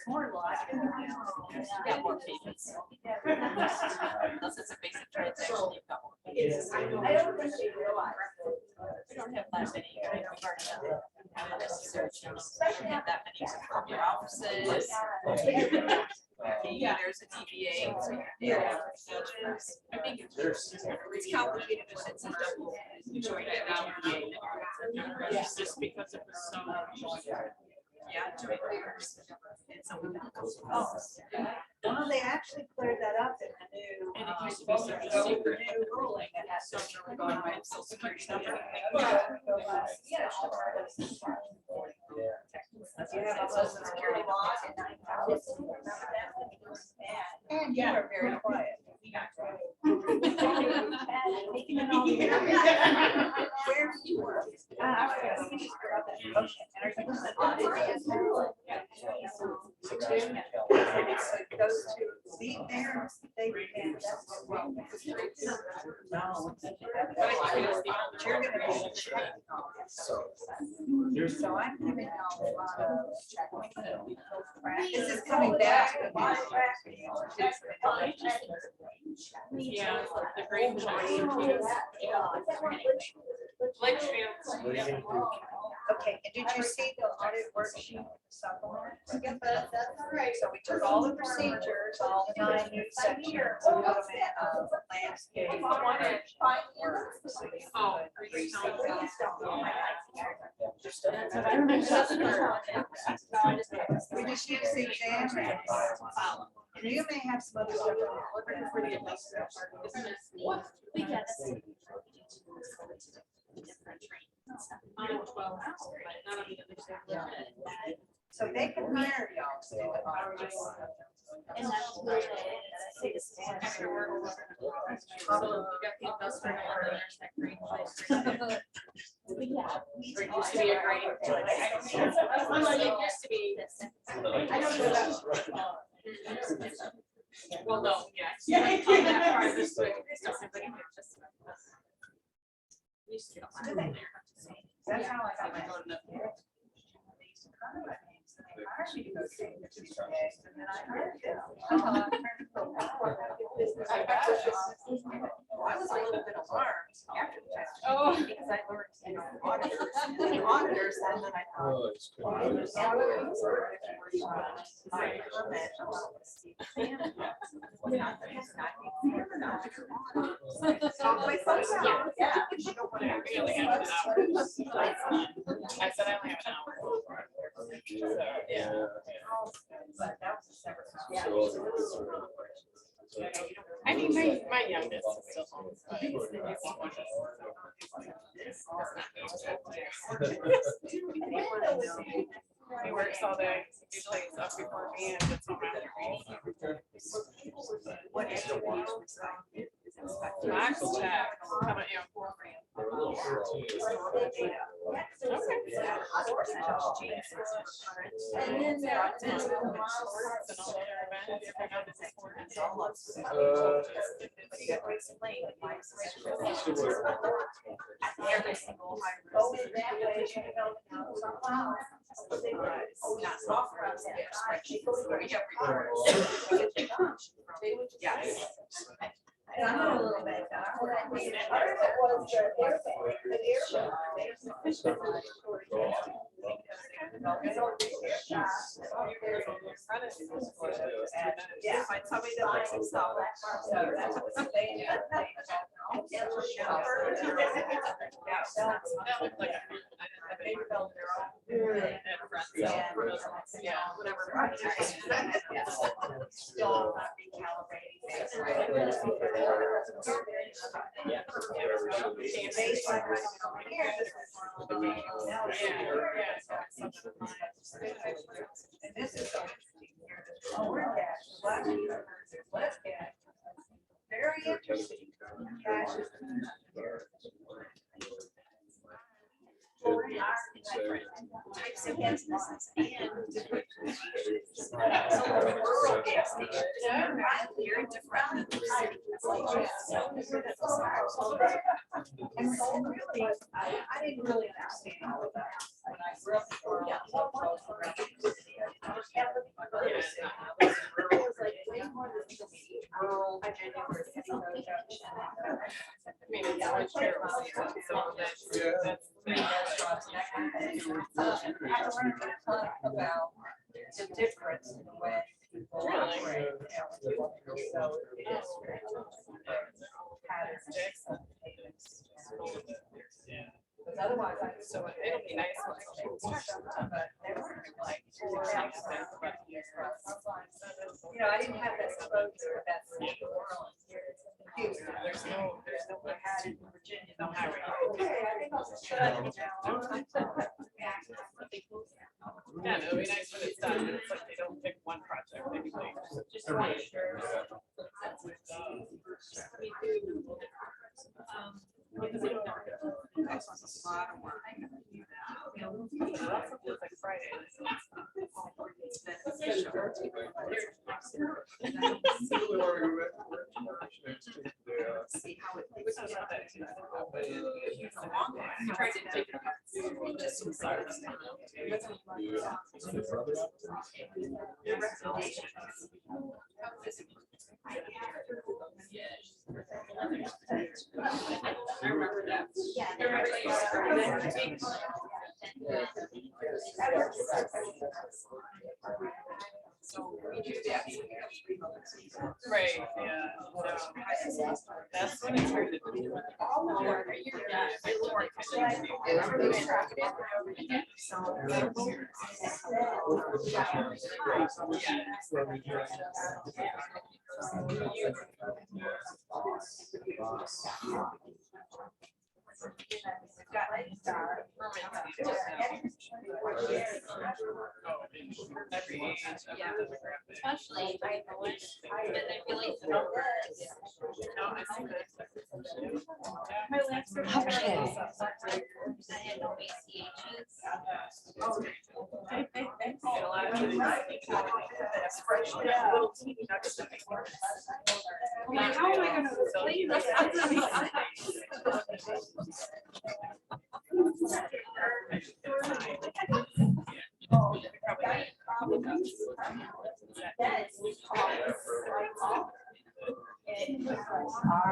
more logical now. You got more payments. Unless it's a basic transaction, you've got more payments. I don't think they realize. We don't have that many. Unnecessary changes. We don't have that many corporate offices. There's a DBA. I think it's complicated, but it's a double. Joint it now. Just because it was so. Yeah, joint layers. And so we got those. Well, they actually cleared that up in the new. And it used to be such a secret. New ruling that has social Going by social security number. You have a social security law in 9,000. And you are very quiet. Taking it all together. Where you were. Those two, see there, they, and that's wrong. No. You're gonna be. So I'm giving y'all a lot of checkpoints. This is coming back. Yeah, the green checks. Like trans. What are you gonna do? Okay, and did you see the audit worksheet supplement? That's right. So we took all the procedures, all the 9 new sections, landscape. Oh, We just use the exam. And you may have some other stuff. for the industrial part. We get it. On 12, but not on the other side. So they can hire y'all to do the audit. And that's where Extra work. So you got the industrial part, there's that green place. Or it used to be a green. Well, it used to be. I don't know about. Well, no, yes. On that part of this way, it's just something that just- Used to get a lot in there. That's how I got my. I was a little bit alarmed after the fact. Oh. Because I learned, auditors, and then I thought. Oh, it's good. My permit. Yeah. We only have an hour. I said I only have an hour. Yeah. But that was a separate. I mean, my youngest is still home. But he works all day. Usually it's up before me and gets home after me. What is your name? Max check. How about you? Every single hire. Not software. Yes. And I know a little bit. Yeah, find somebody that likes to sell that. That's what they do. They build their own. Yeah, whatever. Still not recalibrating. And this is so interesting here. Oh, we're cash. Let's get. Very interesting. Cash is. Types of businesses and different. So rural gas stations. Very different. And so really, I didn't really understand all of that. When I grew up in rural, it was like way more than rural. I mean, it's much terrible. So that's about the difference in the way people operate. So it is very patterns. Because otherwise, so it'll be nice. but they were like, I didn't have that exposure. That's the world. There's no I had in Virginia, no highway. Yeah, it'll be nice when it's done. It's like they don't pick one project. They pick just one. Because they don't know. This one's a lot of work. Like Friday. See how it. We tried to take it. Just some sides. Your recommendations. Right, yeah. So, that's when it's hard to do. Especially, I manipulate the numbers. My last report. I had no ACHs. I'm like, how am I gonna explain this? All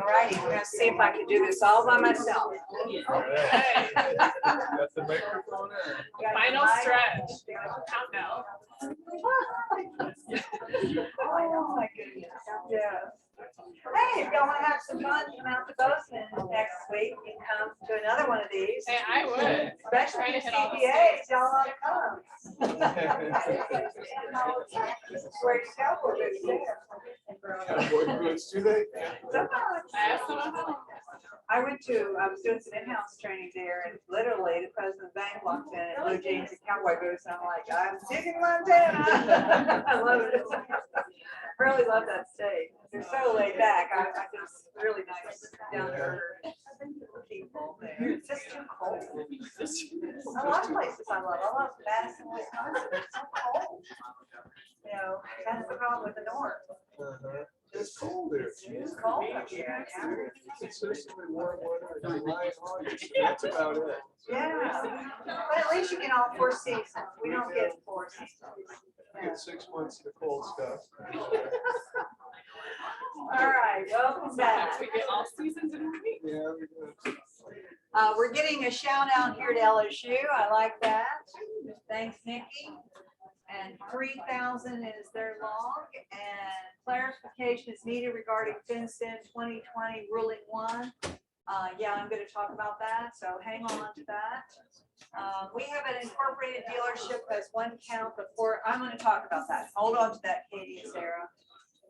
righty, we're gonna see if I can do this all by myself. Got the microphone in. Final stretch, countdown. Oh, my goodness, yeah. Hey, if y'all wanna have some fun, come out to Bozeman next week and come to another one of these. Hey, I would. Especially Trying to if hit all the CPAs, y'all ought to come. Where you go, we're good there. Boy, goods, do they? I was doing some in-house training there and literally the president of the bank walked in in blue jeans and cowboy boots and I'm like, I'm digging Montana. I love it. Really love that state. They're so laid back. I just really nice down there people there. It's just too cold. A lot of places I love Madison, Wisconsin. It's so cold. You know, that's the problem with the north. It's cold there. It's cold up here. Consistently warm weather, July and August, that's about it. Yeah, but at least you get all 4 seasons. We don't get 4 seasons. Get 6 months of the cold stuff. All right, welcome back. We get all seasons in a week. Yeah, we do. We're getting a shout out here to LSU. I like that. Thanks, Nikki. And 3,000 is their log, and clarification is needed regarding FinCEN 2020 ruling 1. Yeah, I'm going to talk about that, so hang on to that. We have an incorporated dealership that's 1 count before. I'm going to talk about that. Hold on to that, Katie and Sarah.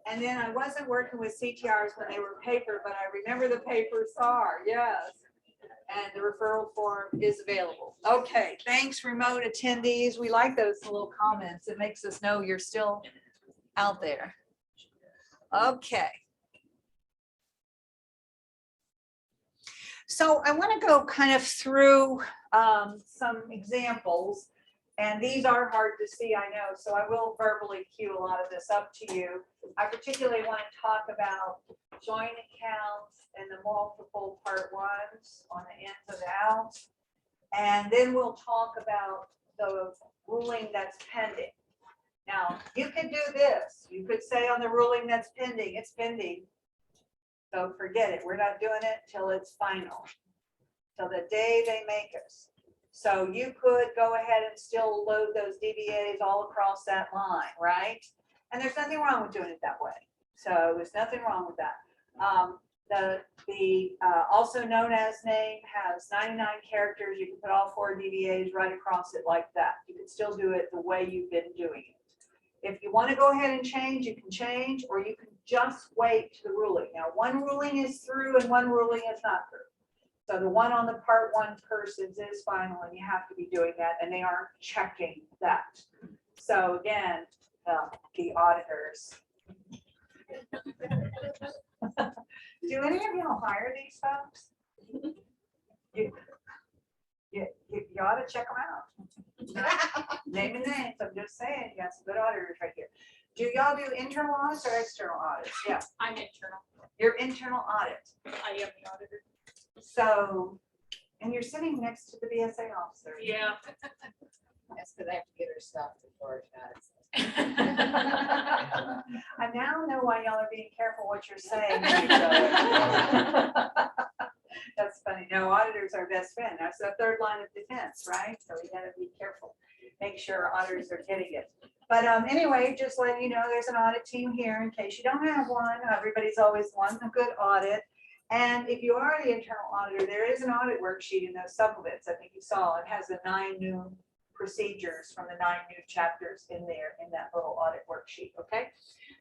And then I wasn't working with CTRs when they were paper, but I remember the paper SAR, yes. And the referral form is available. Okay, thanks remote attendees. We like those little comments. It makes us know you're still out there. Okay. So I want to go kind of through some examples, and these are hard to see, I know, so I will verbally cue a lot of this up to you. I particularly want to talk about joint accounts and the multiple part ones on the ins and outs. And then we'll talk about the ruling that's pending. Now, you could do this. You could say on the ruling that's pending, it's pending. So forget it. We're not doing it till it's final, till the day they make us. So you could go ahead and still load those DBAs all across that line, right? And there's nothing wrong with doing it that way. So there's nothing wrong with that. The also known as name has 99 characters. You can put all 4 DBAs right across it like that. You can still do it the way you've been doing it. If you want to go ahead and change, you can change, or you can just wait to the ruling. Now, one ruling is through and one ruling is not through. So the one on the part 1 persons is final, and you have to be doing that, and they aren't checking that. So again, the auditors. Do any of y'all hire these folks? You ought to check them out. Name and names, I'm just saying, you got some good auditors right here. Do y'all do internal audits or external audits? Yeah. I'm internal. Your internal audit. I am the auditor. So, and you're sitting next to the BSA officer. Yeah. That's because I have to get her stuff before she does. I now know why y'all are being careful what you're saying. to each other. That's funny. No, auditors are best friend. That's the 3rd line of defense, right? So you gotta be careful. Make sure auditors are getting it. But anyway, just letting you know, there's an audit team here in case you don't have one. Everybody's always wanting a good audit. And if you are the internal auditor, there is an audit worksheet in those supplements. I think you saw it has the 9 new procedures from the 9 new chapters in there in that little audit worksheet. Okay.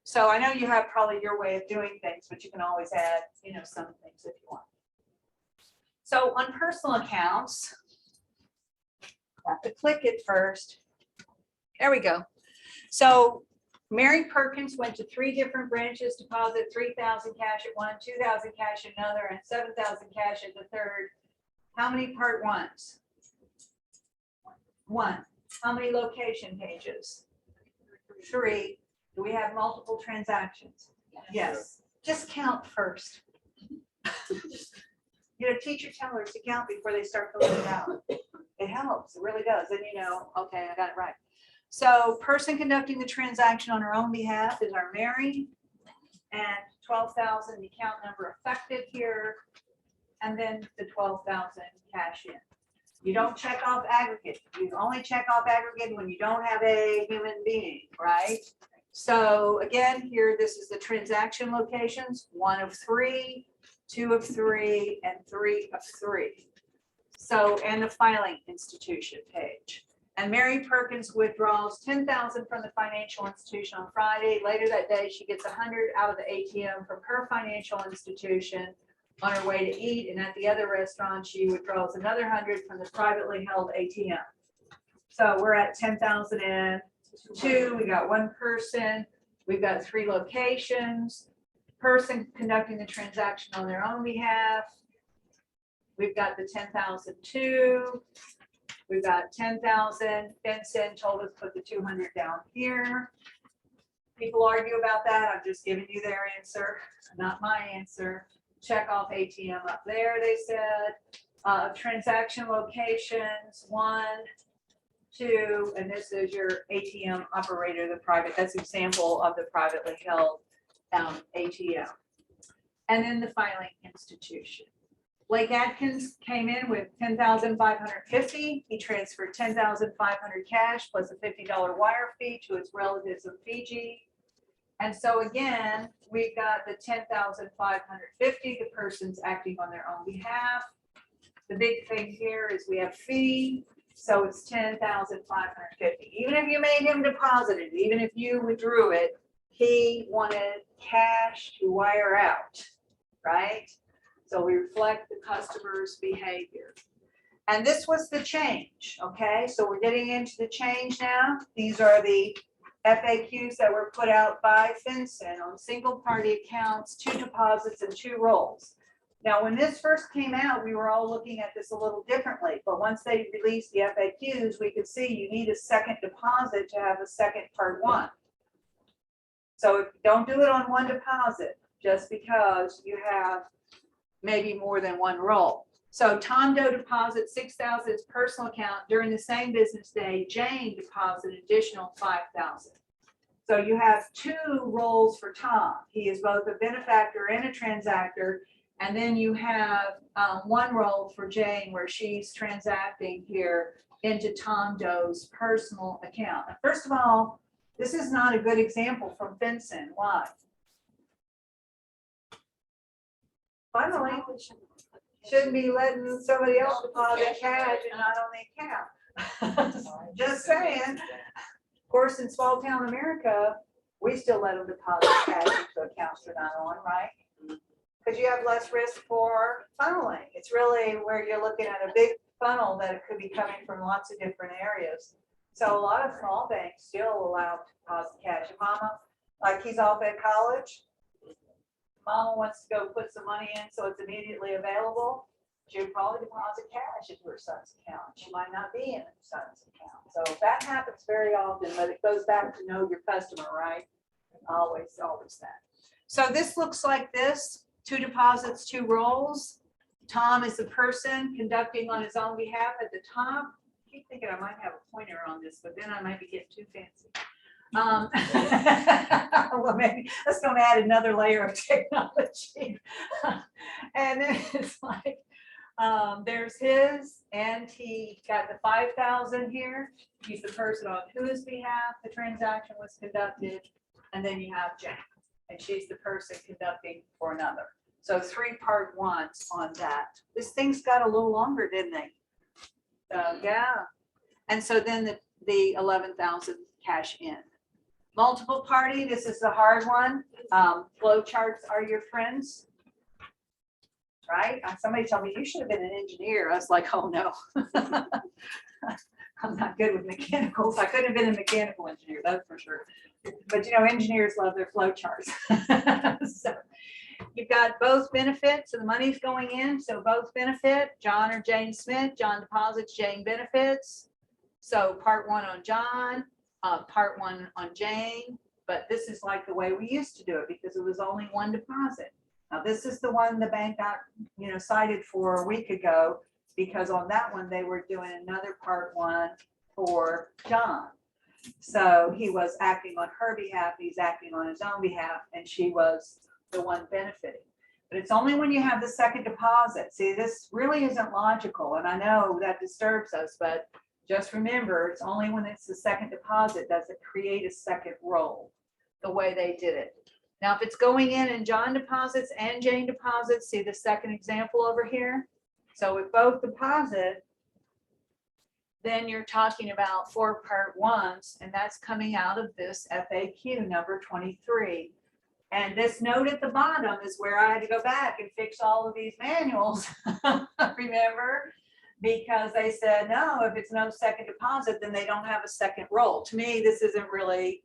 So I know you have probably your way of doing things, but you can always add, you know, some things if you want. So on personal accounts, have to click it first. There we go. So Mary Perkins went to 3 different branches, deposit 3,000 cash at one, 2,000 cash at another, and 7,000 cash at the third. How many part ones? 1. How many location pages? 3. Do we have multiple transactions? Yes. Just count first. You know, teacher tellers to count before they start filling it out. It helps. It really does. And you know, okay, I got it right. So person conducting the transaction on her own behalf is our Mary, and 12,000, the account number affected here, and then the 12,000 cash in. You don't check off aggregate. You only check off aggregate when you don't have a human being, right? So again, here, this is the transaction locations, 1 of 3, 2 of 3, and 3 of 3. So, and the filing institution page. And Mary Perkins withdraws 10,000 from the financial institution on Friday. Later that day, she gets 100 out of the ATM from her financial institution on her way to eat. And at the other restaurant, she withdraws another 100 from the privately held ATM. So we're at 10,000 in 2. We got 1 person. We've got 3 locations. Person conducting the transaction on their own behalf. We've got the 10,002. We've got 10,000. Benson told us put the 200 down here. People argue about that. I'm just giving you their answer, not my answer. Check off ATM up there, they said. Transaction locations, 1, 2, and this is your ATM operator, the private. That's an example of the privately held ATM. And then the filing institution. Blake Atkins came in with 10,550. He transferred 10,500 cash plus a $50 wire fee to his relatives in Fiji. And so again, we've got the 10,550, the person's acting on their own behalf. The big thing here is we have fee, so it's 10,550. Even if you made him deposit it, even if you withdrew it, he wanted cash to wire out, right? So we reflect the customer's behavior. And this was the change, okay? So we're getting into the change now. These are the FAQs that were put out by FinCEN on single party accounts, 2 deposits and 2 rolls. Now, when this first came out, we were all looking at this a little differently, but once they released the FAQs, we could see you need a second deposit to have a second part 1. So if don't do it on 1 deposit, just because you have maybe more than 1 roll. So Tom Doe deposits 6,000 his personal account during the same business day. Jane deposited additional 5,000. So you have 2 rolls for Tom. He is both a benefactor and a transactor. And then you have 1 roll for Jane where she's transacting here into Tom Doe's personal account. Now, first of all, this is not a good example from FinCEN. Why? Finally, shouldn't be letting somebody else deposit cash and not on the account. Just saying. Of course, in small town America, we still let them deposit cash into accounts they're not on, right? Because you have less risk for funneling. It's really where you're looking at a big funnel that it could be coming from lots of different areas. So a lot of small banks still allow to deposit cash. If mama, like he's off at college, mama wants to go put some money in so it's immediately available, she would probably deposit cash into her son's account. She might not be in her son's account. So that happens very often, but it goes back to know your customer, right? Always that. So this looks like this, 2 deposits, 2 rolls. Tom is the person conducting on his own behalf at the top. I keep thinking I might have a pointer on this, but then I might be getting too fancy. Well, maybe let's go add another layer of technology. And then it's like, There's his, and he got the 5,000 here. He's the person on whose behalf the transaction was conducted. And then you have Jane, and she's the person conducting for another. So 3 part ones on that. This thing's got a little longer, didn't they? Yeah. And so then the 11,000 cash in. Multiple party, this is the hard one. Flow charts are your friends. Right? Somebody told me you should have been an engineer. I was like, oh no. I'm not good with mechanicals. I couldn't have been a mechanical engineer, that's for sure. But you know, engineers love their flow charts. So you've got both benefits, so the money's going in, so both benefit, John or Jane Smith, John deposits, Jane benefits. So part 1 on John, part 1 on Jane, but this is like the way we used to do it because it was only 1 deposit. Now, this is the one the bank got, cited for a week ago, because on that one, they were doing another part 1 for John. So he was acting on her behalf, he's acting on his own behalf, and she was the one benefiting. But it's only when you have the second deposit. See, this really isn't logical, and I know that disturbs us, but just remember, it's only when it's the second deposit does it create a second roll, the way they did it. Now, if it's going in and John deposits and Jane deposits, see the second example over here? So if both deposit, then you're talking about 4 part ones, and that's coming out of this FAQ number 23. And this note at the bottom is where I had to go back and fix all of these manuals, remember? Because they said, no, if it's no second deposit, then they don't have a second roll. To me, this isn't really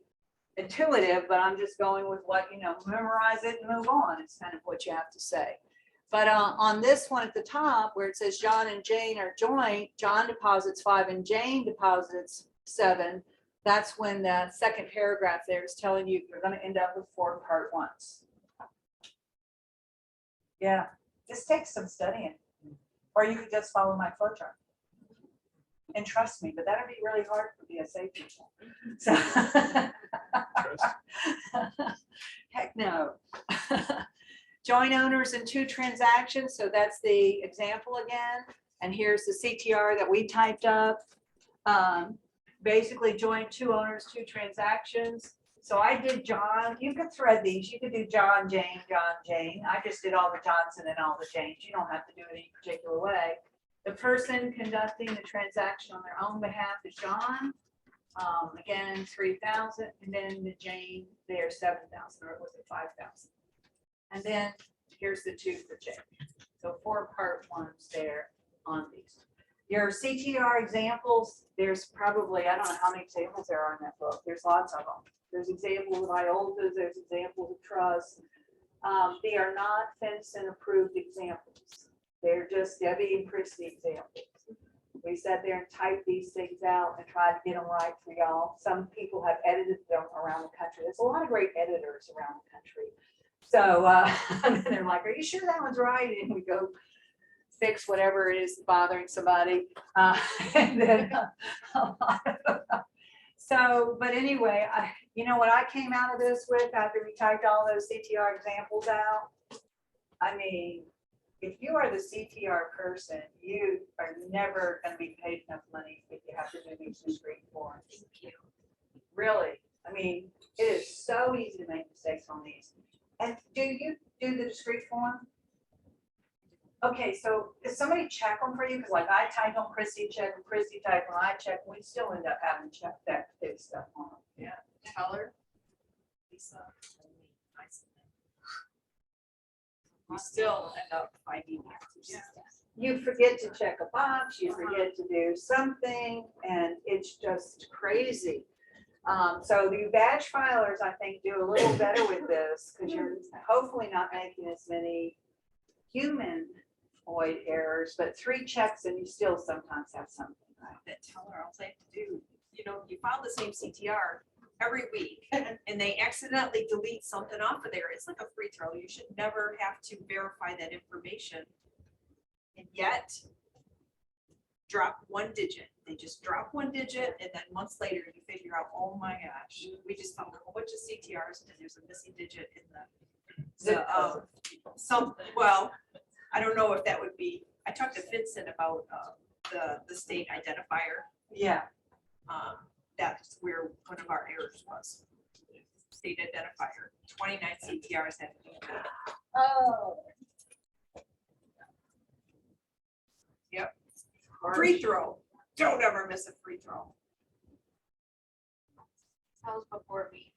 intuitive, but I'm just going with what, memorize it and move on. It's kind of what you have to say. But on this one at the top where it says John and Jane are joint, John deposits 5 and Jane deposits 7. That's when the second paragraph there is telling you you're going to end up with 4 part ones. Yeah, this takes some studying. Or you could just follow my flow chart. And trust me, but that'd be really hard for BSA people. So, heck no. Joint owners in 2 transactions. So that's the example again. And here's the CTR that we typed up. Basically joint 2 owners, 2 transactions. So I did John. You could thread these. You could do John, Jane, John, Jane. I just did all the Johnson and all the Janes. You don't have to do it any particular way. The person conducting the transaction on their own behalf is John. Again, 3,000, and then the Jane there 7,000, or was it 5,000? And then here's the 2 for Jane. So 4 part ones there on these. Your CTR examples, there's probably, I don't know how many examples there are in that book. There's lots of them. There's examples of IOLTAs, there's examples of trusts. They are not FinCEN approved examples. They're just Debbie and Christie examples. We sat there and typed these things out and tried to get them right for y'all. Some people have edited them around the country. There's a lot of great editors around the country. So and they're like, are you sure that one's right? And we go fix whatever it is bothering somebody. And then, so, but anyway, what I came out of this with after we typed all those CTR examples out, I mean, if you are the CTR person, you are never going to be paid enough money if you have to do these discrete forms. Thank you. Really, I mean, it is so easy to make mistakes on these. And do you do the discrete form? Okay, so does somebody check them for you? Because like I type on Christy, check them, Christy type them, I check, we still end up having to check that fix stuff on them. Yeah, Teller, Lisa, I submit. We still end up finding answers. You forget to check a box, you forget to do something, and it's just crazy. So the badge filers, I think, do a little better with this because you're hopefully not making as many human void errors, but 3 checks and you still sometimes have something, right? That teller, all they have to do, you file the same CTR every week and they accidentally delete something off of there. It's like a free throw. You should never have to verify that information. And yet, drop 1 digit. They just drop 1 digit and then months later you figure out, oh my gosh, we just found a whole bunch of CTRs and there's a missing digit in the something. Well, I don't know if that would be I talked to Vincent about the state identifier. Yeah. That's where one of our errors was. State identifier, 29 CTRs had. Oh. Yep. Free throw. Don't ever miss a free throw. That was before me.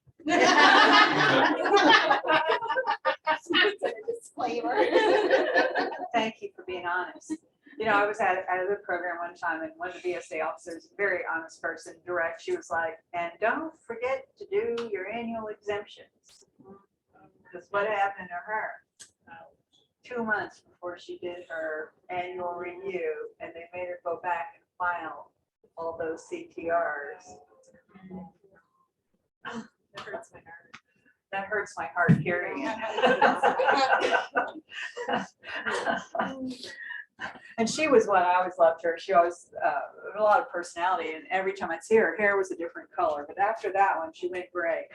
Disclaimer. Thank you for being honest. You know, I was at a program one time and one of the BSA officers, very honest person, direct, she was like, and don't forget to do your annual exemptions. Because what happened to her? 2 months before she did her annual review, and they made her go back and file all those CTRs. That hurts my heart. That hurts my heart hearing it. And she was one, I always loved her. She always, a lot of personality, and every time I'd see her, her hair was a different color. But after that one, she went gray.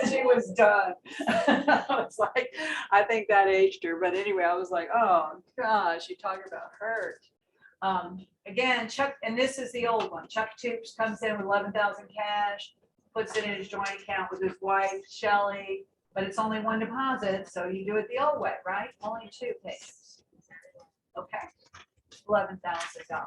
She was done. I was like, I think that aged her. But anyway, I was like, oh gosh, you talk about hurt. Again, Chuck, and this is the old one. Chuck Toops comes in with 11,000 cash, puts it in his joint account with his wife, Shelley. But it's only one deposit, so you do it the old way, right? Only 2 payments. Okay, $11,000.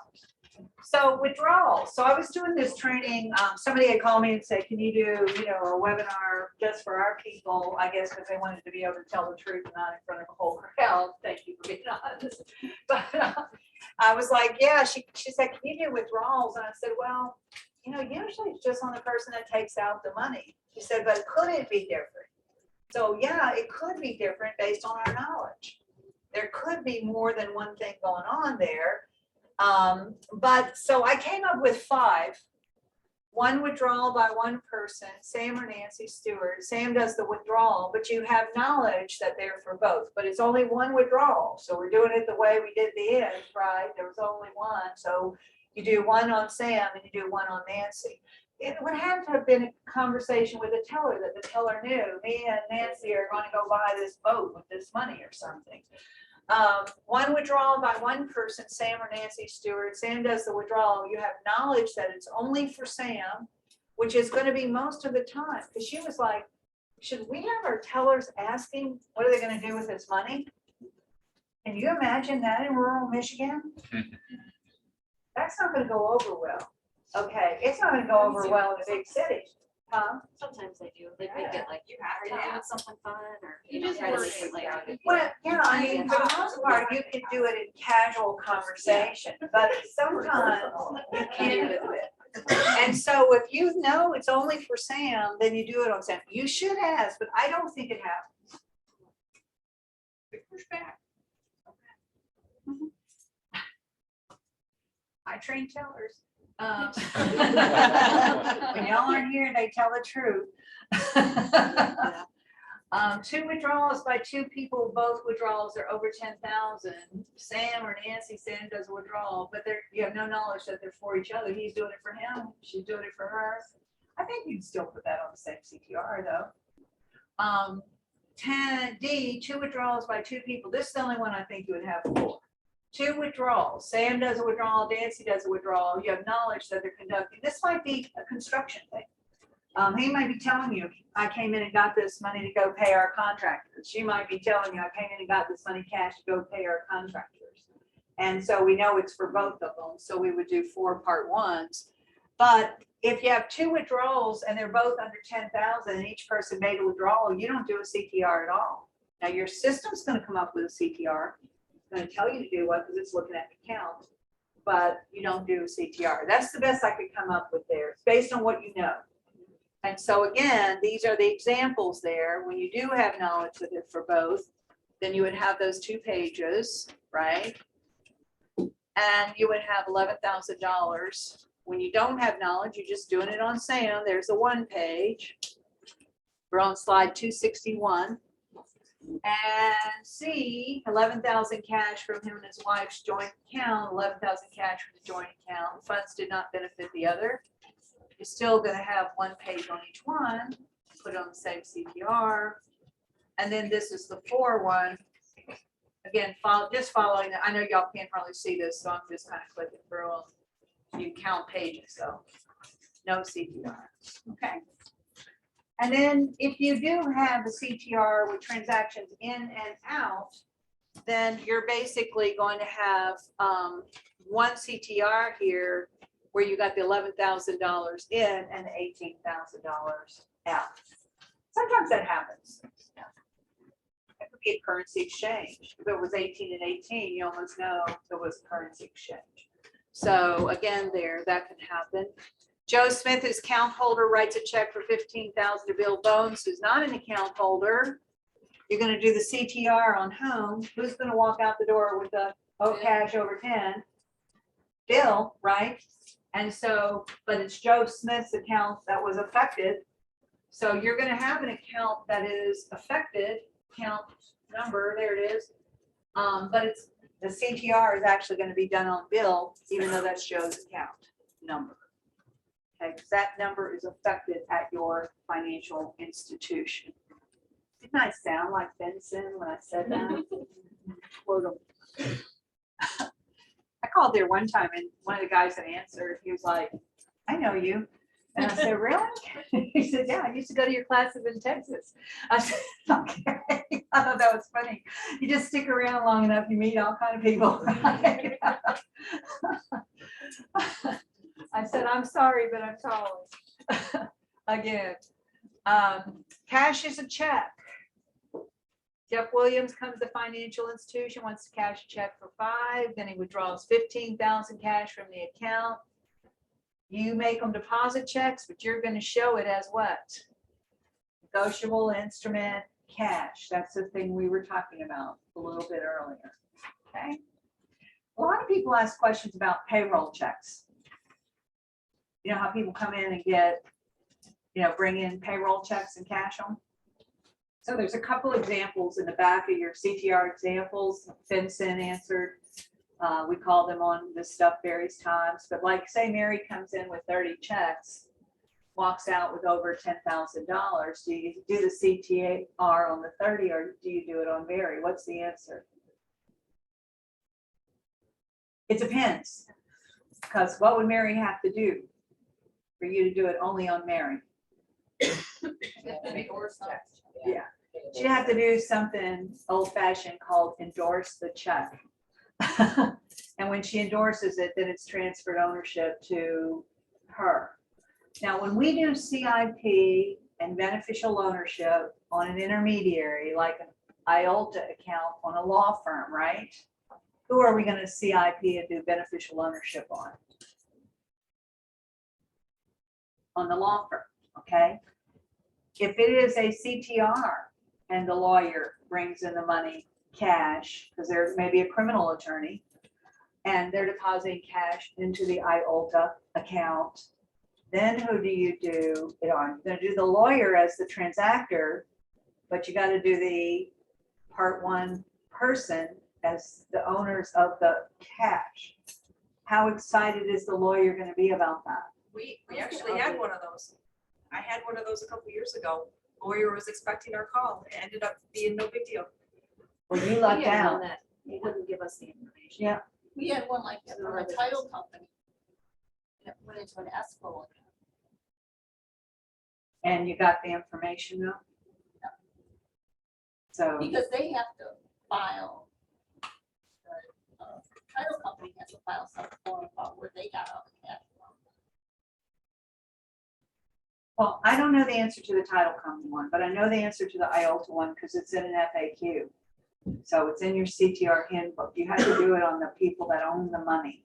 So withdrawals. So I was doing this training. Somebody had called me and said, "Can you do, a webinar just for our people?" I guess because they wanted to be able to tell the truth and not in front of a whole crowd. Thank you for being honest. But I was like, "Yeah." She said, "Can you do withdrawals?" And I said, "Well, usually it's just on the person that takes out the money." She said, "But could it be different?" So yeah, it could be different based on our knowledge. There could be more than one thing going on there. But so I came up with 5. One withdrawal by one person, Sam or Nancy Stewart. Sam does the withdrawal, but you have knowledge that they're for both, but it's only one withdrawal. So we're doing it the way we did the end, right? There was only one. So you do one on Sam and you do one on Nancy. It would have to have been a conversation with the teller that the teller knew me and Nancy are going to go buy this boat with this money or something. One withdrawal by one person, Sam or Nancy Stewart. Sam does the withdrawal. You have knowledge that it's only for Sam, which is going to be most of the time. Because she was like, should we have our tellers asking, what are they going to do with this money? Can you imagine that in rural Michigan? That's not going to go over well. Okay, it's not going to go over well in a big city, huh? Sometimes they do. They make it like you have to do something fun, or You you just try to word make it it like. Well, yeah, I mean, for the most part, you can do it in casual conversation, but sometimes you can't do it. And so if you know it's only for Sam, then you do it on Sam. You should ask, but I don't think it happens. Push back. I train tellers. When y'all aren't here, they tell the truth. 2 withdrawals by 2 people, both withdrawals are over 10,000. Sam or Nancy, Sam does a withdrawal, but you have no knowledge that they're for each other. He's doing it for him, she's doing it for her. I think you'd still put that on the same CTR though. 10D, 2 withdrawals by 2 people. This is the only one I think you would have 4. 2 withdrawals. Sam does a withdrawal, Nancy does a withdrawal. You have knowledge that they're conducting. This might be a construction thing. He might be telling you, I came in and got this money to go pay our contractors. She might be telling you, I came in and got this money cash to go pay our contractors. And so we know it's for both of them. So we would do 4 part 1s. But if you have 2 withdrawals and they're both under 10,000 and each person made a withdrawal, you don't do a CTR at all. Now your system's going to come up with a CTR. It's going to tell you to do what, because it's looking at the count, but you don't do a CTR. That's the best I could come up with there. It's based on what you know. And so again, these are the examples there. When you do have knowledge with it for both, then you would have those 2 pages, right? And you would have $11,000. When you don't have knowledge, you're just doing it on Sam. There's a 1 page. We're on slide 261. And C, 11,000 cash from him and his wife's joint account, 11,000 cash from the joint account. Funds did not benefit the other. You're still going to have 1 page on each one, put it on the same CPR. And then this is the 4 one. again, just following, I know y'all can't probably see this, so I'm just kind of clicking through them. You count pages, so no CTR, okay? And then if you do have a CTR with transactions in and out, then you're basically going to have one CTR here where you got the $11,000 in and $18,000 out. Sometimes that happens. It could be a currency exchange. If it was 18 and 18, you almost know it was a currency exchange. So again, that can happen. Joe Smith, who's account holder, writes a check for $15,000 to Bill Bones, who's not an account holder. You're going to do the CTR on home. Who's going to walk out the door with the cash over 10? Bill, right? And so, but it's Joe Smith's account that was affected. So you're going to have an account that is affected, account number, there it is. But it's the CTR is actually going to be done on Bill, even though that's Joe's account number. Okay, because that number is affected at your financial institution. Didn't I sound like Benson when I said that? Quote him. I called there one time and one of the guys that answered, he was like, I know you. And I said, really? He said, yeah, I used to go to your classes in Texas. I said, okay. I thought that was funny. You just stick around long enough, you meet all kinds of people. I said, I'm sorry, but I'm calling. Again, cash is a check. Jeff Williams comes to financial institution, wants to cash a check for $5, then he withdraws $15,000 cash from the account. You make them deposit checks, but you're going to show it as what? Negotiable instrument cash. That's the thing we were talking about a little bit earlier. Okay. A lot of people ask questions about payroll checks. You know how people come in and get, bring in payroll checks and cash them? So there's a couple examples in the back of your CTR examples. Finson answered. We call them on this stuff various times, but like say Mary comes in with 30 checks, walks out with over $10,000. Do you do the CTR on the 30 or do you do it on Mary? What's the answer? It depends, because what would Mary have to do for you to do it only on Mary? Yeah, she'd have to do something old-fashioned called endorse the check. And when she endorses it, then it's transferred ownership to her. Now, when we do CIP and beneficial ownership on an intermediary, like an IOLTA account on a law firm, right? Who are we going to CIP and do beneficial ownership on? On the law firm, okay? If it is a CTR and the lawyer brings in the money cash, because there may be a criminal attorney, and they're depositing cash into the IOLTA account, then who do you do it on? You're going to do the lawyer as the transactor, but you got to do the part one person as the owners of the cash. How excited is the lawyer going to be about that? We actually had one of those. I had one of those a couple years ago. Lawyer was expecting our call. It ended up being no big deal. Well, you lucked out. That you wouldn't give us the information. Yeah. We had one like that from a title company. That went into an escrow account. And you got the information though? So. Because they have to file. The title company has to file some form about where they got all the cash from. Well, I don't know the answer to the title company one, but I know the answer to the IOLTA one because it's in an FAQ. So it's in your CTR handbook. You have to do it on the people that own the money.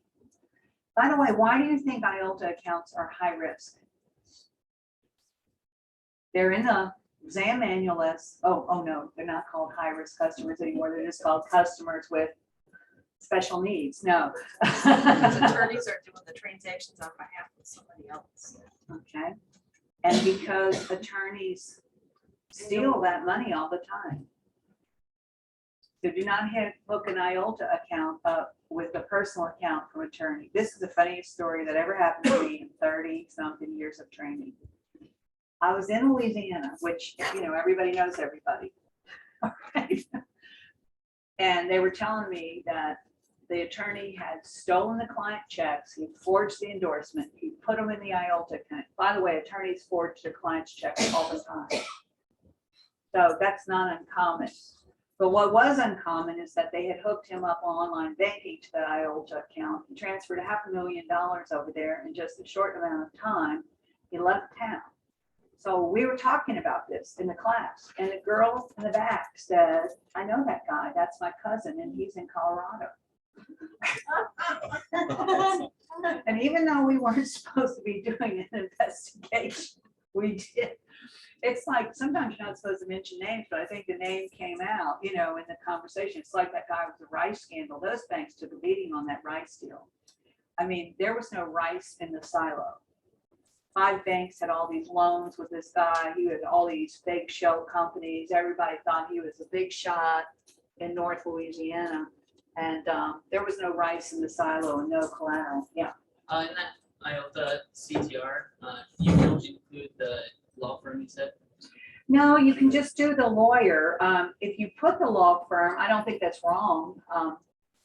By the way, why do you think IOLTA accounts are high risk? They're in the exam manual as, oh no, they're not called high risk customers anymore. They're just called customers with special needs. No. Because attorneys are doing the transactions on behalf of somebody else. Okay. And because attorneys steal that money all the time. So do not hook an IOLTA account up with a personal account from attorney. This is the funniest story that ever happened to me in 30-something years of training. I was in Louisiana, which, everybody knows everybody. All right. And they were telling me that the attorney had stolen the client checks, he forged the endorsement, he put them in the IOLTA account. By the way, attorneys forge their clients' checks all the time. So that's not uncommon. But what was uncommon is that they had hooked him up on online banking to the IOLTA account. He transferred $500,000 over there in just a short amount of time. He left town. So we were talking about this in the class, and the girl in the back said, I know that guy, that's my cousin, and he's in Colorado. And even though we weren't supposed to be doing an investigation, we did. It's like, sometimes you're not supposed to mention names, but I think the name came out, you know, in the conversation. It's like that guy with the rice scandal. Those banks took a beating on that rice deal. I mean, there was no rice in the silo. 5 banks had all these loans with this guy. He had all these fake shell companies. Everybody thought he was a big shot in North Louisiana. And there was no rice in the silo and no collateral. Yeah. In that IOLTA CTR, you don't include the law firm, you said? No, you can just do the lawyer. If you put the law firm, I don't think that's wrong.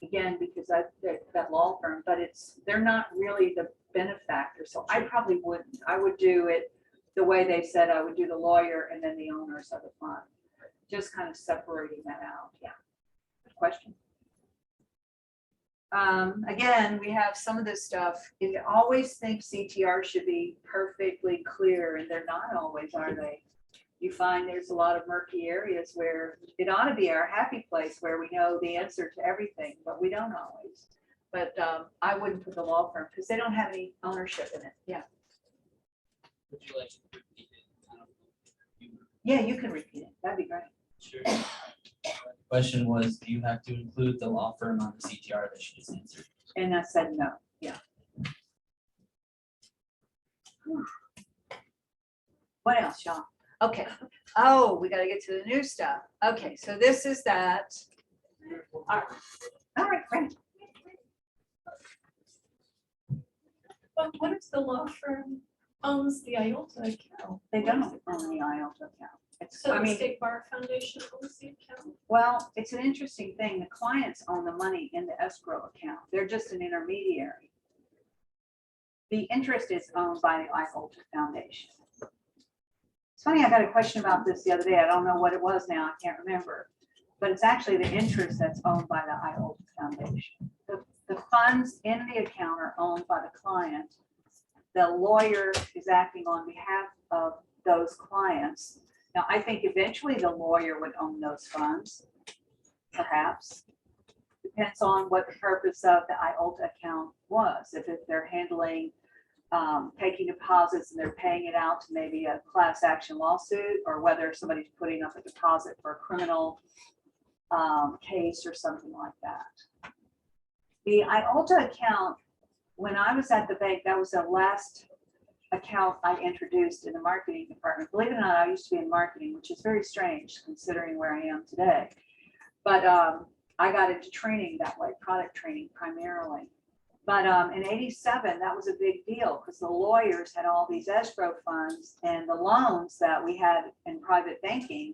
Again, because that law firm, but they're not really the benefactor. So I probably wouldn't. I would do it the way they said I would do the lawyer and then the owners of the fund. Just kind of separating that out. Yeah. Good question. Again, we have some of this stuff. If you always think CTR should be perfectly clear, and they're not always, are they? You find there's a lot of murky areas where it ought to be our happy place where we know the answer to everything, but we don't always. But I wouldn't put the law firm because they don't have any ownership in it. Yeah. Would you like to repeat it? Yeah, you can repeat it. That'd be great. Sure. Question was, do you have to include the law firm on the CTR that she just answered? And I said no. Yeah. What else, y'all? Okay. Oh, we got to get to the new stuff. Okay, so this is that. All right, great. But what if the law firm owns the IOLTA account? They don't own the IOLTA account. So I the mean, State Bar Foundation owns the account? well, it's an interesting thing. The clients own the money in the escrow account. They're just an intermediary. The interest is owned by the IOLTA Foundation. It's funny, I got a question about this the other day. I don't know what it was now. I can't remember. But it's actually the interest that's owned by the IOLTA Foundation. The funds in the account are owned by the client. The lawyer is acting on behalf of those clients. Now, I think eventually the lawyer would own those funds, perhaps. Depends on what the purpose of the IOLTA account was. If they're handling, taking deposits and they're paying it out to maybe a class action lawsuit, or whether somebody's putting up a deposit for a criminal case or something like that. The IOLTA account, when I was at the bank, that was the last account I introduced in the marketing department. Believe it or not, I used to be in marketing, which is very strange considering where I am today. But I got into training that way, product training primarily. But in '87, that was a big deal because the lawyers had all these escrow funds and the loans that we had in private banking.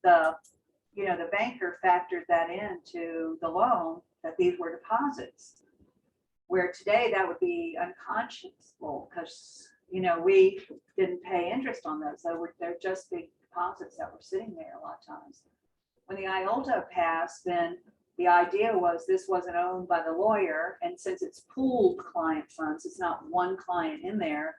The banker factored that into the loan that these were deposits. Where today that would be unconscionable because, we didn't pay interest on those. They're just big deposits that were sitting there a lot of times. When the IOLTA passed, then the idea was this wasn't owned by the lawyer. And since it's pooled client funds, it's not one client in there,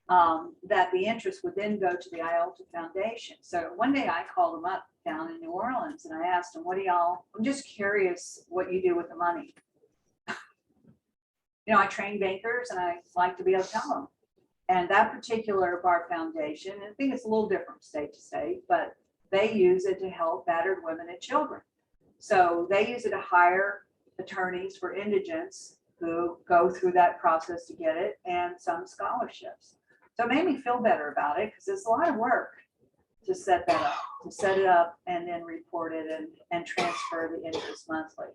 that the interest would then go to the IOLTA Foundation. So one day I called them up down in New Orleans and I asked them, I'm just curious what you do with the money. I train bankers and I like to be able to tell them. And that particular bar foundation, and I think it's a little different state to state, but they use it to help battered women and children. So they use it to hire attorneys for indigents who go through that process to get it, and some scholarships. So it made me feel better about it because it's a lot of work to set that up, to set it up and then report it and transfer the interest monthly.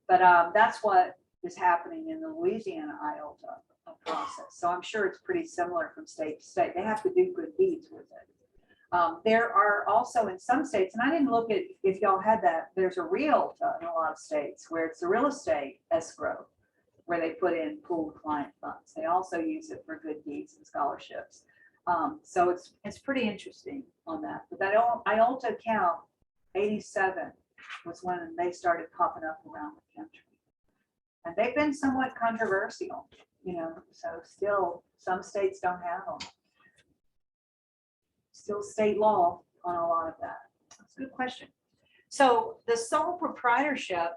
But that's what is happening in the Louisiana IOLTA process. So I'm sure it's pretty similar from state to state. They have to do good deeds with it. There are also in some states, and I didn't look at if y'all had that, there's a real in a lot of states where it's a real estate escrow where they put in pooled client funds. They also use it for good deeds and scholarships. So it's pretty interesting on that. But that IOLTA account 87 was when they started popping up around the country. And they've been somewhat controversial, so still some states don't have them. Still state law on a lot of that. That's a good question. So the sole proprietorship,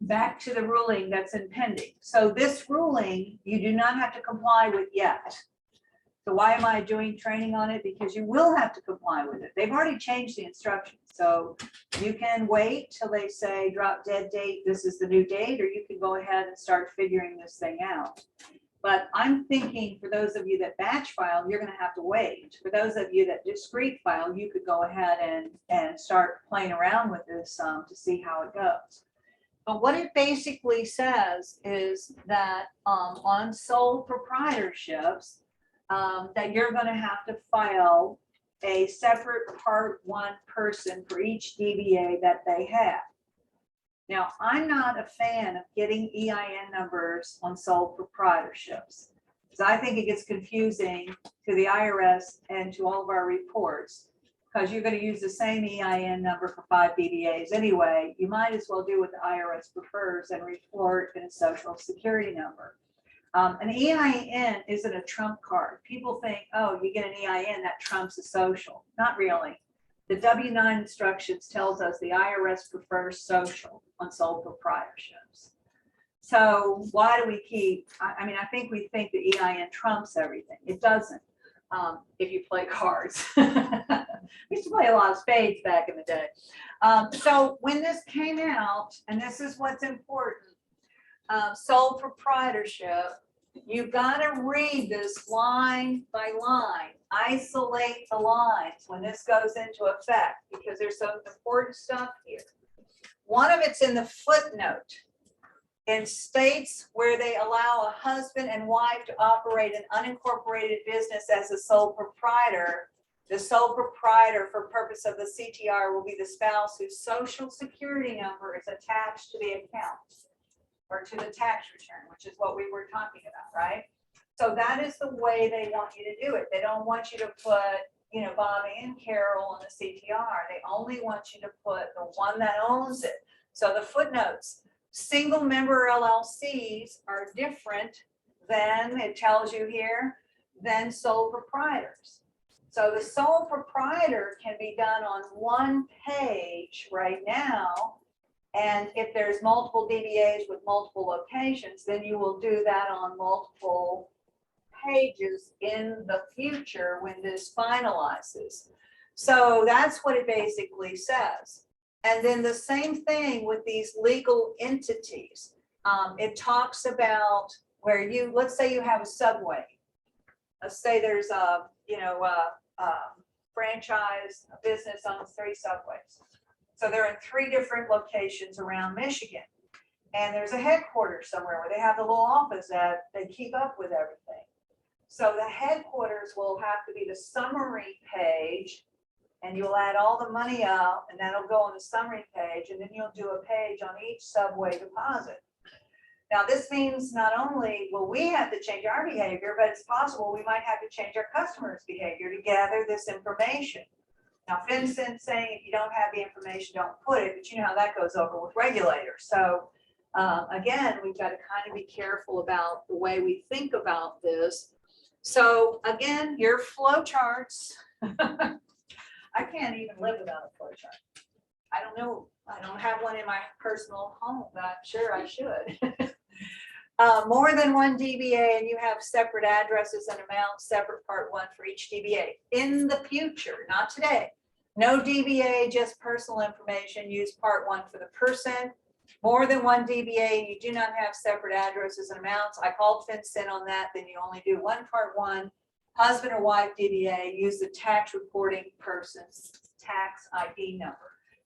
back to the ruling that's impending. So this ruling, you do not have to comply with yet. So why am I doing training on it? Because you will have to comply with it. They've already changed the instructions. So you can wait till they say drop dead date, this is the new date, or you can go ahead and start figuring this thing out. But I'm thinking for those of you that batch file, you're going to have to wait. For those of you that discrete file, you could go ahead and start playing around with this to see how it goes. But what it basically says is that on sole proprietorships, that you're going to have to file a separate Part 1 person for each DBA that they have. Now, I'm not a fan of getting EIN numbers on sole proprietorships because I think it gets confusing to the IRS and to all of our reports because you're going to use the same EIN number for 5 DBAs anyway. You might as well do what the IRS prefers and report in a social security number. An EIN isn't a trump card. People think, oh, you get an EIN, that trumps a social. Not really. The W-9 instructions tells us the IRS prefers social on sole proprietorships. So why do we keep, I mean, I think we think the EIN trumps everything. It doesn't, if you play cards. We used to play a lot of spades back in the day. So when this came out, and this is what's important, sole proprietorship, you've got to read this line by line, isolate the lines when this goes into effect, because there's some important stuff here. One of it's in the footnote. In states where they allow a husband and wife to operate an unincorporated business as a sole proprietor, the sole proprietor for purpose of the CTR will be the spouse whose social security number is attached to the account or to the tax return, which is what we were talking about, right? So that is the way they want you to do it. They don't want you to put, Bobby and Carol on the CTR. They only want you to put the one that owns it. So the footnotes, single member LLCs are different than, it tells you here, than sole proprietors. So the sole proprietor can be done on one page right now. And if there's multiple DBAs with multiple locations, then you will do that on multiple pages in the future when this finalizes. So that's what it basically says. And then the same thing with these legal entities. It talks about where let's say you have a Subway. Let's say there's a franchise, a business owns 3 Subways. So they're in 3 different locations around Michigan. And there's a headquarters somewhere where they have the little office that they keep up with everything. So the headquarters will have to be the summary page, and you'll add all the money up, and that'll go on the summary page, and then you'll do a page on each Subway deposit. Now, this means not only will we have to change our behavior, but it's possible we might have to change our customers' behavior to gather this information. Now, Vincent's saying if you don't have the information, don't put it, but you know how that goes over with regulators. So again, we've got to kind of be careful about the way we think about this. So again, your flow charts. I can't even live without a flow chart. I don't know. I don't have one in my personal home, but I'm sure I should. More than one DBA, and you have separate addresses and amounts, separate Part 1 for each DBA. In the future, not today. No DBA, just personal information. Use Part 1 for the person. More than one DBA, you do not have separate addresses and amounts. I called FinCEN on that. Then you only do one Part 1. Husband or wife DBA, use the tax reporting person's tax ID number.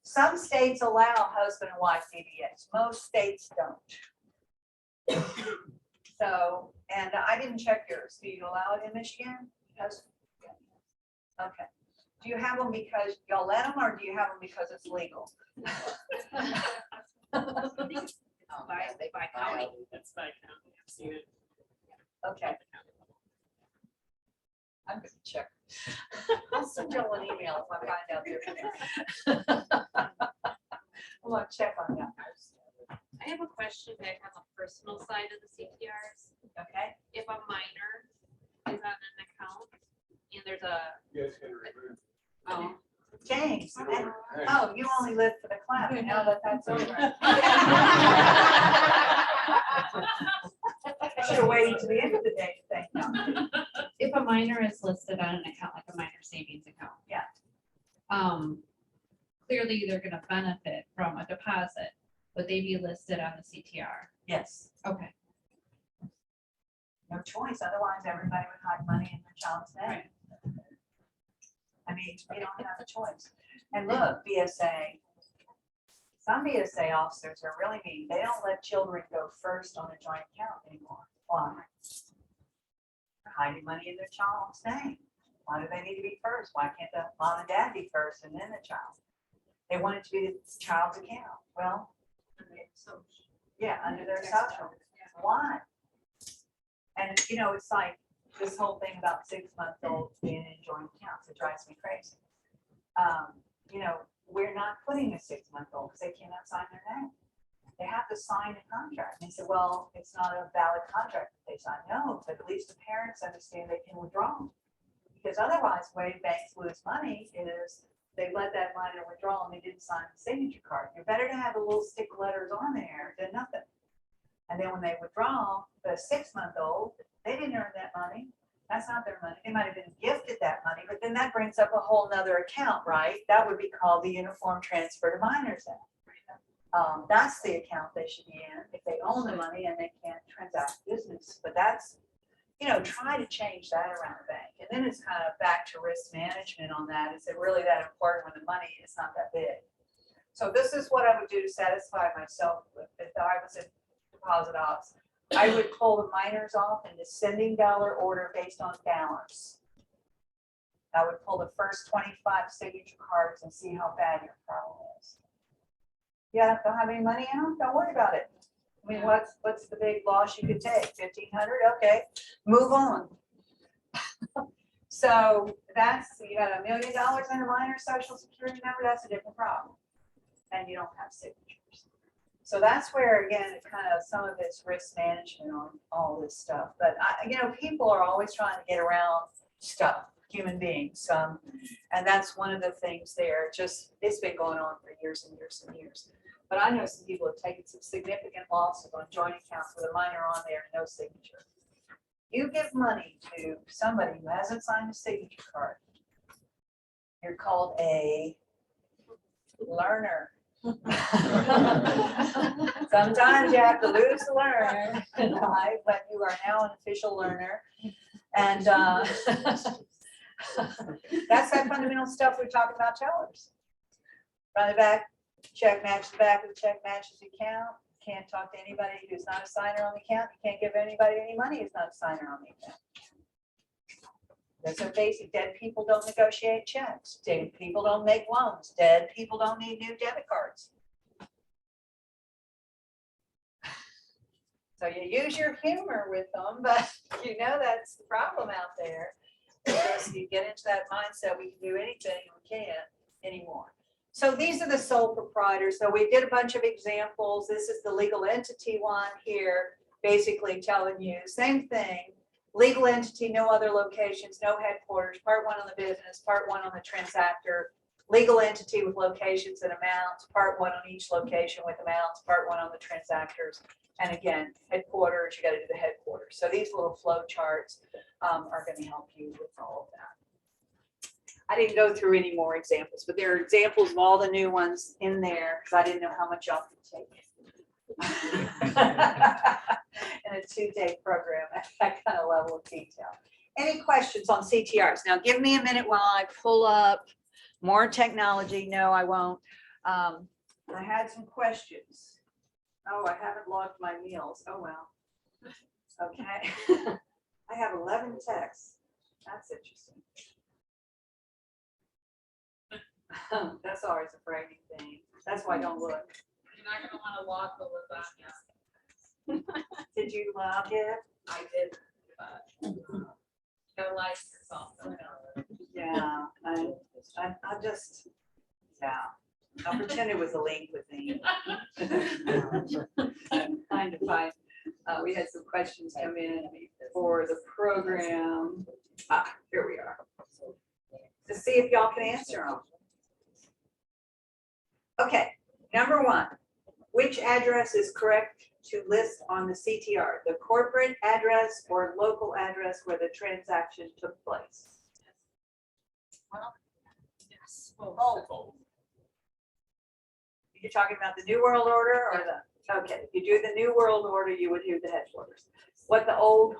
Some states allow husband and wife DBAs. Most states don't. So, and I didn't check yours. Do you allow it in Michigan? Okay. Do you have them because y'all let them, or do you have them because it's legal? By county. It's by county. I've seen it. Okay. I'm gonna check. I'll send y'all an email if I find out different. I'm gonna check on that. I have a question back on the personal side of the CTRs. Okay. If a minor is on an account and there's a, Yes, can remove. oh, James, oh, you only live for the clap, now that that's over. I should have waited to the end of the day to thank you. If a minor is listed on an account, like a minor savings account. Yeah. Clearly they're gonna benefit from a deposit. Would they be listed on the CTR? Yes, Okay. no choice, otherwise everybody would hide money in their child's name. I mean, you don't have a choice. And look, BSA, some BSA officers are really mean. They don't let children go first on a joint account anymore. Why? They're hiding money in their child's name. Why do they need to be first? Why can't the mom and dad be first and then the child? They want it to be the child's account. Well, yeah, under their social. Why? And you know, it's like this whole thing about 6-month-olds being in joint accounts. It drives me crazy. You know, we're not putting a 6-month-old because they cannot sign their name. They have to sign a contract. And they said, well, it's not a valid contract that they sign. No, but at least the parents understand they can withdraw. Because otherwise, the way banks lose money is they let that minor withdraw and they didn't sign the signature card. You're better to have the little stick letters on there than nothing. And then when they withdraw, the 6-month-old, they didn't earn that money. That's not their money. They might have been gifted that money, but then that brings up a whole nother account, right? That would be called the Uniform Transfer to Minors Act. That's the account they should be in if they own the money and they can't transact business. But that's, you know, try to change that around the bank. And then it's kind of back to risk management on that. Is it really that important when the money is not that big? So this is what I would do to satisfy myself if I was a deposit ops. I would pull the minors off in descending dollar order based on balance. I would pull the first 25 signature cards and see how bad your problem is. Yeah, don't have any money in them? Don't worry about it. I mean, what's the big loss you could take? 1,500? Okay, move on. So that's, you got $1 million in a minor social security number, that's a different problem. And you don't have signatures. So that's where, again, it kind of, some of it's risk management on all this stuff. But you know, people are always trying to get around stuff, human beings. And that's one of the things there. Just, it's been going on for years and years and years. But I know some people have taken some significant losses on joint accounts with a minor on there and no signature. You give money to somebody who hasn't signed a signature card, you're called a learner. Sometimes you have to lose to learn, right? But you are now an official learner. And that's that fundamental stuff we talked about tellers. Run the back, check match the back of the check matches the account. Can't talk to anybody who's not a signer on the account. You can't give anybody any money who's not a signer on the account. That's a basic. Dead people don't negotiate checks. Dead people don't make loans. Dead people don't need new debit cards. So you use your humor with them, but you know that's the problem out there. Because you get into that mindset, we can do anything and we can't anymore. So these are the sole proprietors. So we did a bunch of examples. This is the legal entity one here, basically telling you same thing. Legal entity, no other locations, no headquarters, part 1 on the business, part 1 on the transactor. Legal entity with locations and amounts, part 1 on each location with amounts, part 1 on the transactors. And again, headquarters, you got to do the headquarters. So these little flow charts are going to help you with all of that. I didn't go through any more examples, but there are examples of all the new ones in there because I didn't know how much y'all could take. In a 2-day program at that kind of level of detail. Any questions on CTRs? Now give me a minute while I pull up more technology. No, I won't. I had some questions. Oh, I haven't logged my meals. Oh, well. Okay. I have 11 texts. That's interesting. That's always a frightening thing. That's why I don't look. You're not gonna wanna log the lasagna. Did you log it? I did, but gotta lie to yourself. Yeah, I just, yeah, I'll pretend it was a link with me. Trying to find, we had some questions come in for the program. Here we are. To see if y'all can answer them. Okay, number one, which address is correct to list on the CTR? The corporate address or local address where the transaction took place? Well, yes. Oh. You're talking about the New World Order or the, okay, you do the New World Order, you would do the headquarters. What the old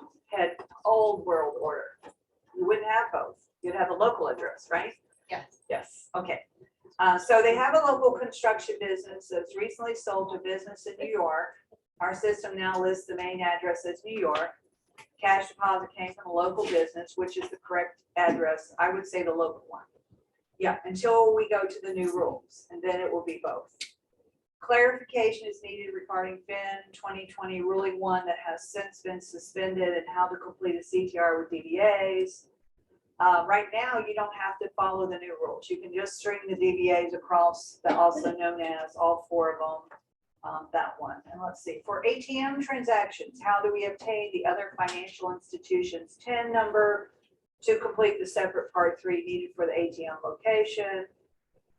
World Order? You wouldn't have both. You'd have a local address, right? Yes. Yes, okay. So they have a local construction business that's recently sold to a business in New York. Our system now lists the main address as New York. Cash deposit came from a local business, which is the correct address. I would say the local one. Yeah, until we go to the new rules, and then it will be both. Clarification is needed regarding FIN 2020 ruling 1 that has since been suspended and how to complete a CTR with DBAs. Right now, you don't have to follow the new rules. You can just string the DBAs across, the also known as all 4 of them, that one. And let's see, for ATM transactions, how do we obtain the other financial institutions' TIN number to complete the separate part 3 needed for the ATM location?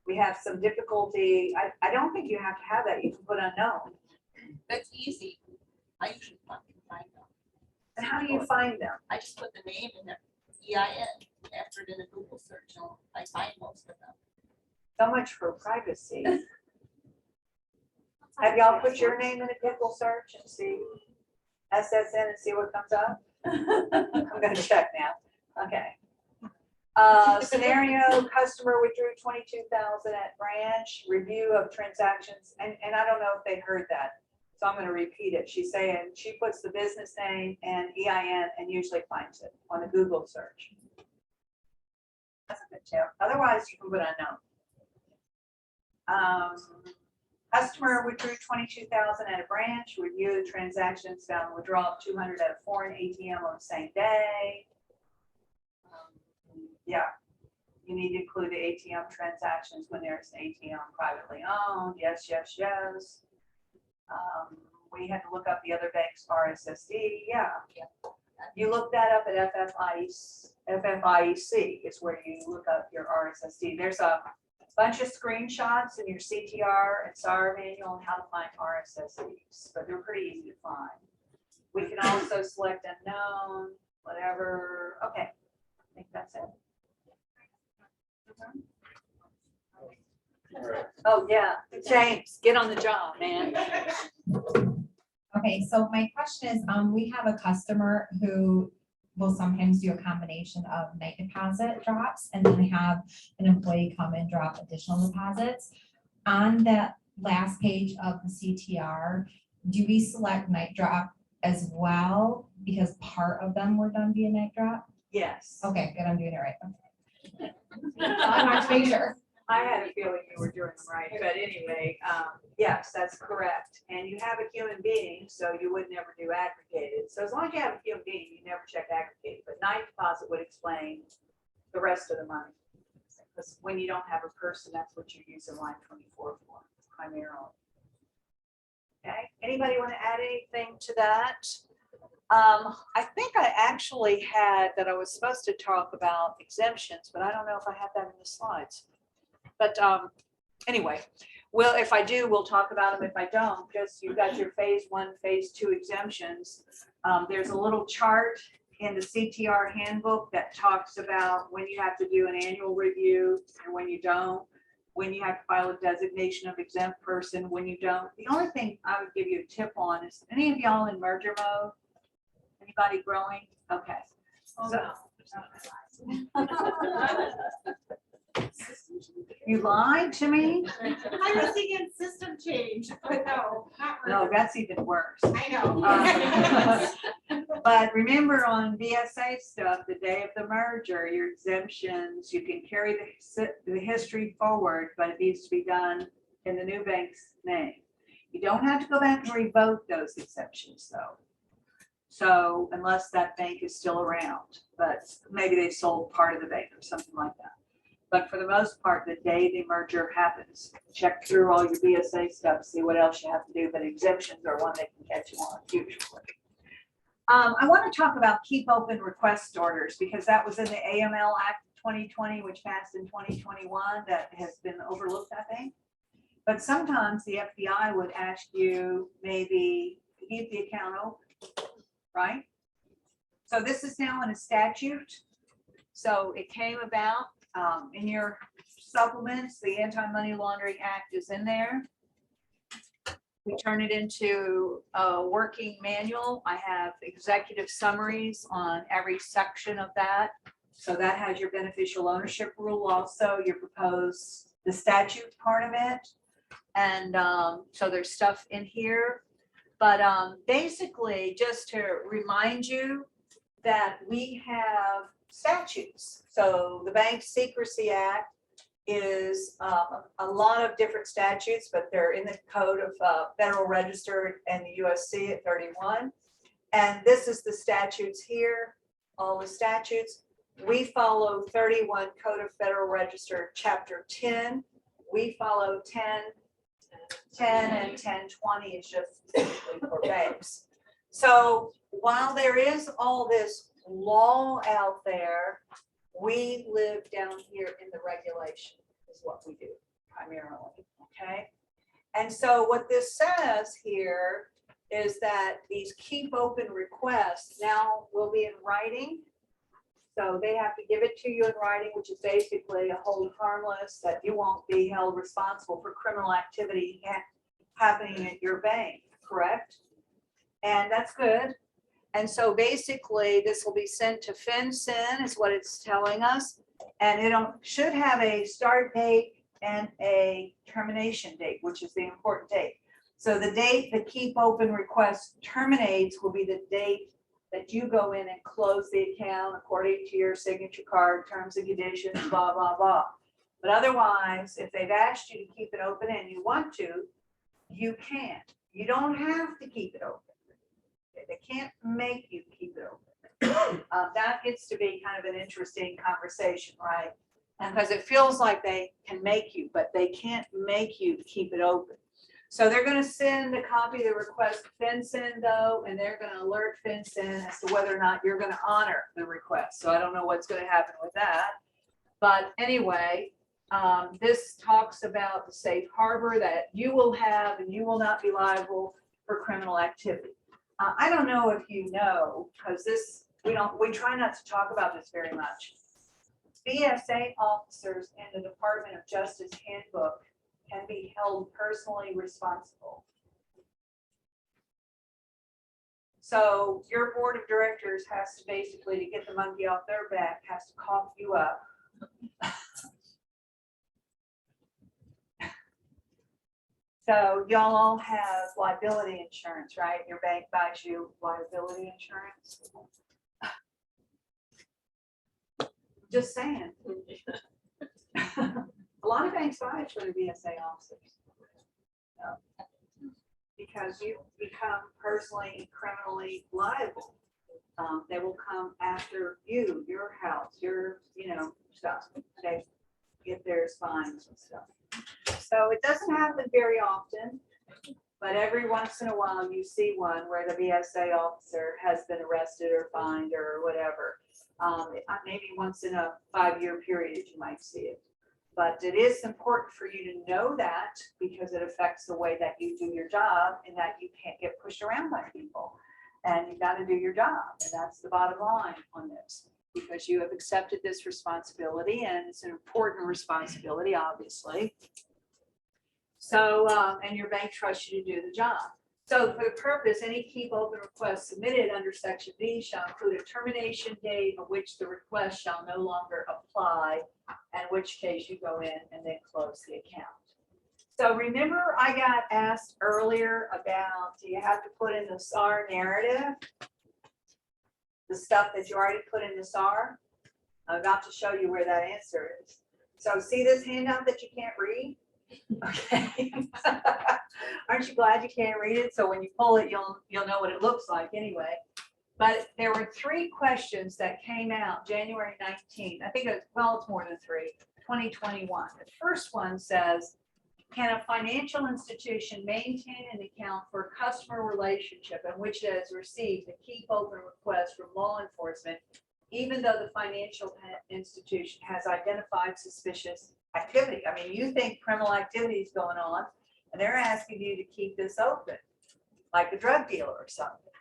We have some difficulty. I don't think you have to have that. You can put unknown. That's easy. I usually find them. And how do you find them? I just put the name in there, EIN, after it in a Google search, and I find most of them. So much for privacy. Have y'all put your name in a Google search and see SSN and see what comes up? I'm gonna check now. Okay. Scenario, customer withdrew 22,000 at branch, review of transactions, and I don't know if they heard that. So I'm gonna repeat it. She's saying she puts the business name and EIN and usually finds it on a Google search. That's a good tip. Otherwise, you can put unknown. Customer withdrew 22,000 at a branch, review the transactions, found withdrawal of 200 at a foreign ATM on the same day. Yeah, you need to include the ATM transactions when there's an ATM privately owned. Yes, yes, yes. We had to look up the other bank's RSSD. Yeah. You look that up at FFIEC is where you look up your RSSD. There's a bunch of screenshots in your CTR and SAR manual on how to find RSSDs, but they're pretty easy to find. We can also select unknown, whatever. Okay, I think that's it. Oh, yeah. James, get on the job, man. Okay, so my question is, we have a customer who will sometimes do a combination of night deposit drops, and then have an employee come and drop additional deposits. On that last page of the CTR, do we select night drop as well? Because part of them were done via night drop? Yes. Okay, good, I'm doing it right. I want to make sure. I had a feeling you were doing them right, but anyway, yes, that's correct. And you have a human being, so you would never do aggregated. So as long as you have a human being, you never check aggregated, but night deposit would explain the rest of the money. Because when you don't have a person, that's what you use in line 24 for primarily. Okay, anybody want to add anything to that? I think I actually had that I was supposed to talk about exemptions, but I don't know if I have that in the slides. But anyway, well, if I do, we'll talk about them. If I don't, just you've got your phase 1, phase 2 exemptions. There's a little chart in the CTR handbook that talks about when you have to do an annual review and when you don't, when you have to file a designation of exempt person, when you don't. The only thing I would give you a tip on is, any of y'all in merger mode? Anybody growing? Okay. So, You lied to me? I was thinking system change, but no, not No, really. that's even worse. I know. But remember on BSA stuff, the day of the merger, your exemptions, you can carry the history forward, but it needs to be done in the new bank's name. You don't have to go back and revoke those exemptions though. So unless that bank is still around, but maybe they sold part of the bank or something like that. But for the most part, the day the merger happens, check through all your BSA stuff, see what else you have to do, but exemptions are one they can catch you on usually. I want to talk about keep open request orders because that was in the AML Act 2020, which passed in 2021 that has been overlooked, I think. But sometimes the FBI would ask you maybe keep the account open, right? So this is now in a statute. So it came about in your supplements, the Anti-Money Laundering Act is in there. We turn it into a working manual. I have executive summaries on every section of that. So that has your beneficial ownership rule also, your proposed, the statute part of it. And so there's stuff in here. But basically, just to remind you that we have statutes. So the Bank Secrecy Act is a lot of different statutes, but they're in the Code of Federal Register and the USC at 31. And this is the statutes here, all the statutes. We follow 31 Code of Federal Register, Chapter 10. We follow 10 and 1020 is just specifically for banks. So while there is all this law out there, we live down here in the regulation is what we do primarily, okay? And so what this says here is that these keep open requests now will be in writing. So they have to give it to you in writing, which is basically a hold harmless, that you won't be held responsible for criminal activity happening at your bank, correct? And that's good. And so basically this will be sent to FinCEN is what it's telling us. And it should have a start date and a termination date, which is the important date. So the date the keep open request terminates will be the date that you go in and close the account according to your signature card, terms and conditions, blah, blah, blah. But otherwise, if they've asked you to keep it open and you want to, you can't. You don't have to keep it open. They can't make you keep it open. That gets to be kind of an interesting conversation, right? And because it feels like they can make you, but they can't make you keep it open. So they're going to send a copy of the request to FinCEN though, and they're going to alert FinCEN as to whether or not you're going to honor the request. So I don't know what's going to happen with that. But anyway, this talks about the safe harbor that you will have and you will not be liable for criminal activity. I don't know if you know, because we try not to talk about this very much. BSA officers in the Department of Justice handbook can be held personally responsible. So your board of directors has to basically, to get the monkey off their back, has to cough you up. So y'all all have liability insurance, right? Your bank buys you liability insurance. Just saying. A lot of banks buy it for the BSA officers. Because you become personally, criminally liable. They will come after you, your house, your, stuff. They get their fines and stuff. So it doesn't happen very often, but every once in a while you see one where the BSA officer has been arrested or fined or whatever. Maybe once in a 5-year period you might see it. But it is important for you to know that because it affects the way that you do your job and that you can't get pushed around by people. And you got to do your job. And that's the bottom line on this, because you have accepted this responsibility and it's an important responsibility, obviously. So, and your bank trusts you to do the job. So for the purpose, any keep open request submitted under section B shall include a termination date of which the request shall no longer apply, in which case you go in and then close the account. So remember I got asked earlier about, do you have to put in the SAR narrative? The stuff that you already put in the SAR? I'm about to show you where that answer is. So see this handout that you can't read? Okay. Aren't you glad you can't read it? So when you pull it, you'll know what it looks like anyway. But there were 3 questions that came out January 19th. I think it's more than 3, 2021. The first one says, can a financial institution maintain an account for a customer relationship in which it has received a keep open request from law enforcement, even though the financial institution has identified suspicious activity? I mean, you think criminal activity is going on, and they're asking you to keep this open, like a drug dealer or something.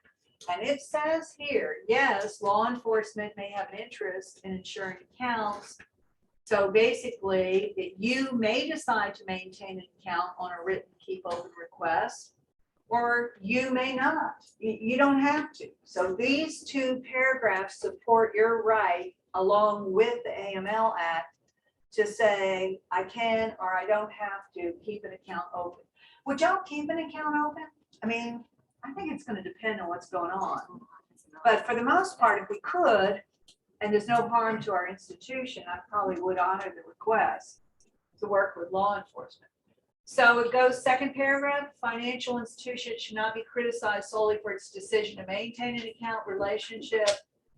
And it says here, yes, law enforcement may have an interest in ensuring accounts. So basically, that you may decide to maintain an account on a written keep open request, or you may not. You don't have to. So these 2 paragraphs support your right, along with the AML Act, to say I can or I don't have to keep an account open. Would y'all keep an account open? I mean, I think it's going to depend on what's going on. But for the most part, if we could, and there's no harm to our institution, I probably would honor the request to work with law enforcement. So it goes, second paragraph, financial institution should not be criticized solely for its decision to maintain an account relationship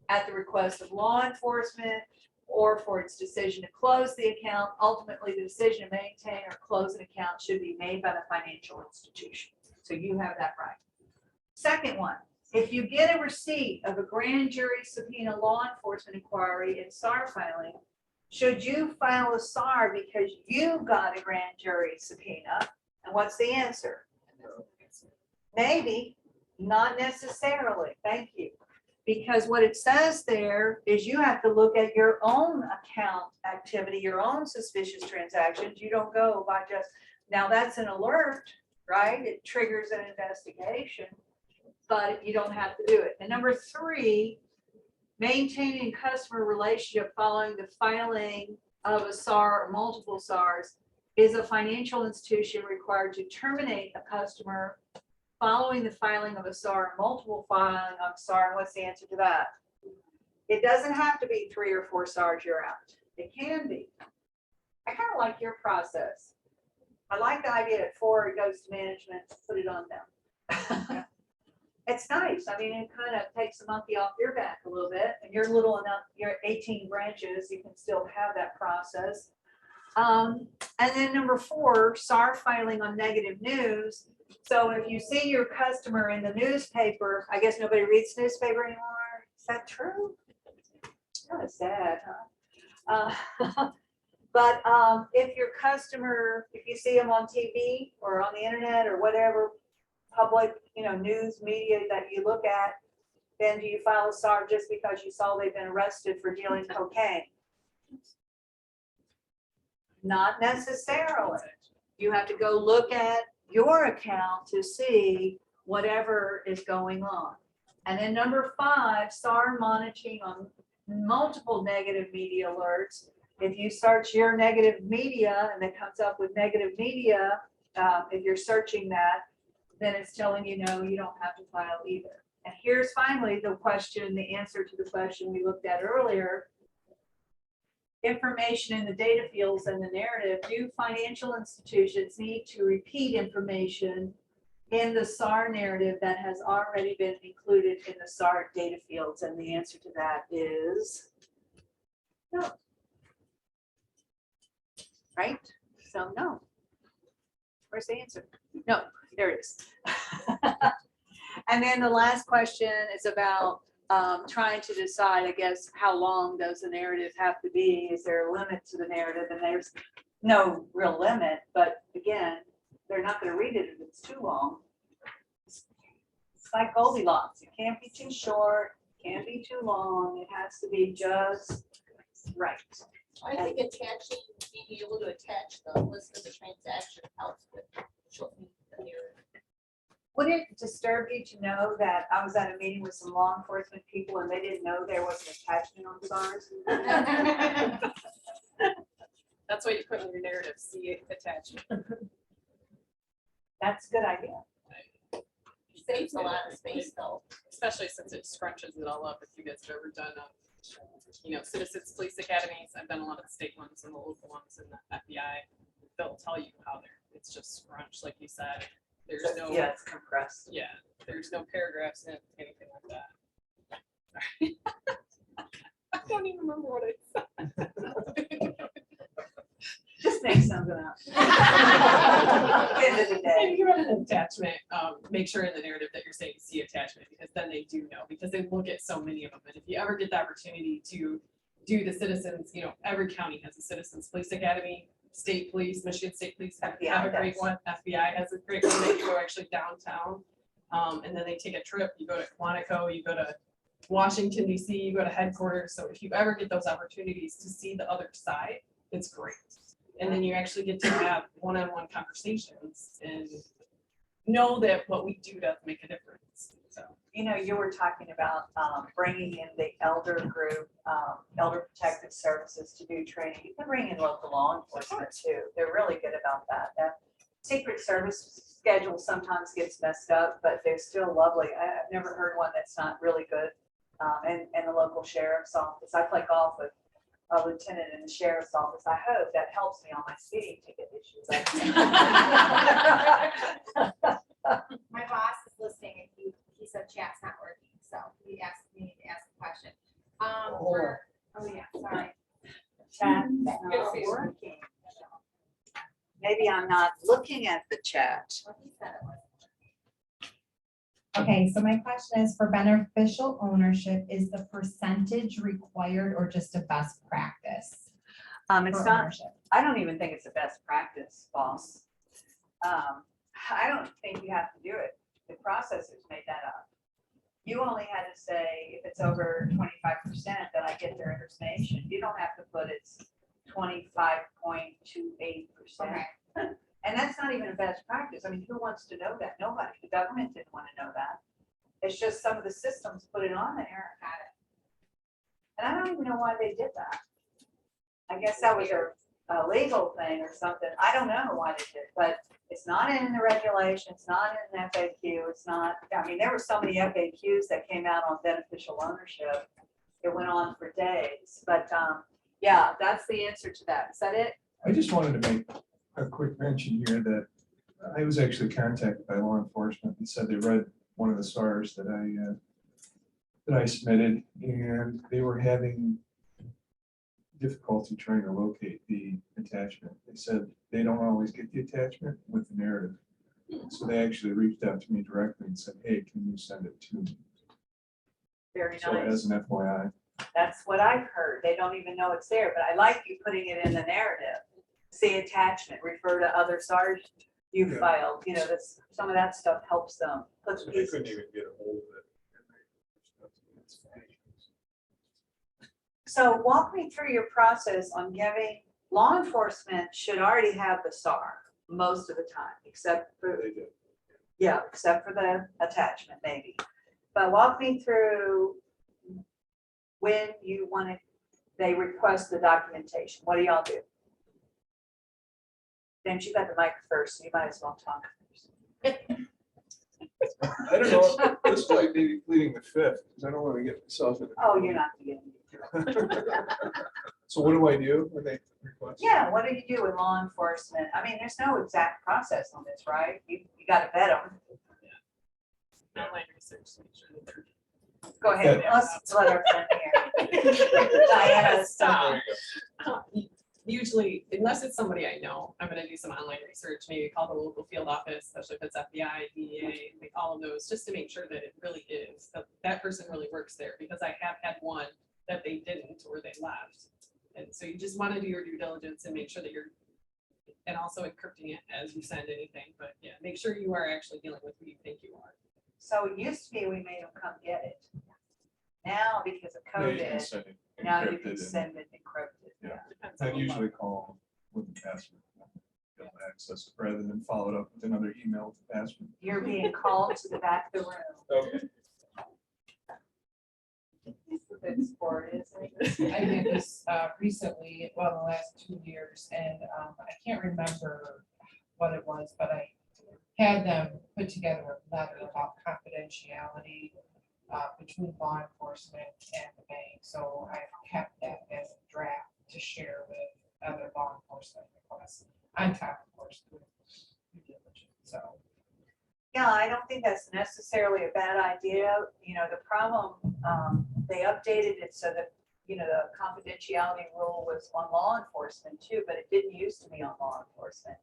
at the request of law enforcement, or for its decision to close the account. Ultimately, the decision to maintain or close an account should be made by the financial institution. So you have that right. Second one, if you get a receipt of a grand jury subpoena law enforcement inquiry in SAR filing, should you file a SAR because you got a grand jury subpoena? And what's the answer? Maybe, not necessarily. Thank you. Because what it says there is you have to look at your own account activity, your own suspicious transactions. You don't go by just, now that's an alert, right? It triggers an investigation, but you don't have to do it. And number 3, maintaining customer relationship following the filing of a SAR or multiple SARs. Is a financial institution required to terminate a customer following the filing of a SAR and multiple filing of SAR? And what's the answer to that? It doesn't have to be 3 or 4 SARs you're out. It can be. I kind of like your process. I like the idea at 4, it goes to management, put it on them. It's nice. I mean, it kind of takes the monkey off your back a little bit, and you're little enough, you're 18 branches, you can still have that process. And then number 4, SAR filing on negative news. So if you see your customer in the newspaper, I guess nobody reads newspaper anymore. Is that true? Kind of sad, huh? But if your customer, if you see them on TV or on the internet or whatever public, news media that you look at, then do you file a SAR just because you saw they've been arrested for dealing cocaine? Not necessarily. You have to go look at your account to see whatever is going on. And then number 5, SAR monitoring on multiple negative media alerts. If you search your negative media and it comes up with negative media, if you're searching that, then it's telling you no, you don't have to file either. And here's finally the question, the answer to the question we looked at earlier. Information in the data fields and the narrative. Do financial institutions need to repeat information in the SAR narrative that has already been included in the SAR data fields? And the answer to that is no. Right? So no. Where's the answer? No, there it is. And then the last question is about trying to decide, I guess, how long does the narrative have to be? Is there a limit to the narrative? And there's no real limit, but again, they're not going to read it if it's too long. It's like Goldilocks. It can't be too short, can't be too long. It has to be just right. I think attaching, being able to attach the list of the transaction helps with shortening the narrative. Would it disturb you to know that I was at a meeting with some law enforcement people and they didn't know there was an attachment on SARS? That's why you put in your narrative, see attachment. That's a good idea. Saves a lot of space though. Especially since it scrunches it all up. If you guys have ever done, citizens police academies, I've done a lot of the state ones and the local ones and the FBI. They'll tell you how it's just scrunched, like you said. There's no. Yeah, it's compressed. Yeah, there's no paragraphs in it, anything like that. I don't even remember what I said. Just make something up. End of the day. If you run an attachment, make sure in the narrative that you're saying see attachment, because then they do know, because they look at so many of them. And if you ever get the opportunity to do the citizens, every county has a citizens police academy, state police, Michigan State Police have a great one. FBI has a great one. They go actually downtown. And then they take a trip. You go to Quantico, you go to Washington, DC, you go to headquarters. So if you ever get those opportunities to see the other side, it's great. And then you actually get to have one-on-one conversations and know that what we do does make a difference. So, you were talking about bringing in the elder group, elder protective services to do training. You can bring in local law enforcement too. They're really good about that. That Secret Service schedule sometimes gets messed up, but they're still lovely. I've never heard one that's not really good. And the local sheriff's office. I play golf with a lieutenant in the sheriff's office. I hope that helps me on my speeding ticket issues. My boss is listening and he said chat's not working, so he asked me to ask a question. Oh yeah, sorry. Chat not working. Maybe I'm not looking at the chat. Well, he said it was. Okay, so my question is for beneficial ownership, is the percentage required or just a best practice? It's for not, ownership? I don't even think it's a best practice, boss. I don't think you have to do it. The processors made that up. You only had to say if it's over 25% that I get their information. You don't have to put it's 25.28%. Okay. And that's not even a best practice. I mean, who wants to know that? Nobody. The government didn't want to know that. It's just some of the systems put it on there. Got it. And I don't even know why they did that. I guess that was a legal thing or something. I don't know why they did, but it's not in the regulation. It's not in the FAQ. It's not, I mean, there were so many FAQs that came out on beneficial ownership. It went on for days, but yeah, that's the answer to that. Is that it? I just wanted to make a quick mention here that I was actually contacted by law enforcement and said they read one of the SARs that I submitted, and they were having difficulty trying to locate the attachment. They said they don't always get the attachment with the narrative. So they actually reached out to me directly and said, hey, can you send it to me? Very So nice. as an FYI. That's what I've heard. They don't even know it's there, but I like you putting it in the narrative. See attachment, refer to other SARs you Yeah. filed, that's, some of that stuff helps them. Put So they pieces. couldn't even get a hold of it. So walk me through your process on giving, law enforcement should already have the SAR most of the time, except for, They did. yeah, except for the attachment maybe. But walk me through when you want to, they request the documentation. What do y'all do? James, you got the mic first, so you might as well talk first. I don't know, this might be pleading the fifth, because I don't want to get myself in. Oh, you're not getting it. So what do I do when they request? Yeah, what do you do with law enforcement? I mean, there's no exact process on this, right? You gotta vet them. online research. to make sure that they're- Go ahead, let's let our friend here. Diana, stop. Usually, unless it's somebody I know, I'm gonna do some online research, maybe call the local field office, especially if it's FBI, DEA, like all of those, just to make sure that it really is, that person really works there, because I have had one that they didn't or they left. And so you just wanna do your due diligence and make sure that you're, and also encrypting it as you send anything, but yeah, make sure you are actually dealing with who you think you are. So it used to be we made them come get it. Now, because of Yeah, you can COVID, send it now you encrypted can and- send it encrypted. Yeah. Depends on I the usually law. call with the password. able to access it rather than follow it up with another email with the password. You're being called to the back of the room. Okay. Good sport, isn't it? I did this recently, well, in the last 2 years, and I can't remember what it was, but I had them put together a letter about confidentiality between law enforcement and the bank. So I kept that as a draft to share with other law enforcement requests on top, of course, with due diligence. So Yeah, I don't think that's necessarily a bad idea. You know, the problem, they updated it so that, you know, the confidentiality rule was on law enforcement too, but it didn't used to be on law enforcement.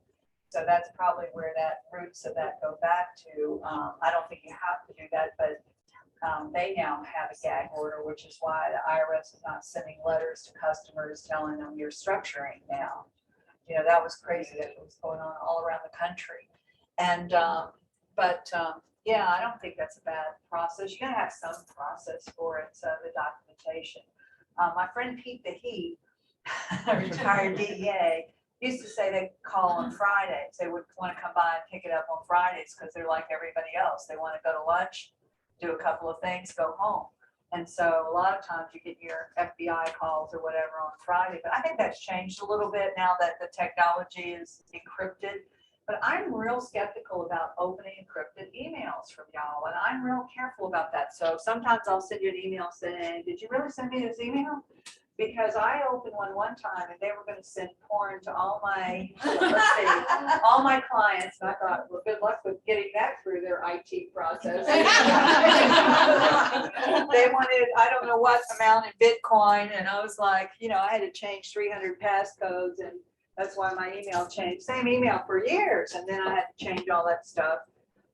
So that's probably where that roots of that go back to. I don't think you have to do that, but they now have a gag order, which is why the IRS is not sending letters to customers telling them you're structuring now. You know, that was crazy that was going on all around the country. And, yeah, I don't think that's a bad process. You gotta have some process for it, so the documentation. My friend Pete the Heat, a retired DEA, used to say they call on Fridays. They would want to come by and pick it up on Fridays because they're like everybody else. They want to go to lunch, do a couple of things, go home. And so a lot of times you get your FBI calls or whatever on Friday, but I think that's changed a little bit now that the technology is encrypted. But I'm real skeptical about opening encrypted emails from y'all, and I'm real careful about that. So sometimes I'll send you an email saying, did you really send me this email? Because I opened one time and they were going to send porn to all my, let's see, all my clients. And I thought, well, good luck with getting that through their IT process. They wanted, I don't know what amount in Bitcoin. And I was like, you know, I had to change 300 passcodes, and that's why my email changed. Same email for years. And then I had to change all that stuff.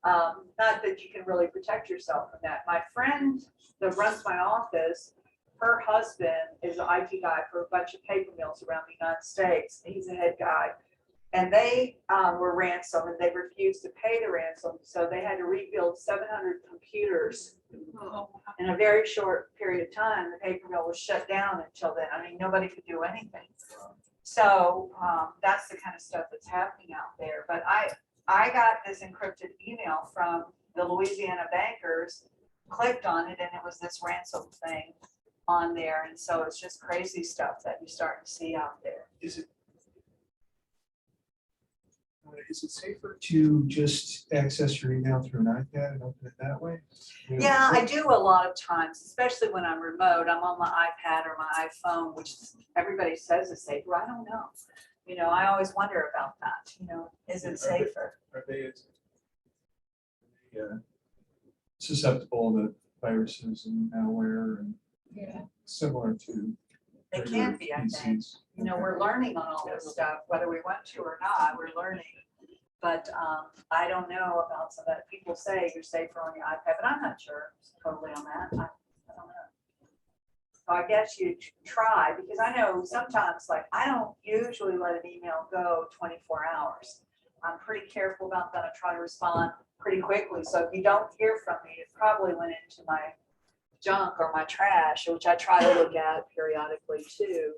Not that you can really protect yourself from that. My friend that runs my office, her husband is an IT guy for a bunch of paper mills around the United States. He's a head guy. And they were ransomed, and they refused to pay the ransom. So they had to rebuild 700 computers in a very short period of time. The paper mill was shut down until then. I mean, nobody could do anything. So that's the kind of stuff that's happening out there. But I got this encrypted email from the Louisiana bankers, clicked on it, and it was this ransom thing on there. And so it's just crazy stuff that you're starting to see out there. Is it safer to just access your email through an iPad and open it that way? You know, Yeah, I do a lot of times, especially when I'm remote. I'm on my iPad or my iPhone, which everybody says is safer. I don't know. You know, I always wonder about that. You know, is it safer? Are they susceptible to viruses and malware and similar to? They can be, I think. You know, we're learning on all this stuff, whether we want to or not, we're learning. But I don't know about some that people say you're safer on your iPad, but I'm not sure totally on that. I don't know. So I guess you try, because I know sometimes, like, I don't usually let an email go 24 hours. I'm pretty careful about that. I try to respond pretty quickly. So if you don't hear from me, it probably went into my junk or my trash, which I try to look at periodically too.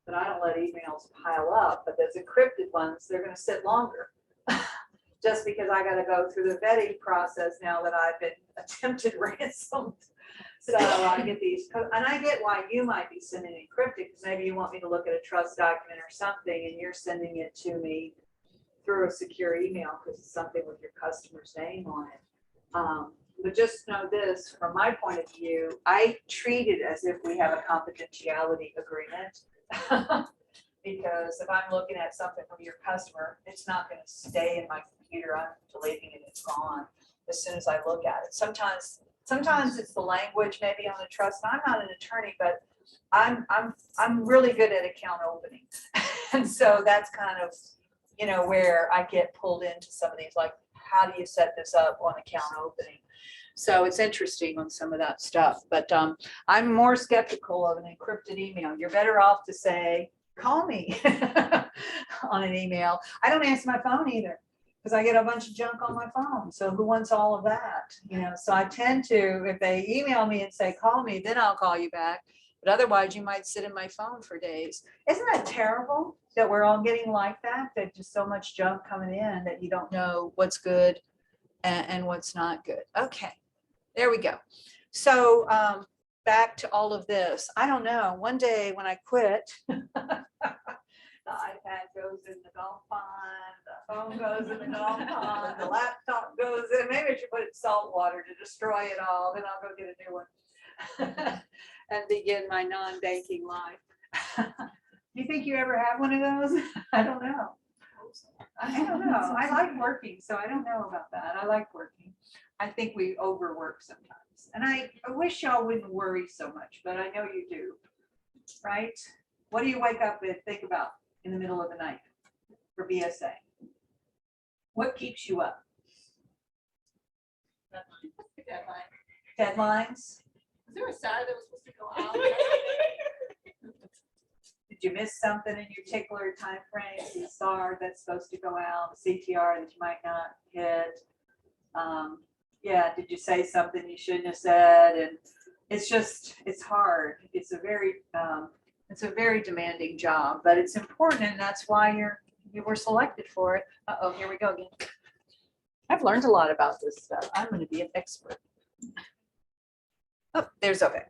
But I don't let emails pile up. But those encrypted ones, they're going to sit longer. Just because I got to go through the vetting process now that I've been attempted ransomed. So I get these, and I get why you might be sending encrypted, because maybe you want me to look at a trust document or something, and you're sending it to me through a secure email because it's something with your customer's name on it. But just know this, from my point of view, I treat it as if we have a confidentiality agreement. Because if I'm looking at something from your customer, it's not going to stay in my computer. I'm deleting it, it's gone as soon as I look at it. Sometimes it's the language, maybe on the trust. I'm not an attorney, but I'm really good at account opening. And so that's kind of, you know, where I get pulled into some of these, like, how do you set this up on account opening? So it's interesting on some of that stuff, but I'm more skeptical of an encrypted email. You're better off to say, call me on an email. I don't answer my phone either, because I get a bunch of junk on my phone. So who wants all of that? You know, so I tend to, if they email me and say, call me, then I'll call you back. But otherwise you might sit in my phone for days. Isn't that terrible? that we're all getting like that, that just so much junk coming in that you don't know what's good and what's not good. Okay, there we go. So back to all of this. I don't know, one day when I quit, the iPad goes in the golf pond, the phone goes in the golf pond, the laptop goes in, maybe I should put it in salt water to destroy it all, then I'll go get a new one and begin my non-banking life. Do you think you ever have one of those? I don't know. I don't know. I like working, so I don't know about that. I like working. I think we overwork sometimes. And I wish y'all wouldn't worry so much, but I know you do, right? What do you wake up and think about in the middle of the night for BSA? What keeps you up? Deadlines? Is there a SAR that was supposed to go out? Did you miss something in your particular time frame? The SAR that's supposed to go out, the CTR that you might not hit. Yeah, did you say something you shouldn't have said? And it's just, it's hard. It's a very demanding job, but it's important, and that's why you were selected for it. Uh-oh, here we go again. I've learned a lot about this stuff. I'm going to be an expert. Oh, there's OFAC.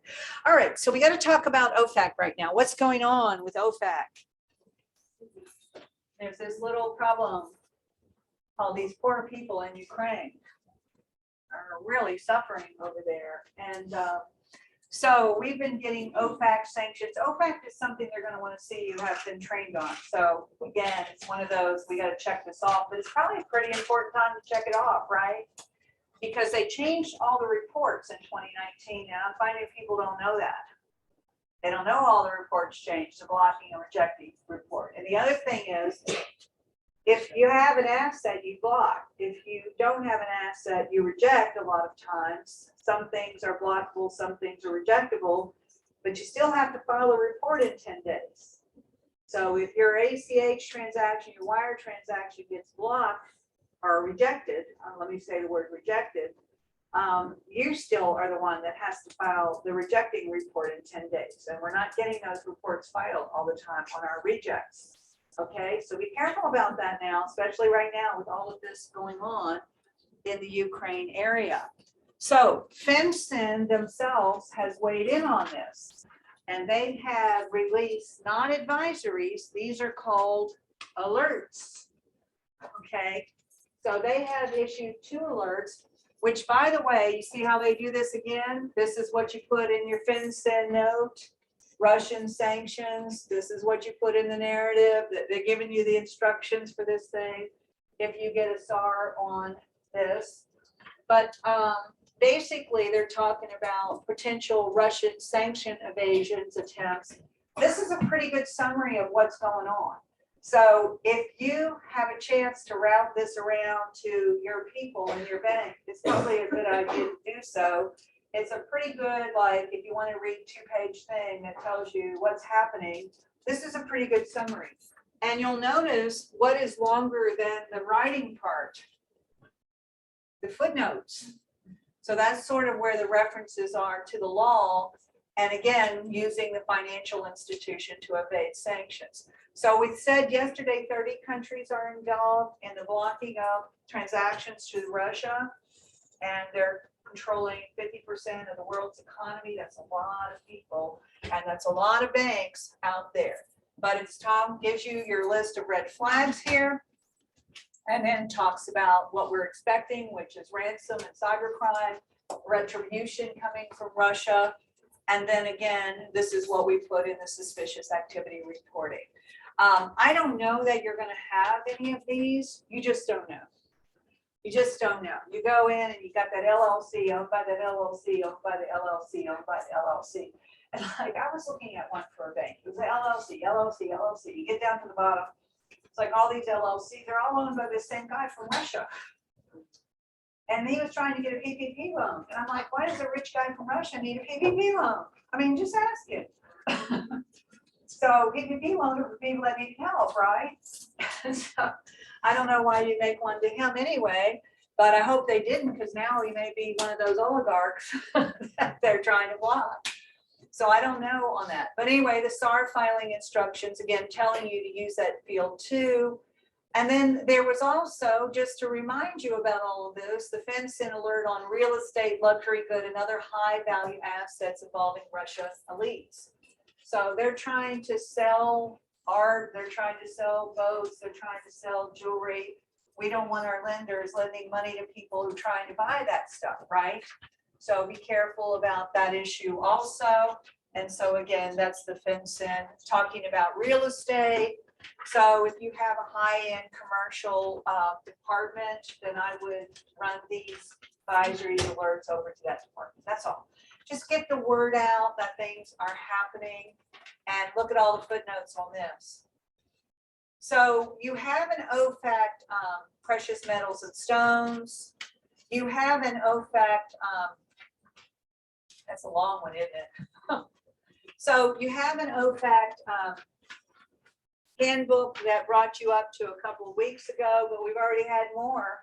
All right, so we got to talk about OFAC right now. What's going on with OFAC? There's this little problem called these poor people in Ukraine are really suffering over there. And so we've been getting OFAC sanctions. OFAC is something they're going to want to see you have been trained on. So again, it's one of those, we got to check this off, but it's probably a pretty important time to check it off, right? Because they changed all the reports in 2019, and I'm finding people don't know that. They don't know all the reports changed, the blocking and rejecting report. And the other thing is, if you have an asset, you block. If you don't have an asset, you reject a lot of times. Some things are blockable, some things are rejectable, but you still have to file a report in 10 days. So if your ACH transaction, your wire transaction gets blocked or rejected, let me say the word rejected, you still are the one that has to file the rejecting report in 10 days. And we're not getting those reports filed all the time on our rejects. Okay, so be careful about that now, especially right now with all of this going on in the Ukraine area. So FinCEN themselves has weighed in on this, and they have released non-advisories. These are called alerts. Okay, so they have issued 2 alerts, which, by the way, you see how they do this again? This is what you put in your FinCEN note. Russian sanctions, this is what you put in the narrative, that they're giving you the instructions for this thing if you get a SAR on this. But basically, they're talking about potential Russian sanction evasions attempts. This is a pretty good summary of what's going on. So if you have a chance to route this around to your people in your bank, it's probably a good idea to do so. It's a pretty good, like, if you want to read 2-page thing that tells you what's happening, this is a pretty good summary. And you'll notice what is longer than the writing part, the footnotes. So that's sort of where the references are to the law. And again, using the financial institution to evade sanctions. So we said yesterday, 30 countries are involved in the blocking of transactions to Russia. And they're controlling 50% of the world's economy. That's a lot of people, and that's a lot of banks out there. But it's Tom gives you your list of red flags here, and then talks about what we're expecting, which is ransom and cybercrime, retribution coming from Russia, and then again, this is what we put in the suspicious activity reporting. I don't know that you're going to have any of these. You just don't know. You just don't know. You go in and you got that LLC owned by that LLC owned by the LLC owned by the LLC. And like I was looking at one for a bank. It was LLC, LLC, LLC. You get down to the bottom. It's like all these LLCs, they're all owned by the same guy from Russia. And he was trying to get a PPP loan. And I'm like, why does a rich guy from Russia need a PPP loan? I mean, just ask him. So PPP loans are for people that need help, right? So I don't know why you make one to him anyway, but I hope they didn't, because now he may be one of those oligarchs that they're trying to block. So I don't know on that. But anyway, the SAR filing instructions, again, telling you to use that field too. And then there was also, just to remind you about all of this, the FinCEN alert on real estate, luxury good, and other high value assets involving Russia elites. So they're trying to sell art, they're trying to sell boats, they're trying to sell jewelry. We don't want our lenders lending money to people who are trying to buy that stuff, right? So be careful about that issue also. And so again, that's the FinCEN talking about real estate. So if you have a high-end commercial department, then I would run these advisory alerts over to that department. That's all. Just get the word out that things are happening and look at all the footnotes on this. So you have an OFAC, precious metals and stones. You have an OFAC, that's a long one, isn't it? So you have an OFAC handbook that brought you up to a couple of weeks ago, but we've already had more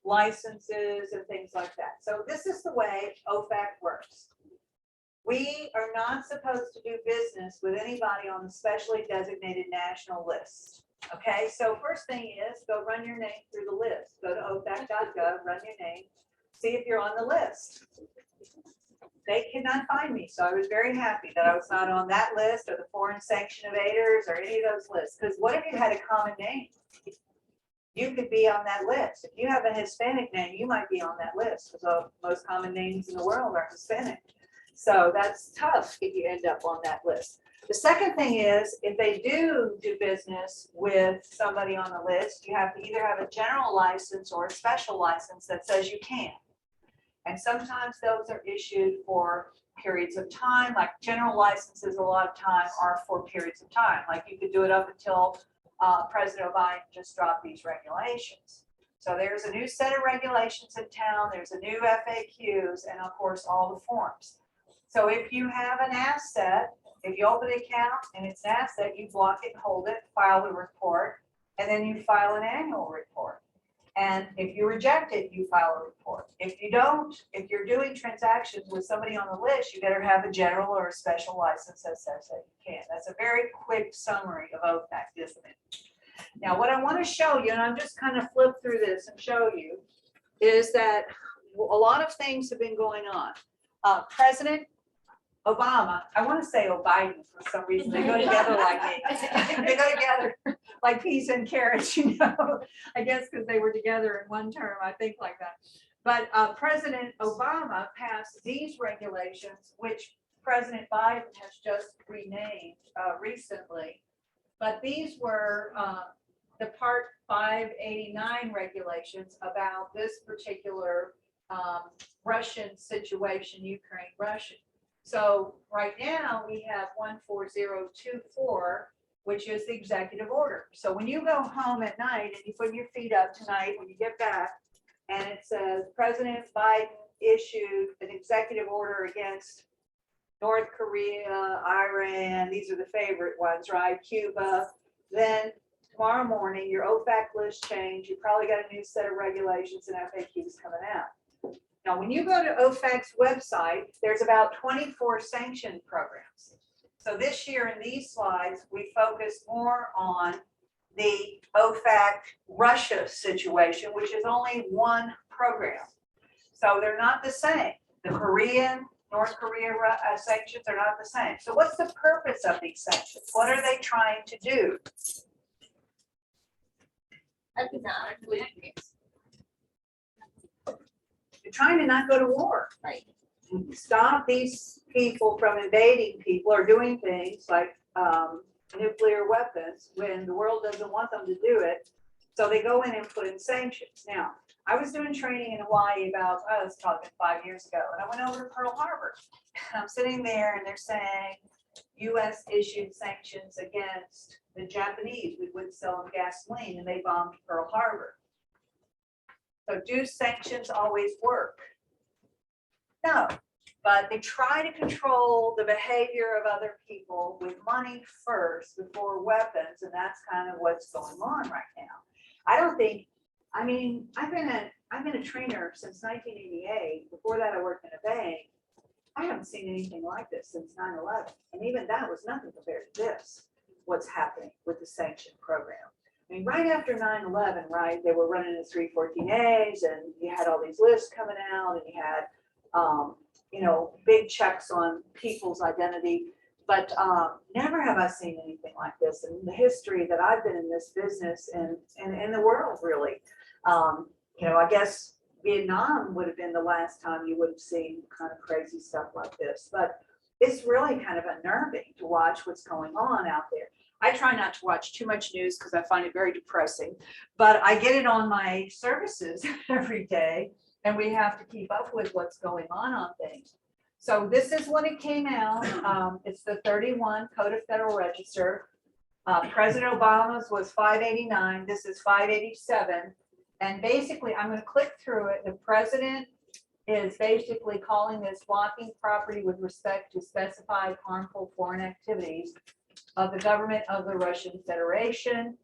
licenses and things like that. So this is the way OFAC works. We are not supposed to do business with anybody on the specially designated national list. Okay, so first thing is go run your name through the list. Go to ofac.gov, run your name, see if you're on the list. They cannot find me, so I was very happy that I was not on that list or the foreign sanction evaders or any of those lists. Because what if you had a common name? You could be on that list. If you have a Hispanic name, you might be on that list because the most common names in the world are Hispanic. So that's tough if you end up on that list. The second thing is, if they do business with somebody on the list, you have to either have a general license or a special license that says you can. And sometimes those are issued for periods of time, like general licenses a lot of time are for periods of time. Like you could do it up until President Obama just dropped these regulations. So there's a new set of regulations in town, there's a new FAQs, and of course, all the forms. So if you have an asset, if you open an account and it's an asset, you block it, hold it, file the report, and then you file an annual report. And if you reject it, you file a report. If you don't, if you're doing transactions with somebody on the list, you better have a general or a special license that says that you can. That's a very quick summary of OFAC, isn't it? Now, what I want to show you, and I'm just kind of flip through this and show you, is that a lot of things have been going on. President Obama, I want to say Biden for some reason, they go together like me. They go together like peas and carrots, you know, I guess because they were together in one term, I think like that. But President Obama passed these regulations, which President Biden has just renamed recently. But these were the Part 589 regulations about this particular Russian situation, Ukraine-Russian. So right now we have 14024, which is the executive order. So when you go home at night and you put your feet up tonight, when you get back, and it says President Biden issued an executive order against North Korea, Iran, these are the favorite ones, right? Cuba. Then tomorrow morning, your OFAC list change, you probably got a new set of regulations and FAQs coming out. Now, when you go to OFAC's website, there's about 24 sanction programs. So this year in these slides, we focus more on the OFAC Russia situation, which is only one program. So they're not the same. The Korean, North Korea sanctions are not the same. So what's the purpose of these sanctions? What are they trying to do? Economically. They're trying to not go to war. Right. Stop these people from invading people or doing things like nuclear weapons when the world doesn't want them to do it. So they go in and put in sanctions. Now, I was doing training in Hawaii about, I was talking 5 years ago, and I went over to Pearl Harbor. And I'm sitting there and they're saying US issued sanctions against the Japanese. We wouldn't sell them gasoline and they bombed Pearl Harbor. So do sanctions always work? No, but they try to control the behavior of other people with money first before weapons, and that's kind of what's going on right now. I don't think, I mean, I've been a trainer since 1988. Before that, I worked in a bank, I haven't seen anything like this since 9/11, and even that was nothing compared to this, what's happening with the sanction program. I mean, right after 9/11, right, they were running the 314As, and you had all these lists coming out, and you had, big checks on people's identity. But never have I seen anything like this in the history that I've been in this business and in the world, really. I guess Vietnam would have been the last time you would have seen kind of crazy stuff like this. But it's really kind of unnerving to watch what's going on out there. I try not to watch too much news because I find it very depressing, but I get it on my services every day, and we have to keep up with what's going on things. So this is when it came out. It's the 31 Code of Federal Register. President Obama's was 589. This is 587. And basically, I'm going to click through it. The president is basically calling this blocking property with respect to specified harmful foreign activities of the government of the Russian Federation.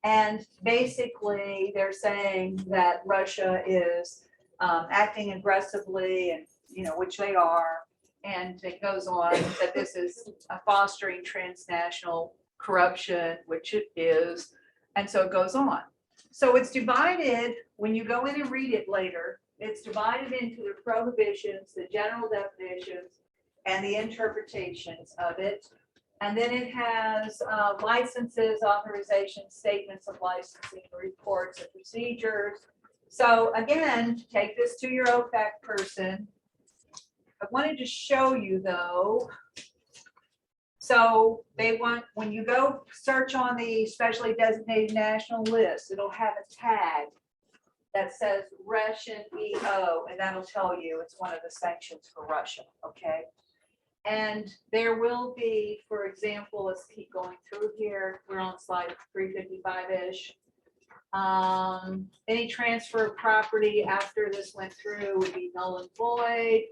And basically, they're saying that Russia is acting aggressively, and which they are. And it goes on that this is fostering transnational corruption, which it is. And so it goes on. So it's divided, when you go in and read it later, it's divided into the prohibitions, the general definitions, and the interpretations of it. And then it has licenses, authorizations, statements of licensing, reports, and procedures. So again, take this to your OFAC person. I wanted to show you though. So they want, when you go search on the specially designated national list, it'll have a tag that says Russian EO, and that'll tell you it's one of the sanctions for Russia, okay? And there will be, for example, let's keep going through here. We're on slide 355-ish. Any transfer of property after this went through would be null and void.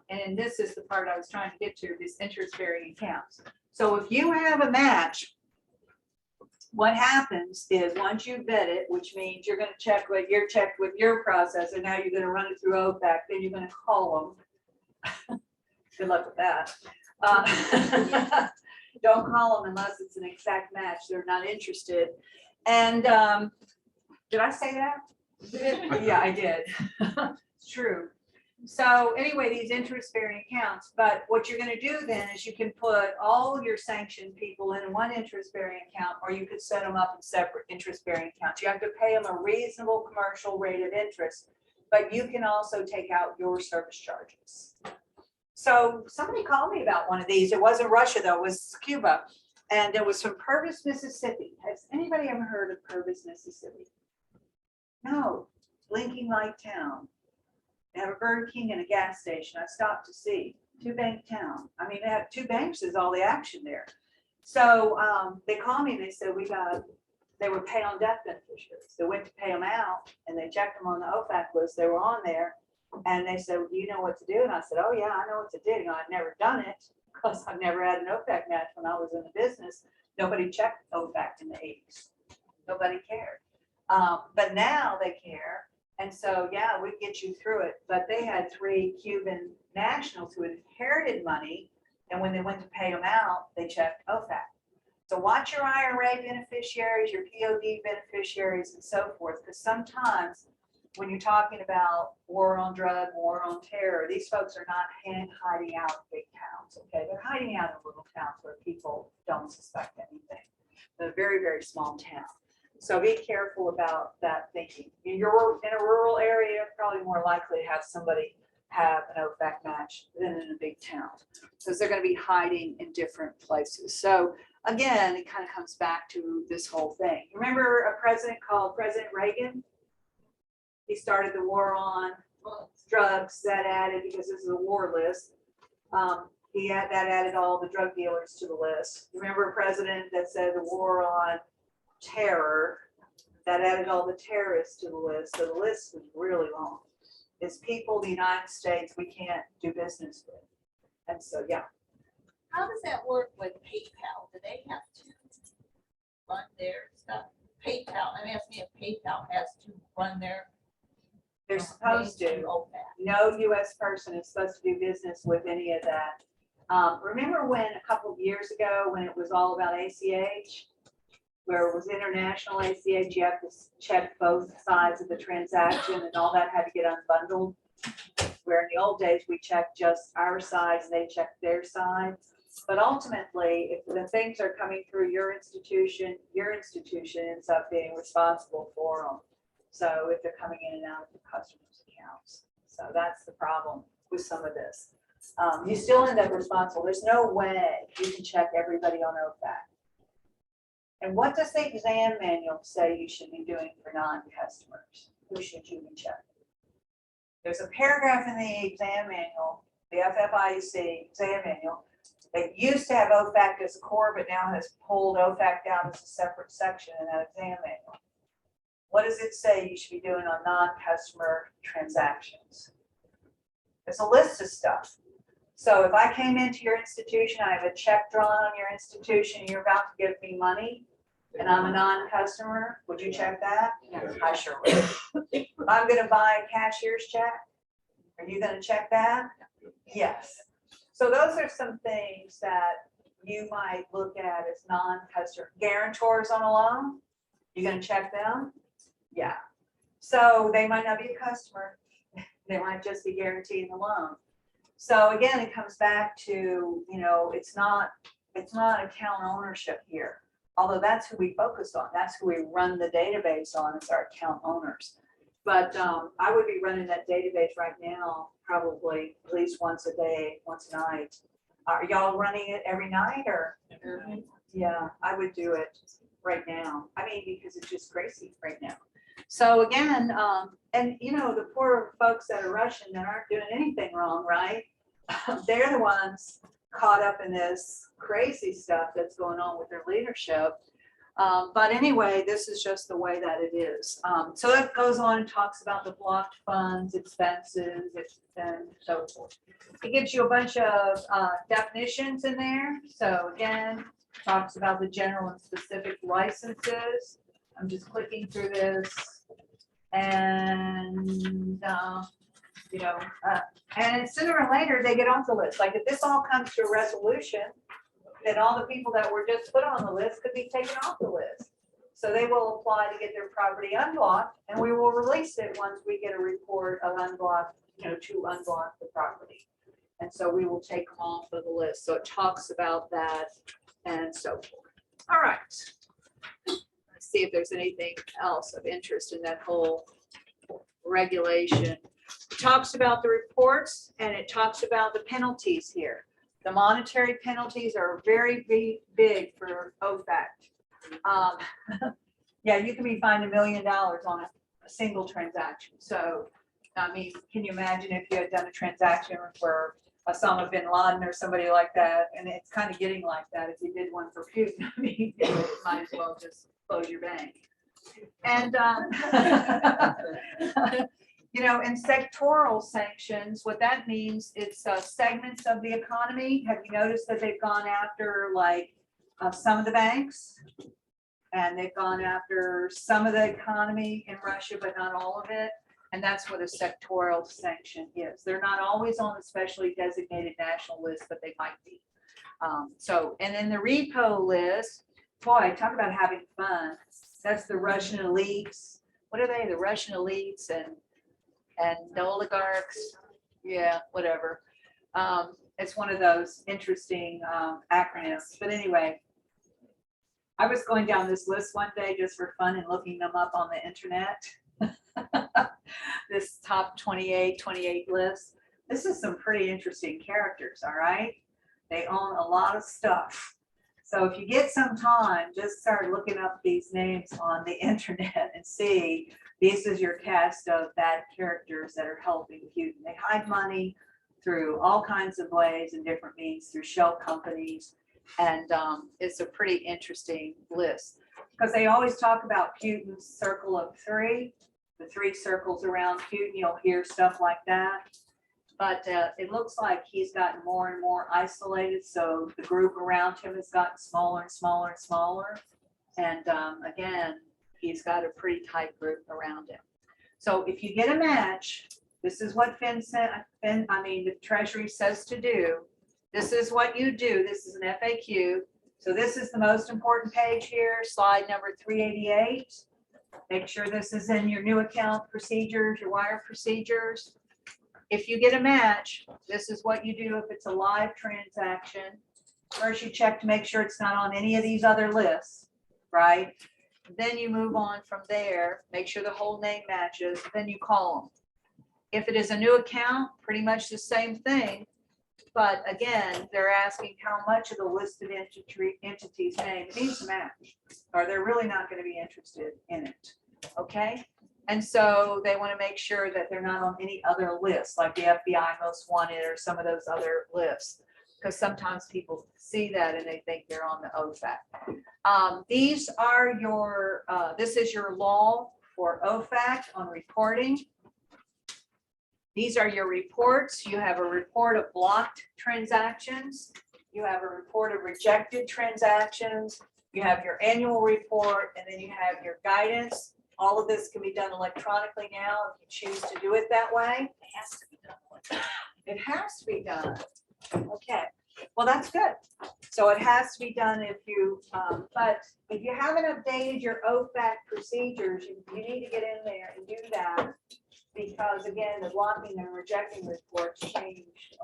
And this is the part I was trying to get to, this interest-bearing accounts. So if you have a match, what happens is once you vet it, which means you're going to check what you're checked with your processor, now you're going to run it through OFAC, then you're going to call them. Good luck with that. Don't call them unless it's an exact match. They're not interested. And did I say that? Yeah, I did. It's true. So anyway, these interest-bearing accounts, but what you're going to do then is you can put all your sanctioned people in one interest-bearing account, or you could set them up in separate interest-bearing accounts. You have to pay them a reasonable commercial rate of interest, but you can also take out your service charges. So somebody called me about one of these. It wasn't Russia though, it was Cuba. And it was from Purvis, Mississippi. Has anybody ever heard of Purvis, Mississippi? No, blinking light town. They have a Burger King and a gas station. I stopped to see. 2-bank town. I mean, they have 2 banks is all the action there. So they called me and they said, they were pay on death beneficiaries. They went to pay them out and they checked them on the OFAC list. They were on there. And they said, well, do you know what to do? And I said, oh yeah, I know what to do. I've never done it because I've never had an OFAC match when I was in the business. Nobody checked OFAC in the 80s. Nobody cared. But now they care. And so, yeah, we get you through it. But they had 3 Cuban nationals who inherited money. And when they went to pay them out, they checked OFAC. So watch your IRA beneficiaries, your POD beneficiaries, and so forth. Because sometimes when you're talking about war on drug, war on terror, these folks are not hiding out in big towns, okay? They're hiding out in little towns where people don't suspect anything. They're a very, very small town. So be careful about that thinking. In a rural area, probably more likely to have somebody have an OFAC match than in a big town, because they're going to be hiding in different places. So again, it kind of comes back to this whole thing. Remember a president called President Reagan? He started the war on drugs that added, because this is a war list. That added all the drug dealers to the list. Remember a president that said the war on terror, that added all the terrorists to the list. So the list was really long. It's people in the United States we can't do business with. And so, yeah. How does that work with PayPal? Do they have to run their stuff? PayPal, I'm asking if PayPal has to run their They're supposed to. No US person is supposed to do business with any of that. Remember when a couple of years ago, when it was all about ACH, where it was international ACH, you have to check both sides of the transaction and all that had to get unbundled. Where in the old days, we checked just our side and they checked their side. But ultimately, if the things are coming through your institution ends up being responsible for them. So if they're coming in and out of the customer's accounts. So that's the problem with some of this. You still end up responsible. There's no way you can check everybody on OFAC. And what does the exam manual say you should be doing for non-customers? Who should you be checking? There's a paragraph in the exam manual, the FFIEC exam manual, that used to have OFAC as a core, but now has pulled OFAC down as a separate section in that exam manual. What does it say you should be doing on non-customer transactions? It's a list of stuff. So if I came into your institution, I have a check drawn on your institution, you're about to give me money, and I'm a non-customer, would you check that? I sure would. If I'm gonna buy a cashier's check, are you gonna check that? Yes. So those are some things that you might look at as non-customer. Guarantors on a loan, you gonna check them? Yeah. So they might not be a customer. They might just be guaranteeing the loan. So again, it comes back to, it's not account ownership here. Although that's who we focus on. That's who we run the database on, is our account owners. But I would be running that database right now, probably at least once a day, once a night. Are y'all running it every night or? Yeah, I would do it right now. I mean, because it's just crazy right now. So again, and the poor folks that are Russian that aren't doing anything wrong, right? They're the ones caught up in this crazy stuff that's going on with their leadership. But anyway, this is just the way that it is. So it goes on and talks about the blocked funds, expenses, and so forth. It gives you a bunch of definitions in there. So again, talks about the general and specific licenses. I'm just clicking through this, and and sooner or later they get off the list. Like if this all comes to a resolution, then all the people that were just put on the list could be taken off the list. So they will apply to get their property unblocked, and we will release it once we get a report of unblocked, to unblock the property. And so we will take them off of the list. So it talks about that and so forth. All right. See if there's anything else of interest in that whole regulation. It talks about the reports, and it talks about the penalties here. The monetary penalties are very big for OFAC. Yeah, you can be fined $1 million on a single transaction. So, I mean, can you imagine if you had done a transaction for Osama bin Laden or somebody like that? And it's kind of getting like that if you did one for Putin. I mean, you might as well just close your bank. And in sectoral sanctions, what that means, it's segments of the economy. Have you noticed that they've gone after some of the banks, and they've gone after some of the economy in Russia, but not all of it? And that's what a sectoral sanction is. They're not always on the specially designated national list, but they might be. And then the repo list, boy, talk about having fun. That's the Russian elites. What are they? The Russian elites and the oligarchs. Yeah, whatever. It's one of those interesting acronyms. But anyway, I was going down this list one day just for fun and looking them up on the internet. This top 28 list. This is some pretty interesting characters, all right? They own a lot of stuff. So if you get some time, just start looking up these names on the internet and see, this is your cast of bad characters that are helping Putin. They hide money through all kinds of ways and different means, through shell companies. And it's a pretty interesting list, because they always talk about Putin's circle of three, the three circles around Putin. You'll hear stuff like that. But it looks like he's gotten more and more isolated. So the group around him has gotten smaller and smaller and smaller. And again, he's got a pretty tight group around him. So if you get a match, this is what the Treasury says to do. This is what you do. This is an FAQ. So this is the most important page here, slide number 388. Make sure this is in your new account procedures, your wire procedures. If you get a match, this is what you do if it's a live transaction. First, you check to make sure it's not on any of these other lists, right? Then you move on from there, make sure the whole name matches, then you call them. If it is a new account, pretty much the same thing. But again, they're asking how much of the listed entity's name needs to match, or they're really not going to be interested in it. Okay? And so they want to make sure that they're not on any other lists, like the FBI Most Wanted or some of those other lists, because sometimes people see that and they think they're on the OFAC. These are your, this is your law for OFAC on reporting. These are your reports. You have a report of blocked transactions. You have a report of rejected transactions. You have your annual report, and then you have your guidance. All of this can be done electronically now if you choose to do it that way. It has to be done. It has to be done. Okay, well, that's good. So it has to be done if you, but if you haven't updated your OFAC procedures, you need to get in there and do that. Because again, the blocking and rejecting reports changed,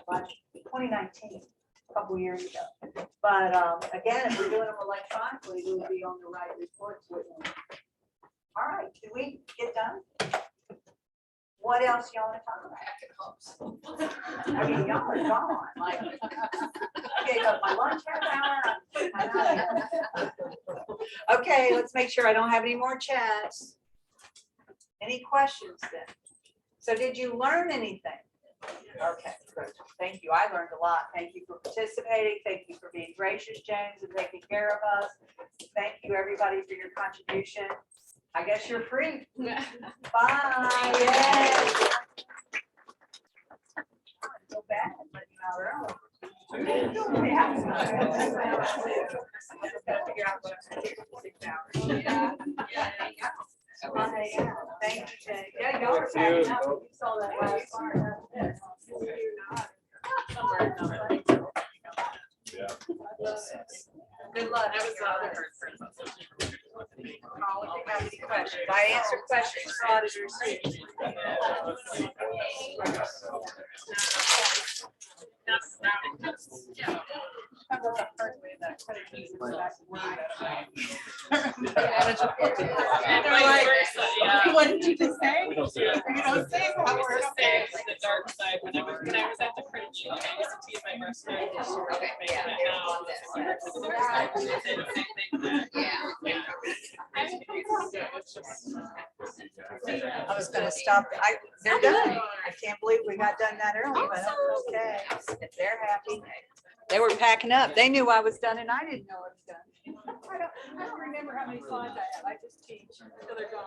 by 2019, a couple years ago. But again, if we're doing them electronically, we'll be on the right reports with them. All right, did we get done? What else y'all want to talk about? I mean, y'all are gone, like, I gave up my lunch half hour. Okay, let's make sure I don't have any more chats. Any questions then? So did you learn anything? Okay, good. Thank you. I learned a lot. Thank you for participating. Thank you for being gracious, James, and taking care of us. Thank you, everybody, for your contribution. I guess you're free. Bye. Yay. So bad, but you know, early. Thank you, Jay. Yeah, y'all are packing up. You saw that last part. Yeah. Good luck. That was the other hard part. Call if you have any questions. I answer questions for auditors. What did you just say? We don't say that. You don't say that word. Say the dark side when I was at the print shop, I used to tease my restaurant. I was gonna stop. They're done. I can't believe we got done that early, but that's okay. If they're happy. They were packing up. They knew I was done and I didn't know I was done. I don't remember how many slides I have. I just teach until they're gone.